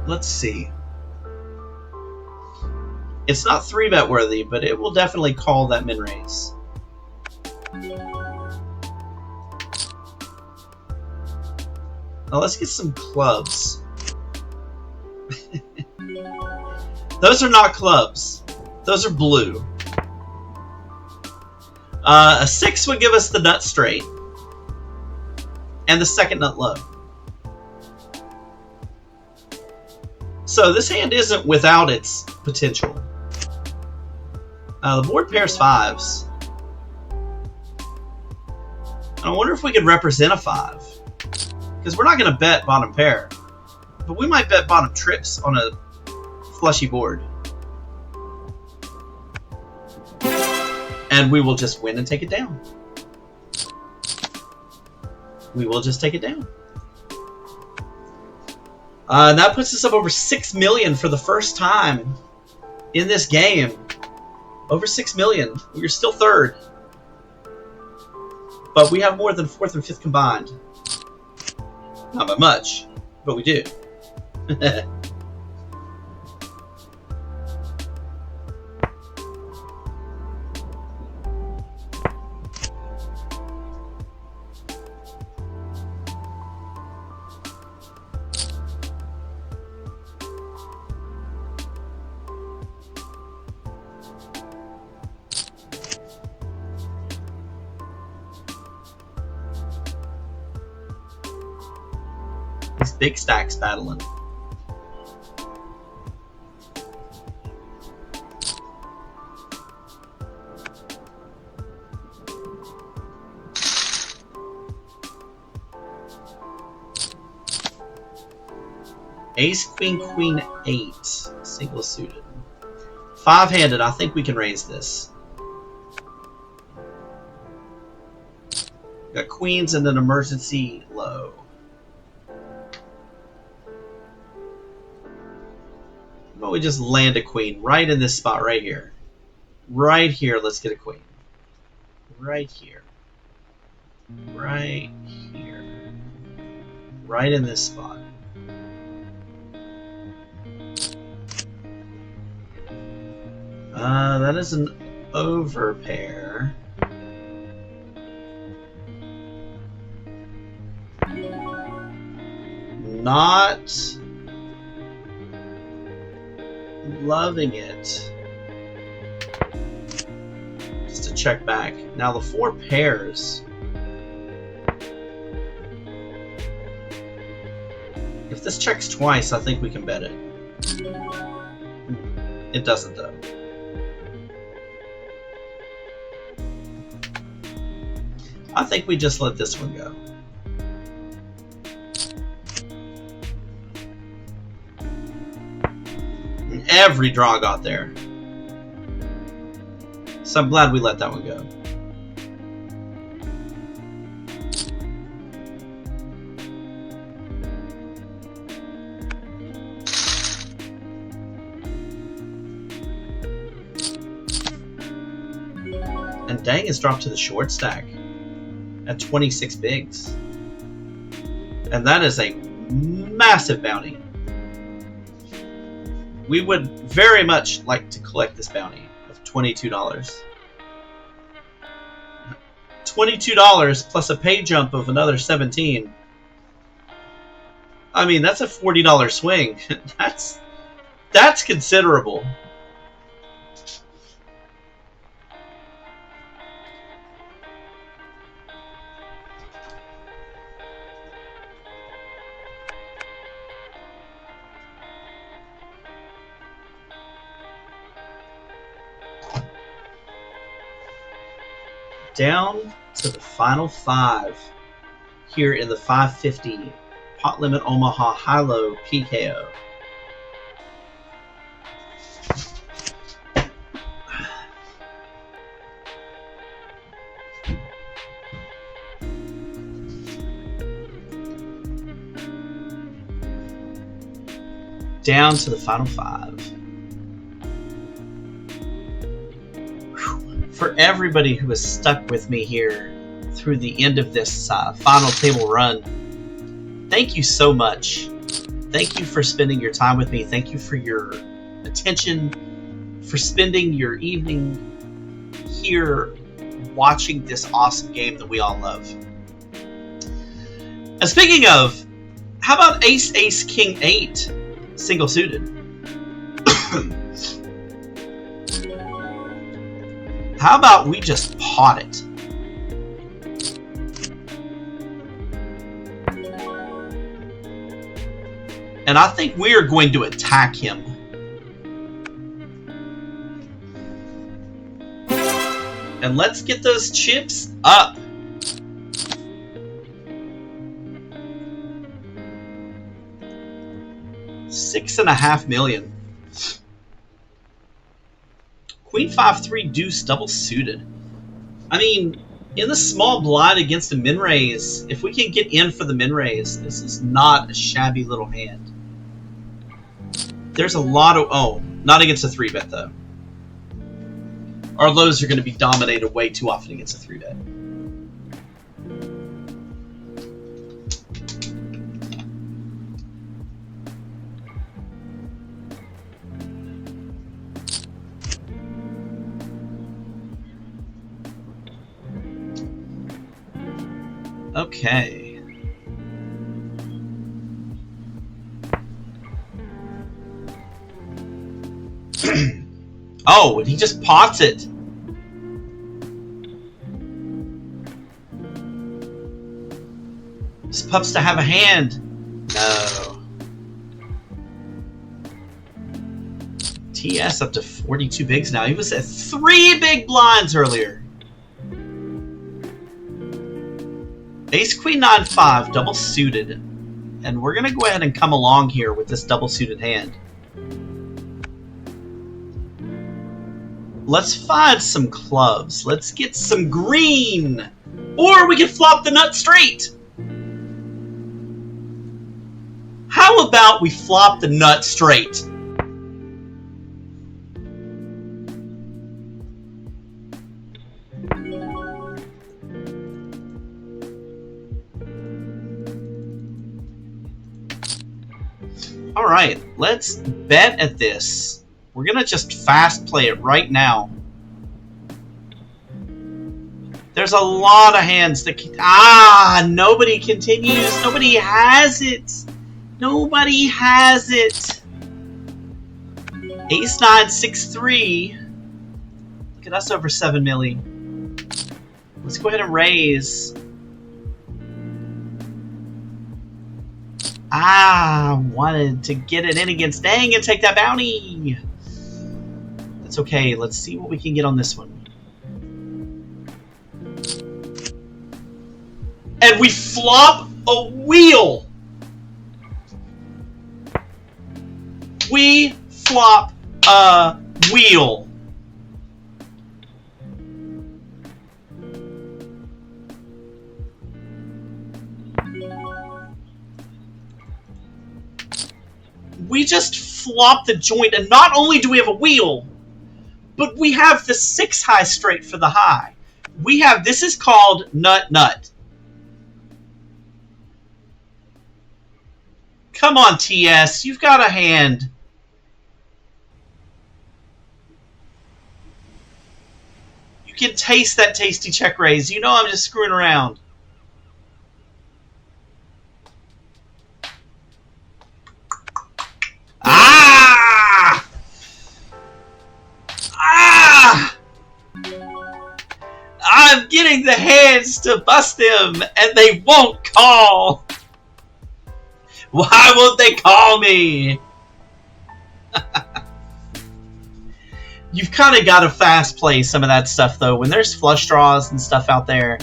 Let's see. It's not 3-bet worthy, but it will definitely call that min raise. Now let's get some clubs. Those are not clubs. Those are blue. A 6 would give us the nut straight. And the second nut low. So this hand isn't without its potential. The board pairs 5s. I wonder if we could represent a 5. Because we're not going to bet bottom pair. But we might bet bottom trips on a flushy board. And we will just win and take it down. We will just take it down. And that puts us up over 6 million for the first time in this game. Over 6 million. We're still third. But we have more than 4th and 5th combined. Not by much, but we do. These big stacks battling. Ace, queen, queen, 8. Single suited. 5-handed. I think we can raise this. Got queens and an emergency low. But we just land a queen right in this spot right here. Right here, let's get a queen. Right here. Right here. Right in this spot. That is an overpair. Not loving it. Just to check back. Now the 4 pairs. If this checks twice, I think we can bet it. It doesn't though. I think we just let this one go. And every draw got there. So I'm glad we let that one go. And Dang is dropped to the short stack at 26 bigs. And that is a massive bounty. We would very much like to collect this bounty of $22. $22 plus a pay jump of another 17. I mean, that's a $40 swing. That's considerable. Down to the final 5 here in the 550 pot limit Omaha high-low PKO. Down to the final 5. For everybody who has stuck with me here through the end of this final table run, thank you so much. Thank you for spending your time with me. Thank you for your attention, for spending your evening here watching this awesome game that we all love. And speaking of, how about Ace, Ace, King 8, single suited? How about we just pot it? And I think we are going to attack him. And let's get those chips up. $6.5 million. Queen 5-3 deuce double suited. I mean, in the small blind against a min raise, if we can get in for the min raise, this is not a shabby little hand. There's a lot of... Oh, not against a 3-bet, though. Our lows are going to be dominated way too often against a 3-bet. Okay. Oh, and he just pots it. This pup's to have a hand. No. TS up to 42 bigs now. He was at 3 big blinds earlier. Ace Queen 9-5 double suited, and we're gonna go ahead and come along here with this double suited hand. Let's find some clubs. Let's get some green, or we can flop the nut straight. How about we flop the nut straight? Alright, let's bet at this. We're gonna just fast play it right now. There's a lot of hands that can... Ah! Nobody continues. Nobody has it. Nobody has it. Ace 9, 6-3. Look at us over 7 milli. Let's go ahead and raise. Ah, wanted to get it in against Dang and take that bounty. That's okay. Let's see what we can get on this one. And we flop a wheel. We flop a wheel. We just flop the joint, and not only do we have a wheel, but we have the 6 high straight for the high. We have, this is called Nut Nut. Come on, TS, you've got a hand. You can taste that tasty check raise. You know I'm just screwing around. Ah! Ah! I'm getting the hands to bust them, and they won't call. Why won't they call me? You've kind of got to fast play some of that stuff, though. When there's flush draws and stuff out there,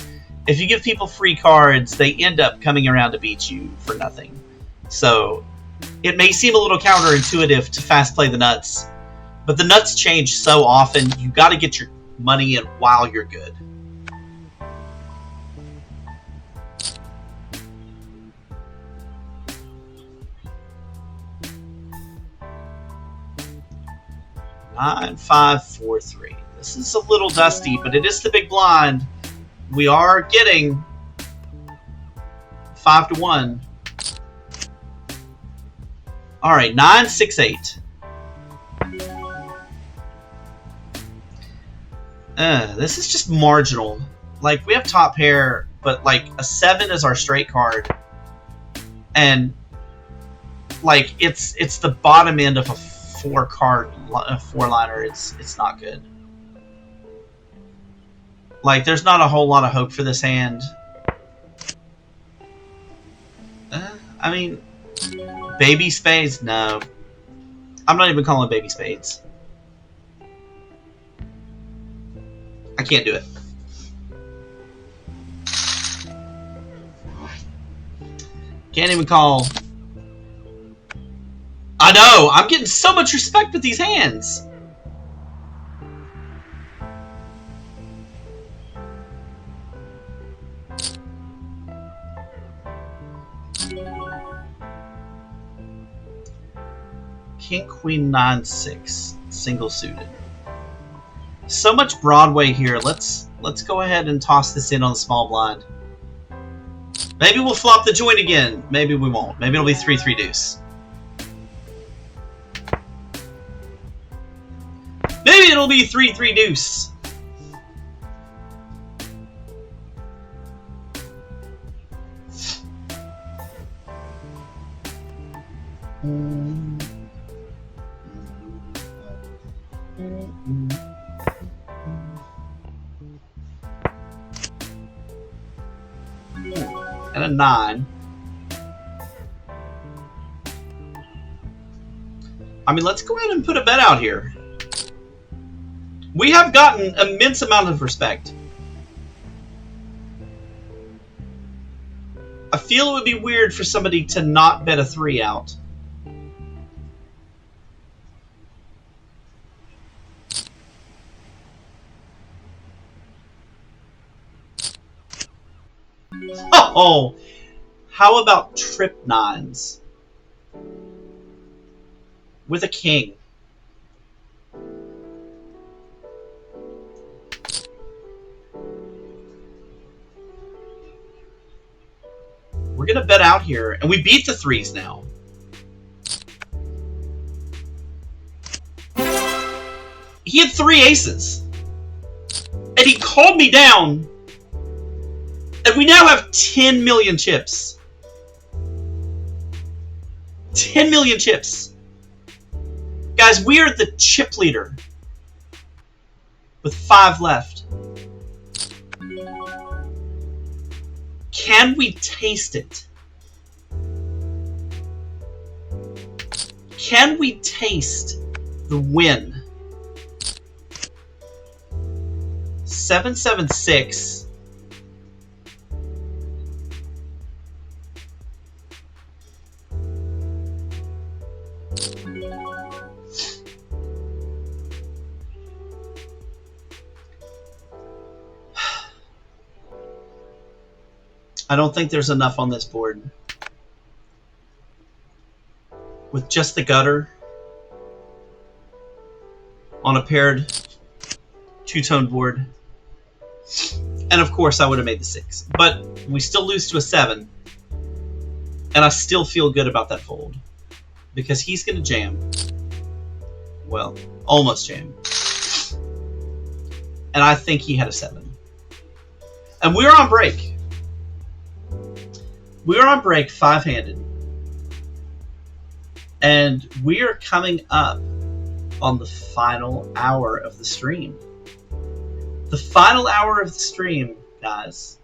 if you give people free cards, they end up coming around to beat you for nothing. So it may seem a little counterintuitive to fast play the nuts, but the nuts change so often, you got to get your money in while you're good. Nine, 5, 4, 3. This is a little dusty, but it is the big blind. We are getting 5 to 1. All right, 9, 6, 8. This is just marginal. Like, we have top pair, but like a 7 is our straight card, and like it's the bottom end of a 4-liner. It's not good. Like, there's not a whole lot of hope for this hand. I mean, baby spades? No. I'm not even calling baby spades. I can't do it. Can't even call. I know! I'm getting so much respect with these hands! King, Queen, 9, 6. Single suited. So much Broadway here. Let's go ahead and toss this in on the small blind. Maybe we'll flop the joint again. Maybe we won't. Maybe it'll be 3-3 deuce. Maybe it'll be 3-3 deuce. And a 9. I mean, let's go ahead and put a bet out here. We have gotten an immense amount of respect. I feel it would be weird for somebody to not bet a 3 out. Oh, how about trip 9s with a king? We're gonna bet out here, and we beat the 3s now. He had 3 aces, and he called me down. And we now have 10 million chips. 10 million chips. Guys, we are the chip leader with 5 left. Can we taste it? Can we taste the win? 776. I don't think there's enough on this board. With just the gutter on a paired two-tone board. And of course, I would have made the 6. But we still lose to a 7. And I still feel good about that fold. Because he's going to jam. Well, almost jam. And I think he had a 7. And we're on break. We're on break 5-handed. And we are coming up on the final hour of the stream. The final hour of the stream, guys.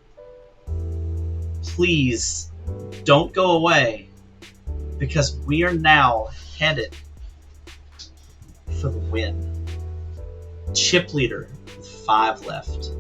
Please don't go away, because we are now headed for the win. Chip leader with 5 left.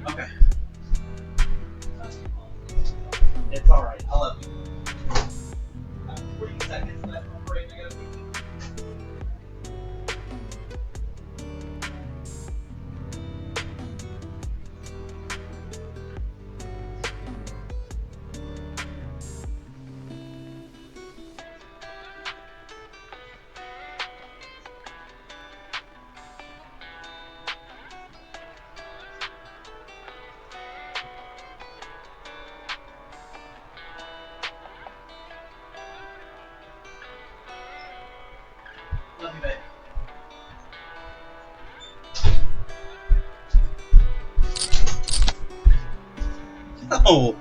Okay. It's alright. I love you. 40 seconds left on break. I gotta be. Oh.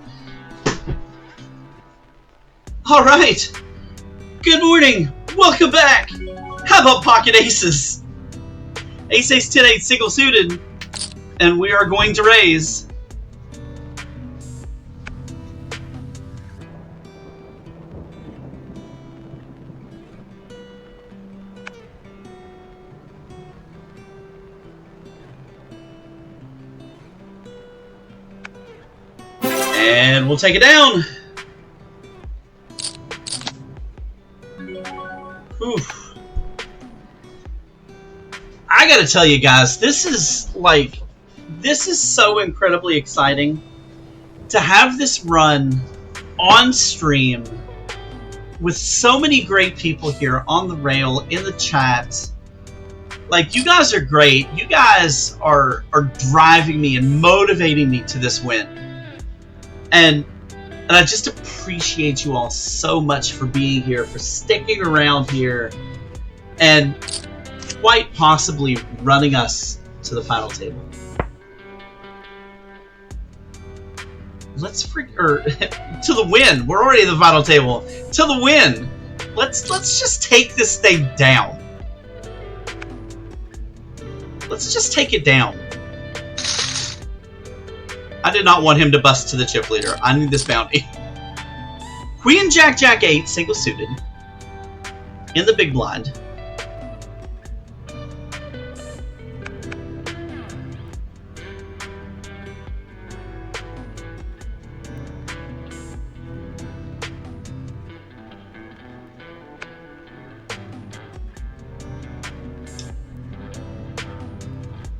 Alright. Good morning. Welcome back. How about pocket aces? Ace, ace, 10, 8, single suited. And we are going to raise. And we'll take it down. Oof. I gotta tell you guys, this is so incredibly exciting to have this run on stream with so many great people here on the rail, in the chat. Like, you guys are great. You guys are driving me and motivating me to this win. And I just appreciate you all so much for being here, for sticking around here, and quite possibly running us to the final table. To the win. We're already at the final table. To the win. Let's just take this thing down. Let's just take it down. I did not want him to bust to the chip leader. I need this bounty. Queen, Jack, Jack 8, single suited. In the big blind.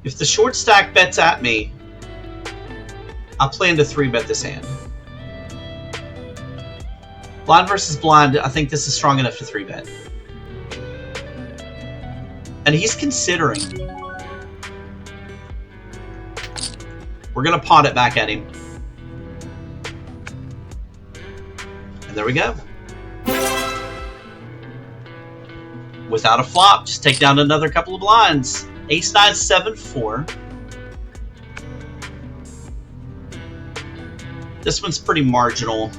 If the short stack bets at me, I plan to 3-bet this hand. Blind versus blind, I think this is strong enough to 3-bet. And he's considering. We're going to pot it back at him. And there we go. Without a flop, just take down another couple of blinds. Ace 9, 7, 4. This one's pretty marginal.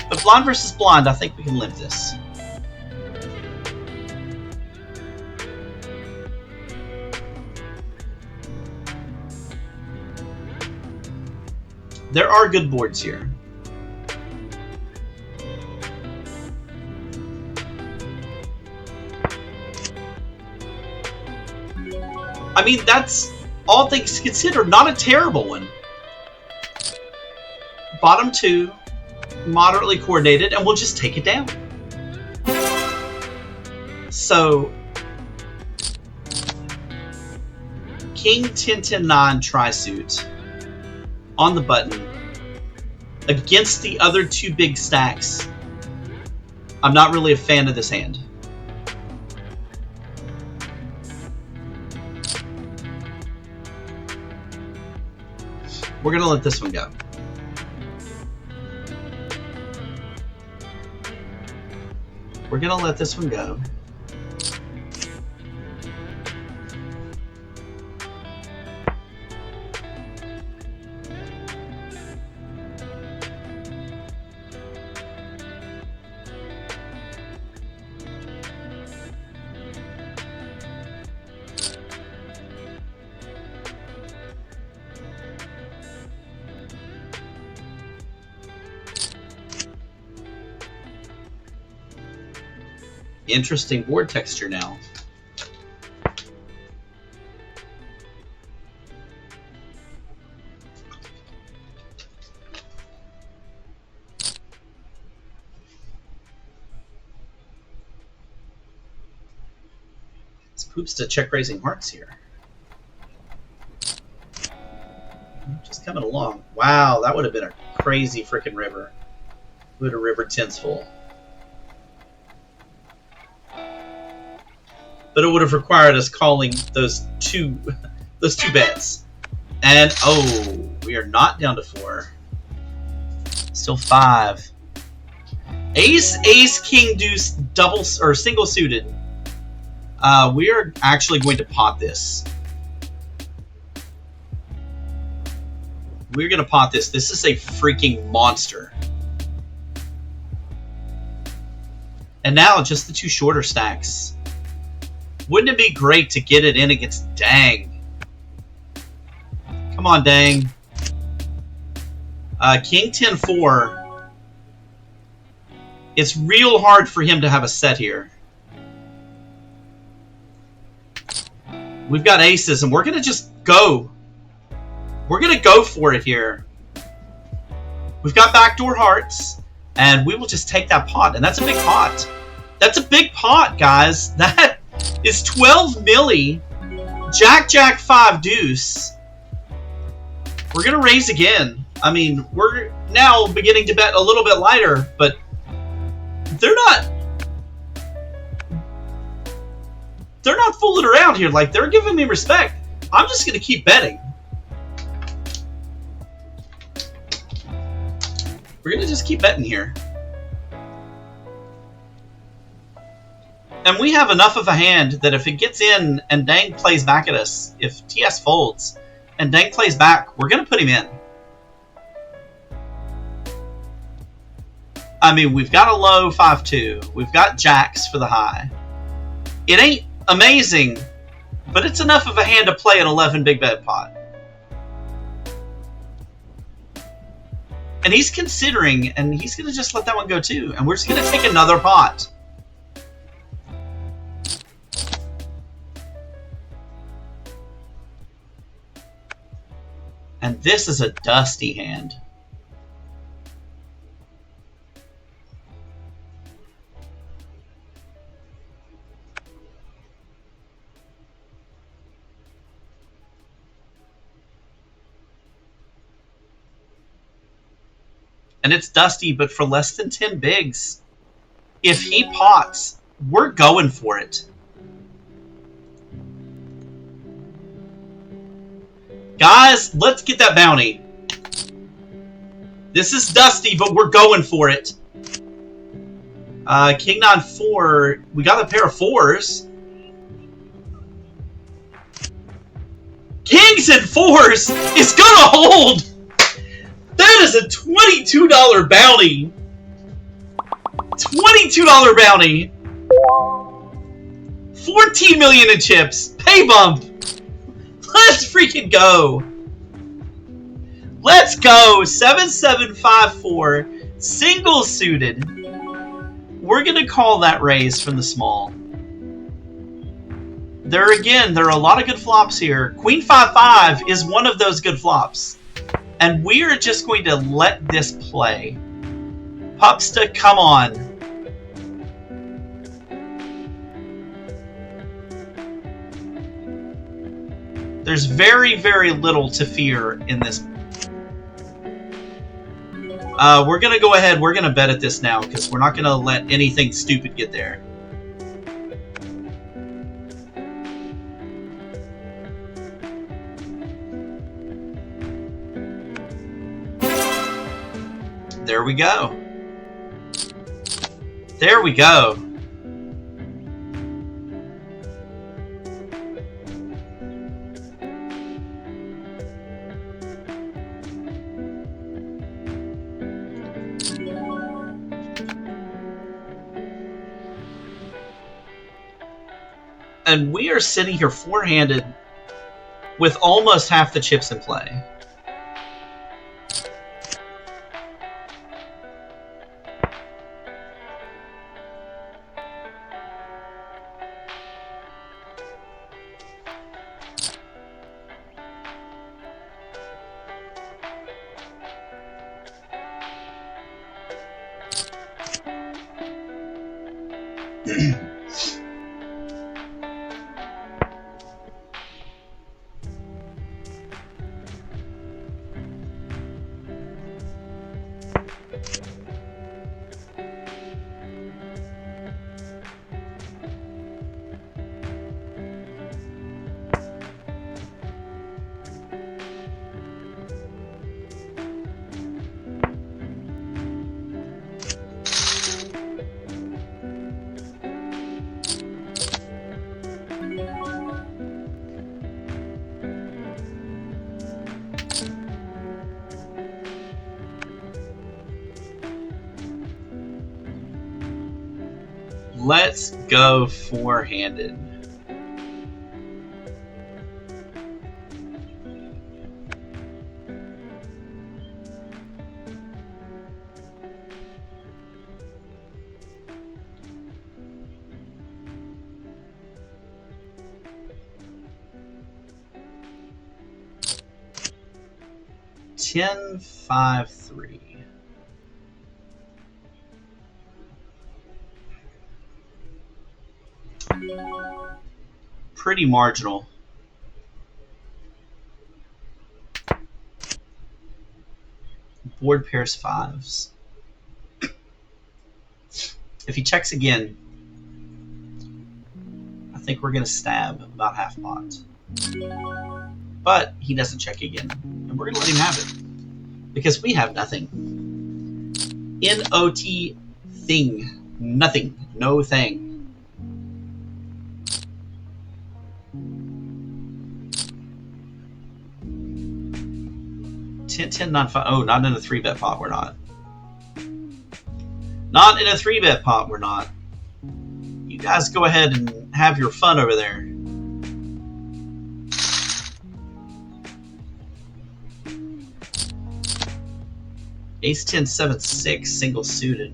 But blind versus blind, I think we can live this. There are good boards here. I mean, that's, all things considered, not a terrible one. Bottom 2, moderately coordinated, and we'll just take it down. So, King 10, 10, 9 tri-suit on the button against the other 2 big stacks. I'm not really a fan of this hand. We're going to let this one go. We're going to let this one go. Interesting board texture now. This poops to check raising hearts here. Just coming along. Wow, that would have been a crazy freaking river. Would have river tens full. But it would have required us calling those two bets. And, oh, we are not down to 4. Still 5. Ace, ace, king, deuce, double, or single suited. We are actually going to pot this. We're going to pot this. This is a freaking monster. And now just the two shorter stacks. Wouldn't it be great to get it in against Dang? Come on, Dang. King 10-4. It's real hard for him to have a set here. We've got aces, and we're going to just go. We're going to go for it here. We've got backdoor hearts, and we will just take that pot. And that's a big pot. That's a big pot, guys. That is 12 milli. Jack, Jack, 5 deuce. We're going to raise again. I mean, we're now beginning to bet a little bit lighter, but they're not fooling around here. Like, they're giving me respect. I'm just going to keep betting. We're going to just keep betting here. And we have enough of a hand that if it gets in and Dang plays back at us, if TS folds and Dang plays back, we're going to put him in. I mean, we've got a low 5-2. We've got jacks for the high. It ain't amazing, but it's enough of a hand to play an 11 big bet pot. And he's considering, and he's going to just let that one go too. And we're just going to take another pot. And this is a dusty hand. And it's dusty, but for less than 10 bigs. If he pots, we're going for it. Guys, let's get that bounty. This is dusty, but we're going for it. King 9-4. We got a pair of 4s. Kings and 4s is gonna hold. That is a $22 bounty. $22 bounty. 14 million in chips. Pay bump. Let's freaking go. Let's go. 7754. Single suited. We're going to call that raise from the small. There are a lot of good flops here. Queen 5-5 is one of those good flops. And we are just going to let this play. Pupsta, come on. There's very, very little to fear in this. We're going to go ahead. We're going to bet at this now because we're not going to let anything stupid get there. There we go. There we go. And we are sitting here four-handed with almost half the chips in play. Let's go four-handed. Ten, 5, 3. Pretty marginal. Board pairs fives. If he checks again, I think we're going to stab about half pot. But he doesn't check again, and we're going to let him have it. Because we have nothing. N-O-T thing. Nothing. No thing. 10, 10, 9, 5. Oh, not in a 3-bet pot, we're not. Not in a 3-bet pot, we're not. You guys go ahead and have your fun over there. Ace 10, 7, 6, single suited.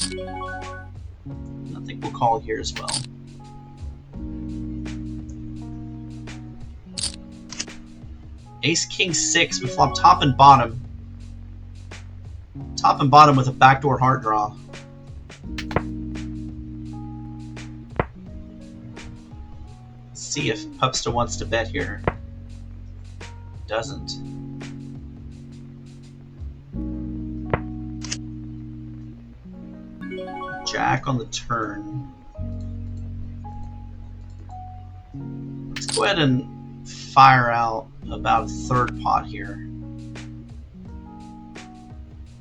I think we'll call here as well. Ace King 6, we flop top and bottom. Top and bottom with a backdoor heart draw. Let's see if Pupsta wants to bet here. Doesn't. Jack on the turn. Let's go ahead and fire out about a third pot here.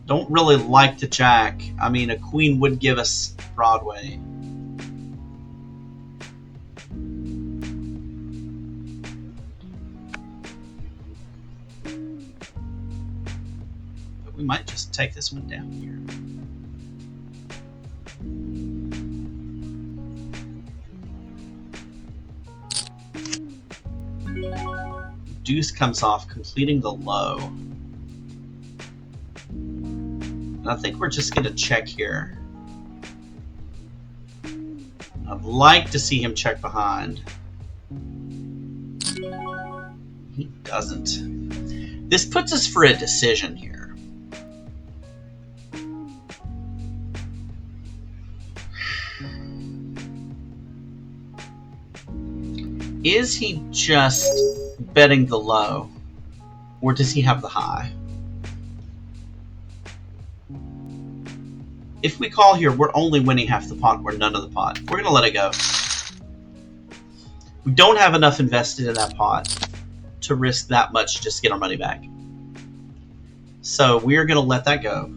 Don't really like the jack. I mean, a queen would give us Broadway. But we might just take this one down here. Deuce comes off, completing the low. And I think we're just going to check here. I'd like to see him check behind. He doesn't. This puts us for a decision here. Is he just betting the low, or does he have the high? If we call here, we're only winning half the pot or none of the pot. We're going to let it go. We don't have enough invested in that pot to risk that much just to get our money back. So we're going to let that go.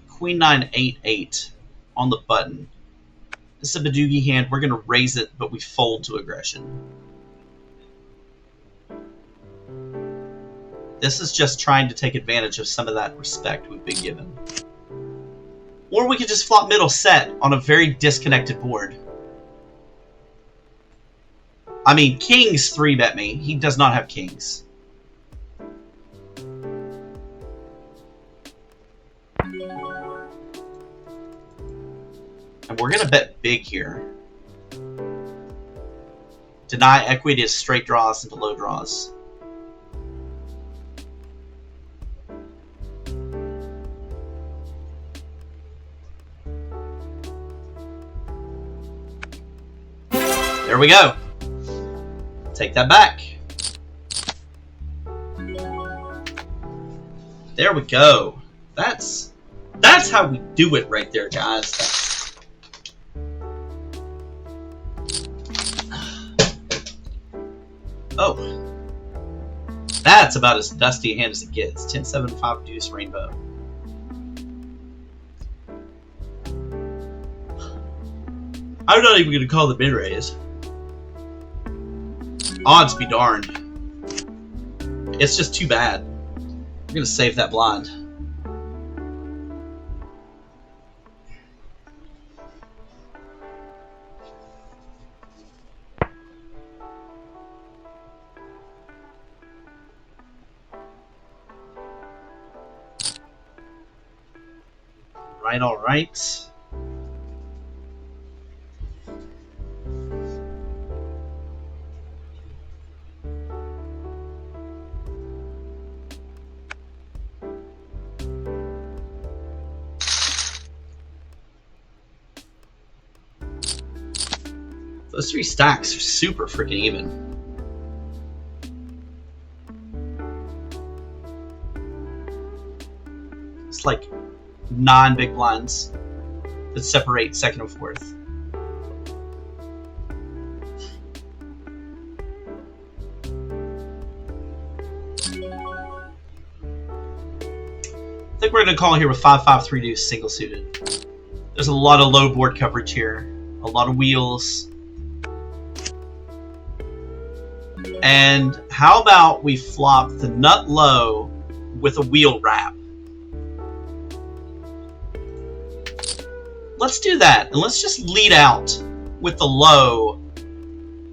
Queen 9, 8, 8 on the button. This is a Badoogie hand. We're going to raise it, but we fold to aggression. This is just trying to take advantage of some of that respect we've been given. Or we could just flop middle set on a very disconnected board. I mean, kings 3-bet me. He does not have kings. And we're going to bet big here. Deny equity to straight draws into low draws. There we go. Take that back. There we go. That's how we do it right there, guys. Oh. That's about as dusty a hand as it gets. 10, 7, 5, deuce, rainbow. I'm not even going to call the mid-raise. Odds be darned. It's just too bad. I'm going to save that blind. Right, all right. Those three stacks are super freaking even. It's like 9 big blinds that separate second and fourth. I think we're going to call here with 5-5-3 deuce single suited. There's a lot of low board coverage here, a lot of wheels. And how about we flop the nut low with a wheel wrap? Let's do that, and let's just lead out with the low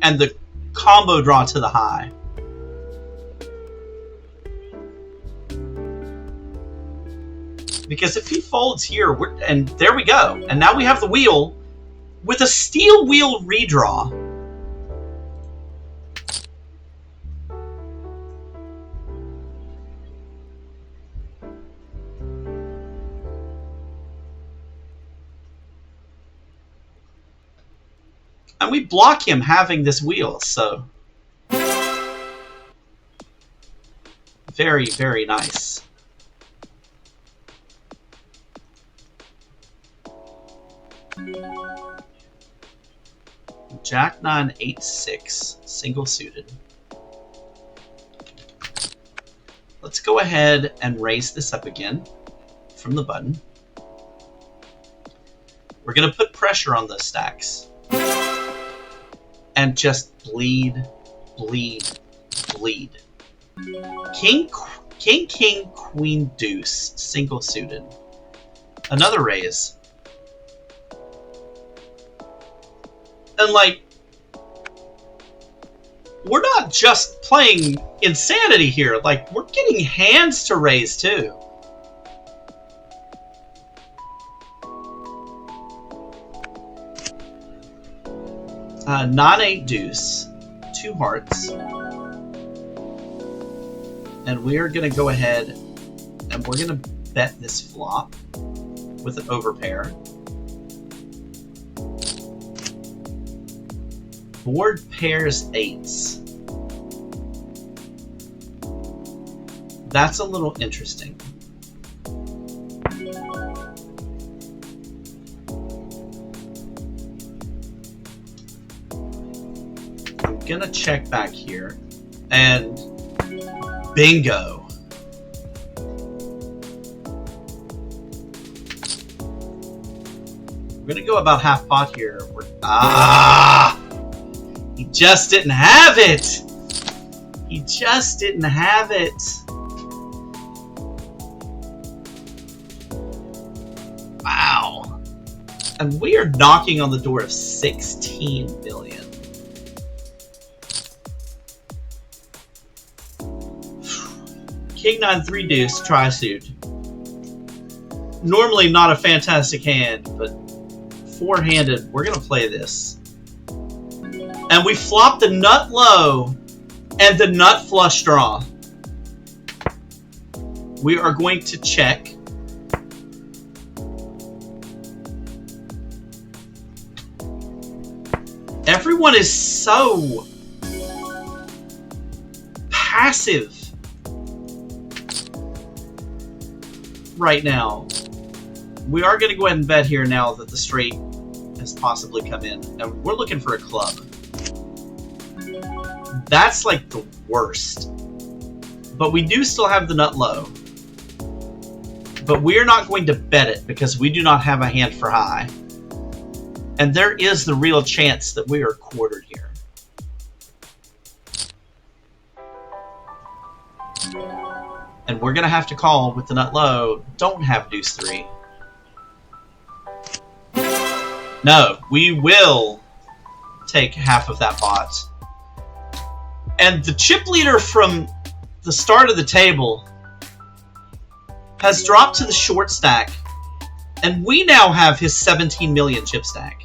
and the combo draw to the high. Because if he folds here, and there we go. And now we have the wheel with a steel wheel redraw. And we block him having this wheel, so very, very nice. Jack 9, 8, 6, single suited. Let's go ahead and raise this up again from the button. We're going to put pressure on those stacks. And just bleed, bleed, bleed. King, queen, deuce, single suited. Another raise. And like, we're not just playing insanity here. Like, we're getting hands to raise too. Nine, 8 deuce, 2 hearts, and we are going to go ahead and we're going to bet this flop with an overpair. Board pairs 8s. That's a little interesting. Gonna check back here, and bingo. We're gonna go about half pot here. He just didn't have it. He just didn't have it. Wow. And we are knocking on the door of 16 billion. King 9, 3 deuce, tri-suit. Normally not a fantastic hand, but four-handed, we're going to play this. And we flop the nut low and the nut flush draw. We are going to check. Everyone is so passive right now. We are going to go ahead and bet here now that the straight has possibly come in, and we're looking for a club. That's like the worst. But we do still have the nut low. But we're not going to bet it because we do not have a hand for high. And there is the real chance that we are quartered here. And we're going to have to call with the nut low. Don't have deuce 3. No, we will take half of that pot. And the chip leader from the start of the table has dropped to the short stack. And we now have his 17 million chip stack.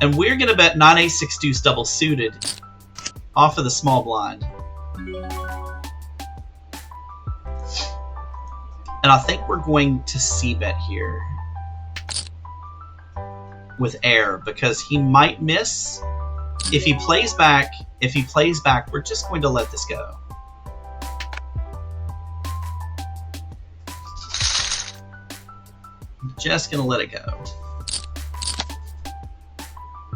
And we're going to bet 9-8-6 deuce double suited off of the small blind. And I think we're going to c-bet here with air because he might miss. If he plays back, we're just going to let this go. Just going to let it go.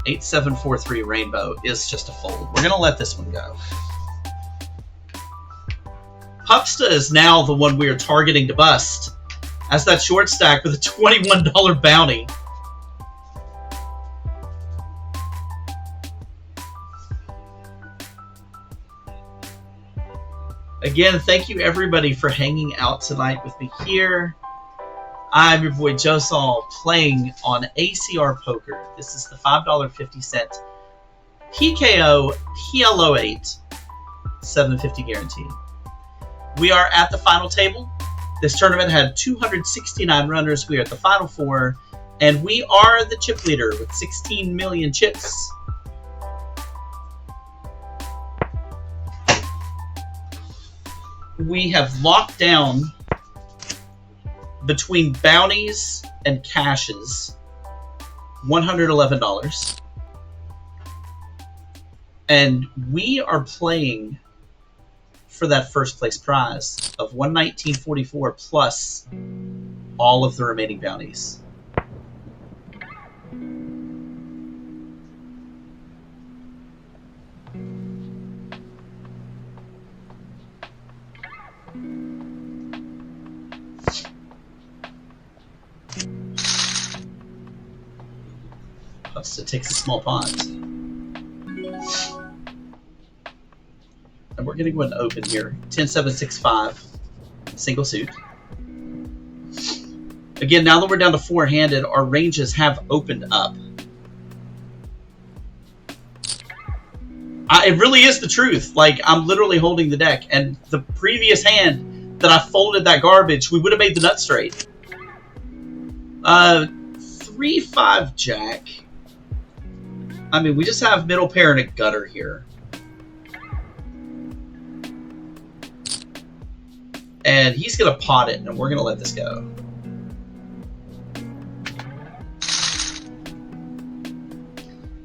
8-7-4-3 rainbow is just a fold. We're going to let this one go. Pupsta is now the one we are targeting to bust as that short stack with a $21 bounty. Again, thank you everybody for hanging out tonight with me here. I'm your boy Josol playing on ACR Poker. This is the $5.50 PKO PLO 8 750 guarantee. We are at the final table. This tournament had 269 runners. We are at the final 4, and we are the chip leader with 16 million chips. We have locked down between bounties and cashes $111. And we are playing for that first place prize of $119.44 plus all of the remaining bounties. So it takes a small pot. And we're going to go ahead and open here. 10-7-6-5. Single suit. Again, now that we're down to four-handed, our ranges have opened up. It really is the truth. Like, I'm literally holding the deck. And the previous hand that I folded that garbage, we would have made the nut straight. 3-5 jack. I mean, we just have middle pair and a gutter here. And he's going to pot it, and we're going to let this go.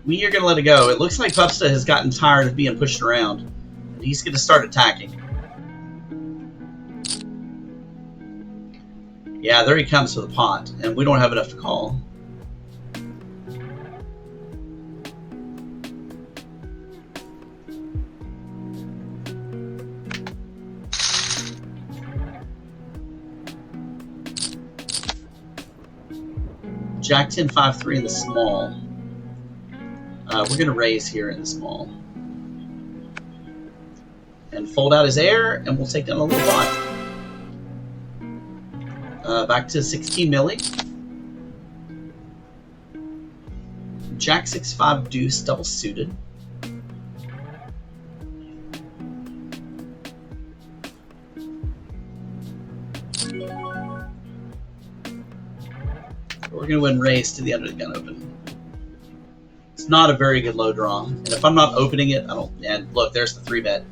We are going to let it go. It looks like Pupsta has gotten tired of being pushed around. And he's going to start attacking. Yeah, there he comes with a pot, and we don't have enough to call. Jack 10-5-3 in the small. We're going to raise here in the small. And fold out his air, and we'll take down a little pot. Back to 16 milli. Jack 6-5 deuce, double suited. We're going to win raise to the under the gun open. It's not a very good low draw. And if I'm not opening it, I don't... And look, there's the 3-bet.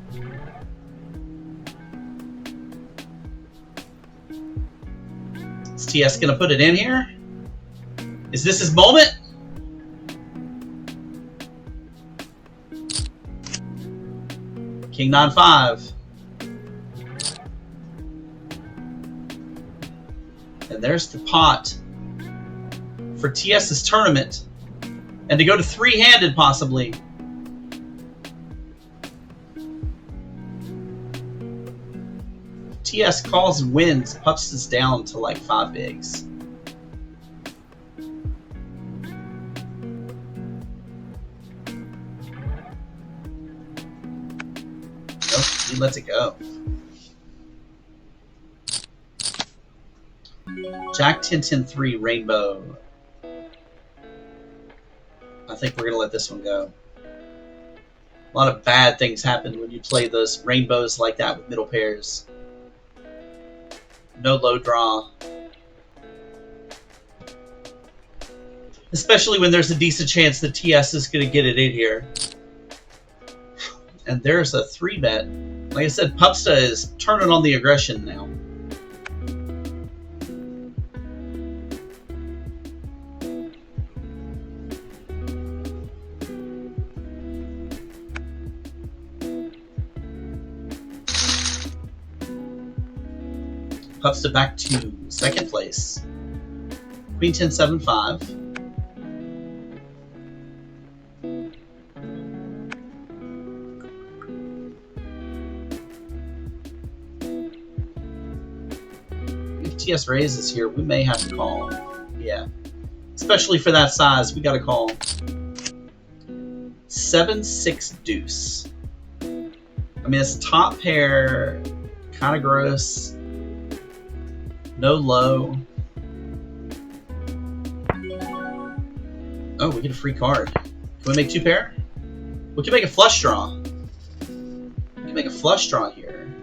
Is TS going to put it in here? Is this his moment? King 9-5. And there's the pot for TS's tournament. And to go to three-handed, possibly. TS calls and wins. Pups is down to like 5 bigs. He lets it go. Jack 10-10-3 rainbow. I think we're gonna let this one go. A lot of bad things happen when you play those rainbows like that with middle pairs. No low draw. Especially when there's a decent chance that TS is going to get it in here. And there's a 3-bet. Like I said, Pupsta is turning on the aggression now. Pupsta back to second place. Queen 10-7-5. If TS raises here, we may have to call. Yeah. Especially for that size, we gotta call. 7-6 deuce. I mean, it's top pair, kind of gross. No low. Oh, we get a free card. Can we make 2 pair? We can make a flush draw. We can make a flush draw here.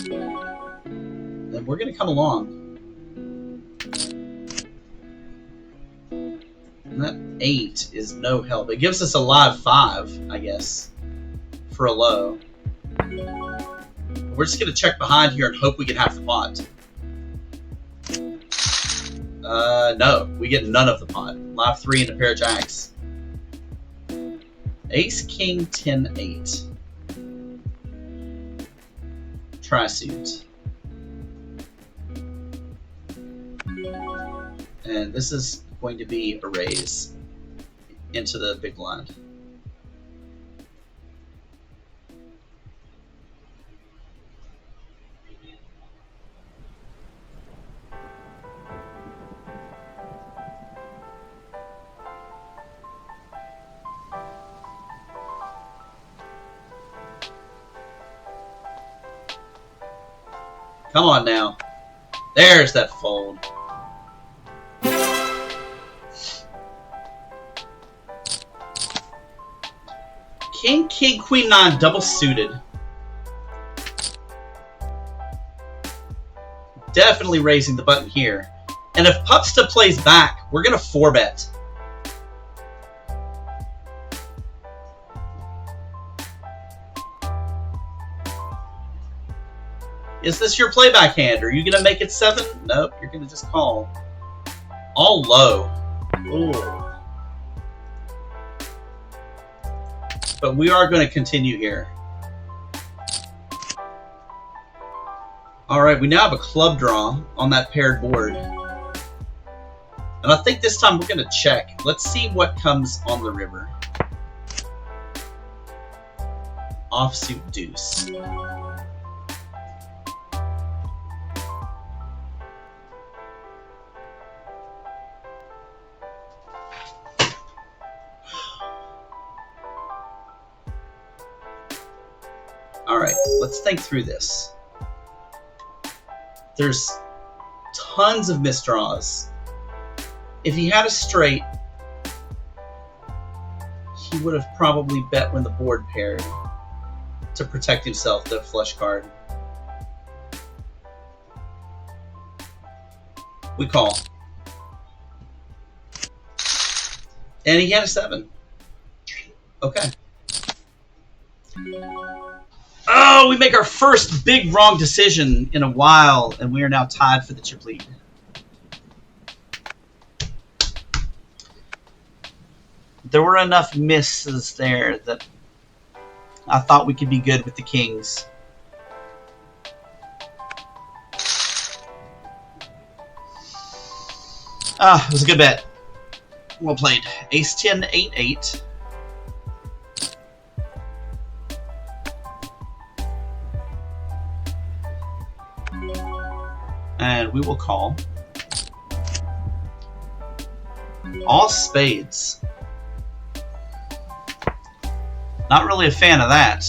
Then we're gonna come along. And that 8 is no help. It gives us a live 5, I guess, for a low. We're just gonna check behind here and hope we get half the pot. No, we get none of the pot. Live 3 and a pair of jacks. Ace, King, 10-8. Tri-suit. And this is going to be a raise into the big blind. Come on now. There's that fold. King, King, Queen 9, double suited. Definitely raising the button here. And if Pupsta plays back, we're going to 4-bet. Is this your playback hand? Are you going to make it 7? Nope, you're going to just call. All low. Ooh. But we are going to continue here. Alright, we now have a club draw on that paired board. And I think this time we're going to check. Let's see what comes on the river. Offsuit deuce. Alright, let's think through this. There's tons of misdraws. If he had a straight, he would have probably bet when the board paired to protect himself, the flush card. We call. And he had a 7. Okay. Oh, we make our first big wrong decision in a while, and we are now tied for the chip lead. There were enough misses there that I thought we could be good with the kings. Ah, it was a good bet. Well played. Ace 10, 8, 8. And we will call. All spades. Not really a fan of that.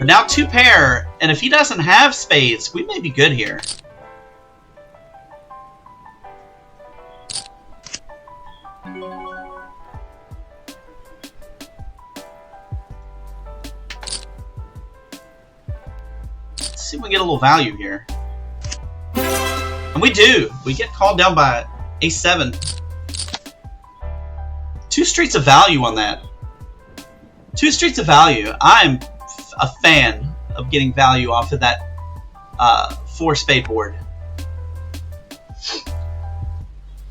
But now 2 pair, and if he doesn't have spades, we may be good here. Let's see if we get a little value here. And we do. We get called down by A7. 2 streets of value on that. 2 streets of value. I'm a fan of getting value off of that 4 spade board.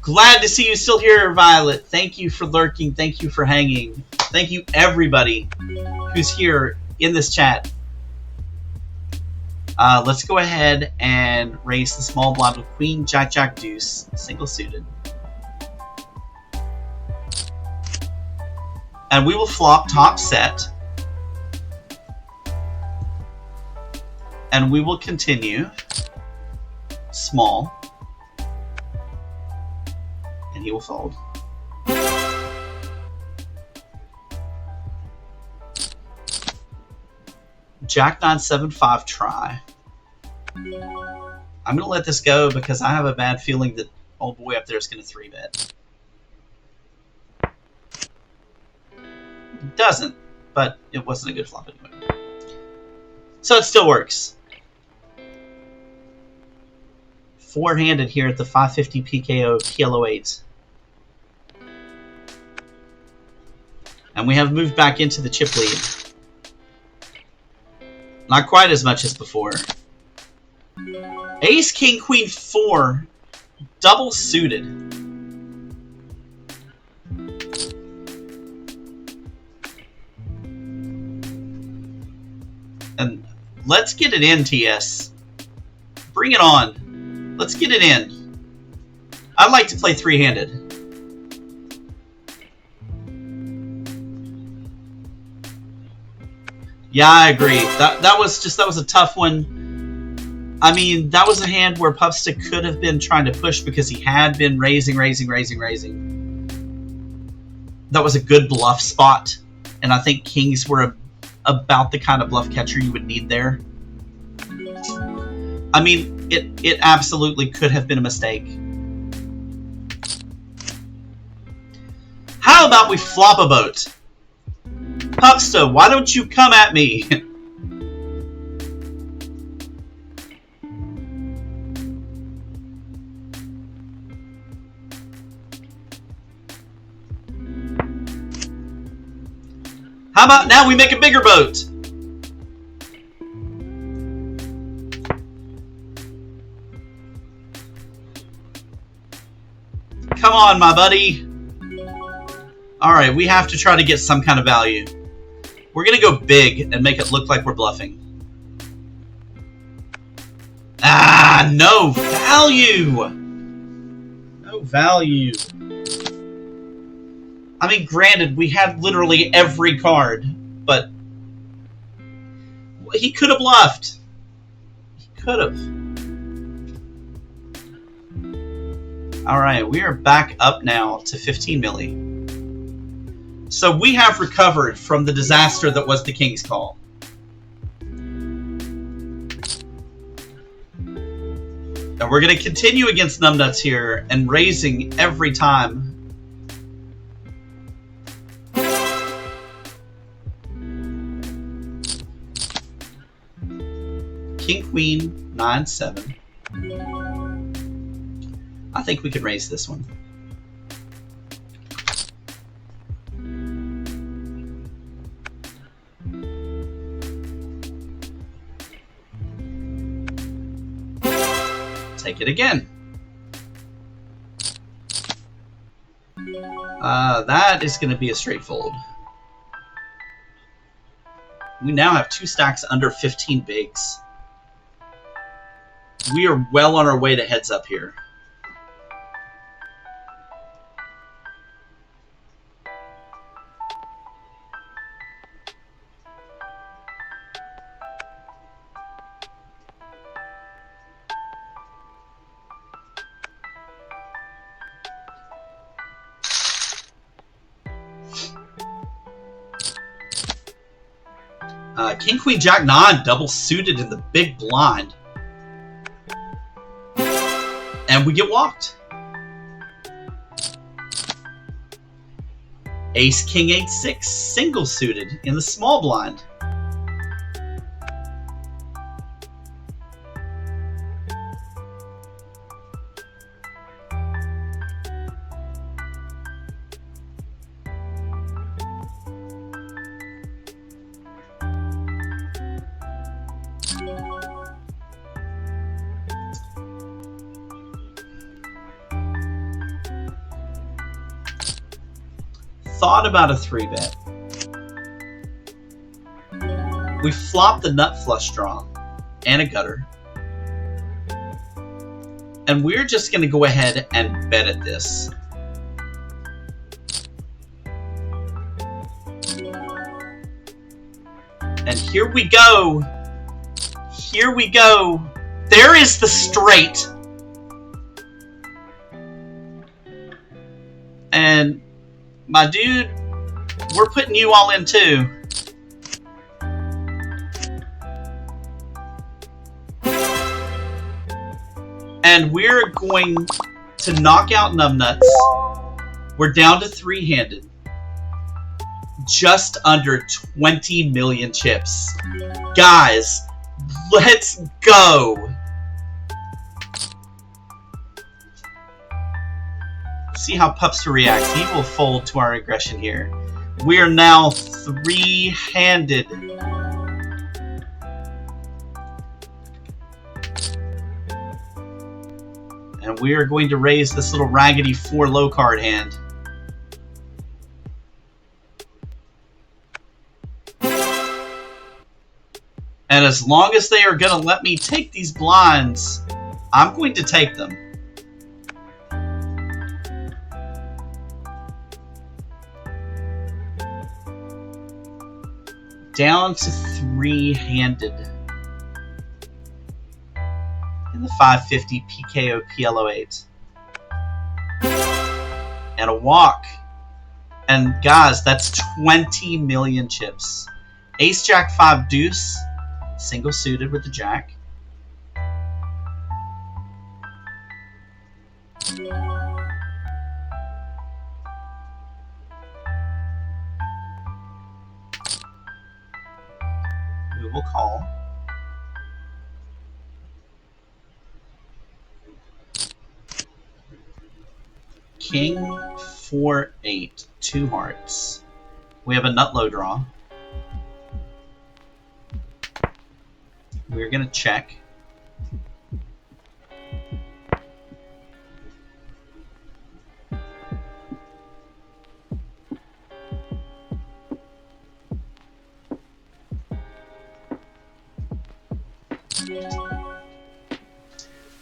Glad to see you still here, Violet. Thank you for lurking. Thank you for hanging. Thank you, everybody who's here in this chat. Let's go ahead and raise the small blind with Queen, Jack, Jack, Deuce, single suited. And we will flop top set. And we will continue small. And he will fold. Jack 9, 7, 5 try. I'm going to let this go because I have a bad feeling that old boy up there is going to 3-bet. It doesn't, but it wasn't a good flop anyway. So it still works. 4-handed here at the 550 PKO PLO 8. And we have moved back into the chip lead. Not quite as much as before. Ace, King, Queen, 4. Double suited. And let's get it in, TS. Bring it on. Let's get it in. I like to play 3-handed. Yeah, I agree. That was a tough one. I mean, that was a hand where Pupstick could have been trying to push because he had been raising. That was a good bluff spot, and I think kings were about the kind of bluff catcher you would need there. I mean, it absolutely could have been a mistake. How about we flop a boat? Pupsta, why don't you come at me? How about now we make a bigger boat? Come on, my buddy. Alright, we have to try to get some kind of value. We're going to go big and make it look like we're bluffing. Ah, no value! No value. I mean, granted, we had literally every card, but he could have bluffed. He could have. Alright, we are back up now to 15 milli. So we have recovered from the disaster that was the King's Call. And we're going to continue against Numbnuts here and raising every time. King, Queen, 9, 7. I think we could raise this one. Take it again. That is going to be a straight fold. We now have 2 stacks under 15 bigs. We are well on our way to heads up here. King, Queen, Jack, 9, double suited in the big blind. And we get walked. Ace, King, 8, 6, single suited in the small blind. Thought about a 3-bet. We flopped the nut flush draw and a gutter. And we're just going to go ahead and bet at this. And here we go. Here we go. There is the straight. And my dude, we're putting you all in too. And we're going to knock out numbnuts. We're down to 3-handed. Just under 20 million chips. Guys, let's go. See how Pups reacts. He will fold to our aggression here. We are now 3-handed. And we are going to raise this little raggedy 4 low card hand. And as long as they are going to let me take these blinds, I'm going to take them. Down to 3-handed in the 550 PKO PLO8. And a walk. And guys, that's 20 million chips. Ace, Jack, 5, deuce. Single suited with the Jack. We will call. King, 4, 8, 2 hearts. We have a nut low draw. We're going to check.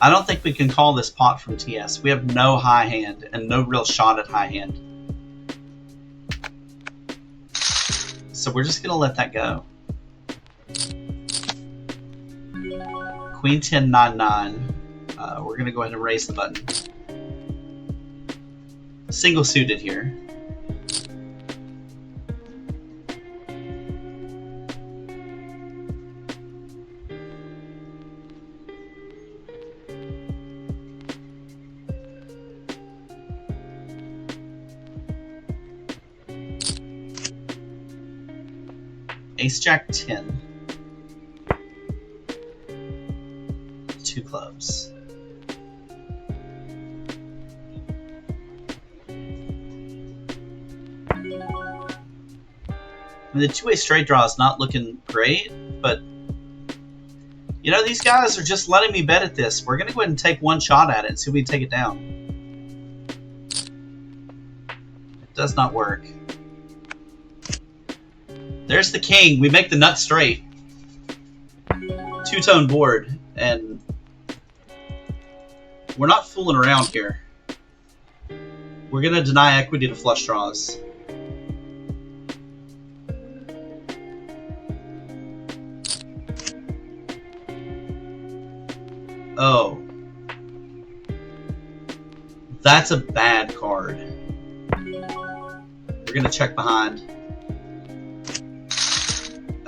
I don't think we can call this pot from TS. We have no high hand and no real shot at high hand. So we're just going to let that go. Queen 10, 9, 9. We're going to go ahead and raise the button. Single suited here. Ace, Jack, 10. 2 clubs. I mean, the two-way straight draw is not looking great, but you know, these guys are just letting me bet at this. We're going to go ahead and take one shot at it and see if we can take it down. It does not work. There's the king. We make the nut straight. Two-tone board, and we're not fooling around here. We're going to deny equity to flush draws. Oh. That's a bad card. We're going to check behind.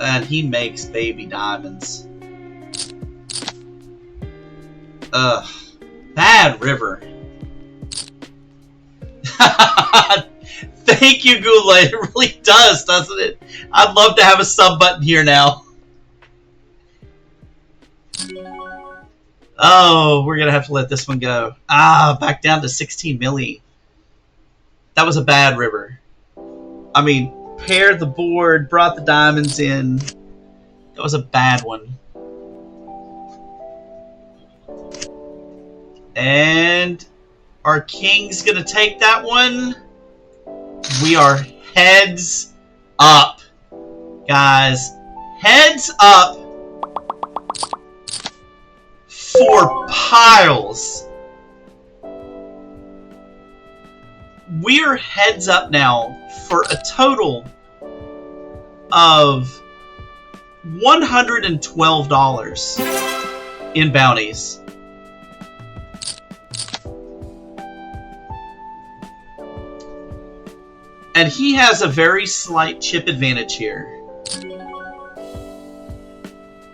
And he makes baby diamonds. Ugh. Bad river. Thank you, Gula. It really does, doesn't it? I'd love to have a sub button here now. Oh, we're going to have to let this one go. Ah, back down to 16 milli. That was a bad river. I mean, paired the board, brought the diamonds in. That was a bad one. And our king's going to take that one. We are heads up, guys. Heads up for piles. We're heads up now for a total of $112 in bounties. And he has a very slight chip advantage here.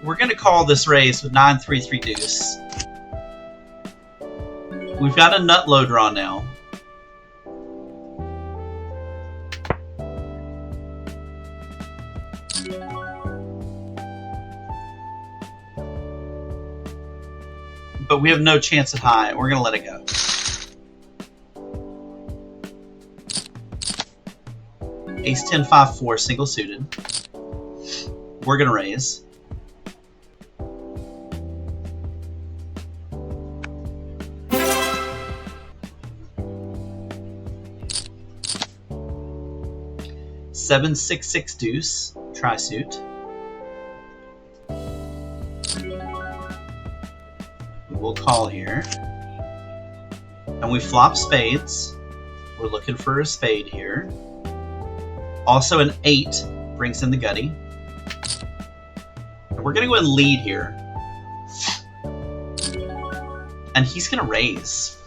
We're going to call this raise with 9-3-3 deuce. We've got a nut low draw now. But we have no chance at high. We're going to let it go. Ace 10 5 4 single suited. We're gonna raise. Seven 6 deuce tri suit. We'll call here, and we flop spades. We're looking for a spade here. Also an 8 brings in the gutty. And we're going to go and lead here. And he's going to raise.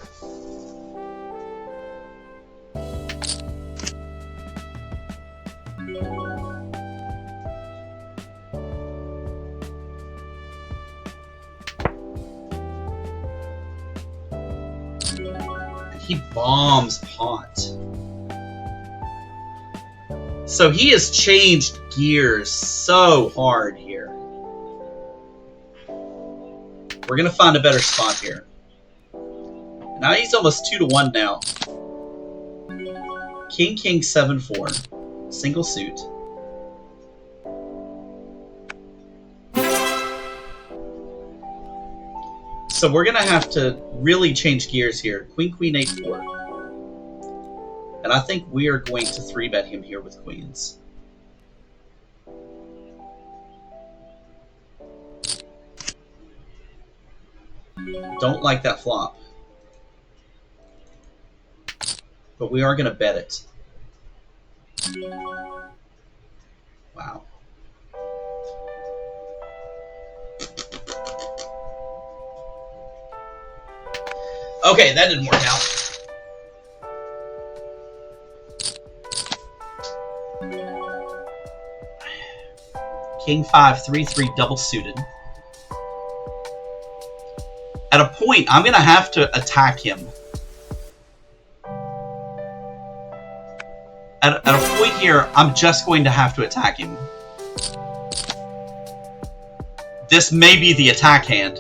And he bombs pot. So he has changed gears so hard here. We're going to find a better spot here. Now he's almost 2-1 now. King, king, 7-4. Single suit. So we're going to have to really change gears here. Queen, queen, 8-4. And I think we are going to 3-bet him here with queens. Don't like that flop. But we are going to bet it. Wow. Okay, that didn't work out. King 5, 3-3 double suited. At a point, I'm going to have to attack him. At a point here, I'm just going to have to attack him. This may be the attack hand.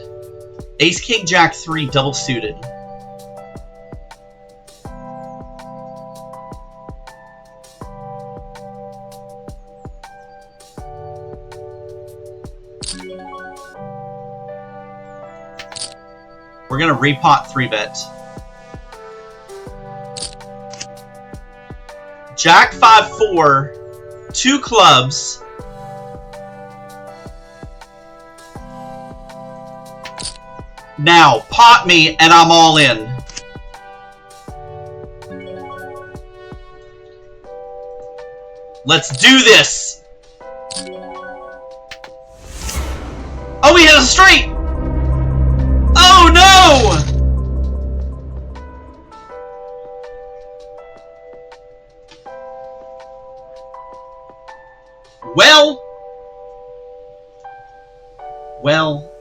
Ace, King, Jack 3 double suited. We're going to repot 3-bet. Jack 5-4, 2 clubs. Now, pot me and I'm all in. Let's do this. Oh, he has a straight. Oh no! Well, Well,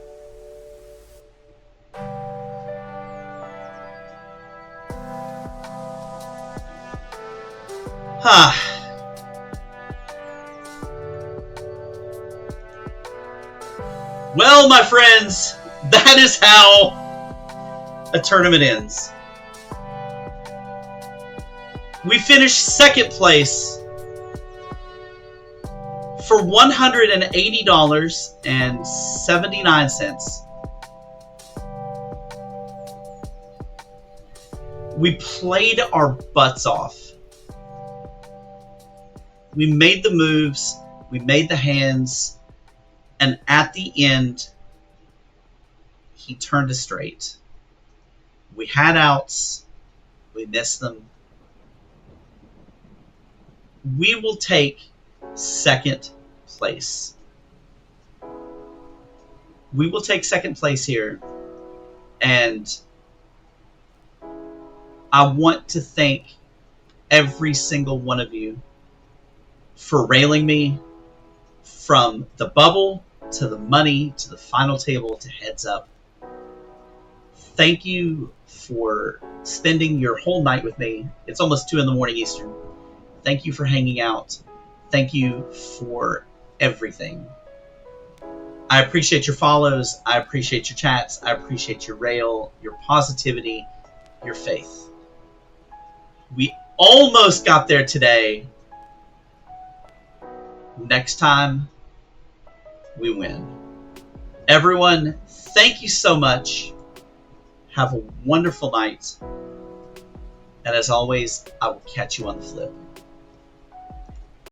huh. Well, my friends, that is how a tournament ends. We finished second place for $180.79. We played our butts off. We made the moves, we made the hands, and at the end, he turned us straight. We had outs, we missed them. We will take second place. We will take second place here, and I want to thank every single one of you for railing me from the bubble to the money to the final table to heads up. Thank you for spending your whole night with me. It's almost 2 a.m. Eastern. Thank you for hanging out. Thank you for everything. I appreciate your follows. I appreciate your chats. I appreciate your rail, your positivity, your faith. We almost got there today. Next time, we win. Everyone, thank you so much. Have a wonderful night. And as always, I will catch you on the flip.